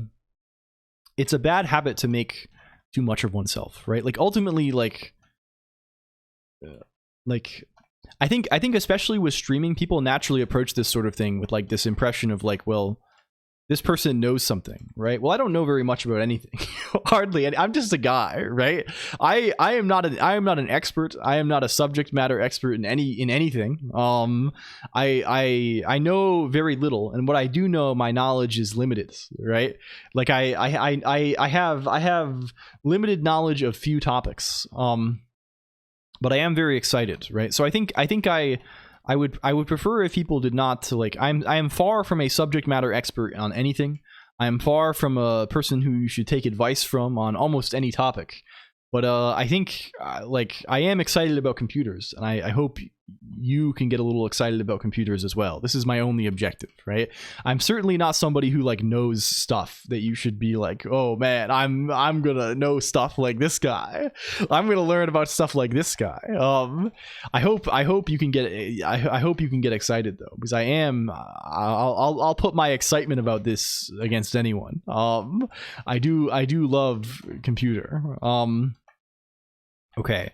bad habit to make too much of oneself, right? Like, ultimately, like I think especially with streaming, people naturally approach this sort of thing with, like, this impression of, like, well, this person knows something, right? Well, I don't know very much about anything. Hardly. I'm just a guy, right? I am not an expert. I am not a subject matter expert in anything. I know very little, and what I do know, my knowledge is limited, right? Like I have limited knowledge of few topics. But I am very excited, right? So I think I would prefer if people did not to, like, I am far from a subject matter expert on anything. I am far from a person who you should take advice from on almost any topic. But I think like, I am excited about computers, and I hope you can get a little excited about computers as well. This is my only objective, right? I'm certainly not somebody who, like, knows stuff that you should be like, oh man, I'm gonna know stuff like this guy. I'm gonna learn about stuff like this guy. I hope you can get excited though, because I'll put my excitement about this against anyone. I do love computer. Okay.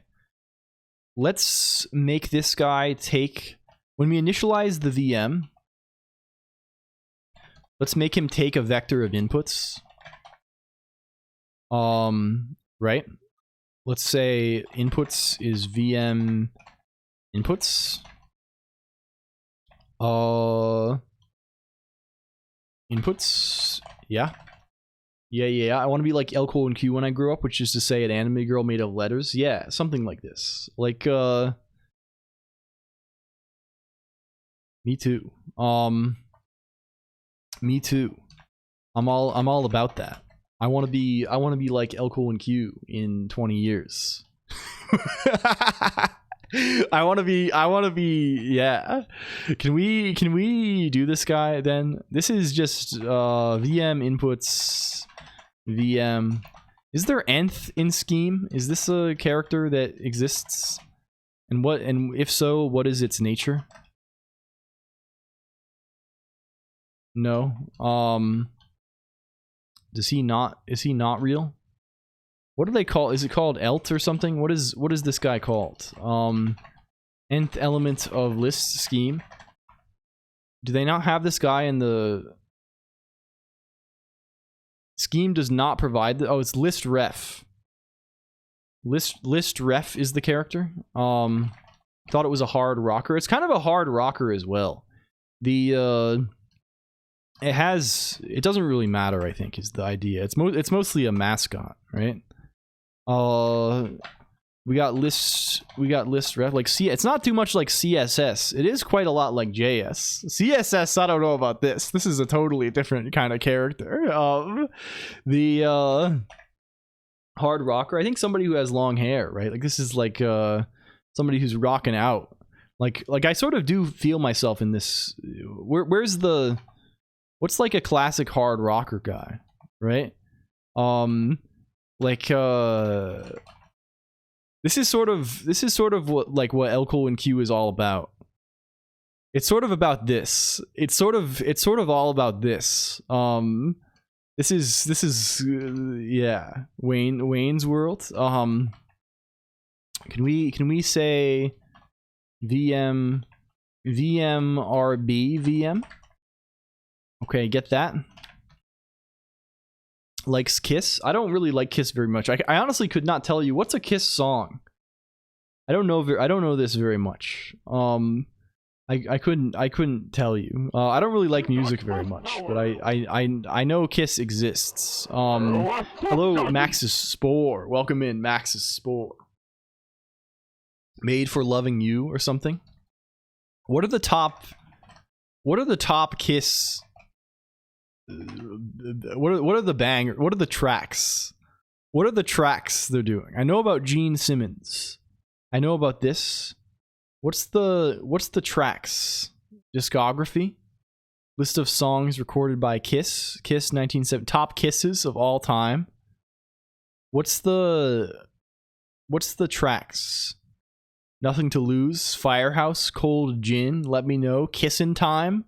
Let's make this guy take, when we initialize the VM, let's make him take a vector of inputs. Right? Let's say inputs is VM inputs. Inputs, yeah. Yeah, I want to be like LLLL when I grow up, which is to say an anime girl made of letters. Yeah, something like this. Like, me too. Me too. I'm all about that. I want to be like LLLL in 20 years. I want to be, yeah. Can we do this guy then? This is just VM inputs. VM. Is there nth in Scheme? Is this a character that exists? And if so, what is its nature? No. Is he not real? What do they call? Is it called ELT or something? What is this guy called? Nth element of list scheme. Do they not have this guy in the Scheme? Does not provide the, oh, it's list ref. List ref is the character. Thought it was a hard rocker. It's kind of a hard rocker as well. The it doesn't really matter, I think, is the idea. It's mostly a mascot, right? We got list ref, like it's not too much like CSS. It is quite a lot like JS. CSS, I don't know about this. This is a totally different kind of character. The hard rocker, I think somebody who has long hair, right? Like this is like somebody who's rocking out. Like I sort of do feel myself in this. Where's the, what's like a classic hard rocker guy, right? This is sort of what LLLL is all about. It's sort of about this. It's sort of all about this. This is yeah, Wayne's World. Can we say VM RB VM? Okay, get that. Likes Kiss. I don't really like Kiss very much. I honestly could not tell you what's a Kiss song. I don't know this very much. I couldn't tell you. I don't really like music very much, but I know Kiss exists. Hello, Max's Spore. Welcome in, Max's Spore. Made for Loving You or something. What are the top Kiss? What are the tracks? What are the tracks they're doing? I know about Gene Simmons. I know about this. What's the tracks? Discography? List of songs recorded by Kiss. Kiss 1970. Top kisses of all time. What's the tracks? Nothing to Lose, Firehouse, Cold Gin, Let Me Know, Kissin' Time,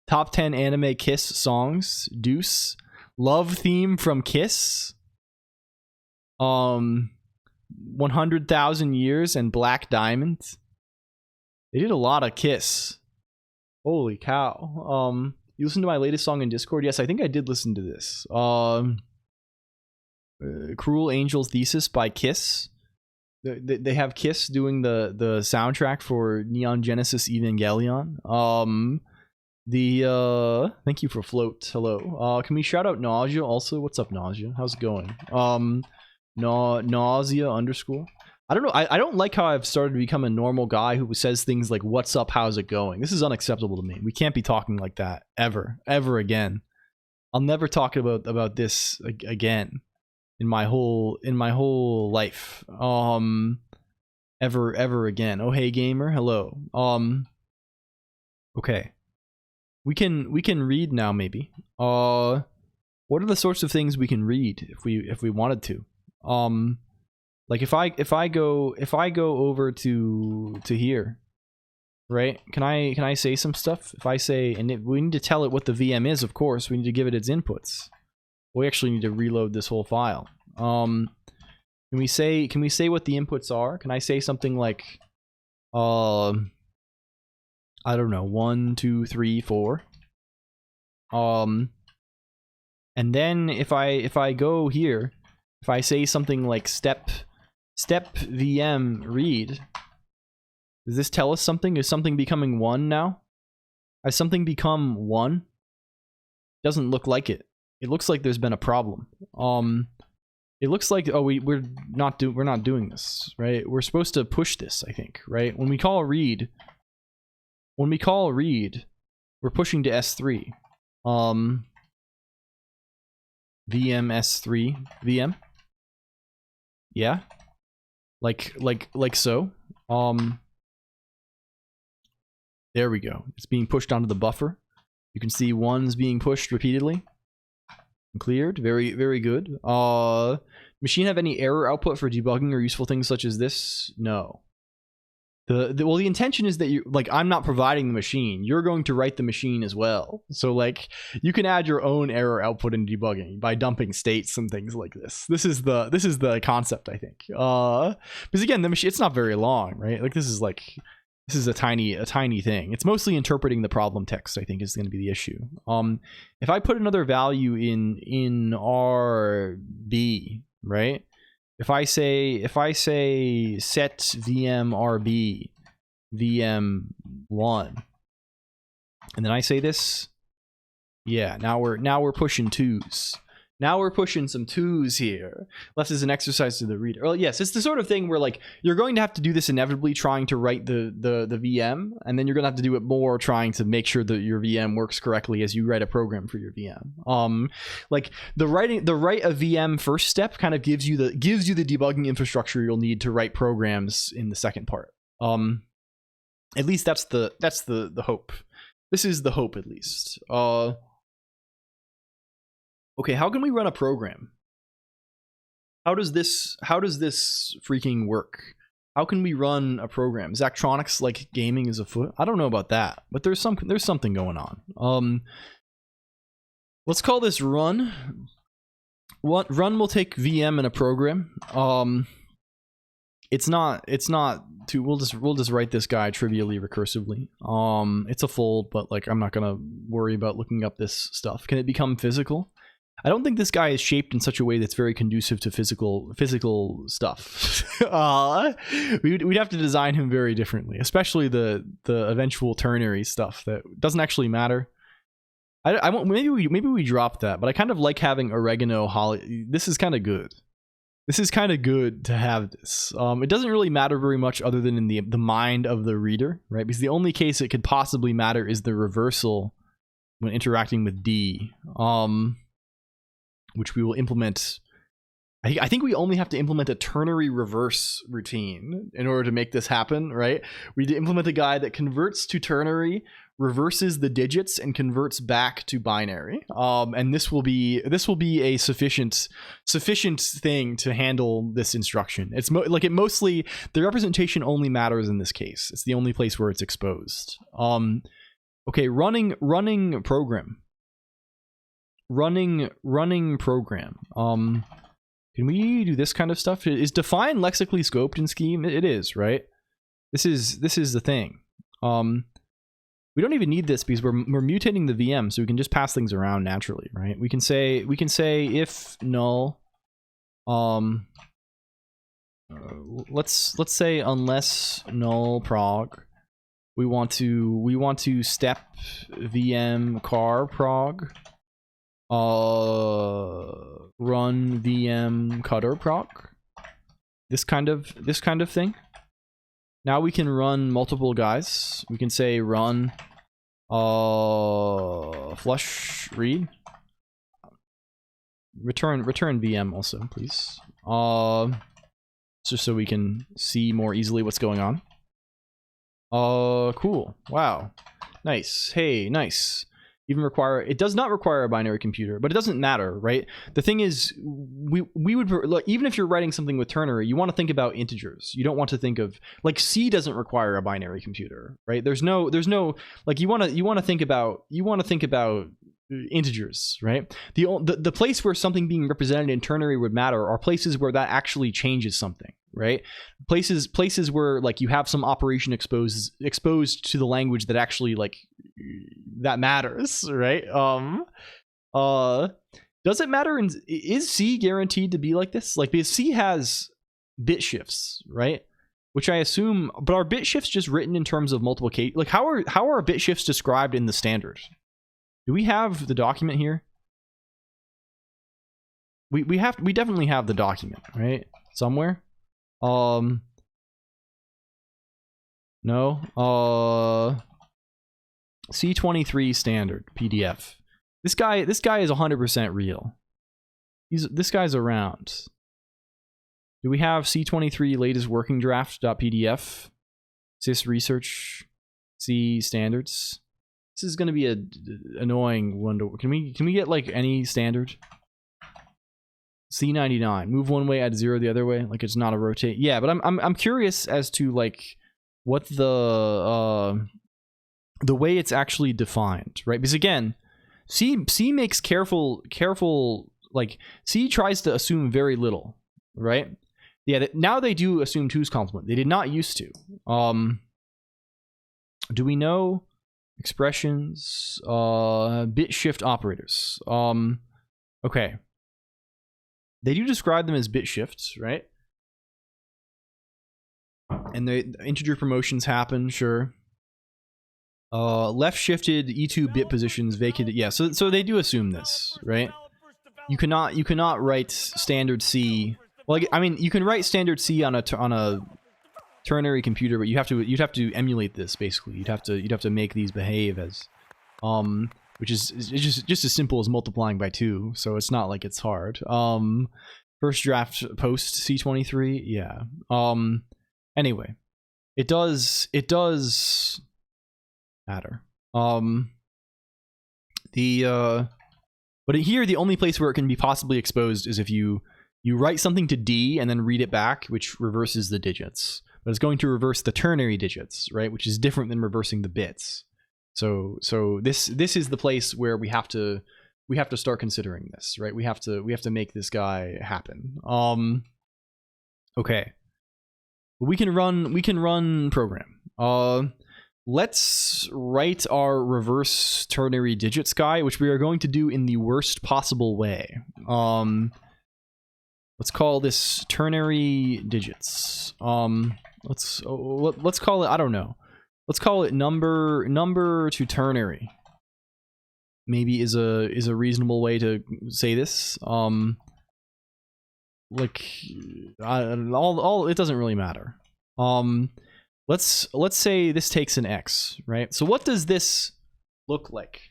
Top 10 Anime Kiss Songs, Deuce, Love Theme from Kiss, 100,000 Years, and Black Diamond. They did a lot of Kiss. Holy cow. You listened to my latest song in Discord? Yes, I think I did listen to this. Cruel Angel's Thesis by Kiss. They have Kiss doing the soundtrack for Neon Genesis Evangelion. Thank you for Float. Hello. Can we shout out Nausea also? What's up, Nausea? How's it going? Nausea underscore. I don't know. I don't like how I've started to become a normal guy who says things like, what's up, how's it going? This is unacceptable to me. We can't be talking like that ever again. I'll never talk about this again in my whole life. Ever again. Oh hey gamer, hello. Okay. We can read now maybe. What are the sorts of things we can read if we wanted to? Like if I go over to here, right? Can I say some stuff? If I say, and we need to tell it what the VM is, of course. We need to give it its inputs. We actually need to reload this whole file. Can we say what the inputs are? Can I say something like, I don't know, 1, 2, 3, 4. And then if I go here, if I say something like step VM read, does this tell us something? Is something becoming 1 now? Has something become 1? Doesn't look like it. It looks like there's been a problem. It looks like, oh, we're not doing this, right? We're supposed to push this, I think, right? When we call read, we're pushing to S3. VM S3 VM. Yeah. Like so. There we go. It's being pushed onto the buffer. You can see 1's being pushed repeatedly. Cleared. Very, very good. Machine have any error output for debugging or useful things such as this? No. Well, the intention is that you, like, I'm not providing the machine. You're going to write the machine as well. So, like, you can add your own error output in debugging by dumping states and things like this. This is the concept, I think. Because again, the machine, it's not very long, right? Like, this is a tiny thing. It's mostly interpreting the problem text, I think, is going to be the issue. If I put another value in RB, right? If I say set VM RB VM1, and then I say this, yeah, now we're pushing 2s. Now we're pushing some 2s here. Left is an exercise to the reader. Well, yes, it's the sort of thing where, like, you're going to have to do this inevitably trying to write the VM, and then you're going to have to do it more trying to make sure that your VM works correctly as you write a program for your VM. Like the write a VM first step kind of gives you the debugging infrastructure you'll need to write programs in the second part. At least that's the hope. This is the hope, at least. Okay, how can we run a program? How does this freaking work? How can we run a program? Zachtronics like gaming is afoot? I don't know about that, but there's something going on. Let's call this run. Run will take VM in a program. It's not too. We'll just write this guy trivially recursively. It's a fold, but like I'm not gonna worry about looking up this stuff. Can it become physical? I don't think this guy is shaped in such a way that's very conducive to physical stuff. We'd have to design him very differently, especially the eventual ternary stuff that doesn't actually matter. I won't, maybe we drop that, but I kind of like having oregano holly. This is kind of good. This is kind of good to have this. It doesn't really matter very much other than in the mind of the reader, right? Because the only case it could possibly matter is the reversal when interacting with D. Which we will implement. I think we only have to implement a ternary reverse routine in order to make this happen, right? We implement a guy that converts to ternary, reverses the digits and converts back to binary. And this will be a sufficient thing to handle this instruction. It's the representation only matters in this case. It's the only place where it's exposed. Okay, running program. Running program. Can we do this kind of stuff? Is define lexically scoped in Scheme? It is, right? This is the thing. We don't even need this because we're mutating the VM, so we can just pass things around naturally, right? We can say if null. Let's say unless null prog. We want to step VM car prog. Run VM cutter proc. This kind of thing. Now we can run multiple guys. We can say run flush read. Return VM also, please. Just so we can see more easily what's going on. Cool. Wow. Nice. Hey, nice. It does not require a binary computer, but it doesn't matter, right? The thing is, we would look, even if you're writing something with ternary, you want to think about integers. You don't want to think of, like, C doesn't require a binary computer, right? There's no like, you want to think about integers, right? The place where something being represented in ternary would matter are places where that actually changes something, right? Places where, like, you have some operation exposed to the language that actually, like, that matters, right? Does it matter? Is C guaranteed to be like this? Like, because C has bit shifts, right? Which I assume, but are bit shifts just written in terms of multiplication? Like, how are bit shifts described in the standard? Do we have the document here? We definitely have the document, right? Somewhere. No. C23 standard PDF. This guy is 100% real. This guy's around. Do we have C23 latest working draft.pdf? Sys research C standards. This is going to be a annoying one to, can we get, like, any standard? C99, move one way, add 0 the other way, like it's not a rotate. Yeah, but I'm curious as to, like, what the way it's actually defined, right? Because again, C makes careful, like, C tries to assume very little, right? Yeah, now they do assume 2's complement. They did not used to. Do we know expressions? Bit shift operators. Okay. They do describe them as bit shifts, right? And the integer promotions happen, sure. Left shifted E2 bit positions vacated. Yeah, so they do assume this, right? You cannot write standard C. Well, I mean, you can write standard C on a ternary computer, but you'd have to emulate this basically. You'd have to make these behave as, which is just as simple as multiplying by 2. So it's not like it's hard. First draft post C23, yeah. Anyway, it does matter. But here the only place where it can be possibly exposed is if you write something to D and then read it back, which reverses the digits. But it's going to reverse the ternary digits, right? Which is different than reversing the bits. So this is the place where we have to start considering this, right? We have to make this guy happen. Okay. We can run program. Let's write our reverse ternary digits guy, which we are going to do in the worst possible way. Let's call this ternary digits. Let's call it, I don't know. Let's call it number to ternary. Maybe is a reasonable way to say this. Like, it doesn't really matter. Let's say this takes an X, right? So what does this look like?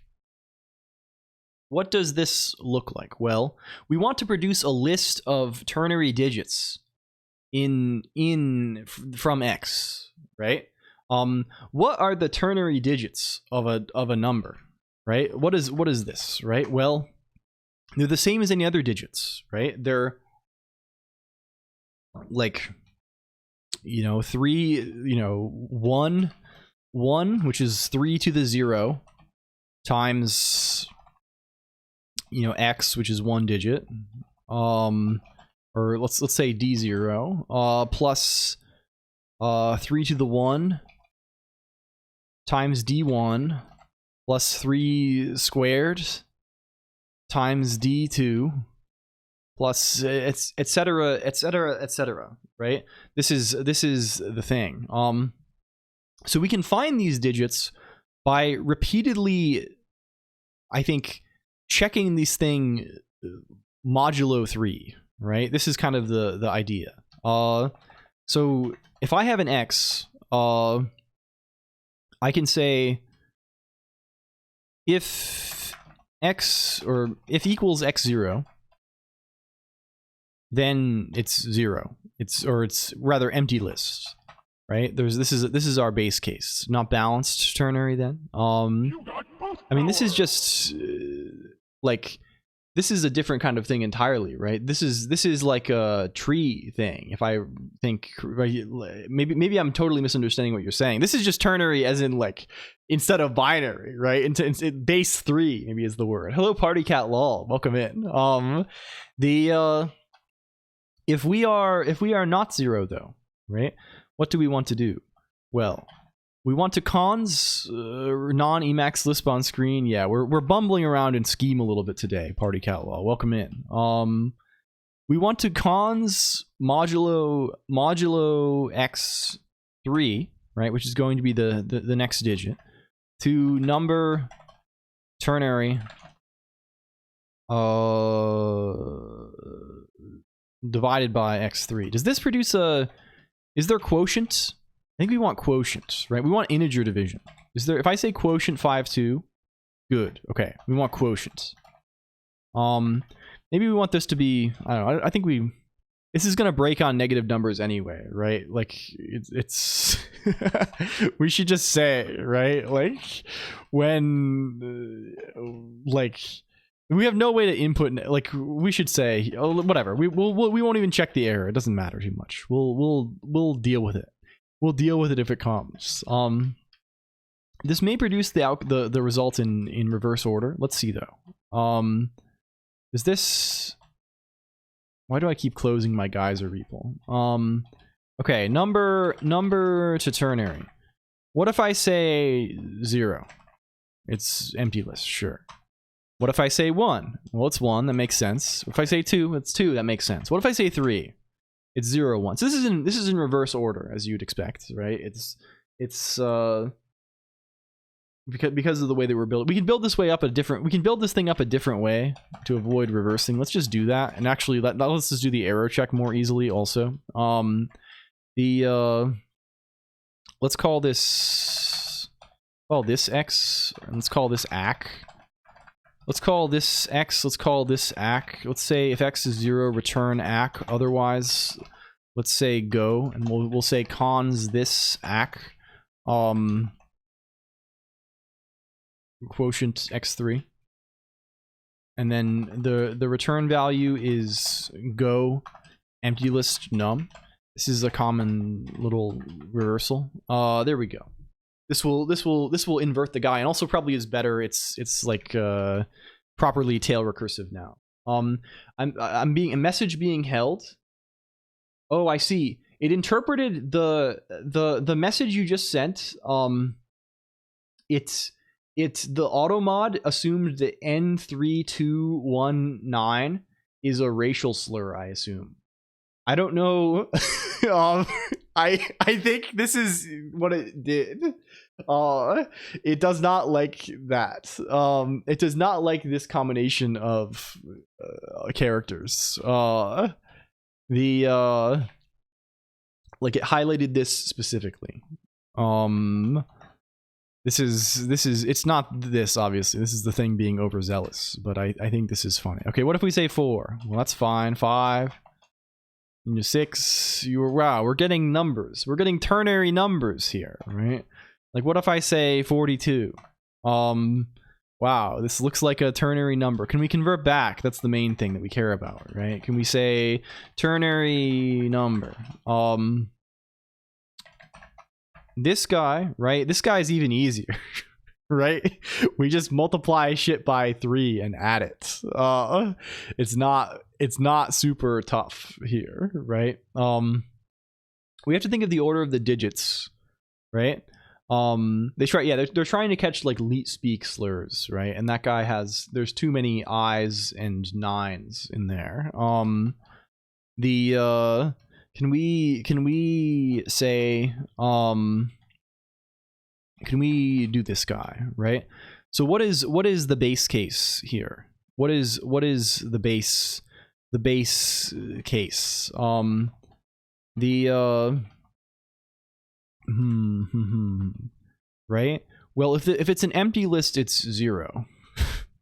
What does this look like? Well, we want to produce a list of ternary digits from X, right? What are the ternary digits of a number, right? What is this, right? Well, they're the same as any other digits, right? They're like, you know, 3, you know, 1, which is 3 to the 0, times, you know, x, which is 1 digit, or let's say d0, plus 3 to the 1 times d1 plus 3 squared times d2 plus etc, etc, etc, right? This is the thing. So we can find these digits by repeatedly, I think, checking this thing modulo 3, right? This is kind of the idea. So if I have an x, I can say if x, or if equals x0, then it's 0. It's rather empty list, right? This is our base case, not balanced ternary then. I mean, this is just like, this is a different kind of thing entirely, right? This is like a tree thing. If I think, maybe I'm totally misunderstanding what you're saying. This is just ternary as in, like, instead of binary, right? Into base 3 maybe is the word. Hello, Party Cat Lol, welcome in. If we are not 0 though, right? What do we want to do? Well, we want to cons non-Emacs Lisp on screen. Yeah, we're bumbling around in Scheme a little bit today, Party Cat Law. Welcome in. We want to cons modulo x3, right, which is going to be the next digit, to number ternary divided by x3. Does this produce is there quotient? I think we want quotient, right? We want integer division. Is there, if I say quotient 5,2, good. Okay, we want quotient. Maybe we want this to be, I don't know, I think this is gonna break on negative numbers anyway, right? Like, it's we should just say, right? Like, when, like, we have no way to input, like, we should say, oh, whatever. We won't even check the error. It doesn't matter too much. We'll deal with it. We'll deal with it if it comes. This may produce the result in reverse order. Let's see though. Is this? Why do I keep closing my geyser repo? Okay, number to ternary. What if I say 0? It's empty list, sure. What if I say 1? Well, it's 1. That makes sense. If I say 2, it's 2. That makes sense. What if I say 3? It's 0, 1. So this is in reverse order, as you'd expect, right? It's because of the way that we're built. We can build this way up we can build this thing up a different way to avoid reversing. Let's just do that, and actually let's just do the error check more easily. Also, let's call this x, and let's call this ac. Let's call this x, let's call this ac. Let's say if x is 0, return ac. Otherwise, let's say go, and we'll say cons this ac. Quotient x3. And then the return value is go empty list num. This is a common little reversal. There we go. This will invert the guy, and also probably is better. It's like properly tail recursive now. I'm being a message being held. Oh, I see. It interpreted the message you just sent. It's the automod assumed that N3219 is a racial slur, I assume. I don't know. I think this is what it did. It does not like that. It does not like this combination of characters. Like, it highlighted this specifically. This is it's not this, obviously. This is the thing being overzealous, but I think this is funny. Okay, what if we say 4? Well, that's fine. 5. 6. Wow, we're getting numbers. We're getting ternary numbers here, right? Like, what if I say 42? Wow, this looks like a ternary number. Can we convert back? That's the main thing that we care about, right? Can we say ternary number? This guy, right? This guy's even easier, right? We just multiply shit by 3 and add it. It's not super tough here, right? We have to think of the order of the digits, right? They're trying to catch like leet speak slurs, right? And that guy there's too many I's and 9s in there. Can we say can we do this guy, right? So what is the base case here? What is the base case? Right? Well, if it's an empty list, it's 0,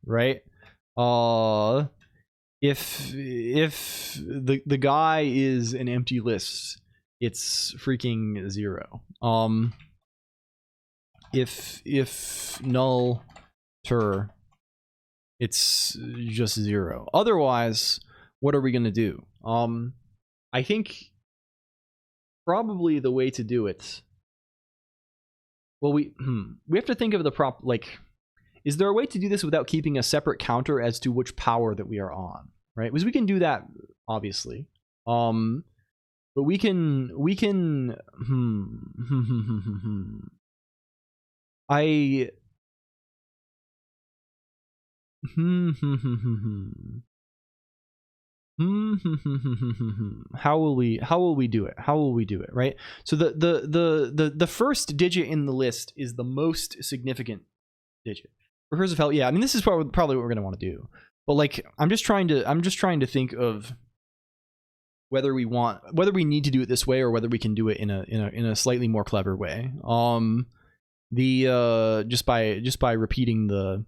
right? If the guy is an empty list, it's freaking 0. If null ter, it's just 0. Otherwise, what are we gonna do? I think probably the way to do it. Well, we have to think of the is there a way to do this without keeping a separate counter as to which power that we are on, right? Because we can do that, obviously. But we can how will we do it, right? So the first digit in the list is the most significant digit. Recursive help, yeah, I mean, this is probably what we're gonna want to do, but like I'm just trying to think of whether we need to do it this way or whether we can do it in a slightly more clever way. Just by repeating the,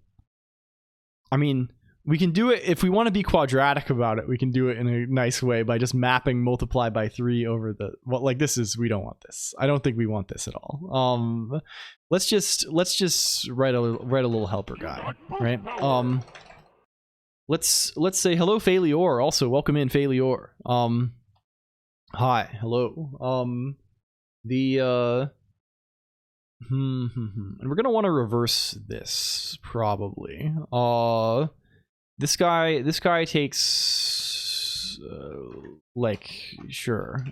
I mean, we can do it if we want to be quadratic about it. We can do it in a nice way by just mapping multiply by 3 over the, well, like this is, we don't want this. I don't think we want this at all. Let's just write a little helper guy, right? Let's say hello Failure. Also welcome in Failure. Hi, hello. And we're gonna want to reverse this probably. This guy takes like, sure.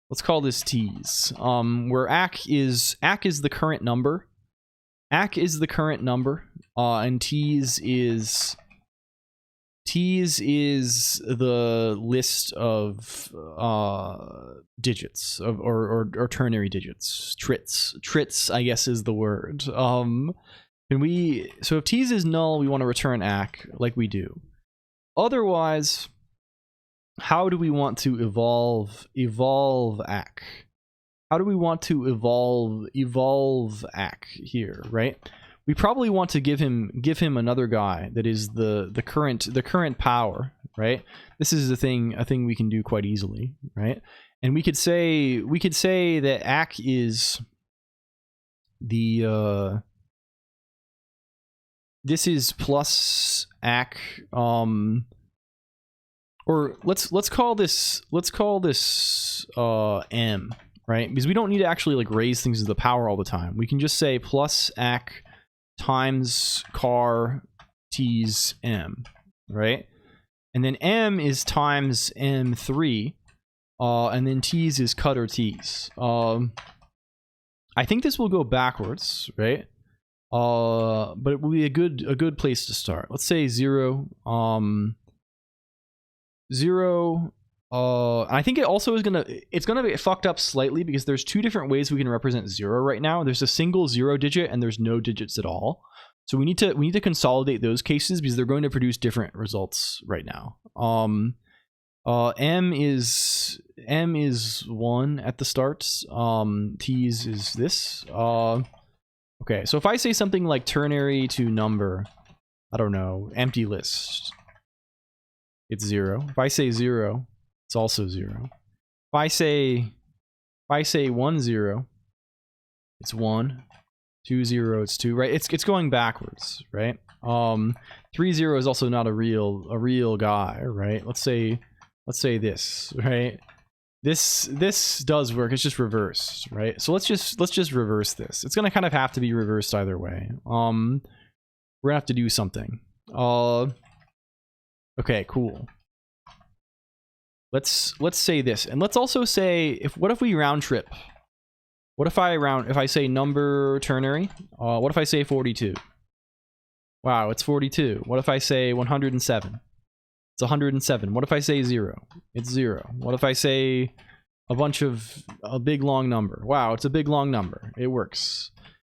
Let's call this T's. Where ACK is the current number. ACK is the current number. And T's is the list of digits of or ternary digits. Trits, I guess, is the word. Can we, so if T's is null, we want to return ACK like we do. Otherwise, how do we want to evolve ACK? How do we want to evolve ACK here, right? We probably want to give him another guy that is the current power, right? This is a thing we can do quite easily, right? And we could say that ACK is the this is plus ACK, or let's call this M, right? Because we don't need to actually like raise things to the power all the time. We can just say plus ACK times car T's M, right? And then M is times M3, and then T's is cutter T's. I think this will go backwards, right? But it will be a good place to start. Let's say 0, 0. I think it also is it's gonna be fucked up slightly because there's two different ways we can represent 0 right now. There's a single 0 digit and there's no digits at all. So we need to consolidate those cases because they're going to produce different results right now. M is 1 at the start. T's is this. Okay, so if I say something like ternary to number, I don't know, empty list, it's 0. If I say 0, it's also 0. If I say 1 0, it's 1. 2 0, it's 2, right? It's going backwards, right? 3 0 is also not a real guy, right? Let's say this, right? This does work. It's just reversed, right? So let's just reverse this. It's gonna kind of have to be reversed either way. We're gonna have to do something. Okay, cool. Let's say this, and let's also say what if we round trip? What if I say number ternary? What if I say 42? Wow, it's 42. What if I say 107? It's 107. What if I say 0? It's 0. What if I say a big long number? Wow, it's a big long number. It works.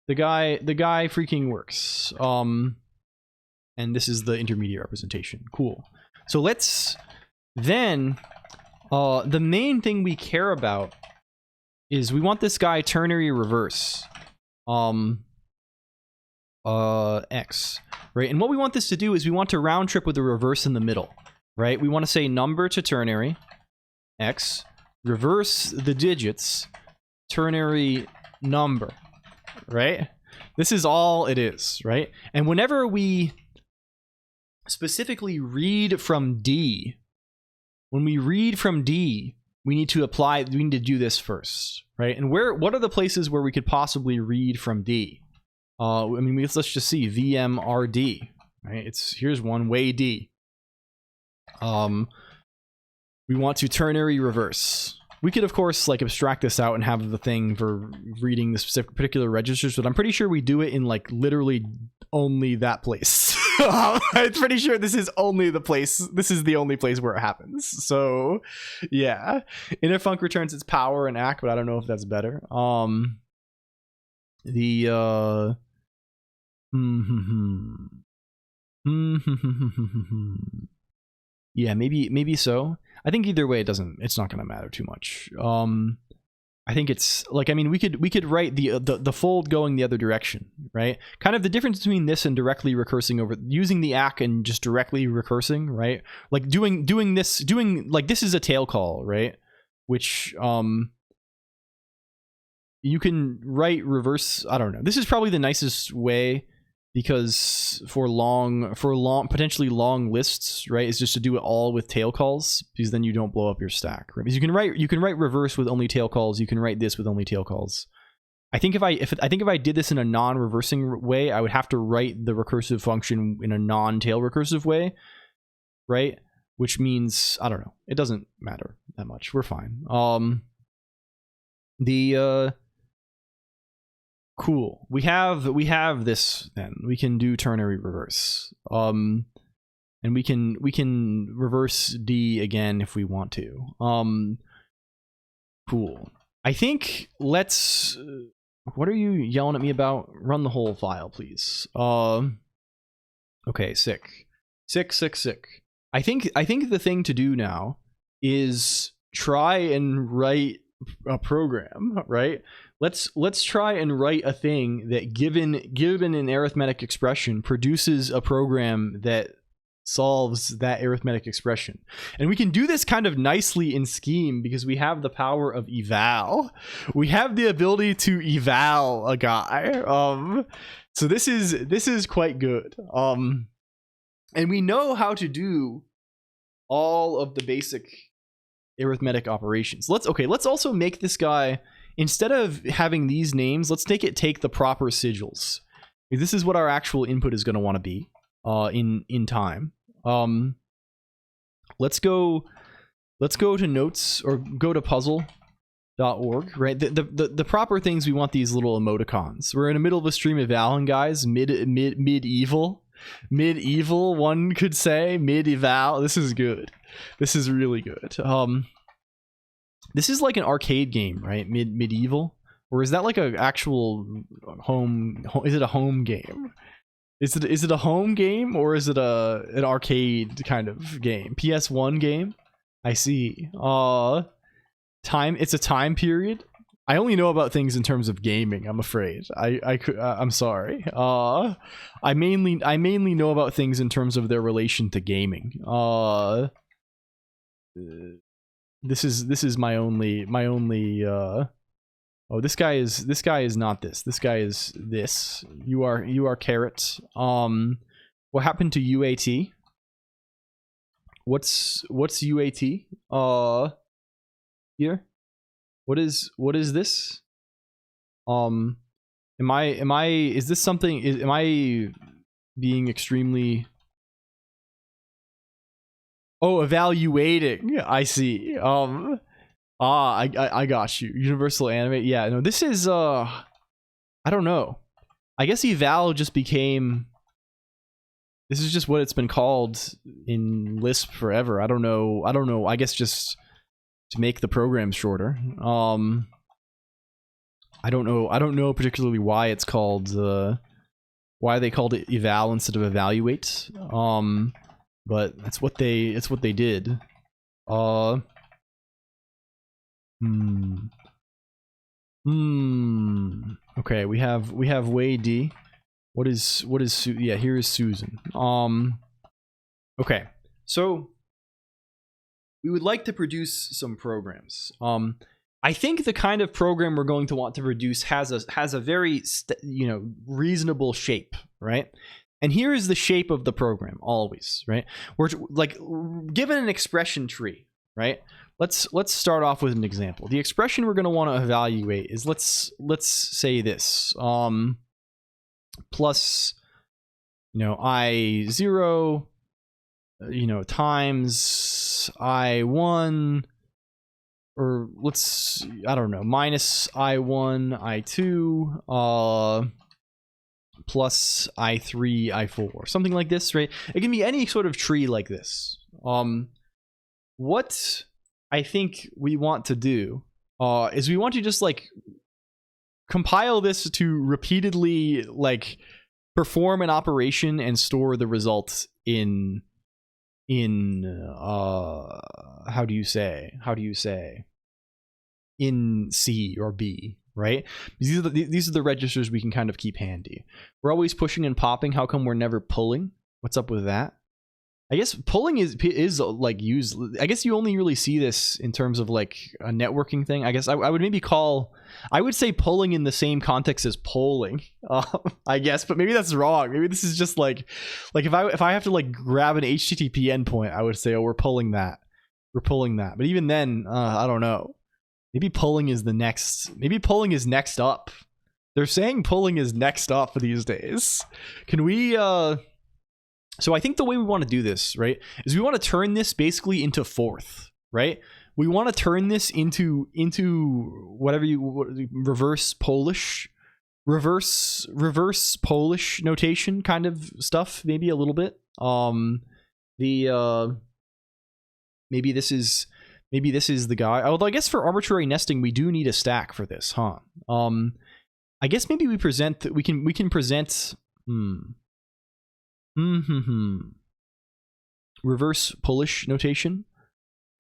The guy freaking works. And this is the intermediate representation. Cool. So let's then the main thing we care about is we want this guy ternary reverse. X, right? And what we want this to do is we want to round trip with a reverse in the middle, right? We want to say number to ternary X, reverse the digits, ternary number, right? This is all it is, right? And whenever we specifically read from D, when we read from D, we need to do this first, right? And what are the places where we could possibly read from D? I mean, let's just see VMRD, right? Here's one way D. We want to ternary reverse. We could, of course, like abstract this out and have the thing for reading the specific particular registers, but I'm pretty sure we do it in like literally only that place. I'm pretty sure this is only the place. This is the only place where it happens. So, yeah, inner func returns its power and act, but I don't know if that's better. Yeah, maybe so. I think either way it's not gonna matter too much. I think it's like, I mean, we could write the fold going the other direction, right? Kind of the difference between this and directly recursing over using the ACK and just directly recursing, right? Like doing like this is a tail call, right? Which you can write reverse. I don't know. This is probably the nicest way, because for potentially long lists, right, is just to do it all with tail calls, because then you don't blow up your stack, right? Because you can write reverse with only tail calls. You can write this with only tail calls. I think if I did this in a non-reversing way, I would have to write the recursive function in a non-tail recursive way, right? Which means, I don't know. It doesn't matter that much. We're fine. Cool. We have this then. We can do ternary reverse. And we can reverse D again if we want to. Cool. I think let's what are you yelling at me about? Run the whole file, please. Okay, sick. I think the thing to do now is try and write a program, right? Let's try and write a thing that given an arithmetic expression produces a program that solves that arithmetic expression. And we can do this kind of nicely in Scheme because we have the power of eval. We have the ability to eval a guy. So this is quite good. And we know how to do all of the basic arithmetic operations. Let's also make this guy, instead of having these names, let's make it take the proper sigils. This is what our actual input is going to want to be in time. Let's go to notes or go to puzzle.org, right? The proper things, we want these little emoticons. We're in the middle of a stream of Valen, guys. Medieval, one could say. Medieval. This is good. This is really good. This is like an arcade game, right? Medieval, or is that like an actual home? Is it a home game? Is it a home game, or is it an arcade kind of game? PS1 game? I see. Time. It's a time period. I only know about things in terms of gaming, I'm afraid. I'm sorry. I mainly know about things in terms of their relation to gaming. This is my only oh, this guy is not this. This guy is this. You are carrot. What happened to UAT? What's UAT? Here? What is this? Is this something, am I being extremely... Oh, evaluating. I see. I got you. Universal Animate. Yeah, no, this is I don't know. I guess eval just became, this is just what it's been called in Lisp forever. I don't know. I guess just to make the program shorter. I don't know particularly why it's called why they called it eval instead of evaluate. But that's what they did. Okay, we have Wei D. What is yeah, here is Susan. Okay. So we would like to produce some programs. I think the kind of program we're going to want to produce has a very reasonable shape, right? And here is the shape of the program always, right? We're like given an expression tree, right? Let's start off with an example. The expression we're going to want to evaluate is let's say this plus I0 times I1, or I don't know, minus I1 I2 plus I3 I4, something like this, right? It can be any sort of tree like this. What I think we want to do is we want to just like compile this to repeatedly like perform an operation and store the results in how do you say in C or B, right? These are the registers we can kind of keep handy. We're always pushing and popping. How come we're never pulling? What's up with that? I guess pulling is like used. I guess you only really see this in terms of like a networking thing. I guess I would maybe I would say pulling in the same context as polling. I guess, but maybe that's wrong. Maybe this is just like if I have to like grab an HTTP endpoint, I would say, oh, we're pulling that. But even then, I don't know. Maybe pulling is next up. They're saying pulling is next up these days. Can we so I think the way we want to do this, right, is we want to turn this basically into fourth, right? We want to turn this into whatever reverse Polish notation kind of stuff, maybe a little bit. Maybe this is the guy. Although I guess for arbitrary nesting we do need a stack for this, huh? I guess maybe we can present reverse Polish notation.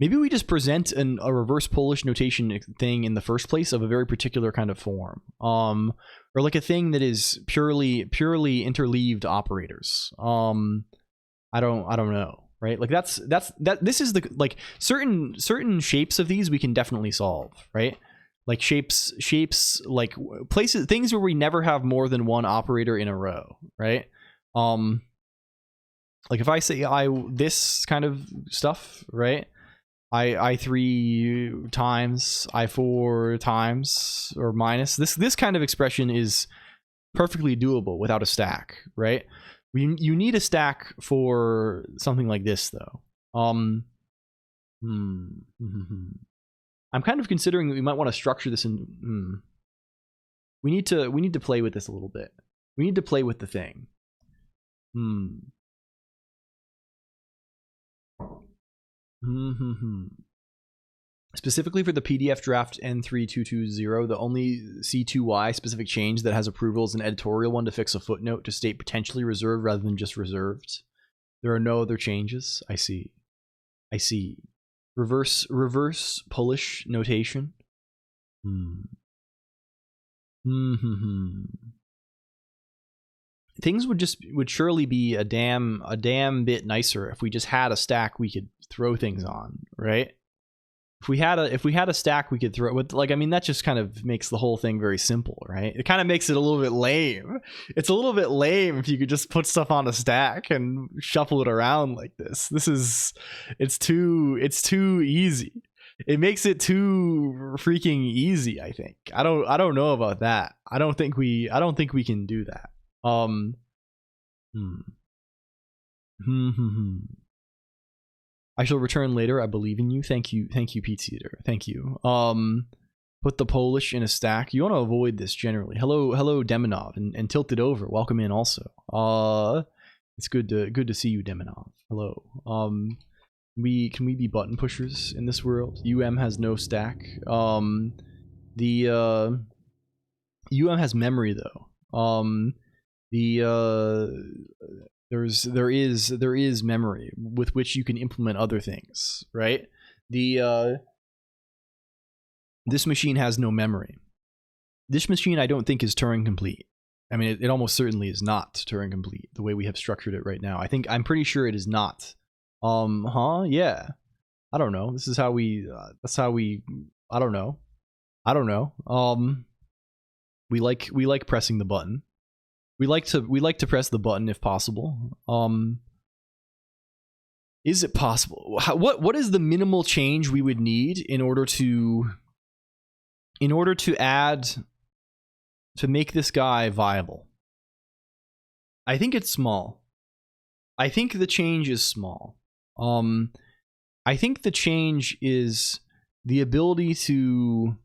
Maybe we just present a reverse Polish notation thing in the first place of a very particular kind of form, or like a thing that is purely interleaved operators. I don't know, right? Like this is the like certain shapes of these we can definitely solve, right? Like shapes like things where we never have more than one operator in a row, right? Like if I say this kind of stuff, right? I3 times, I4 times, or minus. This kind of expression is perfectly doable without a stack, right? You need a stack for something like this, though. I'm kind of considering that we might want to structure this in. We need to play with this a little bit. We need to play with the thing. Specifically for the PDF draft N3220, the only C2Y specific change that has approval is an editorial one to fix a footnote to state potentially reserved rather than just reserved. There are no other changes. I see. Reverse Polish notation. Things would surely be a damn bit nicer if we just had a stack we could throw things on, right? if we had a stack we could throw with, like, I mean, that just kind of makes the whole thing very simple, right? It kind of makes it a little bit lame. It's a little bit lame if you could just put stuff on a stack and shuffle it around like this. It's too easy. It makes it too freaking easy, I think. I don't know about that. I don't think we can do that. I shall return later. I believe in you. Thank you, Pizza Eater. Thank you. Put the Polish in a stack. You want to avoid this generally. Hello, Demonov, and Tilted Over. Welcome in also. It's good to see you, Demonov. Hello. Can we be button pushers in this world? UM has no stack. The UM has memory though. There is memory with which you can implement other things, right? This machine has no memory. This machine I don't think is Turing complete. I mean, it almost certainly is not Turing complete the way we have structured it right now. I'm pretty sure it is not. Yeah. I don't know. This is how we I don't know. We like pressing the button. We like to press the button if possible. Is it possible? What is the minimal change we would need in order to make this guy viable? I think it's small. I think the change is small. I think the change is the ability to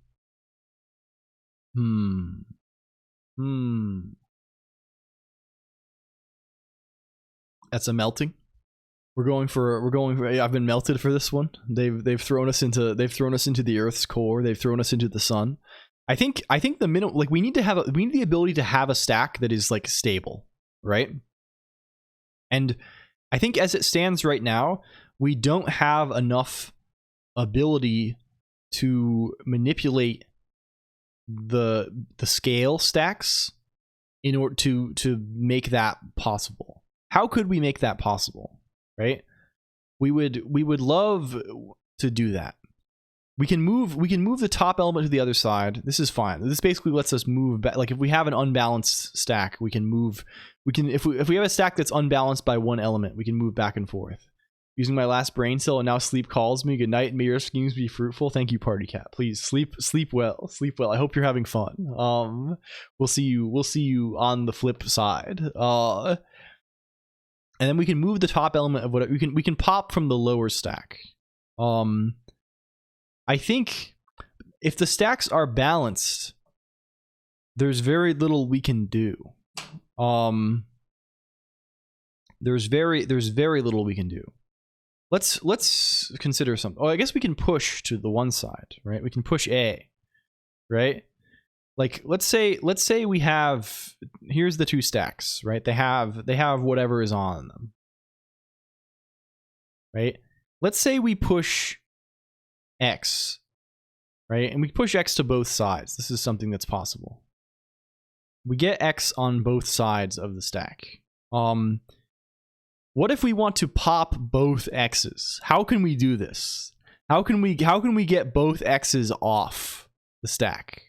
That's a melting. We're going for I've been melted for this one. They've thrown us into the Earth's core. They've thrown us into the sun. I think the minimum, like, we need the ability to have a stack that is like stable, right? And I think as it stands right now, we don't have enough ability to manipulate the scale stacks in order to make that possible. How could we make that possible, right? We would love to do that. We can move the top element to the other side. This is fine. This basically lets us move back. Like, if we have an unbalanced stack, if we have a stack that's unbalanced by one element, we can move back and forth. Using my last brain cell, and now sleep calls me. Good night, and may your schemes be fruitful. Thank you, Party Cat. Please sleep well. Sleep well. I hope you're having fun. We'll see you on the flip side. And then we can move the top element of what we can pop from the lower stack. I think if the stacks are balanced, there's very little we can do. There's very little we can do. Let's consider something. Oh, I guess we can push to the one side, right? We can push A, right? Like, let's say we have, here's the two stacks, right? They have whatever is on them, right? Let's say we push X, right? And we push X to both sides. This is something that's possible. We get X on both sides of the stack. What if we want to pop both X's? How can we do this? How can we get both X's off the stack?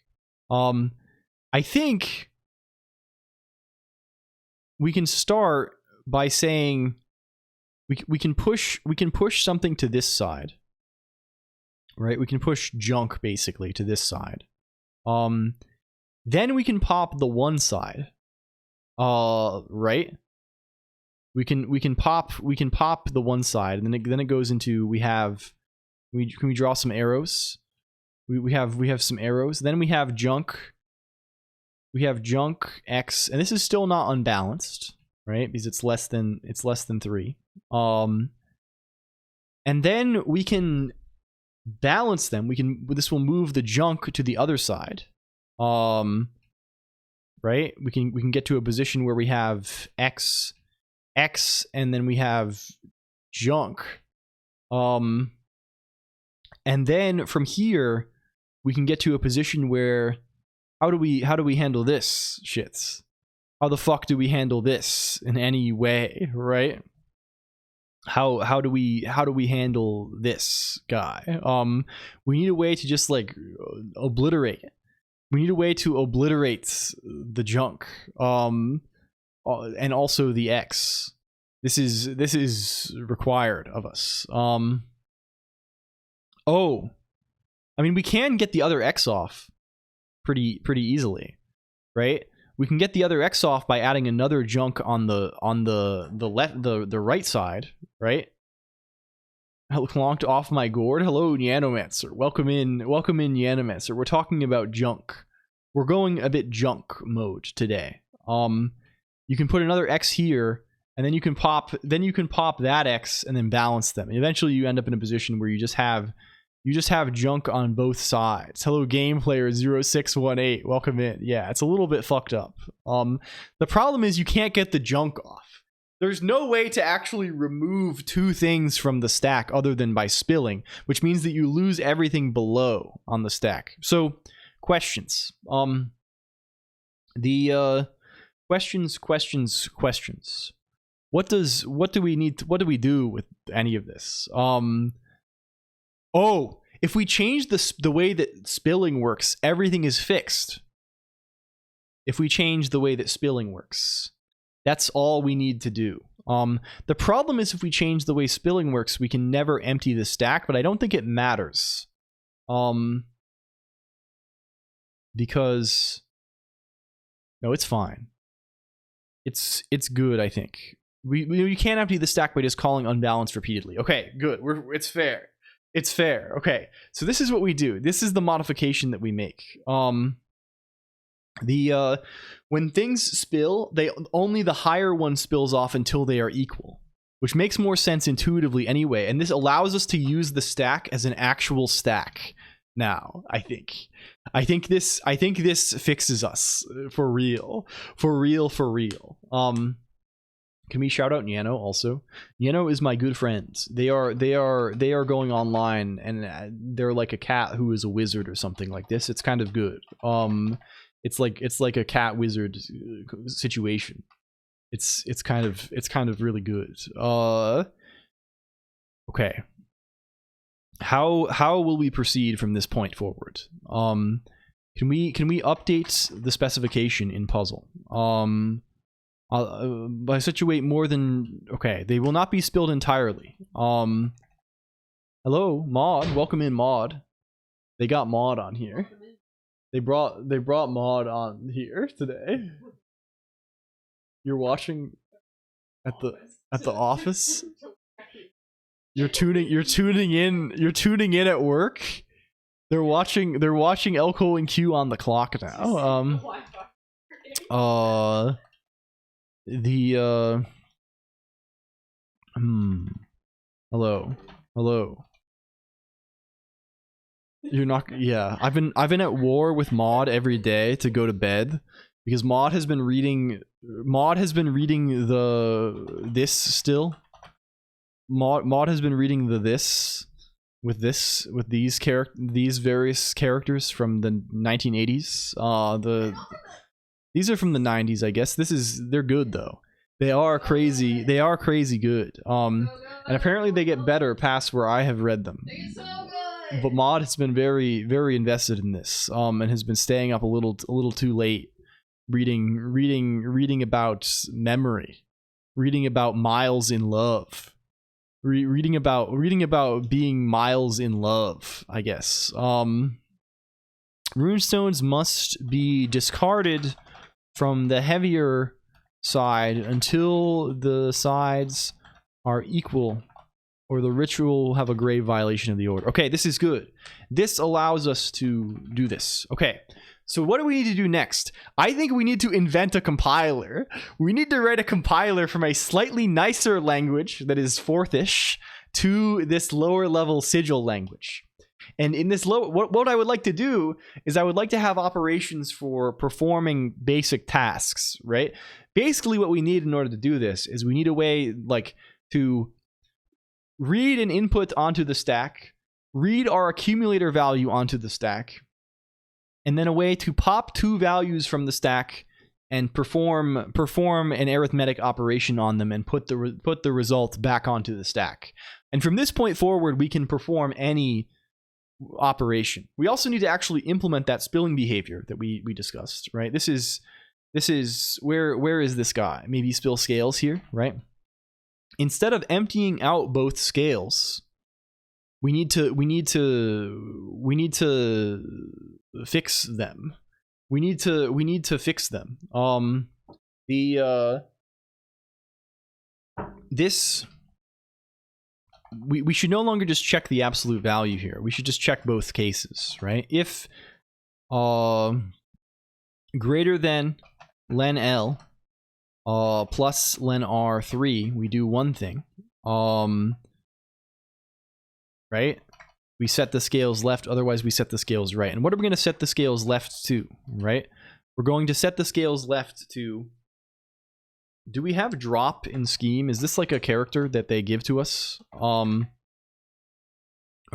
I think we can start by saying we can push something to this side, right? We can push junk basically to this side. Then we can pop the one side, right? We can pop the one side, and then it goes into can we draw some arrows? We have some arrows. Then we have junk. We have junk X, and this is still not unbalanced, right? Because it's less than 3. And then we can balance them. This will move the junk to the other side. Right? We can get to a position where we have X, and then we have junk. And then from here, we can get to a position where how do we handle this shits? How the fuck do we handle this in any way, right? how do we handle this guy? We need a way to just like obliterate it. We need a way to obliterate the junk, and also the X. This is required of us. Oh, I mean, we can get the other X off pretty easily, right? We can get the other X off by adding another junk on the right side, right? Clonked off my gourd. Hello, Nyanomancer. Welcome in, Nyanomancer. We're talking about junk. We're going a bit junk mode today. You can put another X here, and then you can pop that X and then balance them. And eventually, you end up in a position where you just have junk on both sides. Hello, game player 0618. Welcome in. Yeah, it's a little bit fucked up. The problem is you can't get the junk off. There's no way to actually remove two things from the stack other than by spilling, which means that you lose everything below on the stack. So, questions. Questions. What do we do with any of this? Oh, if we change the way that spilling works, everything is fixed. If we change the way that spilling works, that's all we need to do. The problem is if we change the way spilling works, we can never empty the stack, but I don't think it matters. Because no, it's fine. It's good, I think. We can't empty the stack by just calling unbalanced repeatedly. Okay, good. It's fair. It's fair. Okay, so this is what we do. This is the modification that we make. When things spill, only the higher one spills off until they are equal, which makes more sense intuitively anyway. And this allows us to use the stack as an actual stack. Now, I think this fixes us for real. Can we shout out Nyano also? Nyano is my good friend. They are going online, and they're like a cat who is a wizard or something like this. It's kind of good. It's like a cat wizard situation. It's kind of really good. Okay. How will we proceed from this point forward? Can we update the specification in puzzle? By situate more than... Okay, they will not be spilled entirely. Hello, Mod. Welcome in, Mod. They got Mod on here. They brought Mod on here today. You're watching at the office. You're tuning in at work. They're watching L Colonq on the clock now. Hello. You're not... Yeah, I've been at war with Mod every day to go to bed because Mod has been reading this still. Mod has been reading these various characters from the 1980s. These are from the 90s, I guess. They're good though. They are crazy good. And apparently they get better past where I have read them. But Mod has been very invested in this, and has been staying up a little too late, reading about memory, reading about Miles in love, reading about being Miles in love, I guess. Runestones must be discarded from the heavier side until the sides are equal, or the ritual will have a grave violation of the order. Okay, this is good. This allows us to do this. Okay, so what do we need to do next? I think we need to invent a compiler. We need to write a compiler from a slightly nicer language that is fourth-ish to this lower level sigil language. And in this what I would like to do is I would like to have operations for performing basic tasks, right? Basically what we need in order to do this is we need a way like to read an input onto the stack, read our accumulator value onto the stack, and then a way to pop two values from the stack and perform an arithmetic operation on them and put the result back onto the stack. And from this point forward, we can perform any operation. We also need to actually implement that spilling behavior that we discussed, right? This is where is this guy? Maybe spill scales here, right? Instead of emptying out both scales, we need to fix them. We need to fix them. We should no longer just check the absolute value here. We should just check both cases, right? If greater than len L plus len R3, we do one thing. Right? We set the scales left, otherwise we set the scales right. And what are we going to set the scales left to, right? We're going to set the scales left to... Do we have drop in Scheme? Is this like a character that they give to us? Or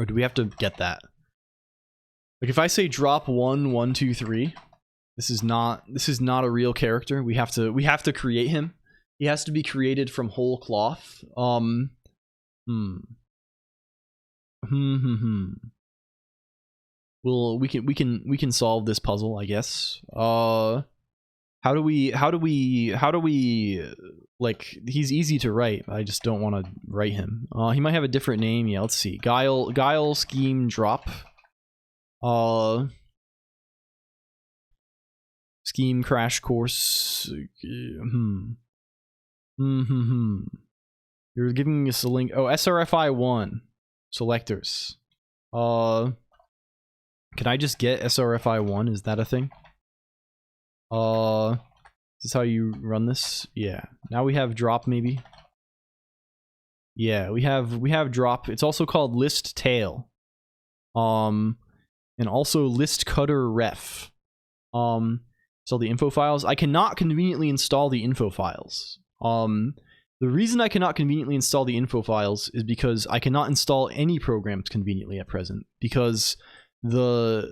do we have to get that? Like if I say drop 1, 1, 2, 3, this is not a real character. We have to create him. He has to be created from whole cloth. Well, we can solve this puzzle, I guess. How do we like, he's easy to write. I just don't want to write him. He might have a different name. Yeah, let's see. Guile Scheme drop. Scheme crash course. You're giving us a link. Oh, SRFI 1 selectors. Can I just get SRFI 1? Is that a thing? Is this how you run this? Yeah. Now we have drop, maybe. Yeah, we have drop. It's also called list tail. And also list cutter ref. So the info files. I cannot conveniently install the info files. The reason I cannot conveniently install the info files is because I cannot install any programs conveniently at present, because the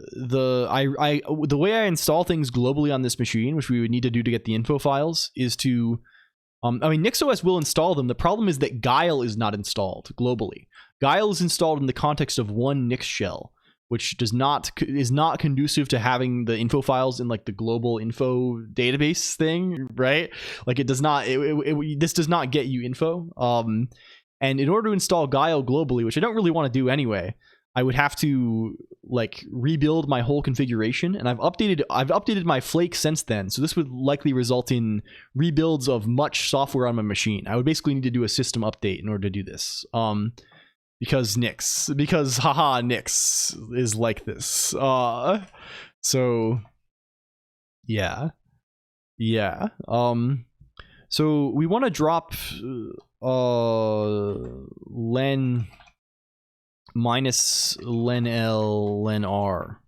way I install things globally on this machine, which we would need to do to get the info files, is to I mean, NixOS will install them. The problem is that Guile is not installed globally. Guile is installed in the context of one Nix shell, which is not conducive to having the info files in like the global info database thing, right? Like it does not. This does not get you info. And in order to install Guile globally, which I don't really want to do anyway, I would have to like rebuild my whole configuration, and I've updated my flake since then, so this would likely result in rebuilds of much software on my machine. I would basically need to do a system update in order to do this. Because Nix is like this. So yeah. So we want to drop len minus len L len R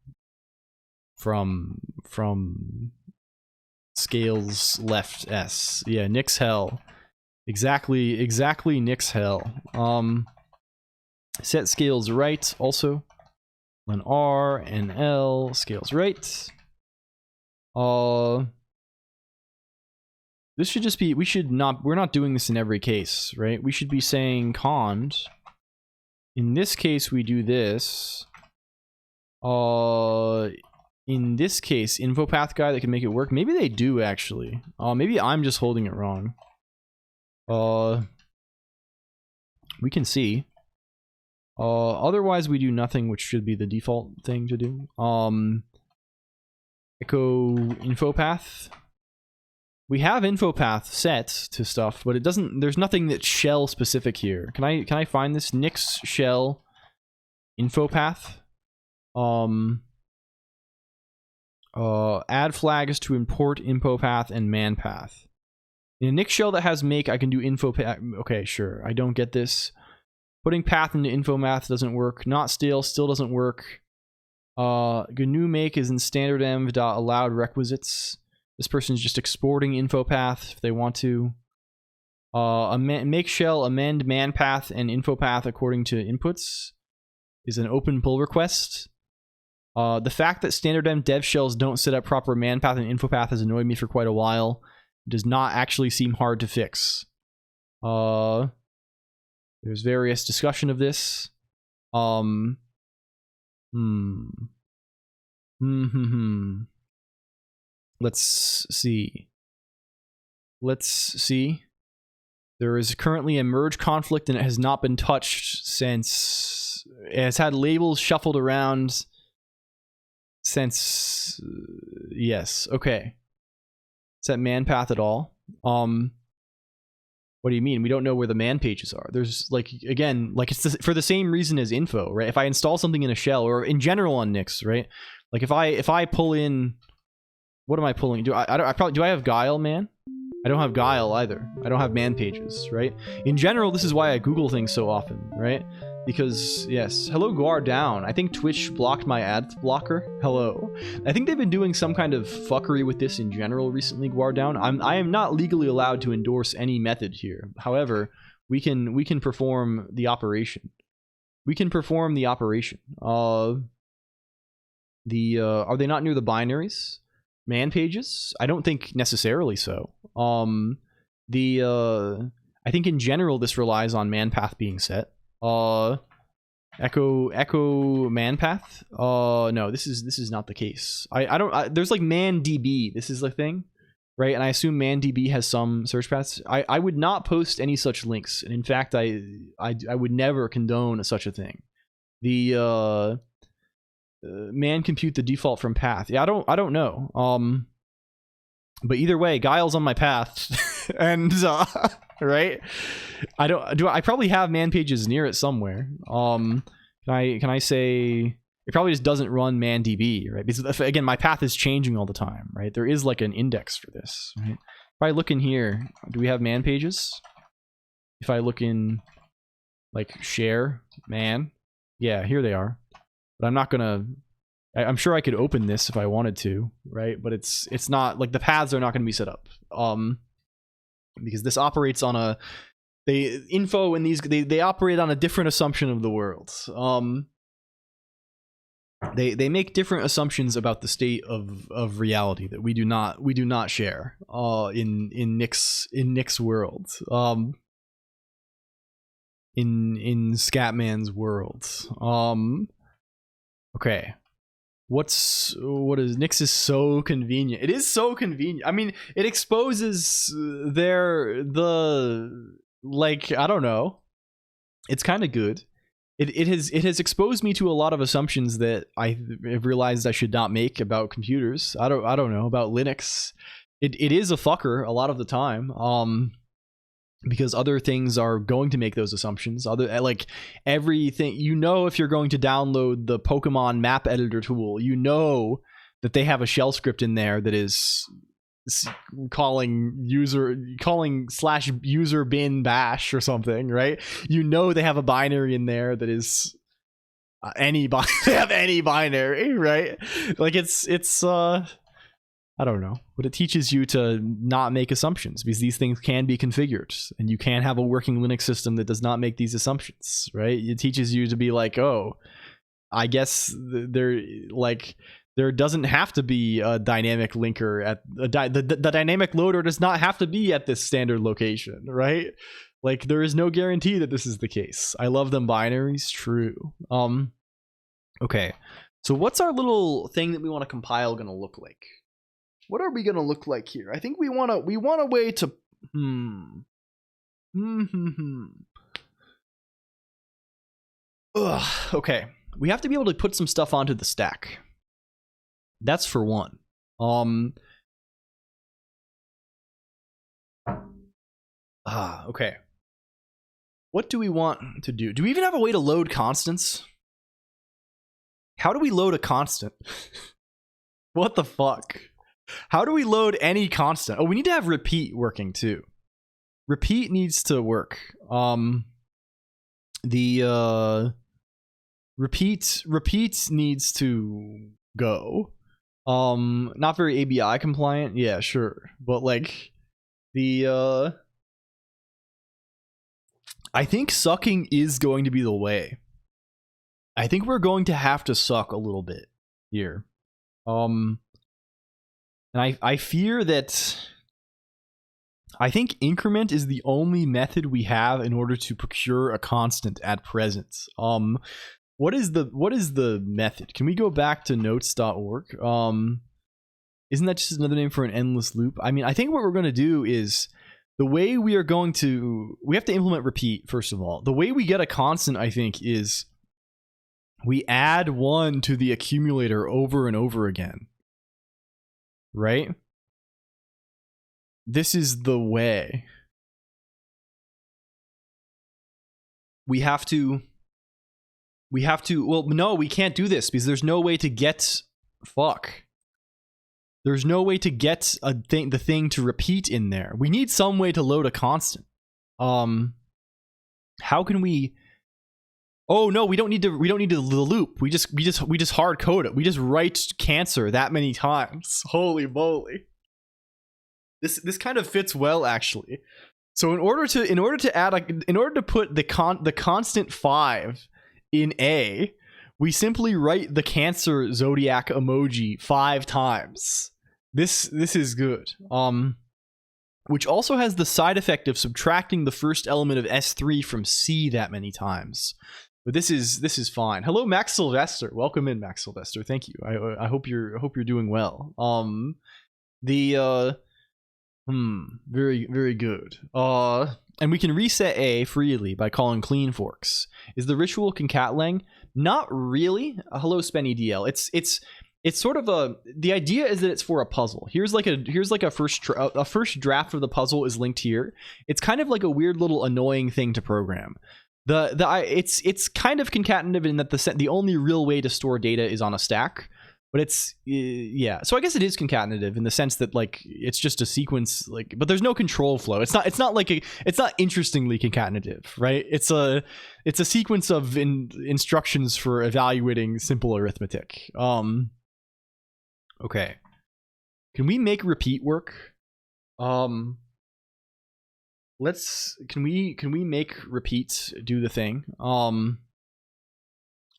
from scales left S. Yeah, Nix hell. Exactly Nix hell. Set scales right also. Len R and L scales right. This should just be, we're not doing this in every case, right? We should be saying cond. In this case, we do this. In this case, info path guy that can make it work. Maybe they do actually. Maybe I'm just holding it wrong. We can see. Otherwise we do nothing, which should be the default thing to do. Echo info path. We have info path set to stuff, but it doesn't, there's nothing that's shell specific here. Can I find this? Nix shell info path. Add flags to import info path and man path. In a Nix shell that has make, I can do info path. Okay, sure. I don't get this. Putting path into info math doesn't work. Not still doesn't work. GNU make is in standard env.allowed requisites. This person's just exporting info path if they want to. Make shell amend man path and info path according to inputs is an open pull request. The fact that standard M dev shells don't set up proper manpath and infopath has annoyed me for quite a while. It does not actually seem hard to fix. There's various discussion of this. Let's see. There is currently a merge conflict and it has not been touched since... It has had labels shuffled around since... yes, okay. Is that manpath at all? What do you mean? We don't know where the man pages are. There's, like, again, like, it's for the same reason as info, right? If I install something in a shell, or in general on Nix, right? Like, if I pull in... What am I pulling? Do I have Guile, man? I don't have Guile either. I don't have man pages, right? In general, this is why I Google things so often, right? Because, yes. Hello, Guar down. I think Twitch blocked my ad blocker. Hello. I think they've been doing some kind of fuckery with this in general recently, Guar down. I am not legally allowed to endorse any method here. However, we can perform the operation. We can perform the operation. Are they not near the binaries? Man pages? I don't think necessarily so. I think in general this relies on manpath being set. Echo manpath? No, this is not the case. There's like mandb. This is the thing, right? And I assume mandb has some search paths. I would not post any such links, and in fact, I would never condone such a thing. The man compute the default from path. Yeah, I don't know. But either way, Guile's on my path, and right. I probably have man pages near it somewhere. Can I say it probably just doesn't run mandb, right? Because again, my path is changing all the time, right? There is like an index for this, right? If I look in here, do we have man pages? If I look in like share man, yeah, here they are. But I'm not gonna... I'm sure I could open this if I wanted to, right? But it's not... Like, the paths are not going to be set up. Because this operates on a... Info and these... They operate on a different assumption of the world. They make different assumptions about the state of reality that we do not share in Nick's world. In Scatman's world. Okay. What is Nix is so convenient. It is so convenient. I mean, it exposes like, I don't know. It's kind of good. It has exposed me to a lot of assumptions that I have realized I should not make about computers. I don't know about Linux. It is a fucker a lot of the time. Because other things are going to make those assumptions. Like everything, if you're going to download the Pokemon map editor tool, that they have a shell script in there that is calling /user bin bash or something, right? They have a binary in there that is they have any binary, right? Like it's I don't know, but it teaches you to not make assumptions because these things can be configured and you can have a working Linux system that does not make these assumptions, right? It teaches you to be like, oh, I guess there doesn't have to be a dynamic linker at the dynamic loader does not have to be at this standard location, right? Like there is no guarantee that this is the case. I love them binaries, true. Okay, so what's our little thing that we want to compile gonna look like? What are we gonna look like here? I think we want a way to okay. We have to be able to put some stuff onto the stack. That's for one. Okay. What do we want to do? Do we even have a way to load constants? How do we load a constant? What the fuck? How do we load any constant? Oh, we need to have repeat working too. Repeat needs to work. Repeat needs to go. Not very ABI compliant. Yeah, sure. But like I think sucking is going to be the way. I think we're going to have to suck a little bit. here. And I fear that I think increment is the only method we have in order to procure a constant at present. What is the method? Can we go back to notes.org? Isn't that just another name for an endless loop? I mean, I think what we're going to do is the way we have to implement repeat, first of all. The way we get a constant, I think, is we add 1 to the accumulator over and over again. Right? This is the way. We have to, well, no, we can't do this because there's no way to get, there's no way to get the thing to repeat in there. We need some way to load a constant. How can we? Oh no, we don't need the loop. We just hard code it. We just write cancer that many times. Holy moly. This kind of fits well, actually. So in order to put the constant 5 in A, we simply write the cancer zodiac emoji 5 times. This is good. Which also has the side effect of subtracting the first element of S3 from C that many times. But this is fine. Hello, Max Sylvester. Welcome in, Max Sylvester. Thank you. I hope you're doing well. Very, very good. And we can reset A freely by calling clean forks. Is the ritual concat-lang? Not really. Hello, Spenny DL. It's sort of the idea is that it's for a puzzle. Here's like a first draft of the puzzle is linked here. It's kind of like a weird little annoying thing to program. It's kind of concatenative in that the only real way to store data is on a stack. But it's yeah, so I guess it is concatenative in the sense that like it's just a sequence, like, but there's no control flow. It's not interestingly concatenative, right? It's a sequence of instructions for evaluating simple arithmetic. Okay, can we make repeat work? Can we make repeat do the thing?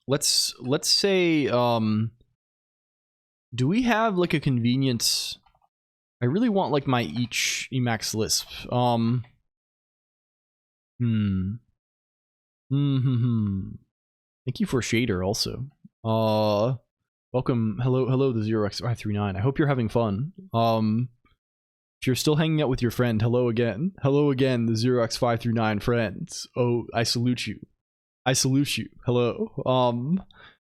Let's say do we have like a convenience? I really want like my each Emacs Lisp. Thank you for shader also. Welcome. Hello the 0x539. I hope you're having fun. If you're still hanging out with your friend, hello again. Hello again, the 0x539 friends. Oh, I salute you. I salute you. Hello.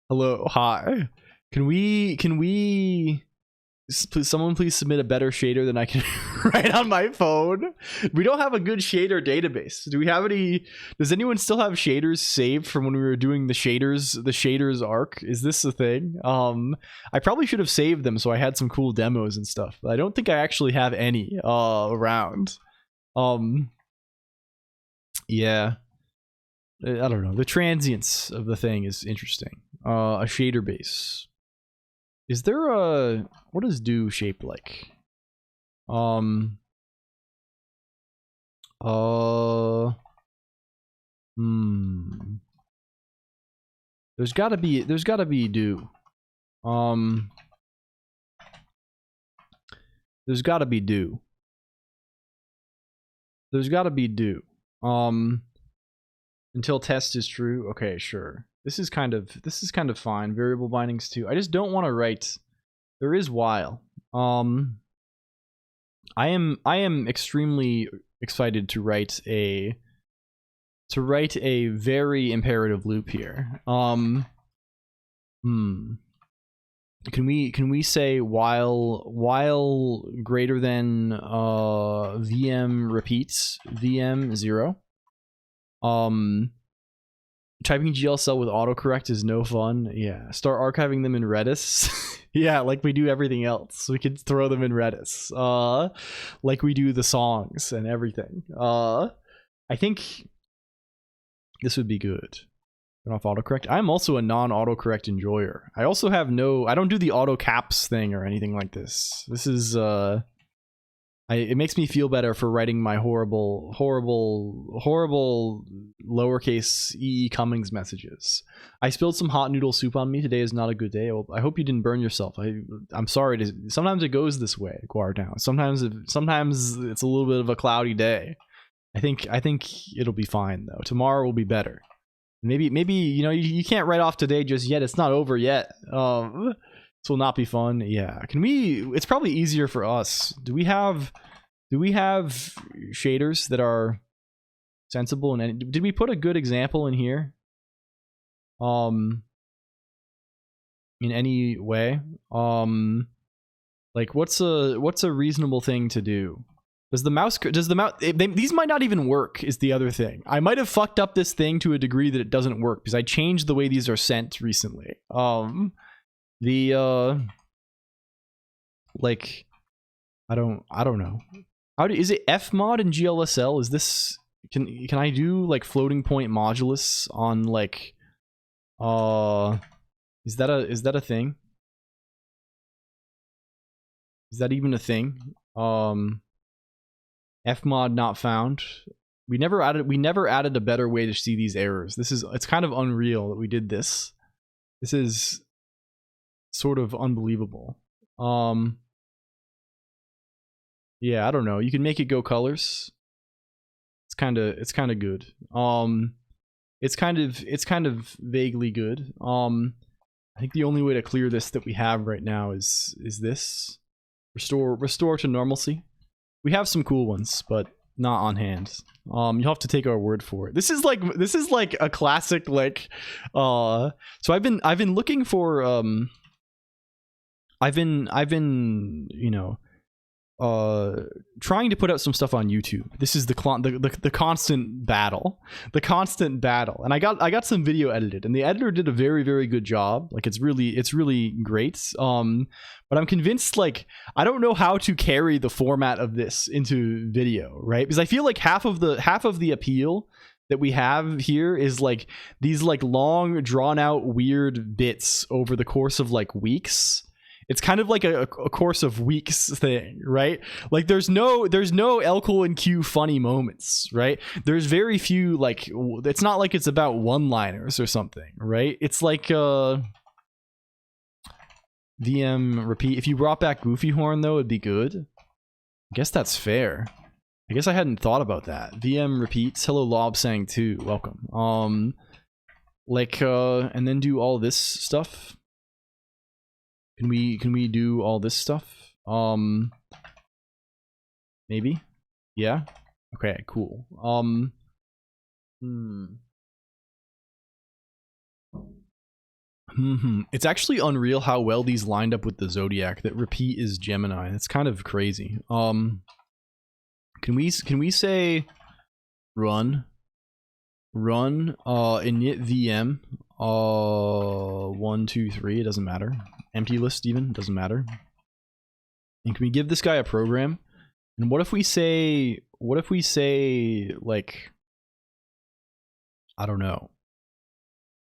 Hello. Hi. Can we someone please submit a better shader than I can write on my phone? We don't have a good shader database. Do we have any? Does anyone still have shaders saved from when we were doing the shaders arc? Is this a thing? I probably should have saved them so I had some cool demos and stuff, but I don't think I actually have any around. Yeah. I don't know. The transience of the thing is interesting. A shader base. Is there a... What does do shape like? There's gotta be do. There's gotta be do. There's gotta be do. Until test is true. Okay, sure. This is kind of fine. Variable bindings too. I just don't want to write. There is while. I am extremely excited to write a very imperative loop here. Can we say while greater than VM repeats VM 0? Typing GLCell with autocorrect is no fun. Yeah, start archiving them in Redis. Yeah, like we do everything else. We could throw them in Redis. Like we do the songs and everything. I think this would be good. Turn off autocorrect. I'm also a non-autocorrect enjoyer. I also have I don't do the auto caps thing or anything like this. This is It makes me feel better for writing my horrible lowercase E. Cummings messages. I spilled some hot noodle soup on me. Today is not a good day. I hope you didn't burn yourself. I'm sorry. Sometimes it goes this way, Guardown. Sometimes it's a little bit of a cloudy day. I think it'll be fine though. Tomorrow will be better. Maybe you know you can't write off today just yet. It's not over yet. This will not be fun. Yeah. Can we? It's probably easier for us. Do we have shaders that are sensible? And did we put a good example in here? In any way? Like what's a reasonable thing to do? Does the mouse? These might not even work. Is the other thing. I might have fucked up this thing to a degree that it doesn't work because I changed the way these are sent recently. Like I don't know. Is it Fmod in GLSL? Is this can I do like floating point modulus on like is that a thing? Is that even a thing? Fmod not found. We never added a better way to see these errors. It's kind of unreal that we did this. This is sort of unbelievable. Yeah, I don't know. You can make it go colors. It's kind of good. It's kind of vaguely good. I think the only way to clear this that we have right now is this. Restore to normalcy. We have some cool ones, but not on hand. You'll have to take our word for it. This is like a classic like so I've been looking for I've been you know trying to put out some stuff on YouTube. This is the constant battle, and I got some video edited, and the editor did a very, very good job. Like it's really great. But I'm convinced, like, I don't know how to carry the format of this into video, right? Because I feel like half of the appeal that we have here is like these like long drawn out weird bits over the course of like weeks. It's kind of like a course of weeks thing, right? Like there's no L Colonq funny moments, right? There's very few, like, it's not like it's about one-liners or something, right? It's like VM repeat. If you brought back Goofy Horn though, it'd be good. I guess that's fair. I guess I hadn't thought about that. VM repeats. Hello Lob Sang 2. Welcome. Like and then do all this stuff. Can we do all this stuff? Maybe? Yeah? Okay, cool. It's actually unreal how well these lined up with the Zodiac. That repeat is Gemini. It's kind of crazy. Can we say run init VM 1 2 3, it doesn't matter. Empty list even doesn't matter. And can we give this guy a program? And what if we say like, I don't know.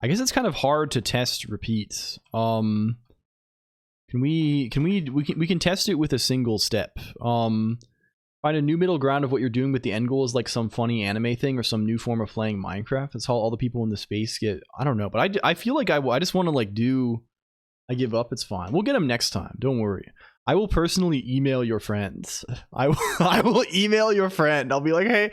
I guess it's kind of hard to test repeats. We can test it with a single step. Find a new middle ground of what you're doing, but the end goal is like some funny anime thing or some new form of playing Minecraft. That's how all the people in the space get. I don't know, but I feel like I just want to like do. I give up. It's fine. We'll get them next time. Don't worry. I will personally email your friends. I will email your friend. I'll be like, hey,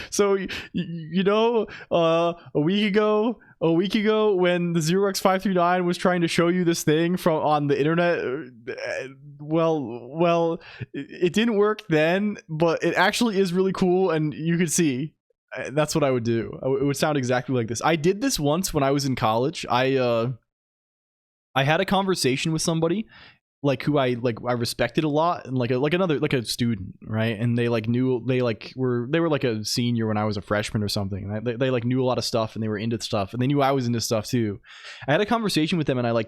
so you know, a week ago when the 0x539 was trying to show you this thing on the internet, well, it didn't work then, but it actually is really cool, and you can see. That's what I would do. It would sound exactly like this. I did this once when I was in college. I had a conversation with somebody like who I respected a lot, and like a student, right? And they like knew they were like a senior when I was a freshman or something. And they like knew a lot of stuff, and they were into stuff, and they knew I was into stuff too. I had a conversation with them, and I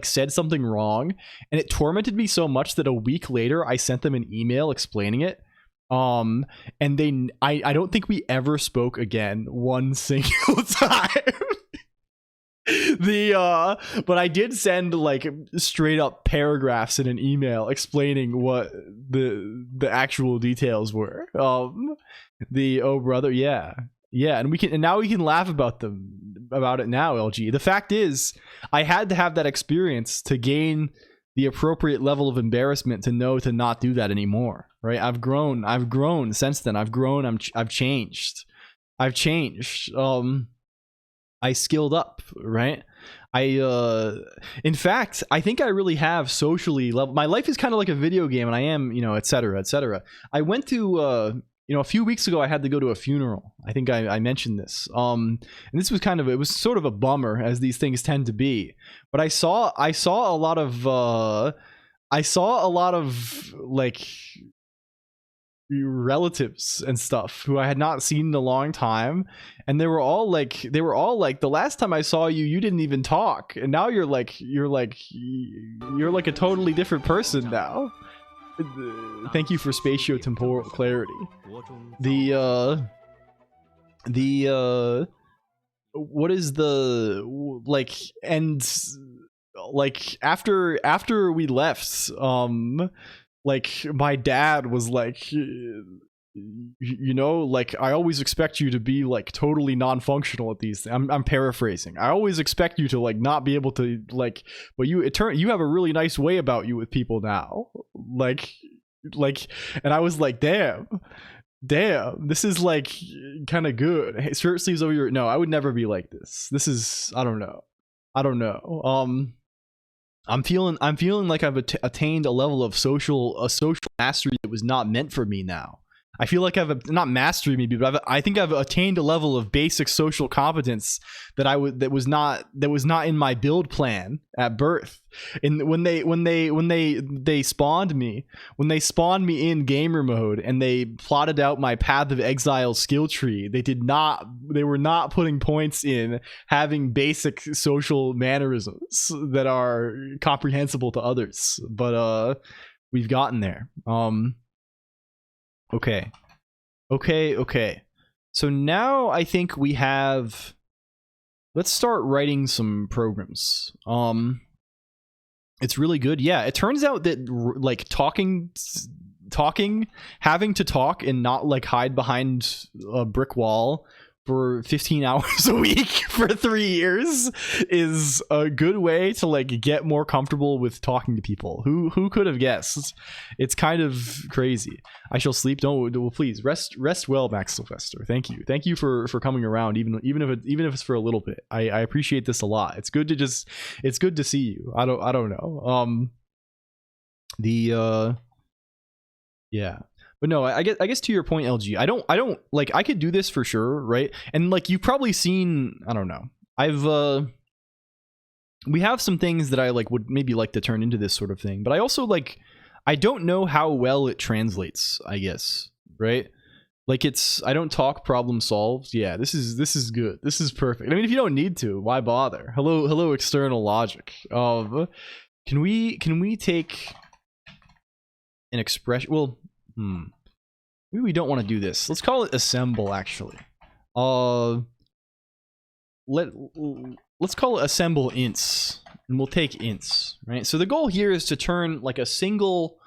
said something wrong, and it tormented me so much that a week later I sent them an email explaining it. And I don't think we ever spoke again one single time. But I did send like straight up paragraphs in an email explaining what the actual details were. The oh brother, yeah, and now we can laugh about it now. LG. The fact is, I had to have that experience to gain the appropriate level of embarrassment to know to not do that anymore. Right? I've grown since then. I've changed. I skilled up, right? In fact, I think I really have socially level. My life is kind of like a video game, and I am, et cetera, et cetera. I went to, a few weeks ago, I had to go to a funeral. I think I mentioned this. And this was it was sort of a bummer, as these things tend to be. But I saw a lot of like relatives and stuff who I had not seen in a long time, and they were all like the last time I saw you, you didn't even talk, and now you're like a totally different person now. Thank you for spatio-temporal clarity. What is the like, and like after we left, like my dad was like, like, I always expect you to be like totally non-functional at these. I'm paraphrasing. I always expect you to like not be able to like, but you have a really nice way about you with people now. Like, and I was like, damn, this is like kind of good. Hey, shirt sleeves over your. No, I would never be like this. This is, I don't know. I'm feeling like I've attained a level of social mastery that was not meant for me now. I feel like I've not mastery maybe, but I think I've attained a level of basic social competence that was not in my build plan at birth. And when they spawned me in gamer mode and they plotted out my Path of Exile skill tree, they were not putting points in having basic social mannerisms that are comprehensible to others. But we've gotten there. Okay. So now I think we have. Let's start writing some programs. It's really good. Yeah, it turns out that like talking, having to talk and not like hide behind a brick wall for 15 hours a week for 3 years is a good way to like get more comfortable with talking to people. Who could have guessed? It's kind of crazy. I shall sleep. Don't please rest well, Max Sylvester. Thank you for coming around, even if it's for a little bit. I appreciate this a lot. It's good to see you. I don't know. Yeah. But no, I guess to your point, LG, I don't like, I could do this for sure, right? And like you've probably seen, I don't know, we have some things that I like would maybe like to turn into this sort of thing, but I also like, I don't know how well it translates, I guess, right? Like I don't talk problem solved. Yeah, this is good. This is perfect. I mean, if you don't need to, why bother? Hello external logic. Can we take an expression? Well, maybe we don't want to do this. Let's call it assemble, actually. Let's call it assemble ints, and we'll take ints, right? So the goal here is to turn like a single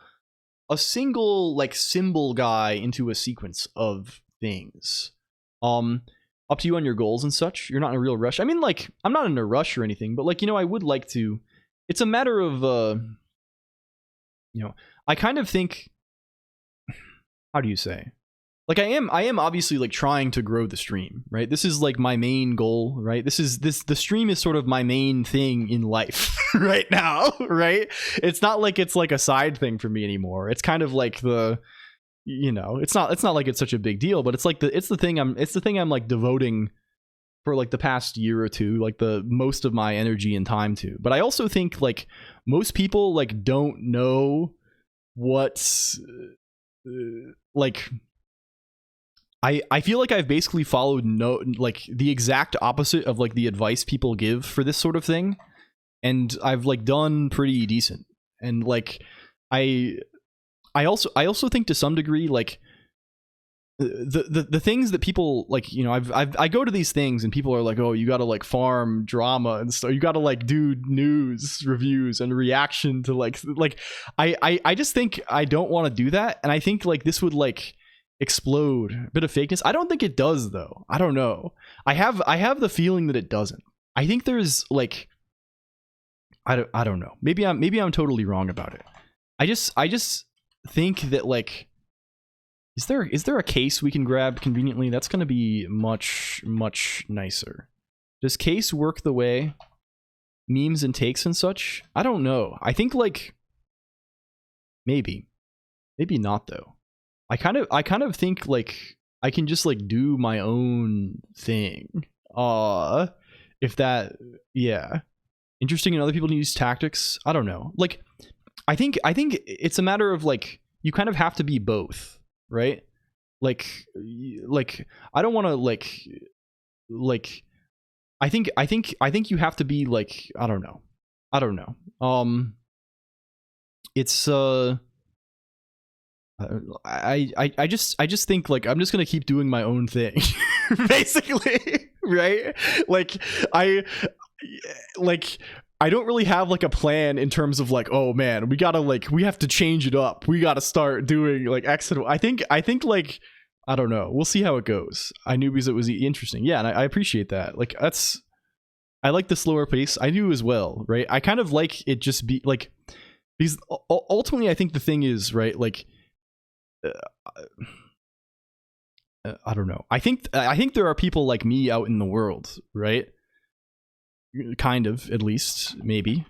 like symbol guy into a sequence of things. Up to you on your goals and such. You're not in a real rush. I mean, like, I'm not in a rush or anything, but like, I would like to. It's a matter of I kind of think, how do you say? Like I am obviously like trying to grow the stream, right? This is like my main goal, right? The stream is sort of my main thing in life right now, right? It's not like it's like a side thing for me anymore. It's kind of like it's not like it's such a big deal, but it's like it's the thing I'm like devoting for like the past year or two, like the most of my energy and time to. But I also think like most people like don't know what like I feel like I've basically followed like the exact opposite of like the advice people give for this sort of thing, and I've like done pretty decent. And like I also think to some degree like the things that people like, you know, I go to these things and people are like, oh, you gotta like farm drama and stuff, you gotta like do news reviews and reaction to like I just think I don't want to do that, and I think like this would like explode a bit of fakeness. I don't think it does though. I don't know. I have the feeling that it doesn't. I think there's like I don't know. Maybe I'm totally wrong about it. I just think that like is there a case we can grab conveniently? That's going to be much nicer. Does case work the way memes and takes and such? I don't know. I think like maybe not though. I kind of think like I can just like do my own thing. If that, yeah. Interesting and other people use tactics. I don't know. Like I think it's a matter of like you kind of have to be both, right? Like I don't want to like I think you have to be like I don't know. It's I just think like I'm just gonna keep doing my own thing, basically, right? Like I don't really have like a plan in terms of like, oh man, we have to change it up. We gotta start doing like X and Y. I think like I don't know. We'll see how it goes. I knew because it was interesting. Yeah, and I appreciate that. Like I like the slower pace. I do as well, right? I kind of like it just be like because ultimately I think the thing is right like. I don't know. I think there are people like me out in the world, right? Kind of, at least, maybe.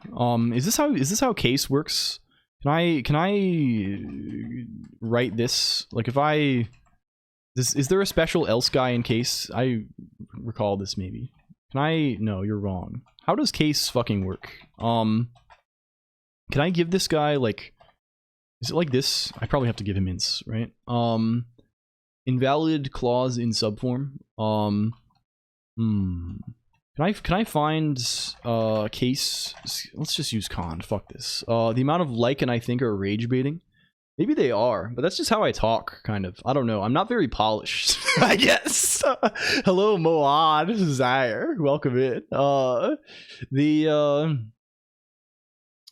Is this how case works? Can I write this? Like if is there a special else guy in case? I recall this maybe. No, you're wrong. How does case fucking work? Can I give this guy like is it like this? I probably have to give him ints, right? Invalid clause in subform. Can I find case? Let's just use con. Fuck this. The amount of like and I think are rage baiting. Maybe they are, but that's just how I talk, kind of. I don't know. I'm not very polished, I guess. Hello, Moad Zaire. Welcome in.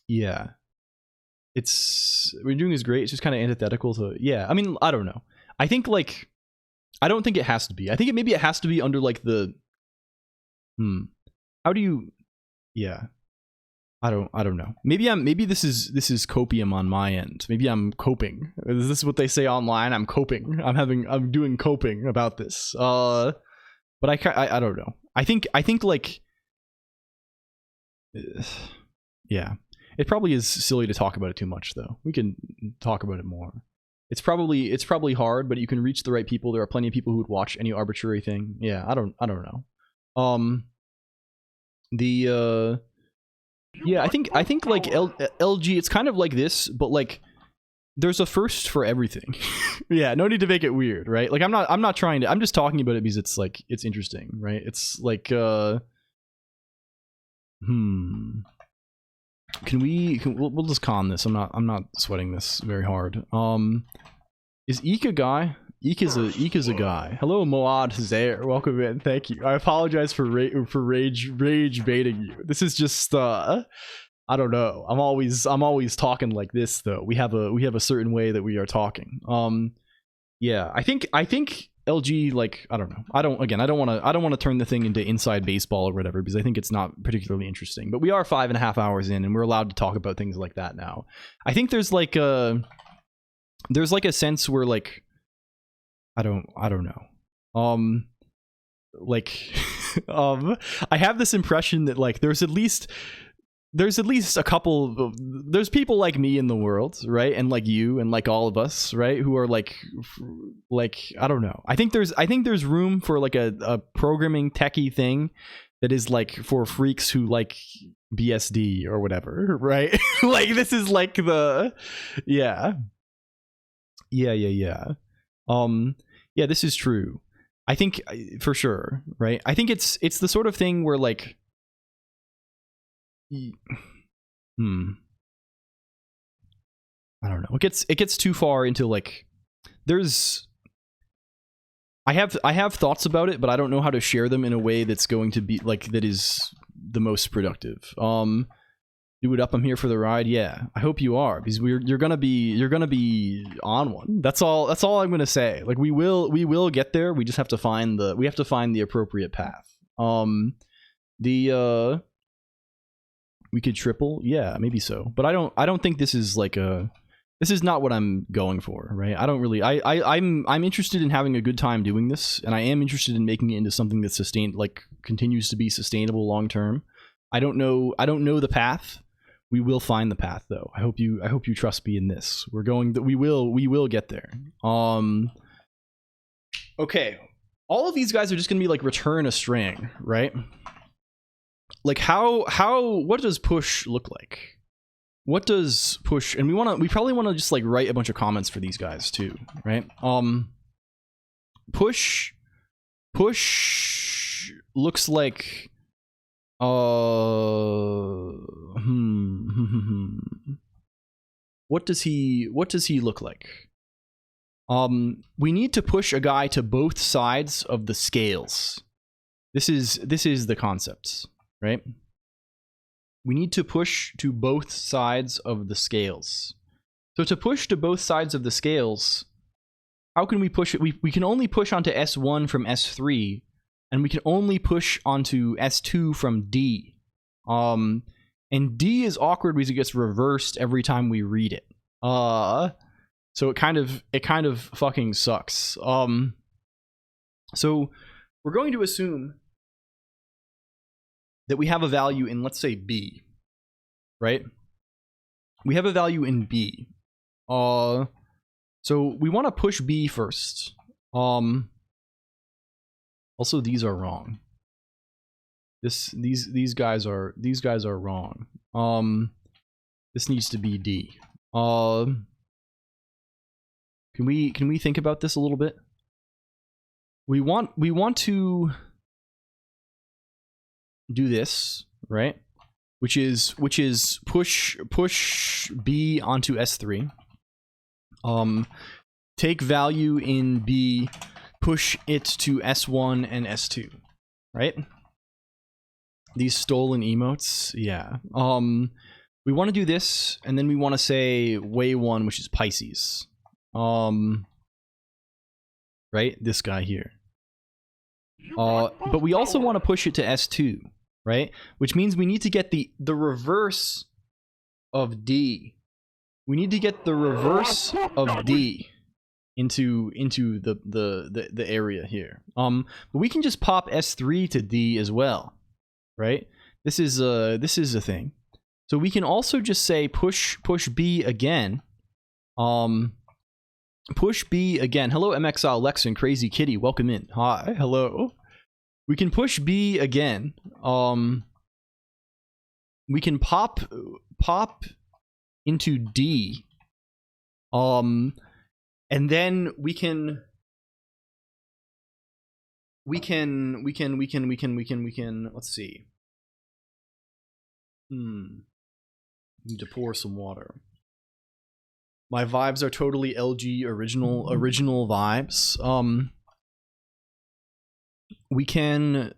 Yeah. What you're doing is great. It's just kind of antithetical to, yeah. I mean, I don't know. I think like, I don't think it has to be. I think maybe it has to be under like the, how do you, yeah. I don't know. Maybe this is copium on my end. Maybe I'm coping. Is this what they say online? I'm coping. I'm doing coping about this. But I don't know. I think like, yeah. It probably is silly to talk about it too much, though. We can talk about it more. It's probably hard, but you can reach the right people. There are plenty of people who would watch any arbitrary thing. Yeah, I don't know. Yeah, I think like LG. It's kind of like this, but like there's a first for everything. Yeah, no need to make it weird, right? Like I'm not trying to. I'm just talking about it because it's like it's interesting, right? It's like we'll just con this. I'm not sweating this very hard. Is Eek a guy? Eek is a guy. Hello, Moad Zaire. Welcome in. Thank you. I apologize for rage baiting you. This is just I don't know. I'm always talking like this though. We have a certain way that we are talking. Yeah. I think LG, like, I don't know. I don't want to turn the thing into inside baseball or whatever, because I think it's not particularly interesting. But we are 5.5 hours in, and we're allowed to talk about things like that now. I think there's like a sense where like I don't know. Like I have this impression that like there's at least a couple there's people like me in the world, right? And like you and like all of us, right? Who are like I don't know. I think there's room for like a programming techie thing that is like for freaks who like BSD or whatever, right? Like this is like the yeah. Yeah, this is true. I think for sure, right? I think it's the sort of thing where like I don't know. It gets too far into like there's I have thoughts about it, but I don't know how to share them in a way that's going to be like that is the most productive. Do it up. I'm here for the ride. Yeah, I hope you are, because you're gonna be on one. That's all I'm gonna say. Like we will get there. We just have to find the appropriate path. We could triple. Yeah, maybe so. But I don't think this is like this is not what I'm going for, right? I don't really. I'm interested in having a good time doing this, and I am interested in making it into something that's continues to be sustainable long term. I don't know the path. We will find the path, though. I hope you trust me in this. We will get there. Okay. All of these guys are just gonna be like return a string, right? Like what does push look like? What does push, and we probably want to just like write a bunch of comments for these guys too, right? Push looks like what does he look like? We need to push a guy to both sides of the scales. This is the concept, right? We need to push to both sides of the scales. So to push to both sides of the scales, how can we push it? We can only push onto S1 from S3, and we can only push onto S2 from D. And D is awkward because it gets reversed every time we read it. So it kind of fucking sucks. So we're going to assume that we have a value in, let's say, B, right? We have a value in B. So we want to push B first. Also, these are wrong. These guys are wrong. This needs to be D. Can we think about this a little bit? We want to do this, right? Which is push B onto S3. Take value in B, push it to S1 and S2, right? These stolen emotes, yeah. We want to do this, and then we want to say way 1, which is Pisces. Right? This guy here. But we also want to push it to S2, right? Which means we need to get the reverse of D. We need to get the reverse of D into the area here. But we can just pop S3 to D as well, right? This is a thing. So we can also just say push B again. Push B again. Hello, MXL, Lex, and Crazy Kitty. Welcome in. Hi. Hello. We can push B again. We can pop into D. And then we can let's see. Need to pour some water. My vibes are totally LG original vibes. We can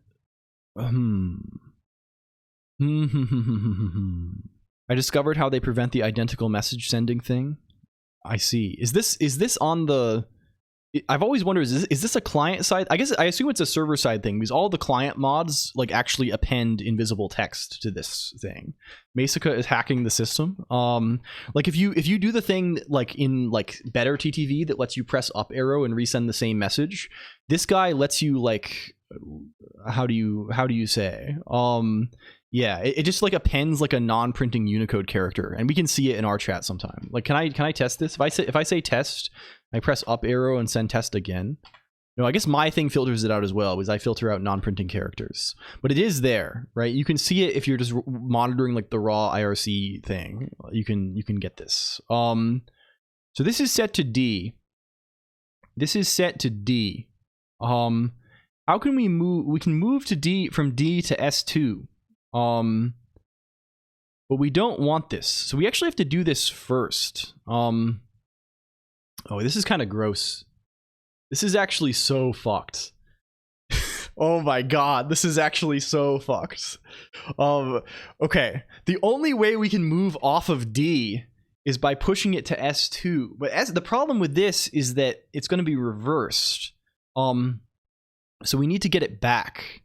I discovered how they prevent the identical message sending thing. I see. Is this on the... I've always wondered, is this a client side? I assume it's a server side thing, because all the client mods like actually append invisible text to this thing. Masica is hacking the system. Like if you do the thing like in like better TTV that lets you press up arrow and resend the same message, this guy lets you like, how do you say? Yeah, it just like appends like a non-printing Unicode character, and we can see it in our chat sometime. Like, can I test this? If I say test, I press up arrow and send test again. No, I guess my thing filters it out as well, because I filter out non-printing characters. But it is there, right? You can see it if you're just monitoring like the raw IRC thing. You can get this. So this is set to D. This is set to D. How can we move? We can move to D from D to S2. But we don't want this, so we actually have to do this first. Oh, this is kind of gross. This is actually so fucked. Oh my god, this is actually so fucked. Okay, the only way we can move off of D is by pushing it to S2. But the problem with this is that it's going to be reversed. So we need to get it back.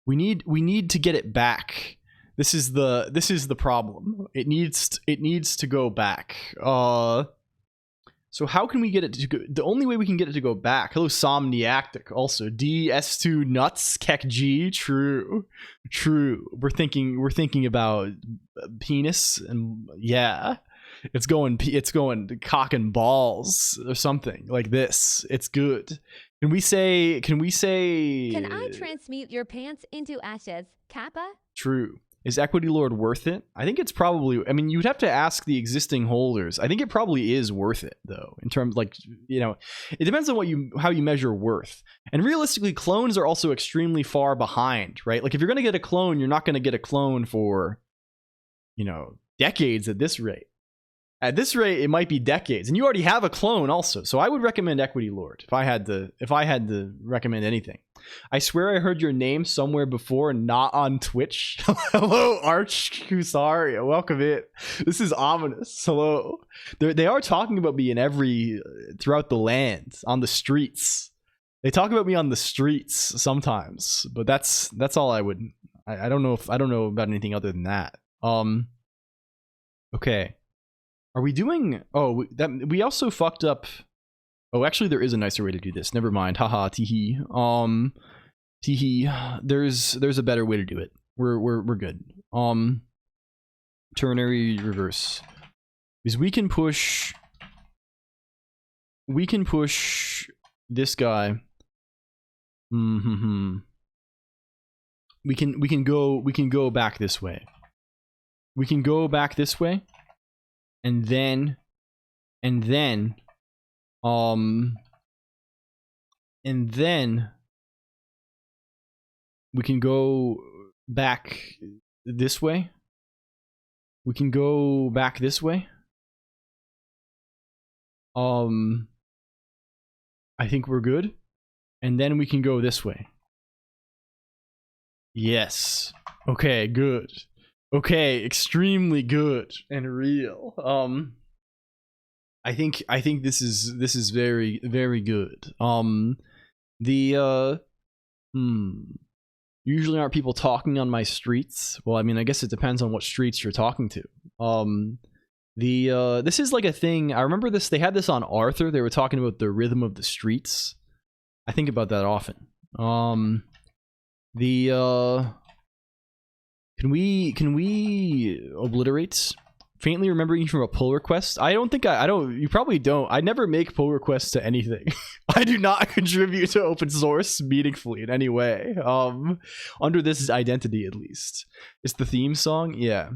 We need to get it back. This is the problem. It needs to go back. So how can we get it to go? The only way we can get it to go back. Hello, Somniactic. Also, D, S2, nuts, Kek G. True. We're thinking about penis, and yeah, it's going cock and balls or something like this. It's good. Can we say? Can I transmute your pants into ashes, Kappa? True. Is Equity Lord worth it? I think it's probably, I mean, you'd have to ask the existing holders. I think it probably is worth it, though, in terms, like, you know, it depends on how you measure worth. And realistically, clones are also extremely far behind, right? Like, if you're going to get a clone, you're not going to get a clone for, you know, decades at this rate. At this rate, it might be decades, and you already have a clone also. So I would recommend Equity Lord if I had to recommend anything. I swear I heard your name somewhere before, not on Twitch. Hello, Arch Kusaria. Welcome in. This is ominous. Hello. They are talking about me in throughout the land, on the streets. They talk about me on the streets sometimes, but that's all I would. I don't know about anything other than that. Okay. Are we doing? Oh, we also fucked up. Oh, actually, there is a nicer way to do this. Never mind. Haha. Teehee. Teehee. There's a better way to do it. We're good. Ternary reverse. Because we can push this guy. We can go back this way. We can go back this way. And then we can go back this way. We can go back this way. I think we're good. And then we can go this way. Yes. Okay, good. Okay, extremely good and real. I think this is very, very good. Usually aren't people talking on my streets? Well, I mean, I guess it depends on what streets you're talking to. This is like a thing. I remember this. They had this on Arthur. They were talking about the rhythm of the streets. I think about that often. Can we obliterate? Faintly remembering from a pull request. I don't. You probably don't. I never make pull requests to anything. I do not contribute to open source meaningfully in any way. Under this identity, at least. It's the theme song. Yeah.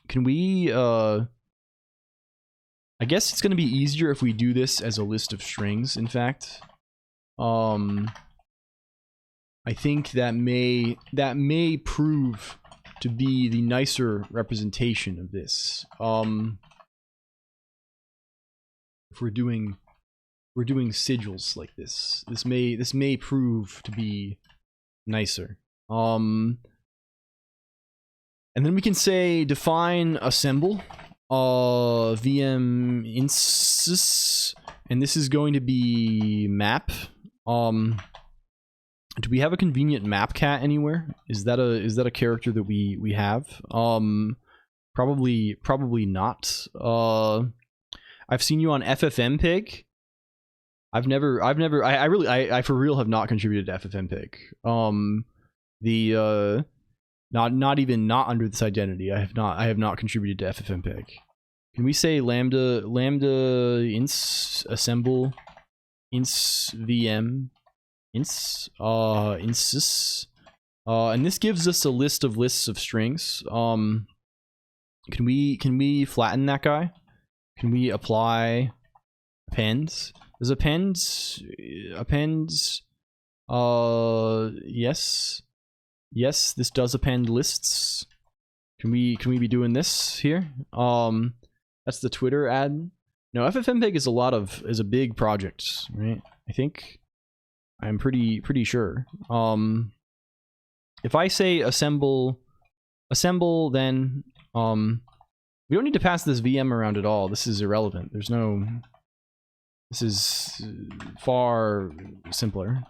Can we? I guess it's gonna be easier if we do this as a list of strings. In fact, I think that may prove to be the nicer representation of this. If we're doing sigils like this, this may prove to be nicer. And then we can say define a symbol, VM instance, and this is going to be map. Do we have a convenient map cat anywhere? Is that a character that we have? Probably not. I've seen you on FFmpeg. I for real have not contributed to FFmpeg. Not under this identity. I have not contributed to FFmpeg. Can we say lambda ins assemble ins VM instance, and this gives us a list of lists of strings. Can we flatten that guy? Can we apply appends? Does appends yes, this does append lists. Can we be doing this here? That's the Twitter ad. No, FFmpeg is a big project, right? I think I'm pretty sure. If I say assemble, then we don't need to pass this VM around at all. This is irrelevant. There's no. This is far simpler.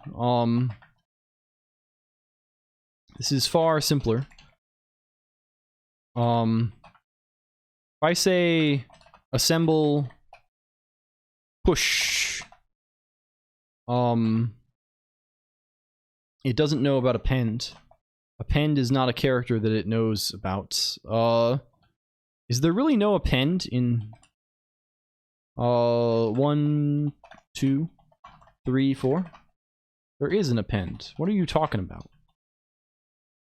This is far simpler. If I say assemble push, it doesn't know about append. Append is not a character that it knows about. Is there really no append in 1, 2, 3, 4? There is an append. What are you talking about?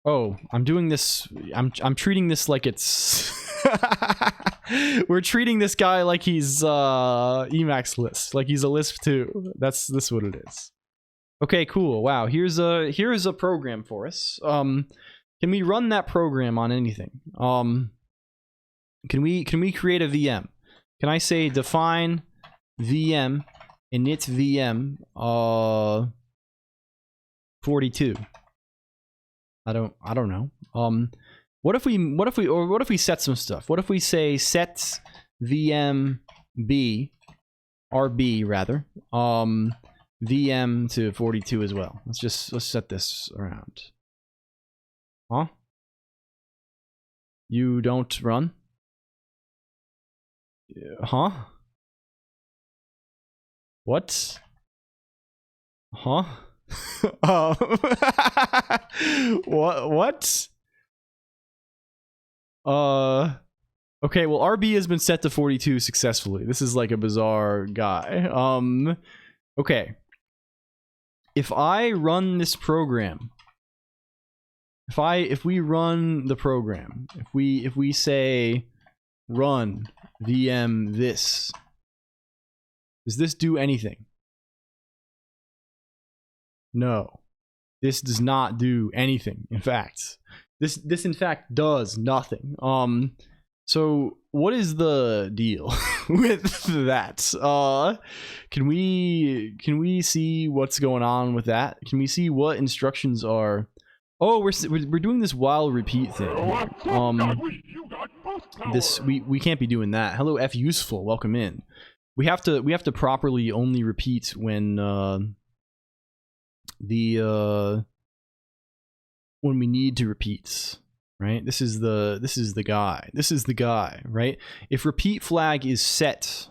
Oh, I'm doing this. I'm treating this like it's. We're treating this guy like he's Emacs Lisp, like he's a Lisp 2. That's what it is. Okay, cool. Wow, here's a program for us. Can we run that program on anything? Can we create a VM? Can I say define VM init VM 42? I don't know. What if we set some stuff? What if we say set VM B RB rather VM to 42 as well? Let's set this around. Huh? You don't run? Huh? What? Huh? What? Okay, well RB has been set to 42 successfully. This is like a bizarre guy. Okay. If I run this program, if we run the program, if we say run VM this, does this do anything? No. This does not do anything. In fact, this in fact does nothing. So what is the deal with that? Can we see what's going on with that? Can we see what instructions are? Oh, we're doing this while repeat thing. This we can't be doing that. Hello F useful, welcome in. We have to properly only repeat when when we need to repeat, right? This is the guy, right? If repeat flag is set,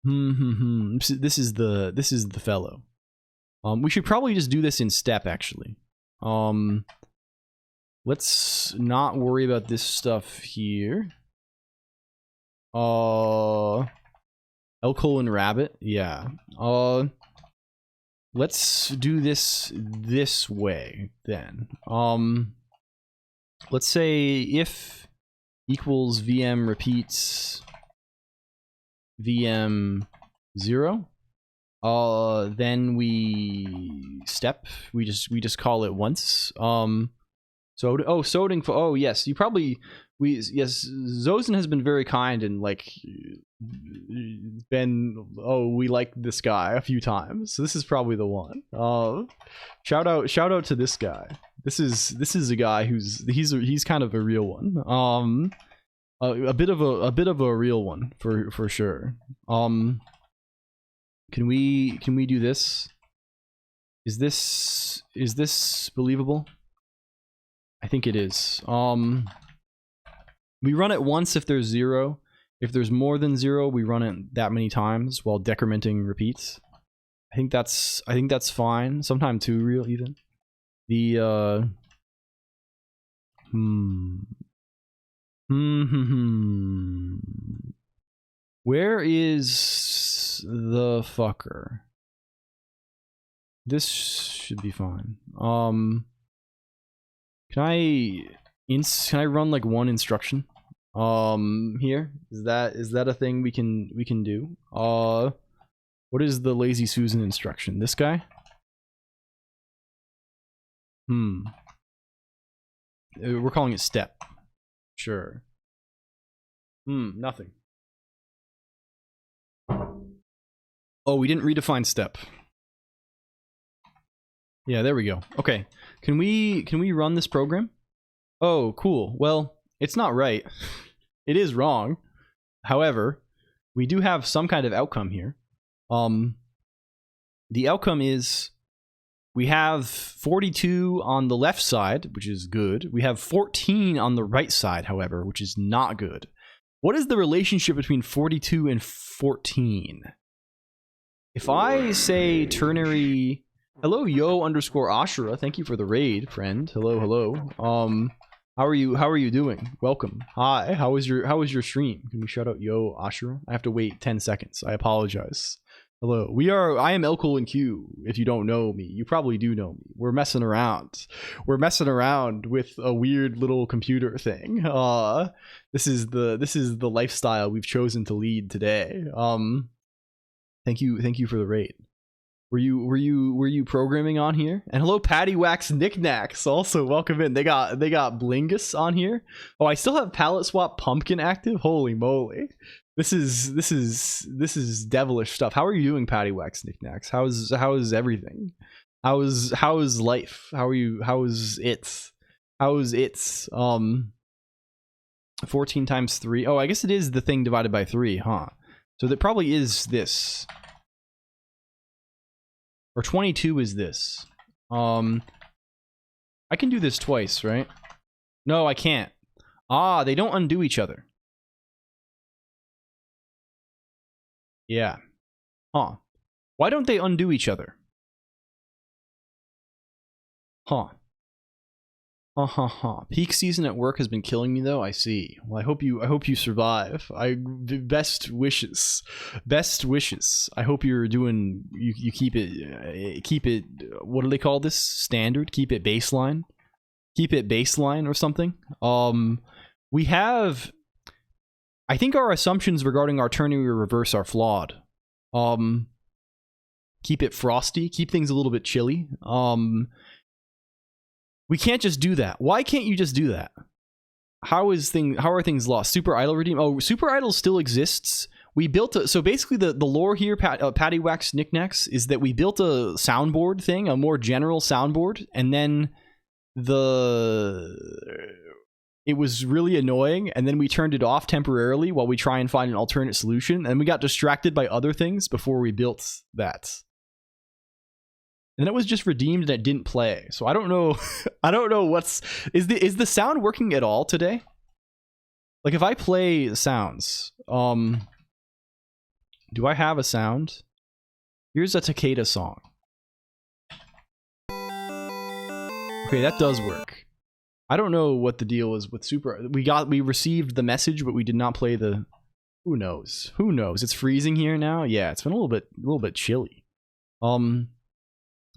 this is the fellow. We should probably just do this in step actually. Let's not worry about this stuff here. L colon rabbit, yeah. Let's do this way then. Let's say if equals VM repeats VM 0, then we step. We just call it once. So Soding for yes, you probably yes, Zozen has been very kind and like we like this guy a few times, so this is probably the one. Shout out to this guy. This is a guy he's kind of a real one. A bit of a real one for sure. Can we do this? Is this believable? I think it is. We run it once if there's 0. If there's more than 0, we run it that many times while decrementing repeats. I think that's fine. Sometimes 2 real even. The where is the fucker? This should be fine. Can I run like one instruction? Here is that a thing we can do? What is the lazy Susan instruction? This guy? We're calling it step. Sure. Nothing. Oh, we didn't redefine step. Yeah, there we go. Okay. Can we run this program? Oh, cool. Well, it's not right. It is wrong. However, we do have some kind of outcome here. The outcome is we have 42 on the left side, which is good. We have 14 on the right side, however, which is not good. What is the relationship between 42 and 14? If I say ternary... Hello, yo_Ashura. Thank you for the raid, friend. Hello, hello. How are you doing? Welcome. Hi. How was your stream? Can we shout out yo_Ashura? I have to wait 10 seconds. I apologize. Hello. I am LLLL Colonq. If you don't know me, you probably do know me. We're messing around. We're messing around with a weird little computer thing. This is the lifestyle we've chosen to lead today. Thank you for the raid. Were you programming on here? And hello, Pattywax Knickknacks. Also, welcome in. They got Blingus on here. Oh, I still have Palette Swap Pumpkin active. Holy moly, this is devilish stuff. How are you doing, Pattywax Knickknacks? How is everything? How is life? How is it? 14 times 3. Oh, I guess it is the thing divided by 3, huh? So that probably is this. Or 22 is this. I can do this twice, right? No, I can't. Ah, they don't undo each other. Yeah. Huh. Why don't they undo each other? Huh. Peak season at work has been killing me though. I see. Well, I hope you survive. Best wishes. I hope you're doing. You keep it. What do they call this? Standard. Keep it baseline. Keep it baseline or something. We have. I think our assumptions regarding our ternary reverse are flawed. Keep it frosty. Keep things a little bit chilly. We can't just do that. Why can't you just do that? How are things lost? Super Idol redeem. Oh, Super Idol still exists. We built so basically the lore here, Pattywax Knickknacks, is that we built a soundboard thing, a more general soundboard, and then it was really annoying, and then we turned it off temporarily while we try and find an alternate solution, and we got distracted by other things before we built that. And it was just redeemed and it didn't play. So I don't know. I don't know is the sound working at all today? Like if I play sounds, do I have a sound? Here's a Takeda song. Okay, that does work. I don't know what the deal is with Super. We received the message, but we did not play the. Who knows? Who knows? It's freezing here now. Yeah, it's been a little bit chilly.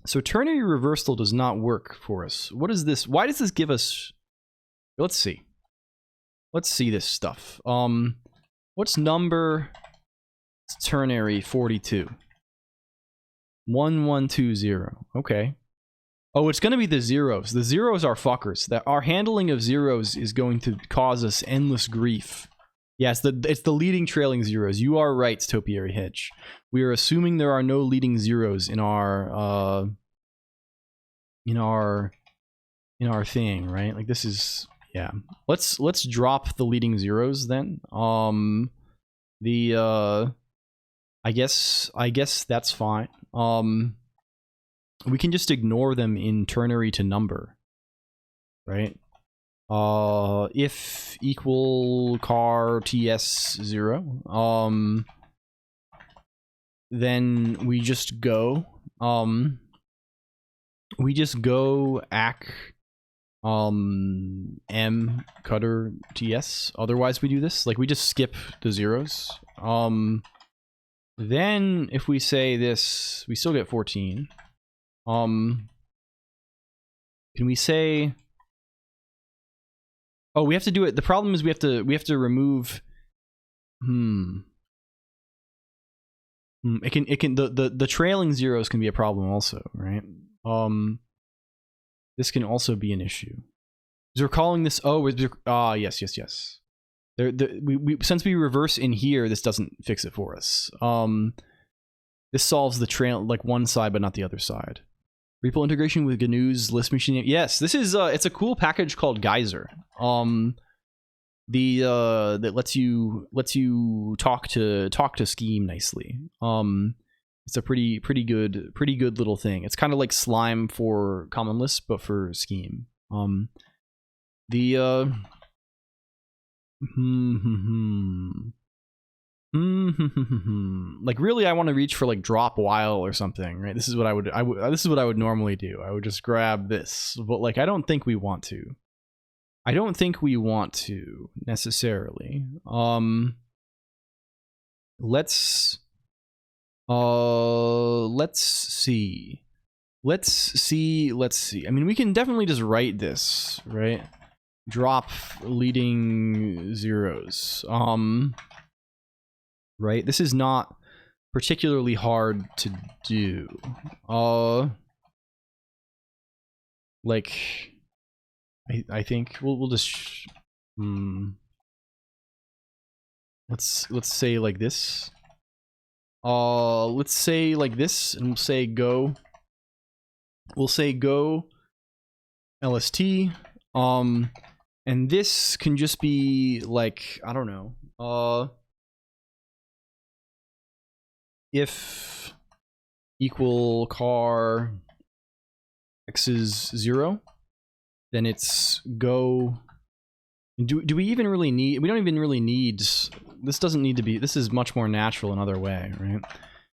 So ternary reversal does not work for us. What is this? Why does this give us... Let's see. Let's see this stuff. What's number ternary 42? 1120. Okay. Oh, it's going to be the zeros. The zeros are fuckers. That our handling of zeros is going to cause us endless grief. Yes, it's the leading trailing zeros. You are right, Topiary Hedge. We are assuming there are no leading zeros in our thing, right? Like this is yeah. Let's drop the leading zeros then. I guess that's fine. We can just ignore them in ternary to number, right? If equal car ts 0, then we just go ac m cutter ts. Otherwise we do this, like we just skip the zeros. Then if we say this, we still get 14. Can we say... Oh, we have to do it. The problem is we have to remove. It can the trailing zeros can be a problem also, right? This can also be an issue. Because we're calling this. Oh, yes. Since we reverse in here, this doesn't fix it for us. This solves the trail, like one side but not the other side. REPL integration with GNU's list machine. Yes, this is it's a cool package called Geyser. That lets you talk to Scheme nicely. It's a pretty good little thing. It's kind of like Slime for Common Lisp, but for Scheme. Like really, I want to reach for like drop while or something, right? This is what I would normally do. I would just grab this, but like I don't think we want to. I don't think we want to necessarily. Let's see. I mean, we can definitely just write this, right? Drop leading zeros. Right? This is not particularly hard to do. Like I think we'll just let's say like this. Let's say like this, and we'll say go. We'll say go LST. And this can just be like, I don't know. If equal car x is 0, then it's go. Do we even really need? We don't even really need. This doesn't need to be. This is much more natural another way, right?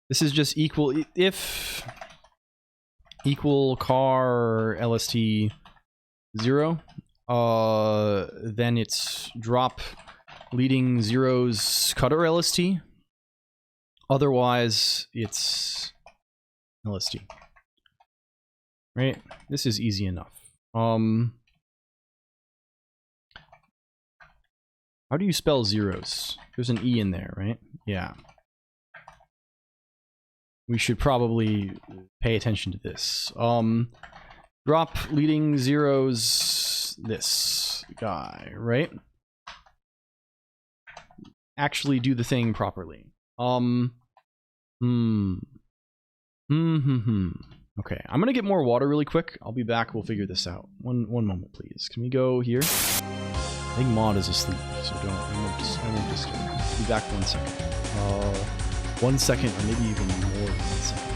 This is just equal. If equal car LST 0, then it's drop leading zeros cutter LST. Otherwise, it's LST. Right? This is easy enough. How do you spell zeros? There's an E in there, right? Yeah. We should probably pay attention to this. Drop leading zeros, this guy, right? Actually do the thing properly. Okay, I'm gonna get more water really quick. I'll be back. We'll figure this out. One moment, please. Can we go here? I think Maud is asleep, so I won't disturb. I'll be back 1 second. 1 second, or maybe even more than 1 second.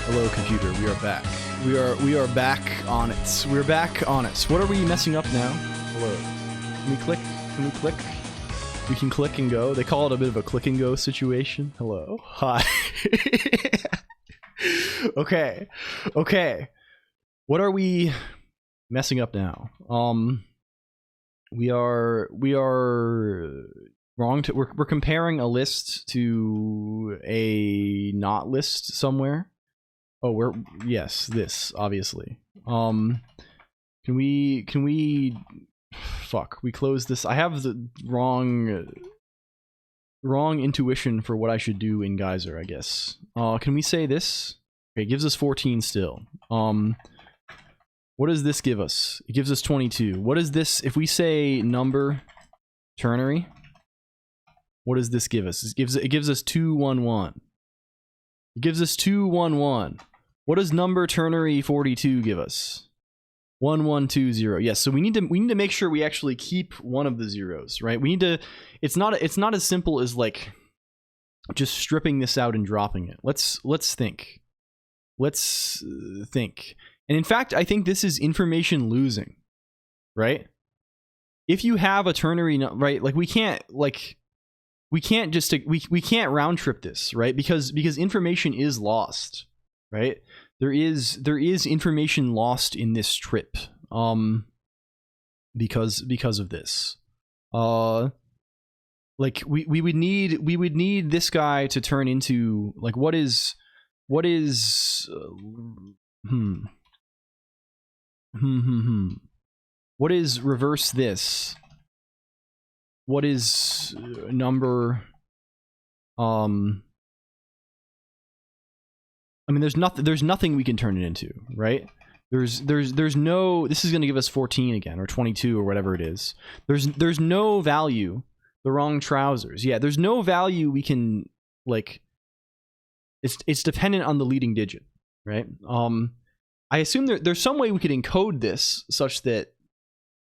Hello, computer. We are back. We are back on it. We're back on it. What are we messing up now? Hello. Can we click? Can we click? We can click and go. They call it a bit of a click and go situation. Hello. Hi. Okay. Okay. What are we messing up now? We are wrong to we're comparing a list to a not list somewhere. Oh, yes, this obviously. Can we fuck, we close this. I have the wrong intuition for what I should do in Geyser, I guess. Can we say this? Okay, it gives us 14 still. What does this give us? It gives us 22. What is this? If we say number ternary, what does this give us? It gives us 211. It gives us 211. What does number ternary 42 give us? 1120. Yes, so we need to make sure we actually keep one of the zeros, right? We need to. It's not as simple as like just stripping this out and dropping it. Let's think. Let's think. And in fact, I think this is information losing, right? If you have a ternary, right? Like we can't just we can't round trip this, right? Because information is lost, right? There is information lost in this trip, because of this. Like we would need this guy to turn into like what is what is reverse this? What is number? I mean, there's nothing we can turn it into, right? There's no. This is going to give us 14 again, or 22, or whatever it is. There's no value. The wrong trousers. Yeah, there's no value we can like. It's dependent on the leading digit, right? I assume there's some way we could encode this such that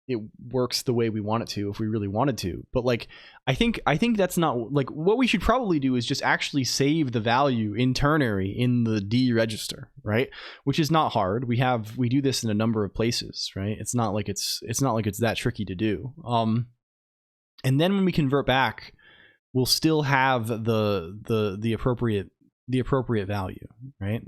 it works the way we want it to if we really wanted to, but like I think that's not like what we should probably do is just actually save the value in ternary in the D register, right? Which is not hard. We do this in a number of places, right? It's not like it's that tricky to do. And then when we convert back, we'll still have the appropriate value, right?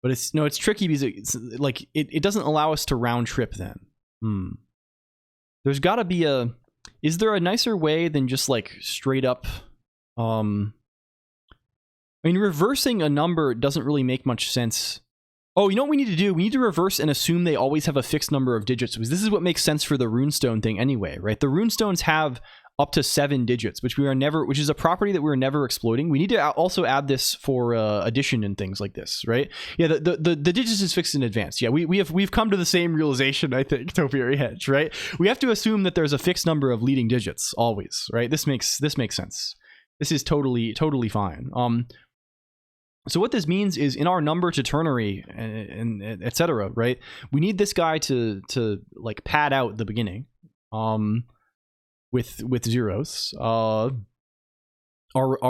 But it's tricky because it doesn't allow us to round trip then. There's got to be is there a nicer way than just like straight up I mean, reversing a number doesn't really make much sense. Oh, you know what we need to do? We need to reverse and assume they always have a fixed number of digits, because this is what makes sense for the runestone thing anyway, right? The runestones have up to 7 digits, which is a property that we're never exploiting. We need to also add this for addition and things like this, right? Yeah, the digits is fixed in advance. Yeah, we've come to the same realization, I think, Topiary Hedge, right? We have to assume that there's a fixed number of leading digits always, right? This makes sense. This is totally fine. So what this means is in our number to ternary and etc., right? We need this guy to like pad out the beginning. With zeros, our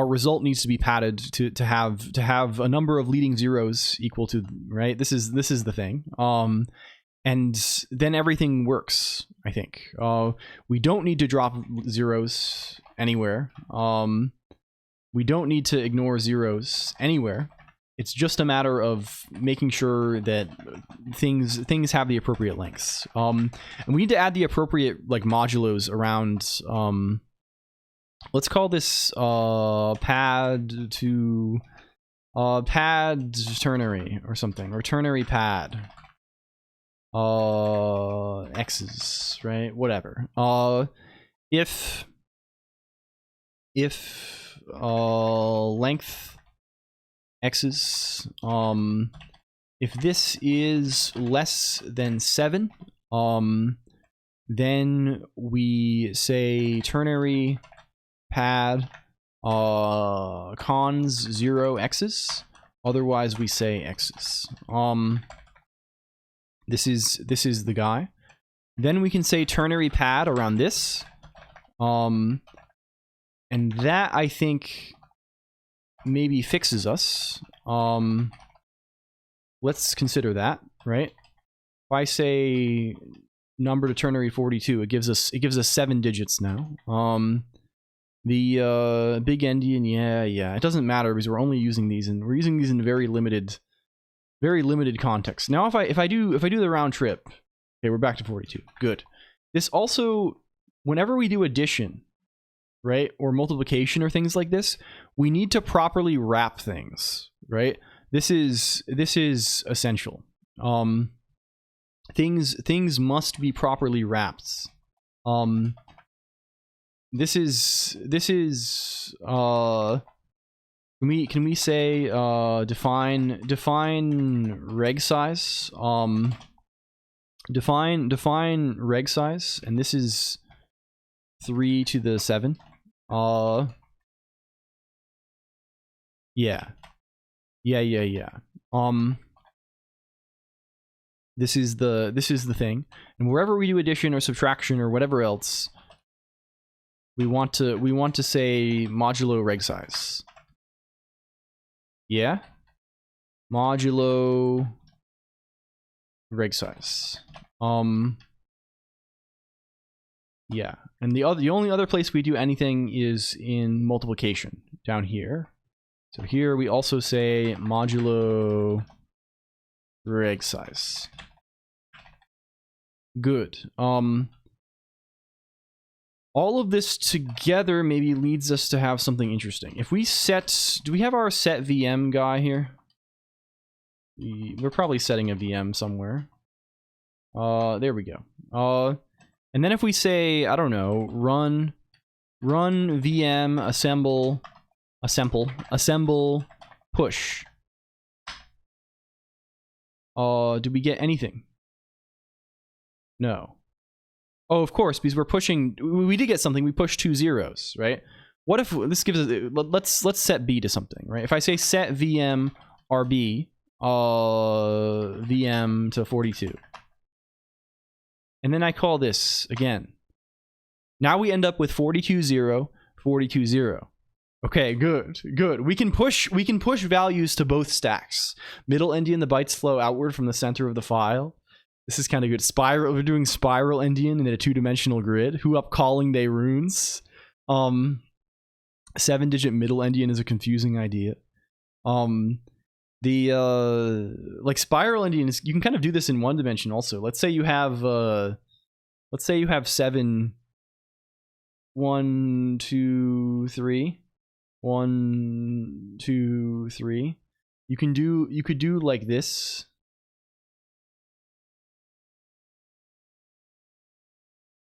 result needs to be padded to have a number of leading zeros equal to, right? This is the thing. And then everything works, I think. We don't need to drop zeros anywhere. We don't need to ignore zeros anywhere. It's just a matter of making sure that things have the appropriate lengths. And we need to add the appropriate like modulos around. Let's call this pad to pad ternary or something, or ternary pad. X's, right? Whatever. If length X's, if this is less than 7, then we say ternary pad cons 0 X's, otherwise we say X's. This is the guy. Then we can say ternary pad around this, and that I think maybe fixes us. Let's consider that, right? If I say number to ternary 42, it gives us 7 digits now. The big endian, yeah, it doesn't matter because we're only using these, and we're using these in very limited context. Now, if I do the round trip, okay, we're back to 42. Good. This also, whenever we do addition, right, or multiplication or things like this, we need to properly wrap things, right? This is essential. Things must be properly wrapped. This is can we say define reg size, define reg size, and this is 3 to the 7. Yeah. This is the thing, and wherever we do addition or subtraction or whatever else, we want to say modulo reg size. Yeah, modulo reg size. Yeah, and the only other place we do anything is in multiplication down here. So here we also say modulo reg size. Good. All of this together maybe leads us to have something interesting. If we set, do we have our set VM guy here? We're probably setting a VM somewhere. There we go. And then if we say, I don't know, run VM assemble push. Do we get anything? No. Oh, of course, because we're pushing. We did get something. We pushed 2 zeros, right? What if this gives us? Let's set B to something, right? If I say set VM RB VM to 42, and then I call this again. Now we end up with 42.0, 42.0. Okay, good. We can push values to both stacks. Middle endian, the bytes flow outward from the center of the file. This is kind of good. Spiral. We're doing spiral endian in a 2-dimensional grid. Who up calling they runes? 7-digit middle endian is a confusing idea. The like spiral endian is, you can kind of do this in 1 dimension also. Let's say you have 7 1 2 3 1 2 3. You could do like this.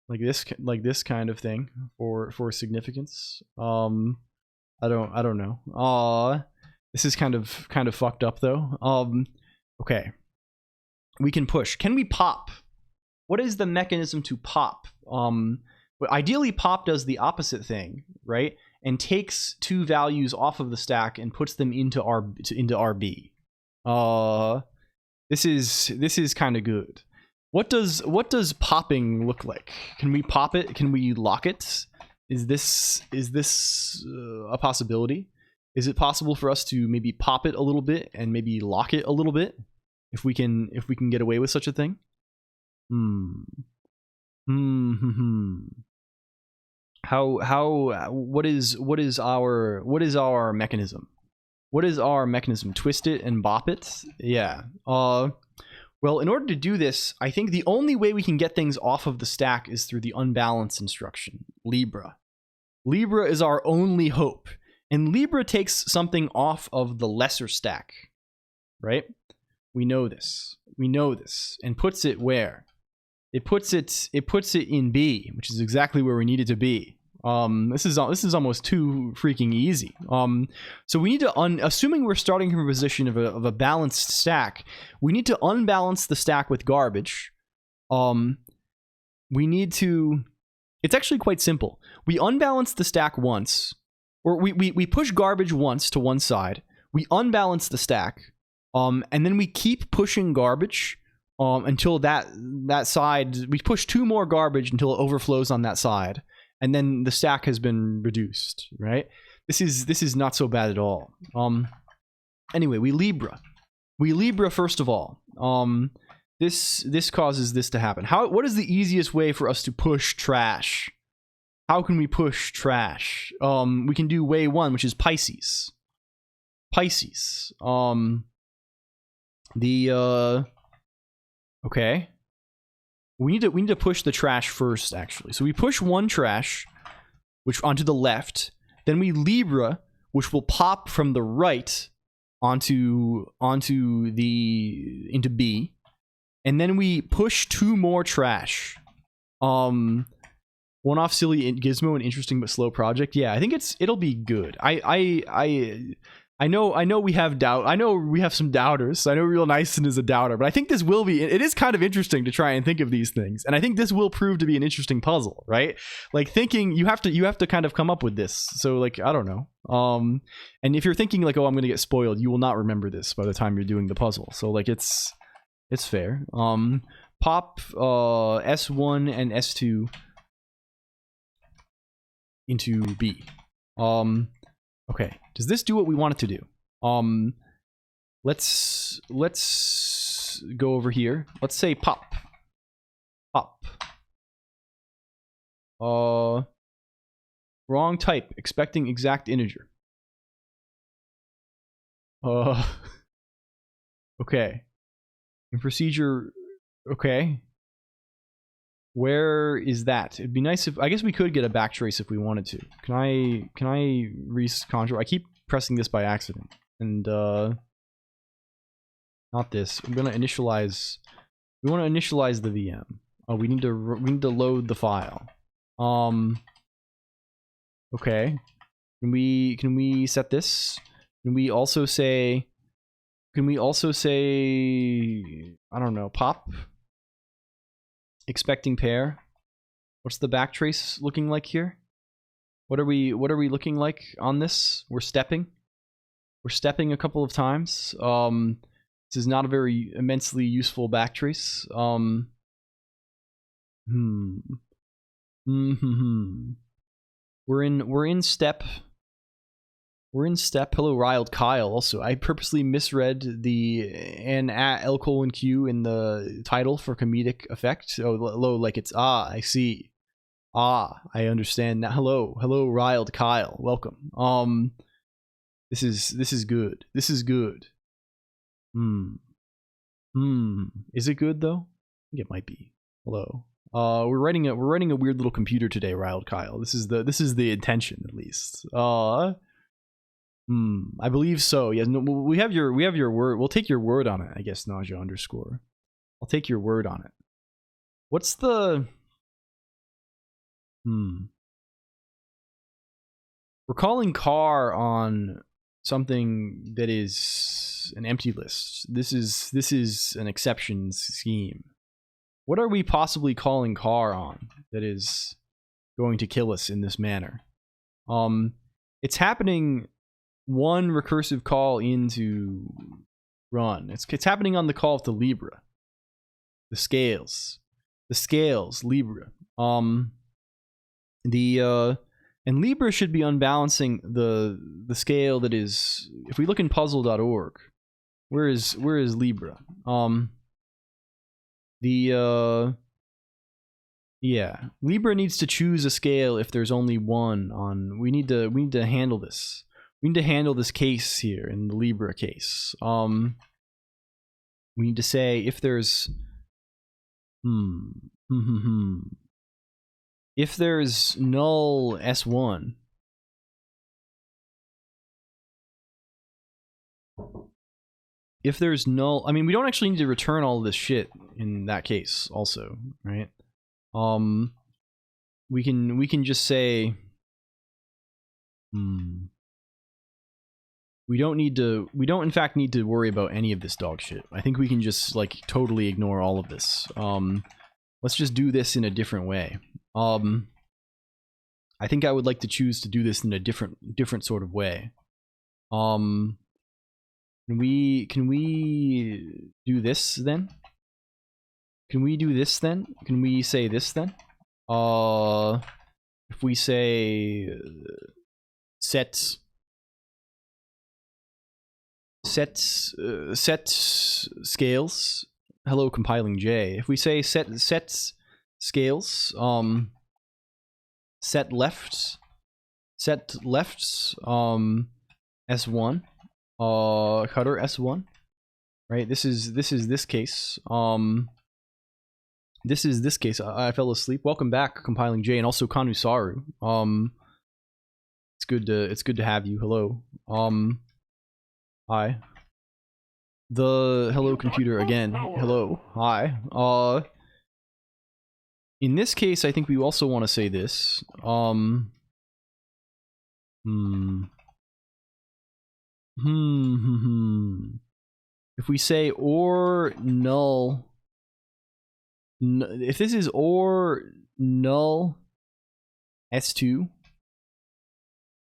Like this kind of thing for significance. I don't know. This is kind of fucked up though. Okay. We can push. Can we pop? What is the mechanism to pop? Ideally pop does the opposite thing, right? And takes 2 values off of the stack and puts them into RB. This is kind of good. What does popping look like? Can we pop it? Can we lock it? Is this a possibility? Is it possible for us to maybe pop it a little bit and maybe lock it a little bit? If we can get away with such a thing? What is our mechanism? What is our mechanism? Twist it and bop it? Yeah. Well, in order to do this, I think the only way we can get things off of the stack is through the unbalance instruction, Libra. Libra is our only hope. And Libra takes something off of the lesser stack, right? We know this. And puts it where? It puts it in B, which is exactly where we need it to be. This is almost too freaking easy. So we need to assuming we're starting from a position of a balanced stack, we need to unbalance the stack with garbage. We need to. It's actually quite simple. We unbalance the stack once, or we push garbage once to one side. We unbalance the stack, and then we keep pushing garbage. Until that side, we push 2 more garbage until it overflows on that side. And then the stack has been reduced, right? This is not so bad at all. Anyway, we Libra first of all. This causes this to happen. What is the easiest way for us to push trash? How can we push trash? We can do way one, which is Pisces. Pisces. Okay. We need to push the trash first, actually. So we push one trash, which onto the left. Then we Libra, which will pop from the right into B. And then we push two more trash. One off silly gizmo, an interesting but slow project. Yeah, I think it'll be good. I know we have doubt. I know we have some doubters. I know Real Nice is a doubter, but I think this will be. It is kind of interesting to try and think of these things, and I think this will prove to be an interesting puzzle, right? Like thinking, you have to kind of come up with this. So like I don't know. And if you're thinking like, oh, I'm gonna get spoiled, you will not remember this by the time you're doing the puzzle. So like it's fair. Pop S1 and S2 into B. Okay. Does this do what we want it to do? Let's go over here. Let's say pop. Pop. Wrong type. Expecting exact integer. Okay. In procedure. Okay. Where is that? It'd be nice if I guess we could get a backtrace if we wanted to. Can I reconjure? I keep pressing this by accident. And not this. I'm gonna initialize. We want to initialize the VM. Oh, we need to load the file. Okay. Can we set this? Can we also say I don't know, pop? Expecting pair. What's the backtrace looking like here? What are we looking like on this? We're stepping a couple of times. This is not a very immensely useful backtrace. We're in step. We're in step. Hello, Riled Kyle. Also, I purposely misread the LLLL Colonq in the title for comedic effect. Oh, hello, like it's I see. I understand now. Hello, Riled Kyle. Welcome. This is good. This is good. Is it good though? I think it might be. Hello. We're writing a weird little computer today, Riled Kyle. This is the intention at least. I believe so. Yes, no, we have your word. We'll take your word on it, I guess, nausea _ I'll take your word on it. What's the We're calling car on something that is an empty list. This is an exception scheme. What are we possibly calling car on that is going to kill us in this manner? It's happening one recursive call into run. It's happening on the call to Libra. The scales, Libra. And Libra should be unbalancing the scale that is. If we look in puzzle.org, where is Libra? Yeah, Libra needs to choose a scale if there's only one on. We need to handle this. We need to handle this case here in the Libra case. We need to say if there's if there's null S1, if there's null, I mean, we don't actually need to return all of this shit in that case also, right? We can just say we don't in fact need to worry about any of this dog shit. I think we can just like totally ignore all of this. Let's just do this in a different way. I think I would like to choose to do this in a different sort of way. Can we do this then? Can we do this then? Can we say this then? If we say set scales. Hello, compiling J. If we say set scales, set lefts, S1, cutter S1, right? This is this case. This is this case. I fell asleep. Welcome back, compiling J, and also Kanusaru. It's good to have you. Hello. Hi. The hello computer again. Hello. Hi. In this case, I think we also want to say this. If we say or null, if this is or null S2,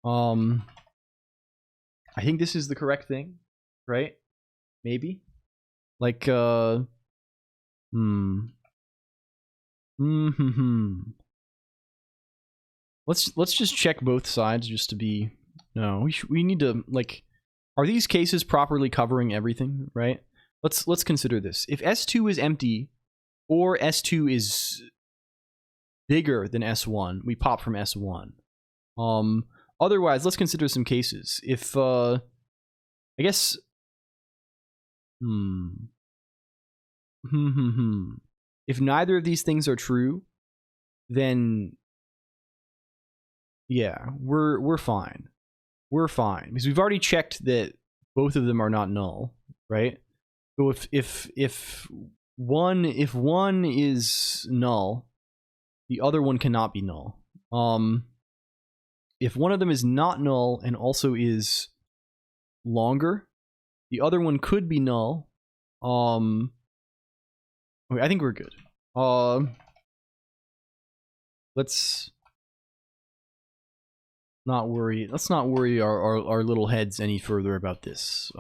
I think this is the correct thing, right? Maybe, like, let's just check both sides just to be. No, we need to, like, are these cases properly covering everything, right? Let's consider this. If S2 is empty or S2 is bigger than S1, we pop from S1. Otherwise, let's consider some cases. If I guess if neither of these things are true, then yeah, we're fine. We're fine because we've already checked that both of them are not null, right? So if one is null, the other one cannot be null. If one of them is not null and also is longer, the other one could be null. Okay, I think we're good. Let's not worry. Let's not worry our little heads any further about this.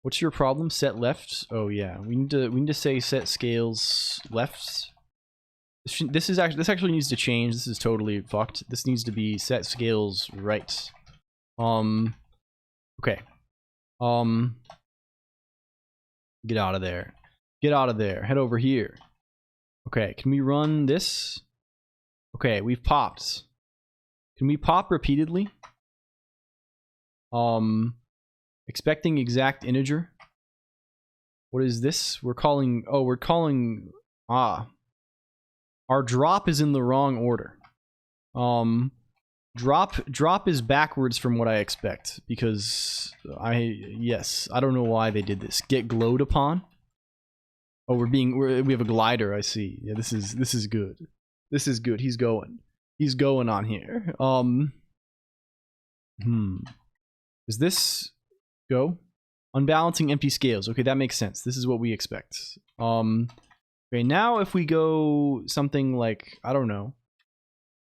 What's your problem? Set left? Oh yeah, we need to say set scales left. This actually needs to change. This is totally fucked. This needs to be set scales right. Okay. Get out of there. Get out of there. Head over here. Okay, can we run this? Okay, we've popped. Can we pop repeatedly? Expecting exact integer. What is this? We're calling our drop is in the wrong order. Drop is backwards from what I expect because I don't know why they did this. Get glowed upon. Oh, we have a glider, I see. Yeah, this is good. This is good. He's going on here. Does this go? Unbalancing empty scales. Okay, that makes sense. This is what we expect. Okay, now if we go something like, I don't know,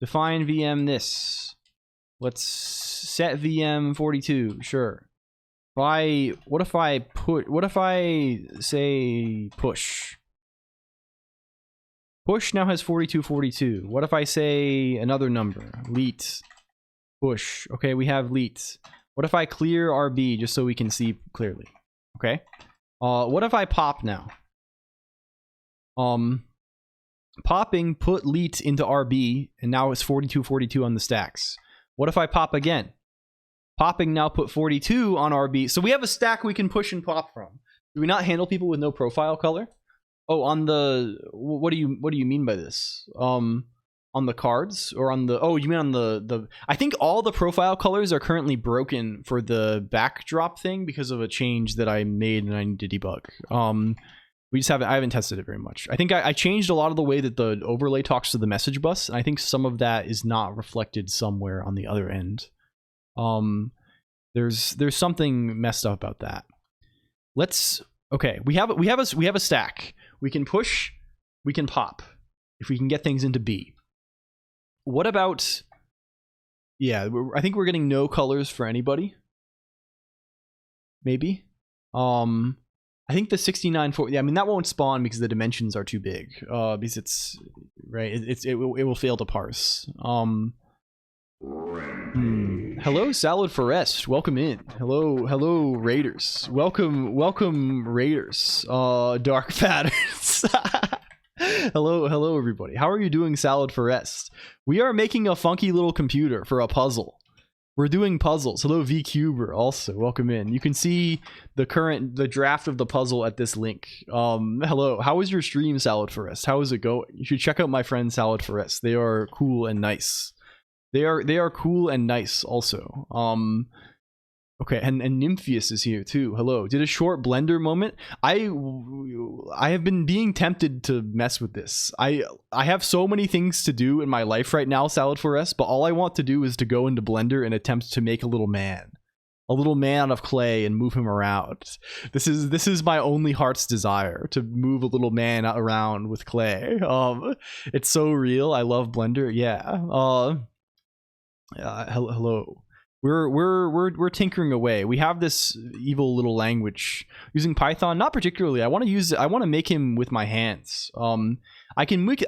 define VM this. Let's set VM 42. Sure. What if I say push? Push now has 4242. What if I say another number? Leet. Push. Okay, we have leet. What if I clear RB just so we can see clearly? Okay. What if I pop now? Popping put leet into RB and now it's 4242 on the stacks. What if I pop again? Popping now put 42 on RB. So we have a stack we can push and pop from. Do we not handle people with no profile color? Oh, on the what do you mean by this? On the cards or on the you mean on the I think all the profile colors are currently broken for the backdrop thing because of a change that I made and I need to debug. We just haven't I haven't tested it very much. I think I changed a lot of the way that the overlay talks to the message bus, and I think some of that is not reflected somewhere on the other end. There's something messed up about that. Okay, we have a stack. We can push, we can pop if we can get things into B. What about, yeah, I think we're getting no colors for anybody. Maybe. I think the 6940, yeah, I mean that won't spawn because the dimensions are too big. Because it's right, it will fail to parse. Hello, Salad Forest. Welcome in. Hello, Raiders. Welcome, Raiders. Dark Patterns. hello, everybody. How are you doing, Salad Forest? We are making a funky little computer for a puzzle. We're doing puzzles. Hello, VCuber. Also, welcome in. You can see the draft of the puzzle at this link. Hello. How is your stream, Salad Forest? How is it going? You should check out my friend Salad Forest. They are cool and nice. They are cool and nice also. Okay, and Nympheus is here too. Hello. Did a short Blender moment. I have been being tempted to mess with this. I have so many things to do in my life right now, Salad Forest, but all I want to do is to go into Blender and attempt to make a little man out of clay and move him around. This is my only heart's desire, to move a little man around with clay. It's so real. I love Blender. Yeah. Hello. We're tinkering away. We have this evil little language using Python. Not particularly. I want to make him with my hands. I can make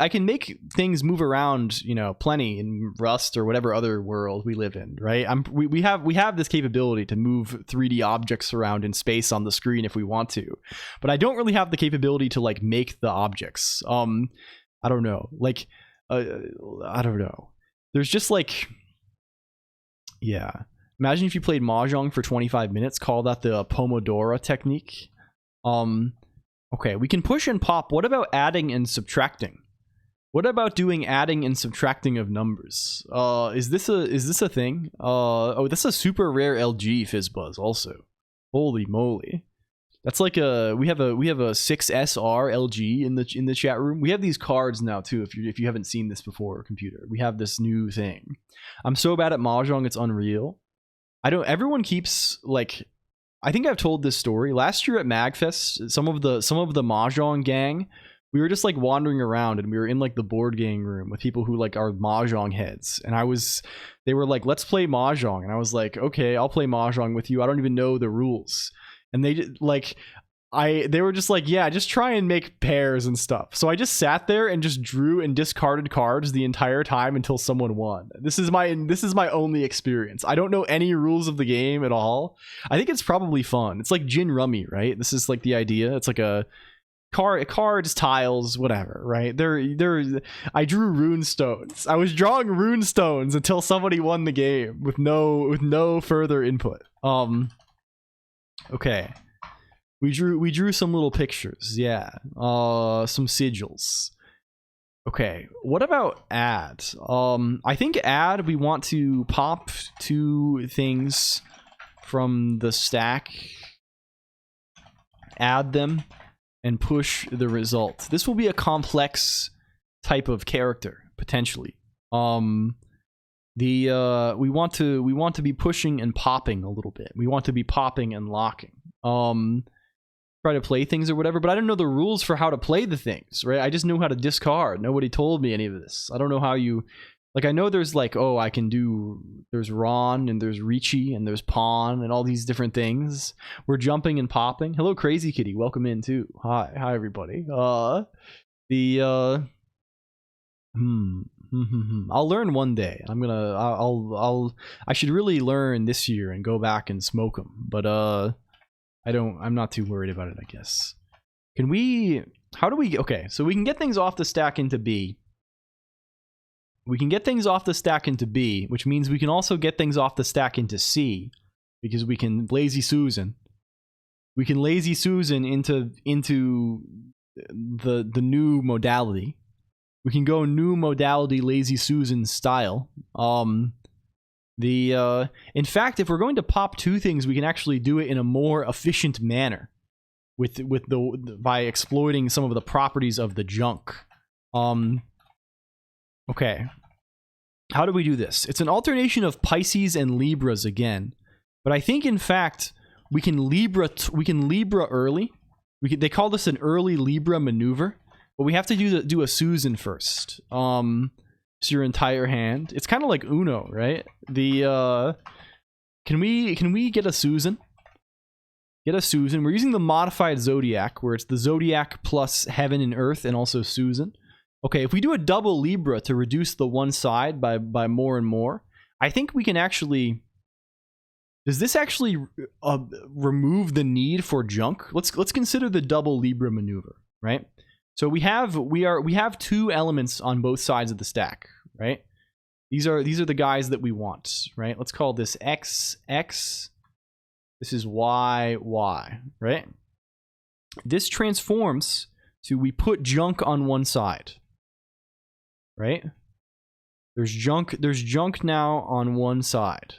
things move around, plenty in Rust or whatever other world we live in, right? We have this capability to move 3D objects around in space on the screen if we want to, but I don't really have the capability to like make the objects. I don't know. I don't know. There's just like. Yeah. Imagine if you played Mahjong for 25 minutes. Call that the Pomodoro technique. Okay, we can push and pop. What about adding and subtracting? What about doing adding and subtracting of numbers? Is this a thing? Oh, that's a super rare LG Fizzbuzz also. Holy moly. That's like we have a 6SR LG in the chat room. We have these cards now too. If you haven't seen this before, computer, we have this new thing. I'm so bad at Mahjong, it's unreal. Everyone keeps like. I think I've told this story last year at Magfest. Some of the Mahjong gang, we were just like wandering around and we were in like the board game room with people who like are Mahjong heads, and they were like, let's play Mahjong, and I was like, okay, I'll play Mahjong with you. I don't even know the rules. And they were just like, yeah, just try and make pairs and stuff. So I just sat there and just drew and discarded cards the entire time until someone won. This is my only experience. I don't know any rules of the game at all. I think it's probably fun. It's like gin rummy, right? This is like the idea. It's like a cards, tiles, whatever, right? I drew rune stones. I was drawing rune stones until somebody won the game with no further input. Okay, we drew some little pictures, yeah. Some sigils. Okay, what about add? I think add, we want to pop 2 things from the stack, add them, and push the result. This will be a complex type of character potentially. We want to be pushing and popping a little bit. We want to be popping and locking. Try to play things or whatever, but I don't know the rules for how to play the things, right? I just know how to discard. Nobody told me any of this. I don't know how you, like, I know there's like, oh, there's Ron and there's Ricci and there's Pawn and all these different things. We're jumping and popping. Hello, Crazy Kitty. Welcome in too. Hi everybody. I'll learn one day. I should really learn this year and go back and smoke them, but I'm not too worried about it, I guess. Okay, so we can get things off the stack into B. We can get things off the stack into B, which means we can also get things off the stack into C, because we can Lazy Susan. We can Lazy Susan into the new modality. We can go new modality Lazy Susan style. In fact, if we're going to pop 2 things, we can actually do it in a more efficient manner by exploiting some of the properties of the junk. Okay. How do we do this? It's an alternation of Pisces and Libras again. But I think in fact we can Libra early. They call this an early Libra maneuver. But we have to do a Susan first. It's your entire hand. It's kind of like Uno, right? Can we get a Susan? Get a Susan. We're using the modified Zodiac, where it's the Zodiac plus Heaven and Earth, and also Susan. Okay, if we do a double Libra to reduce the one side by more and more, I think we can actually... Does this actually remove the need for junk? Let's consider the double Libra maneuver, right? So we have 2 elements on both sides of the stack, right? These are the guys that we want, right? Let's call this X, X. This is Y, Y, right? This transforms to we put junk on one side, right? There's junk now on one side,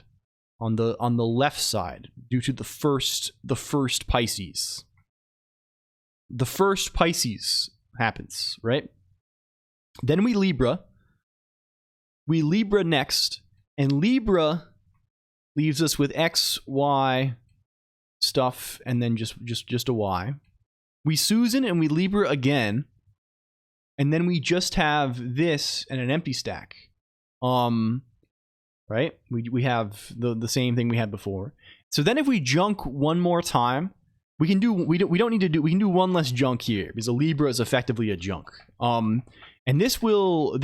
on the left side, due to the first Pisces. The first Pisces happens, right? Then we Libra next, and Libra leaves us with X, Y stuff, and then just a Y. We Susan and we Libra again, and then we just have this and an empty stack. Right? We have the same thing we had before. So then if we junk one more time, we can do we don't need to do we can do one less junk here because a Libra is effectively a junk. And this will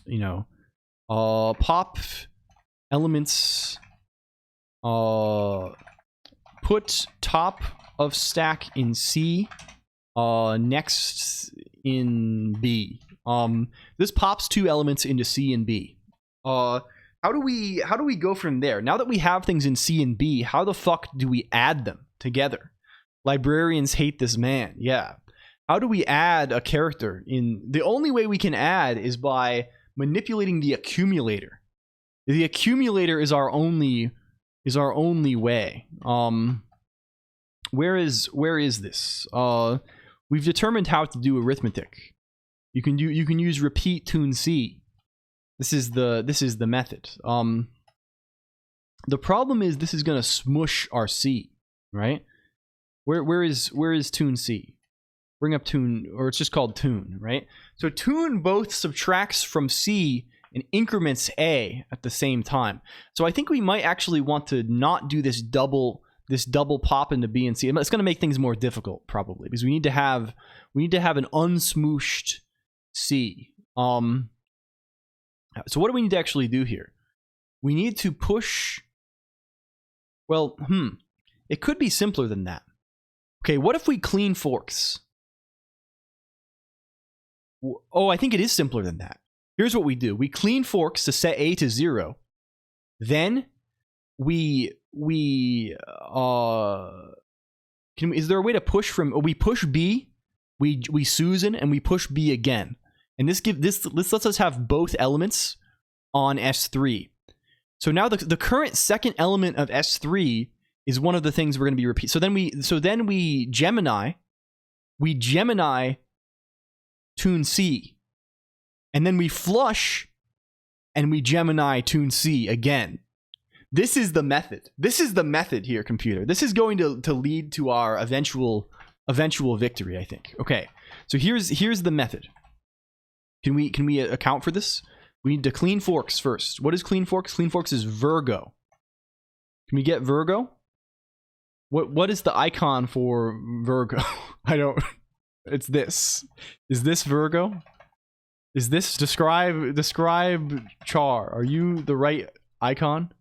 you know pop elements, put top of stack in C, next in B. This pops 2 elements into C and B. How do we go from there? Now that we have things in C and B, how the fuck do we add them together? Librarians hate this man. Yeah. How do we add a character in? The only way we can add is by manipulating the accumulator. The accumulator is our only way. Where is this? We've determined how to do arithmetic. You can use repeat tune C. This is the method. The problem is this is gonna smush our C, right? Where is tune C? Bring up tune, or it's just called tune, right? So tune both subtracts from C and increments A at the same time. So I think we might actually want to not do this double pop into B and C. It's going to make things more difficult probably because we need to have an unsmooshed C. So what do we need to actually do here? We need to push. Well, it could be simpler than that. Okay, what if we clean forks? Oh, I think it is simpler than that. Here's what we do. We clean forks to set A to 0. Then is there a way to push from, we push B, we Susan, and we push B again. And this lets us have both elements on S3. So now the current second element of S3 is one of the things we're going to be repeat. So then we Gemini tune C, and then we flush and we Gemini tune C again. This is the method. This is the method here, computer. This is going to lead to our eventual victory, I think. Okay, so here's the method. Can we account for this? We need to clean forks first. What is clean forks? Clean forks is Virgo. Can we get Virgo? What is the icon for Virgo? I don't. It's this. Is this Virgo? Is this describe Char? Are you the right icon?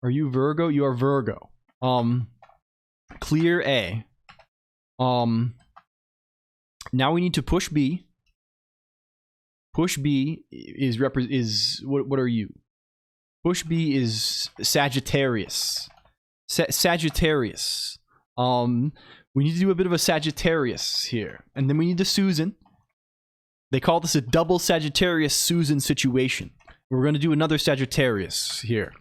Are you Virgo? You are Virgo. Clear A. Now we need to push B. Push B is what are you? Push B is Sagittarius. Sagittarius. We need to do a bit of a Sagittarius here. And then we need the Susan. They call this a double Sagittarius Susan situation. We're going to do another Sagittarius here.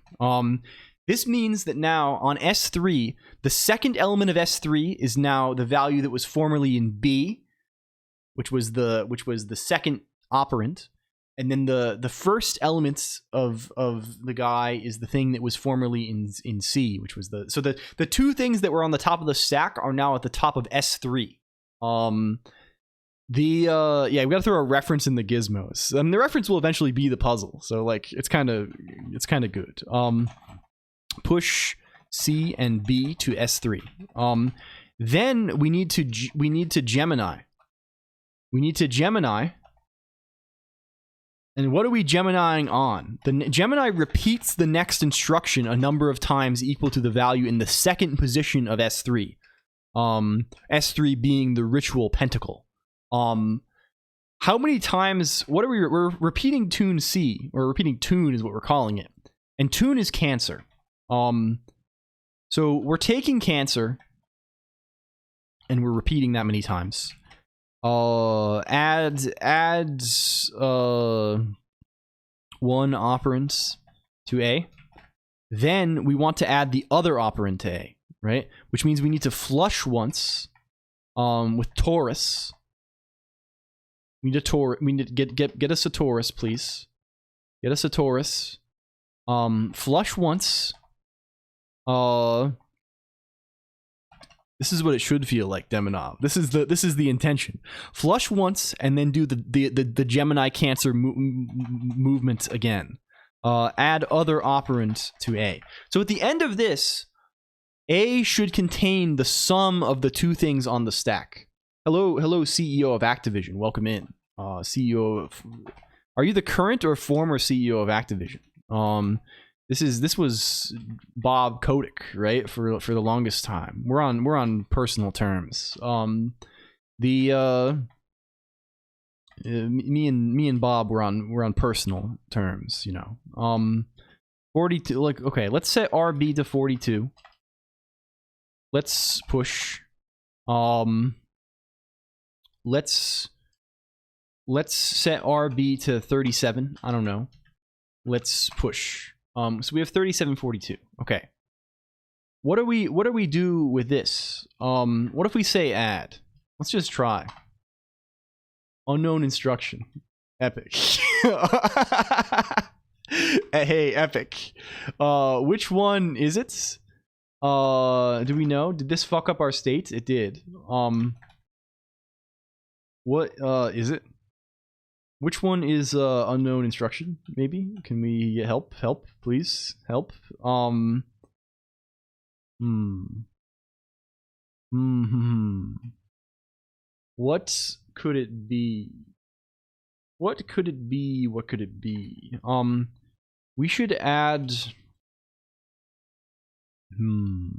This means that now on S3, the second element of S3 is now the value that was formerly in B, which was the second operand. And then the first elements of the guy is the thing that was formerly in C, which was so the two things that were on the top of the stack are now at the top of S3. We gotta throw a reference in the gizmos. The reference will eventually be the puzzle, so like it's kind of good. Push C and B to S3. Then we need to Gemini. We need to Gemini And what are we Geminiing on? The Gemini repeats the next instruction a number of times equal to the value in the second position of S3. S3 being the ritual pentacle. How many times, what are we're repeating tune C, or repeating tune is what we're calling it. And tune is Cancer. So we're taking Cancer, and we're repeating that many times. Add one operand to A. Then we want to add the other operand to A, right? Which means we need to flush once with Taurus. We need to get us a Taurus, please. Get us a Taurus. Flush once. This is what it should feel like, Demonov. This is the intention. Flush once and then do the Gemini Cancer movement again. Add other operand to A. So at the end of this, A should contain the sum of the two things on the stack. Hello, CEO of Activision. Welcome in. CEO of... Are you the current or former CEO of Activision? This was Bob Kotick, right? For the longest time. We're on personal terms. Me and Bob we're on personal terms, you know. 42, like, okay, let's set RB to 42. Let's push. Let's set RB to 37. I don't know. Let's push. So we have 3742. Okay. What do we do with this? What if we say add? Let's just try. Unknown instruction. Epic. Hey, epic. Which one is it? Do we know? Did this fuck up our state? It did. What is it? Which one is unknown instruction? Maybe? Can we get help? Help, please. Help. What could it be? What could it be? What could it be? We should add...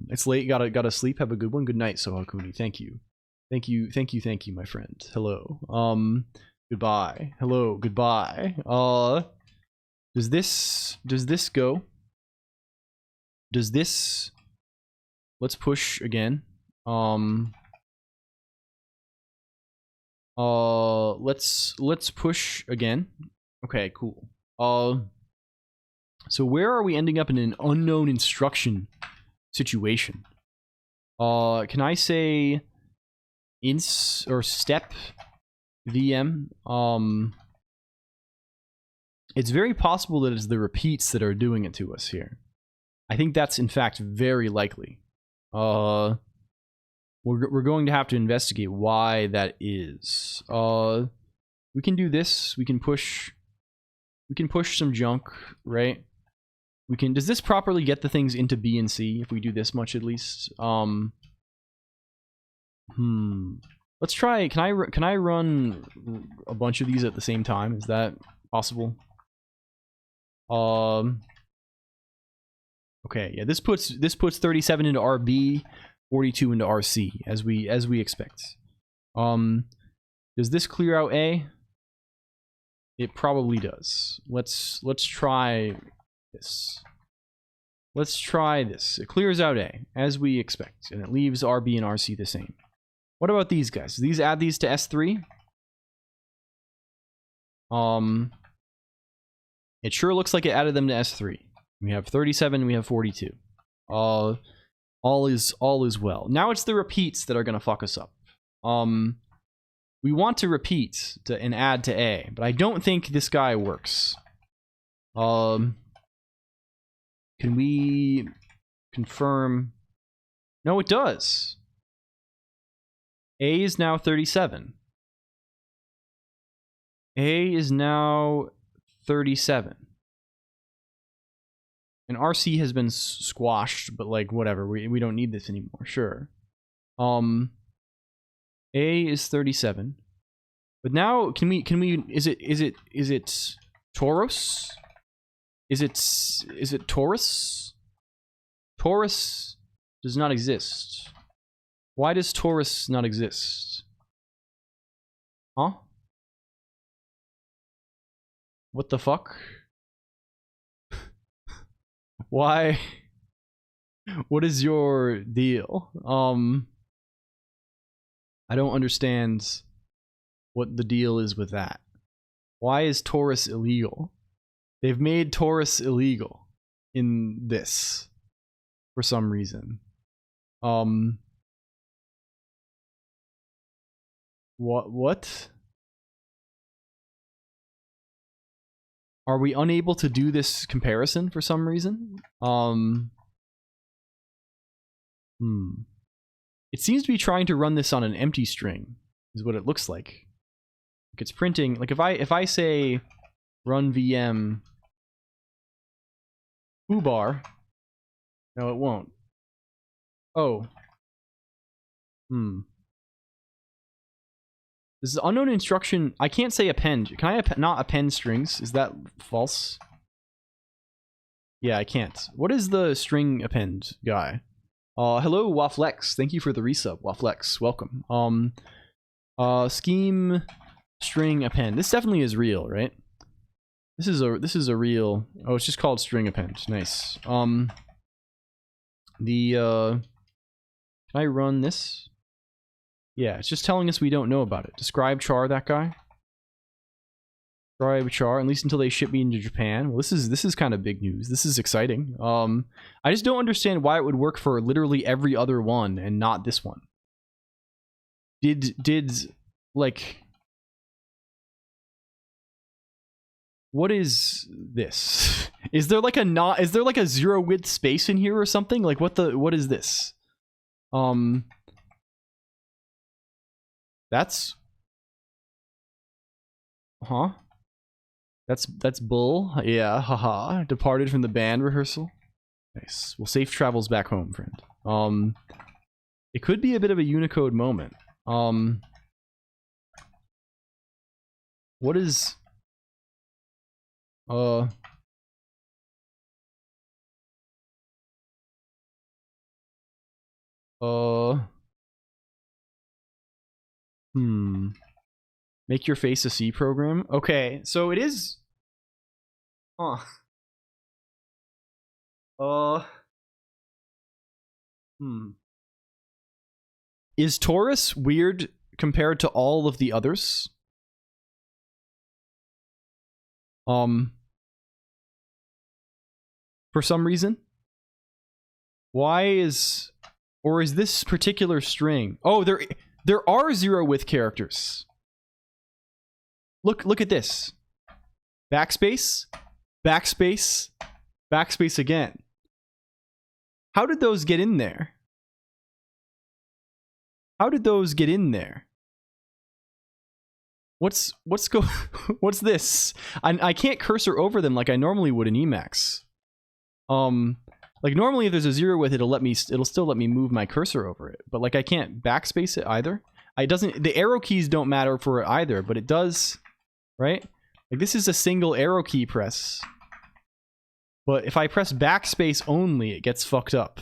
It's late, gotta sleep. Have a good one. Good night, Sohakuni. Thank you. Thank you, my friend. Hello. Goodbye. Hello, goodbye. Does this go? Does this... Let's push again. Let's push again. Okay, cool. So where are we ending up in an unknown instruction situation? Can I say ins or step VM? It's very possible that it's the repeats that are doing it to us here. I think that's in fact very likely. We're going to have to investigate why that is. We can do this. We can push some junk, right? We can. Does this properly get the things into B and C if we do this much at least? Let's try. Can I run a bunch of these at the same time? Is that possible? Okay, yeah. This puts 37 into RB, 42 into RC as we expect. Does this clear out A? It probably does. Let's try this. Let's try this. It clears out A as we expect, and it leaves RB and RC the same. What about these guys? Do these add these to S3? It sure looks like it added them to S3. We have 37, we have 42. All is well. Now it's the repeats that are gonna fuck us up. We want to repeat and add to A, but I don't think this guy works. Can we confirm? No, it does. A is now 37. A is now 37. And RC has been squashed, but like whatever, we don't need this anymore. Sure. A is 37. But now can we is it Tauros? Is it Taurus? Taurus does not exist. Why does Taurus not exist? Huh? What the fuck? Why? What is your deal? I don't understand what the deal is with that. Why is Taurus illegal? They've made Taurus illegal in this for some reason. What? Are we unable to do this comparison for some reason? It seems to be trying to run this on an empty string, is what it looks like. Like it's printing, like if I say run VM foobar, no it won't. Oh. This is unknown instruction. I can't say append. Can I not append strings? Is that false? Yeah, I can't. What is the string append guy? Hello, Waflex. Thank you for the resub, Waflex. Welcome. Scheme string append. This definitely is real, right? This is a real. Oh, it's just called string append. Nice. Can I run this? Yeah, it's just telling us we don't know about it. Describe char that guy. Describe char, at least until they ship me into Japan. Well, this is kind of big news. This is exciting. I just don't understand why it would work for literally every other one and not this one. Did like, what is this? Is there like a zero width space in here or something? Like what is this? That's That's bull. Yeah, haha. Departed from the band rehearsal. Nice. Well, safe travels back home, friend. It could be a bit of a Unicode moment. What is make your face a C program? Okay, so it is... Is Taurus weird compared to all of the others? For some reason? Why is... Or is this particular string... Oh, there are zero width characters. Look at this. Backspace, backspace, backspace again. How did those get in there? How did those get in there? What's this? I can't cursor over them like I normally would in Emacs. Like normally if there's a zero width, it'll still let me move my cursor over it, but like I can't backspace it either. The arrow keys don't matter for it either, but it does, right? Like this is a single arrow key press. But if I press backspace only, it gets fucked up.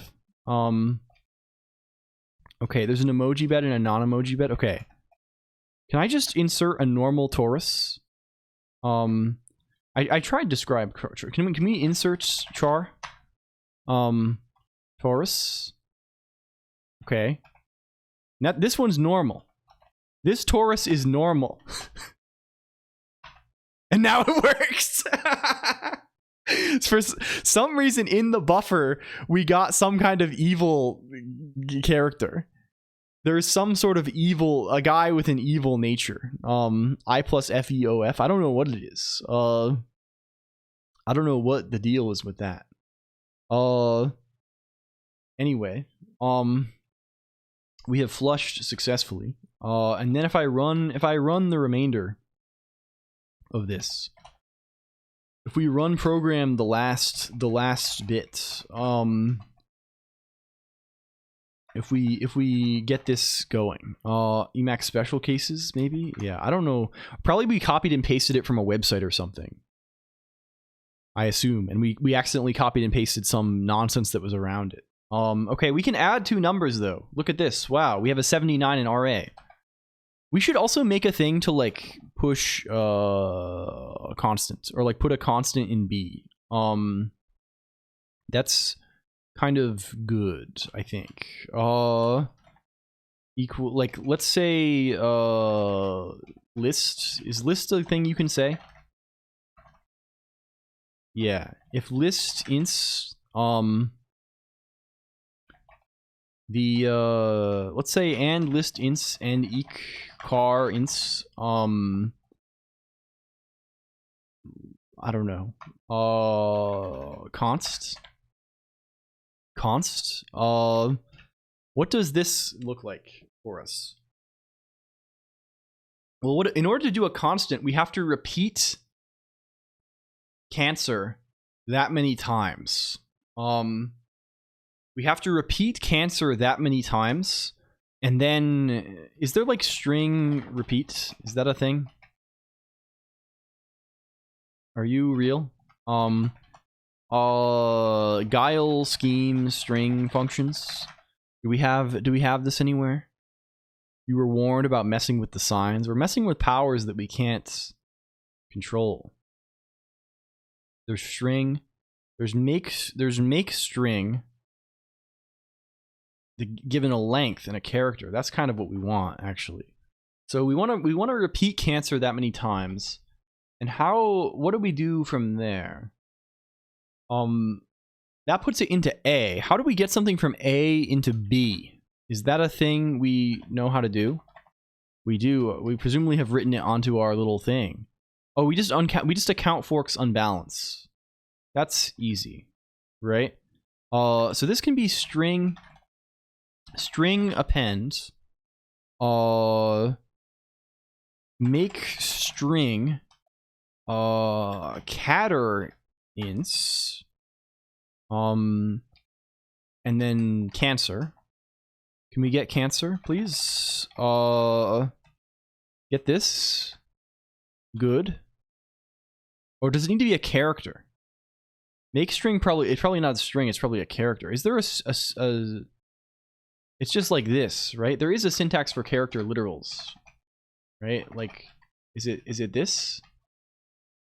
Okay, there's an emoji bed and a non-emoji bed. Okay. Can I just insert a normal Taurus? I tried describe char. Can we insert char? Taurus. Okay. Now this one's normal. This Taurus is normal. And now it works. For some reason in the buffer, we got some kind of evil character. There's some sort of evil, a guy with an evil nature. I plus FEOF. I don't know what it is. I don't know what the deal is with that. Anyway, we have flushed successfully. And then if I run the remainder of this, if we run program the last bit, if we get this going, Emacs special cases maybe, yeah, I don't know, probably we copied and pasted it from a website or something. I assume, and we accidentally copied and pasted some nonsense that was around it. Okay, we can add 2 numbers though. Look at this. Wow, we have a 79 in RA. We should also make a thing to like push a constant, or like put a constant in B. That's kind of good, I think. Equal, like, let's say list. Is list a thing you can say? Yeah, if list ints let's say and list ints and eq car ints I don't know, const, what does this look like for us? Well, in order to do a constant, we have to repeat cancer that many times. We have to repeat cancer that many times, and then is there like string repeat? Is that a thing? Are you real? Guile, scheme, string functions. Do we have this anywhere? You were warned about messing with the signs. We're messing with powers that we can't control. There's string. There's make string. Given a length and a character. That's kind of what we want, actually. So we want to repeat cancer that many times. And what do we do from there? That puts it into A. How do we get something from A into B? Is that a thing we know how to do? We do. We presumably have written it onto our little thing. Oh, we just account forks unbalance. That's easy, right? So this can be string append. Make string catter ints, and then cancer. Can we get cancer, please? Get this. Good. Or does it need to be a character? Make string it's probably not a string, it's probably a character. Is there it's just like this, right? There is a syntax for character literals, right? Like, is it this? I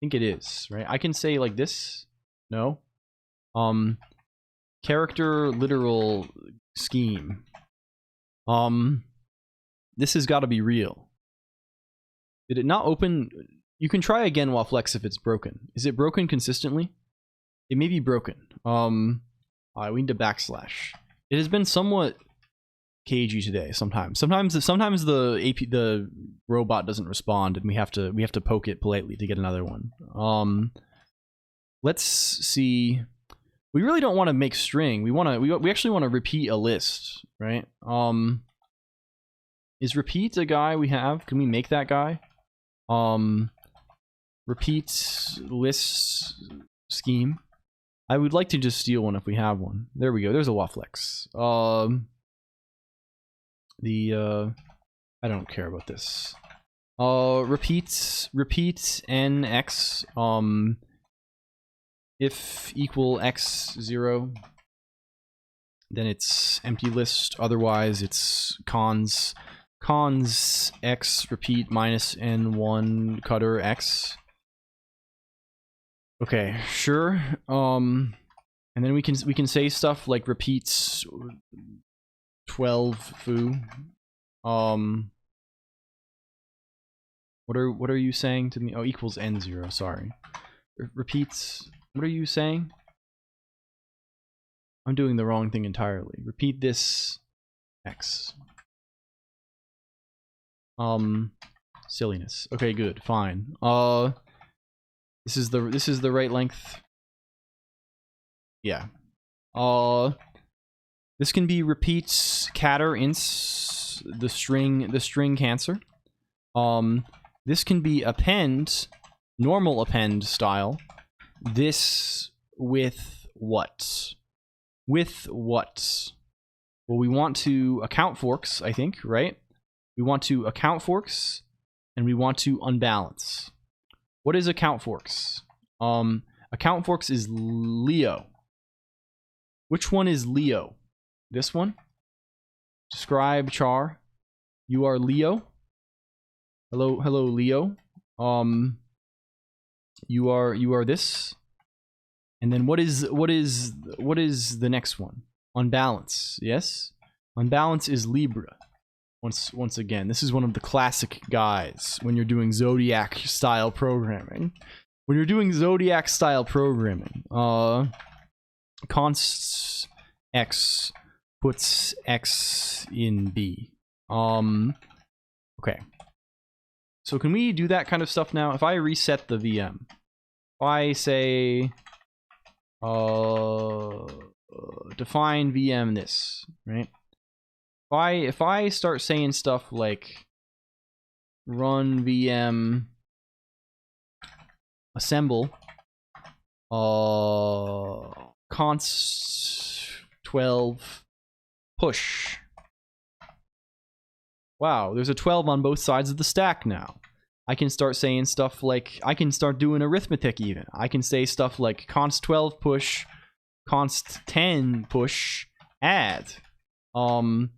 think it is, right? I can say like this. No. Character literal scheme. This has got to be real. Did it not open? You can try again while flex if it's broken. Is it broken consistently? It may be broken. We need to backslash. It has been somewhat cagey today. Sometimes the robot doesn't respond, and we have to poke it politely to get another one. Let's see. We really don't want to make string. We actually want to repeat a list, right? Is repeat a guy we have? Can we make that guy? Repeat list scheme. I would like to just steal one if we have one. There we go. There's a Waflex. I don't care about this. Repeat nx. If equal x0, then it's empty list. Otherwise, it's cons x repeat minus n1 cutter x. Okay, sure. And then we can say stuff like repeats 12 foo. What are you saying to me? Oh, equals n0. Sorry. Repeats. What are you saying? I'm doing the wrong thing entirely. Repeat this x. Silliness. Okay, good, fine. This is the right length. Yeah. This can be repeats catter ints the string cancer. This can be append, normal append style. This with what? With what? Well, we want to account forks, I think, right? We want to account forks, and we want to unbalance. What is account forks? Account Account forks is Leo. Which one is Leo? This one? Describe char. You are Leo. Hello, Leo. You are this. And then what is the next one? Unbalance. Yes? Unbalance is Libra. Once again, this is one of the classic guys when you're doing Zodiac style programming. When you're doing Zodiac style programming, const x puts x in B. Okay. So can we do that kind of stuff now? If I reset the VM, if I say define VM this, right? If I start saying stuff like run VM assemble const 12 push. Wow, there's a 12 on both sides of the stack now. I can start saying stuff like, I can start doing arithmetic even. I can say stuff like const 12 push, const 10 push, add. And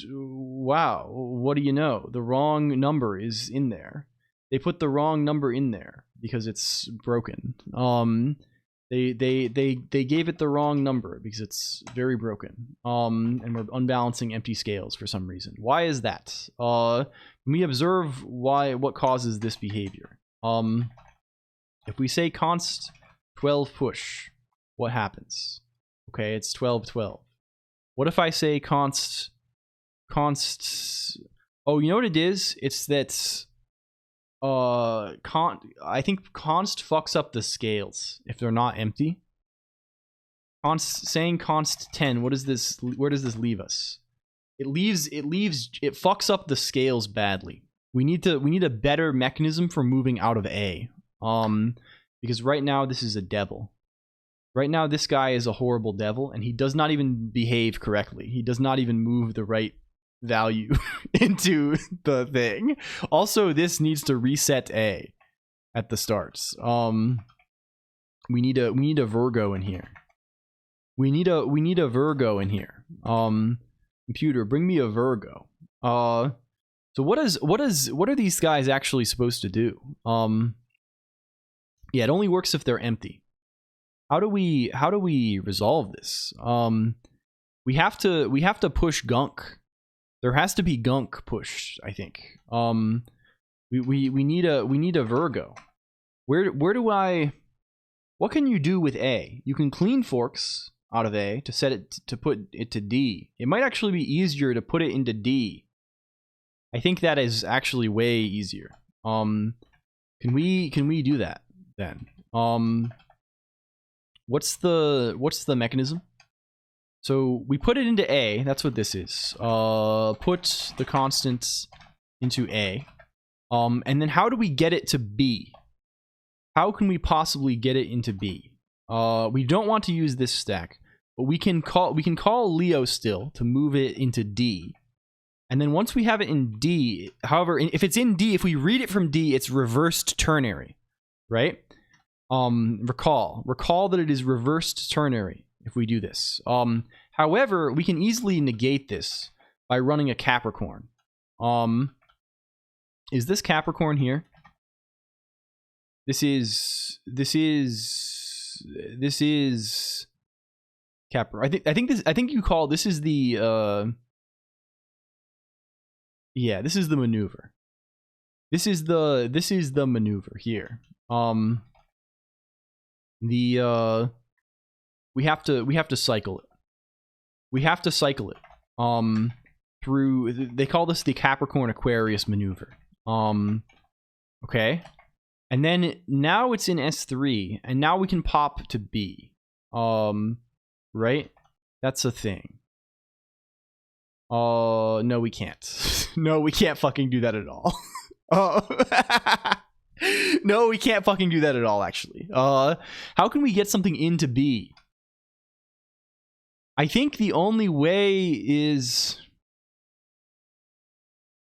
wow, what do you know? The wrong number is in there. They put the wrong number in there because it's broken. They gave it the wrong number because it's very broken. And we're unbalancing empty scales for some reason. Why is that? Can we observe what causes this behavior? If we say const 12 push, what happens? Okay, it's 12 12. What if I say const oh, you know what it is? It's that I think const fucks up the scales if they're not empty. Saying const 10, where does this leave us? It fucks up the scales badly. We need a better mechanism for moving out of A. Because right now this is a devil. Right now this guy is a horrible devil and he does not even behave correctly. He does not even move the right value into the thing. Also, this needs to reset A at the starts. We need a Virgo in here. We need a Virgo in here. Computer, bring me a Virgo. So what are these guys actually supposed to do? Yeah, it only works if they're empty. How do we resolve this? We have to push gunk. There has to be gunk pushed, I think. We need a Virgo. What can you do with A? You can clean forks out of A to set it to put it to D. It might actually be easier to put it into D. I think that is actually way easier. Can we do that then? What's the mechanism? So we put it into A. That's what this is. Put the constants into A. And then how do we get it to B? How can we possibly get it into B? We don't want to use this stack, but we can call Leo still to move it into D. And then once we have it in D, however, if it's in D, if we read it from D, it's reversed ternary, right? Recall that it is reversed ternary if we do this. However, we can easily negate this by running a Capricorn. Is this Capricorn here? This is Capricorn. I think you call this is the yeah, this is the maneuver. This is the maneuver here. We have to cycle it. We have to cycle it through, they call this the Capricorn Aquarius maneuver. Okay. And then now it's in S3 and now we can pop to B. Right? That's a thing. No, we can't. No, we can't fucking do that at all. No, we can't fucking do that at all, actually. How can we get something into B? I think the only way is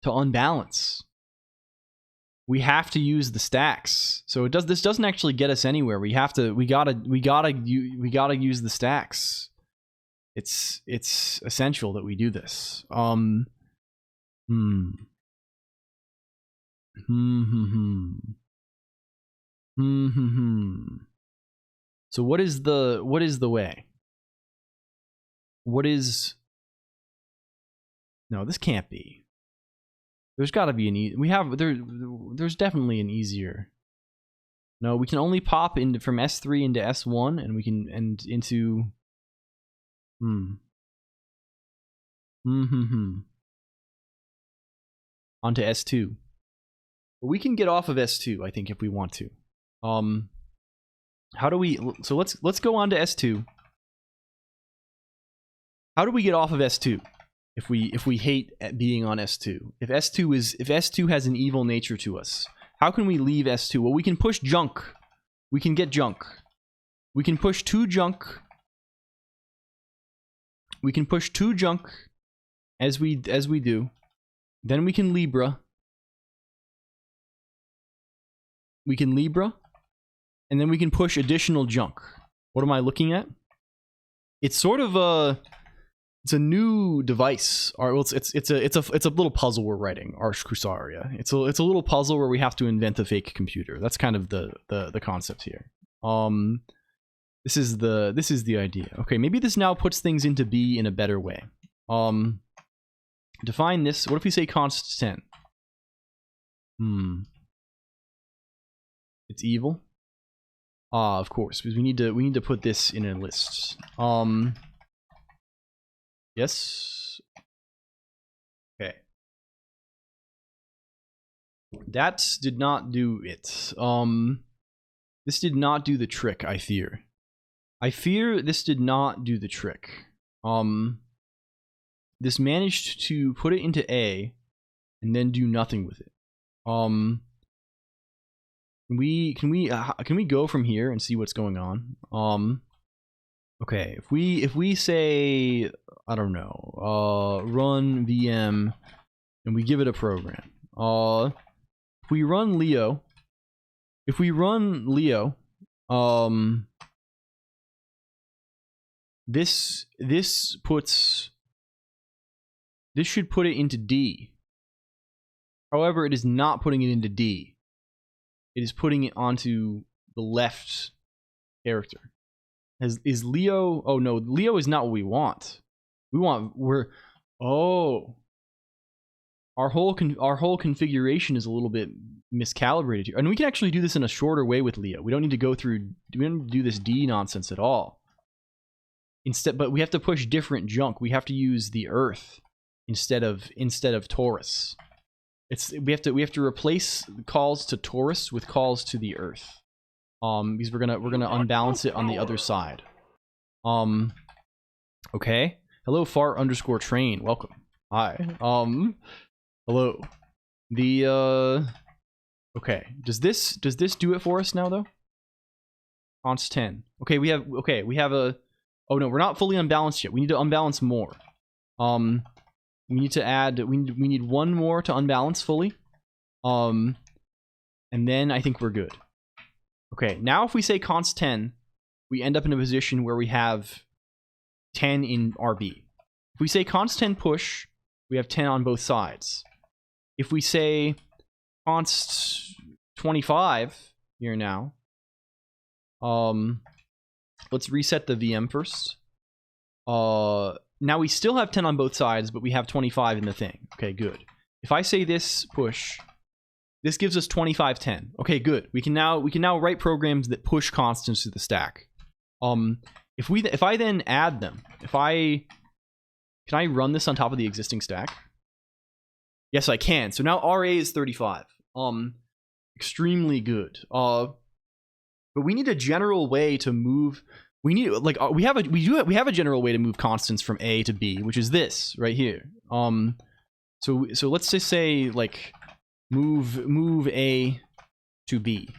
to unbalance. we have to use the stacks. So this doesn't actually get us anywhere. We gotta use the stacks. It's essential that we do this. So what is the way? What is... No, this can't be. There's got to be an there's definitely an easier. No, we can only pop into from S3 into S1, and we can into onto S2. But we can get off of S2, I think, if we want to. How do we... So let's go on to S2. How do we get off of S2? If we hate being on S2. If S2 has an evil nature to us, how can we leave S2? Well, we can push junk. We can get junk. We can push 2 junk. We can push 2 junk as we do. Then we can Libra. We can Libra, and then we can push additional junk. What am I looking at? It's sort of a... It's a new device. Or, well, it's a little puzzle we're writing. Arsh Kusaria. It's a little puzzle where we have to invent a fake computer. That's kind of the concept here. This is the idea. Okay, maybe this now puts things into B in a better way. Define this. What if we say const 10? It's evil. Of course, because we need to put this in a list. Yes. Okay. That did not do it. This did not do the trick, I fear. I fear this did not do the trick. This managed to put it into A and then do nothing with it. Can we go from here and see what's going on? Okay, if we say, I don't know, run VM, and we give it a program. If we run Leo, this should put it into D. However, it is not putting it into D. It is putting it onto the left character. Is Leo... Oh no, Leo is not what we want. Our whole configuration is a little bit miscalibrated here. And we can actually do this in a shorter way with Leo. We don't need to go through... We don't need to do this D nonsense at all. But we have to push different junk. We have to use the Earth instead of Taurus. We have to replace calls to Taurus with calls to the Earth. Because we're gonna unbalance it on the other side. Okay. Hello, fart_train. Welcome. Hi. Hello. Okay. Does this do it for us now though? Const 10. Okay, we have a... Oh no, we're not fully unbalanced yet. We need to unbalance more. We need to add... We need one more to unbalance fully. And then I think we're good. Okay, now if we say const 10, we end up in a position where we have 10 in RB. If we say const 10 push, we have 10 on both sides. If we say const 25 here now, let's reset the VM first. Now we still have 10 on both sides, but we have 25 in the thing. Okay, good. If I say this push, this gives us 2510. Okay, good. We can now write programs that push constants to the stack. If I then add them, can I run this on top of the existing stack? Yes, I can. So now RA is 35. Extremely good. But we need a general way to move. We need we have a general way to move constants from A to B, which is this right here. So let's just say like move A to B.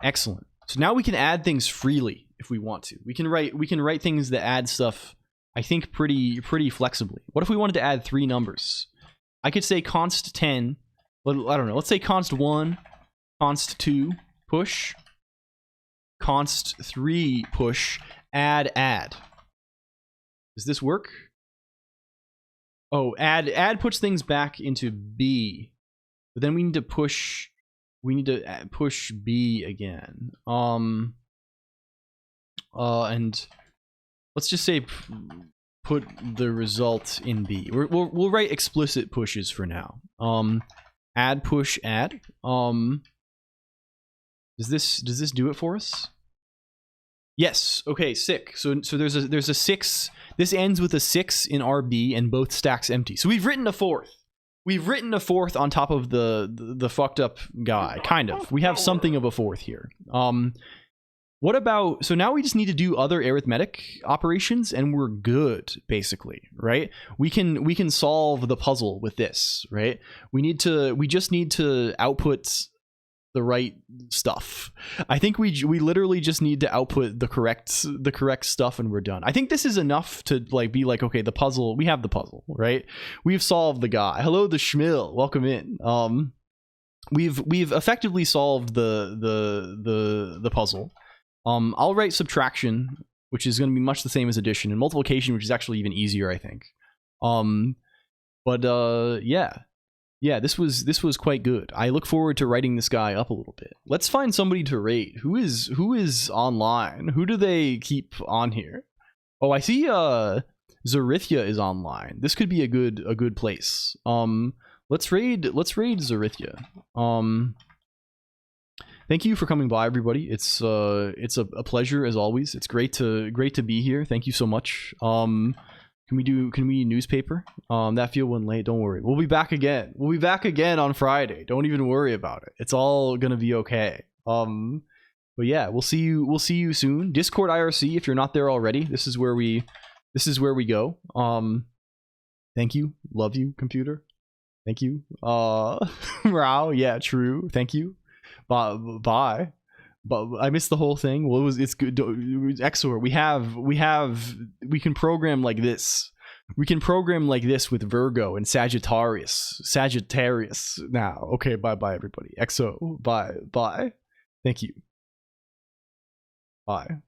Excellent. So now we can add things freely if we want to. We can write things that add stuff, I think, pretty flexibly. What if we wanted to add 3 numbers? I could say const 10, but I don't know. Let's say const 1 const 2 push, const 3 push, add. Does this work? Oh, add puts things back into B, but then we need to push B again. And let's just say put the result in B. We'll write explicit pushes for now. Add push add. Does this do it for us? Yes. Okay, sick. So there's a 6. This ends with a 6 in RB and both stacks empty. So we've written a 4th. We've written a 4th on top of the fucked up guy, kind of. We have something of a 4th here. What about, so now we just need to do other arithmetic operations and we're good, basically, right? We can solve the puzzle with this, right? We just need to output the right stuff. I think we literally just need to output the correct stuff and we're done. I think this is enough to like be like, okay, the puzzle, we have the puzzle, right? We've solved the guy. Hello, the Schmill, welcome in. We've effectively solved the puzzle. I'll write subtraction, which is going to be much the same as addition, and multiplication, which is actually even easier, I think. Yeah, this was quite good. I look forward to writing this guy up a little bit. Let's find somebody to rate. Who is online? Who do they keep on here? Oh, I see Zarithia is online. This could be a good place. Let's raid Zarithia. Thank you for coming by, everybody. It's a pleasure as always. It's great to be here. Thank you so much. Can we newspaper? That field went late. Don't worry. We'll be back again. We'll be back again on Friday. Don't even worry about it. It's all gonna be okay. But yeah, we'll see you soon. Discord IRC if you're not there already. This is where we go. Thank you. Love you, computer. Thank you. Rao, yeah, true. Thank you. Bye. But I missed the whole thing. Well, it's good. XOR. We can program like this. We can program like this with Virgo and Sagittarius now. Okay, bye everybody. XO. Bye. Thank you. Bye.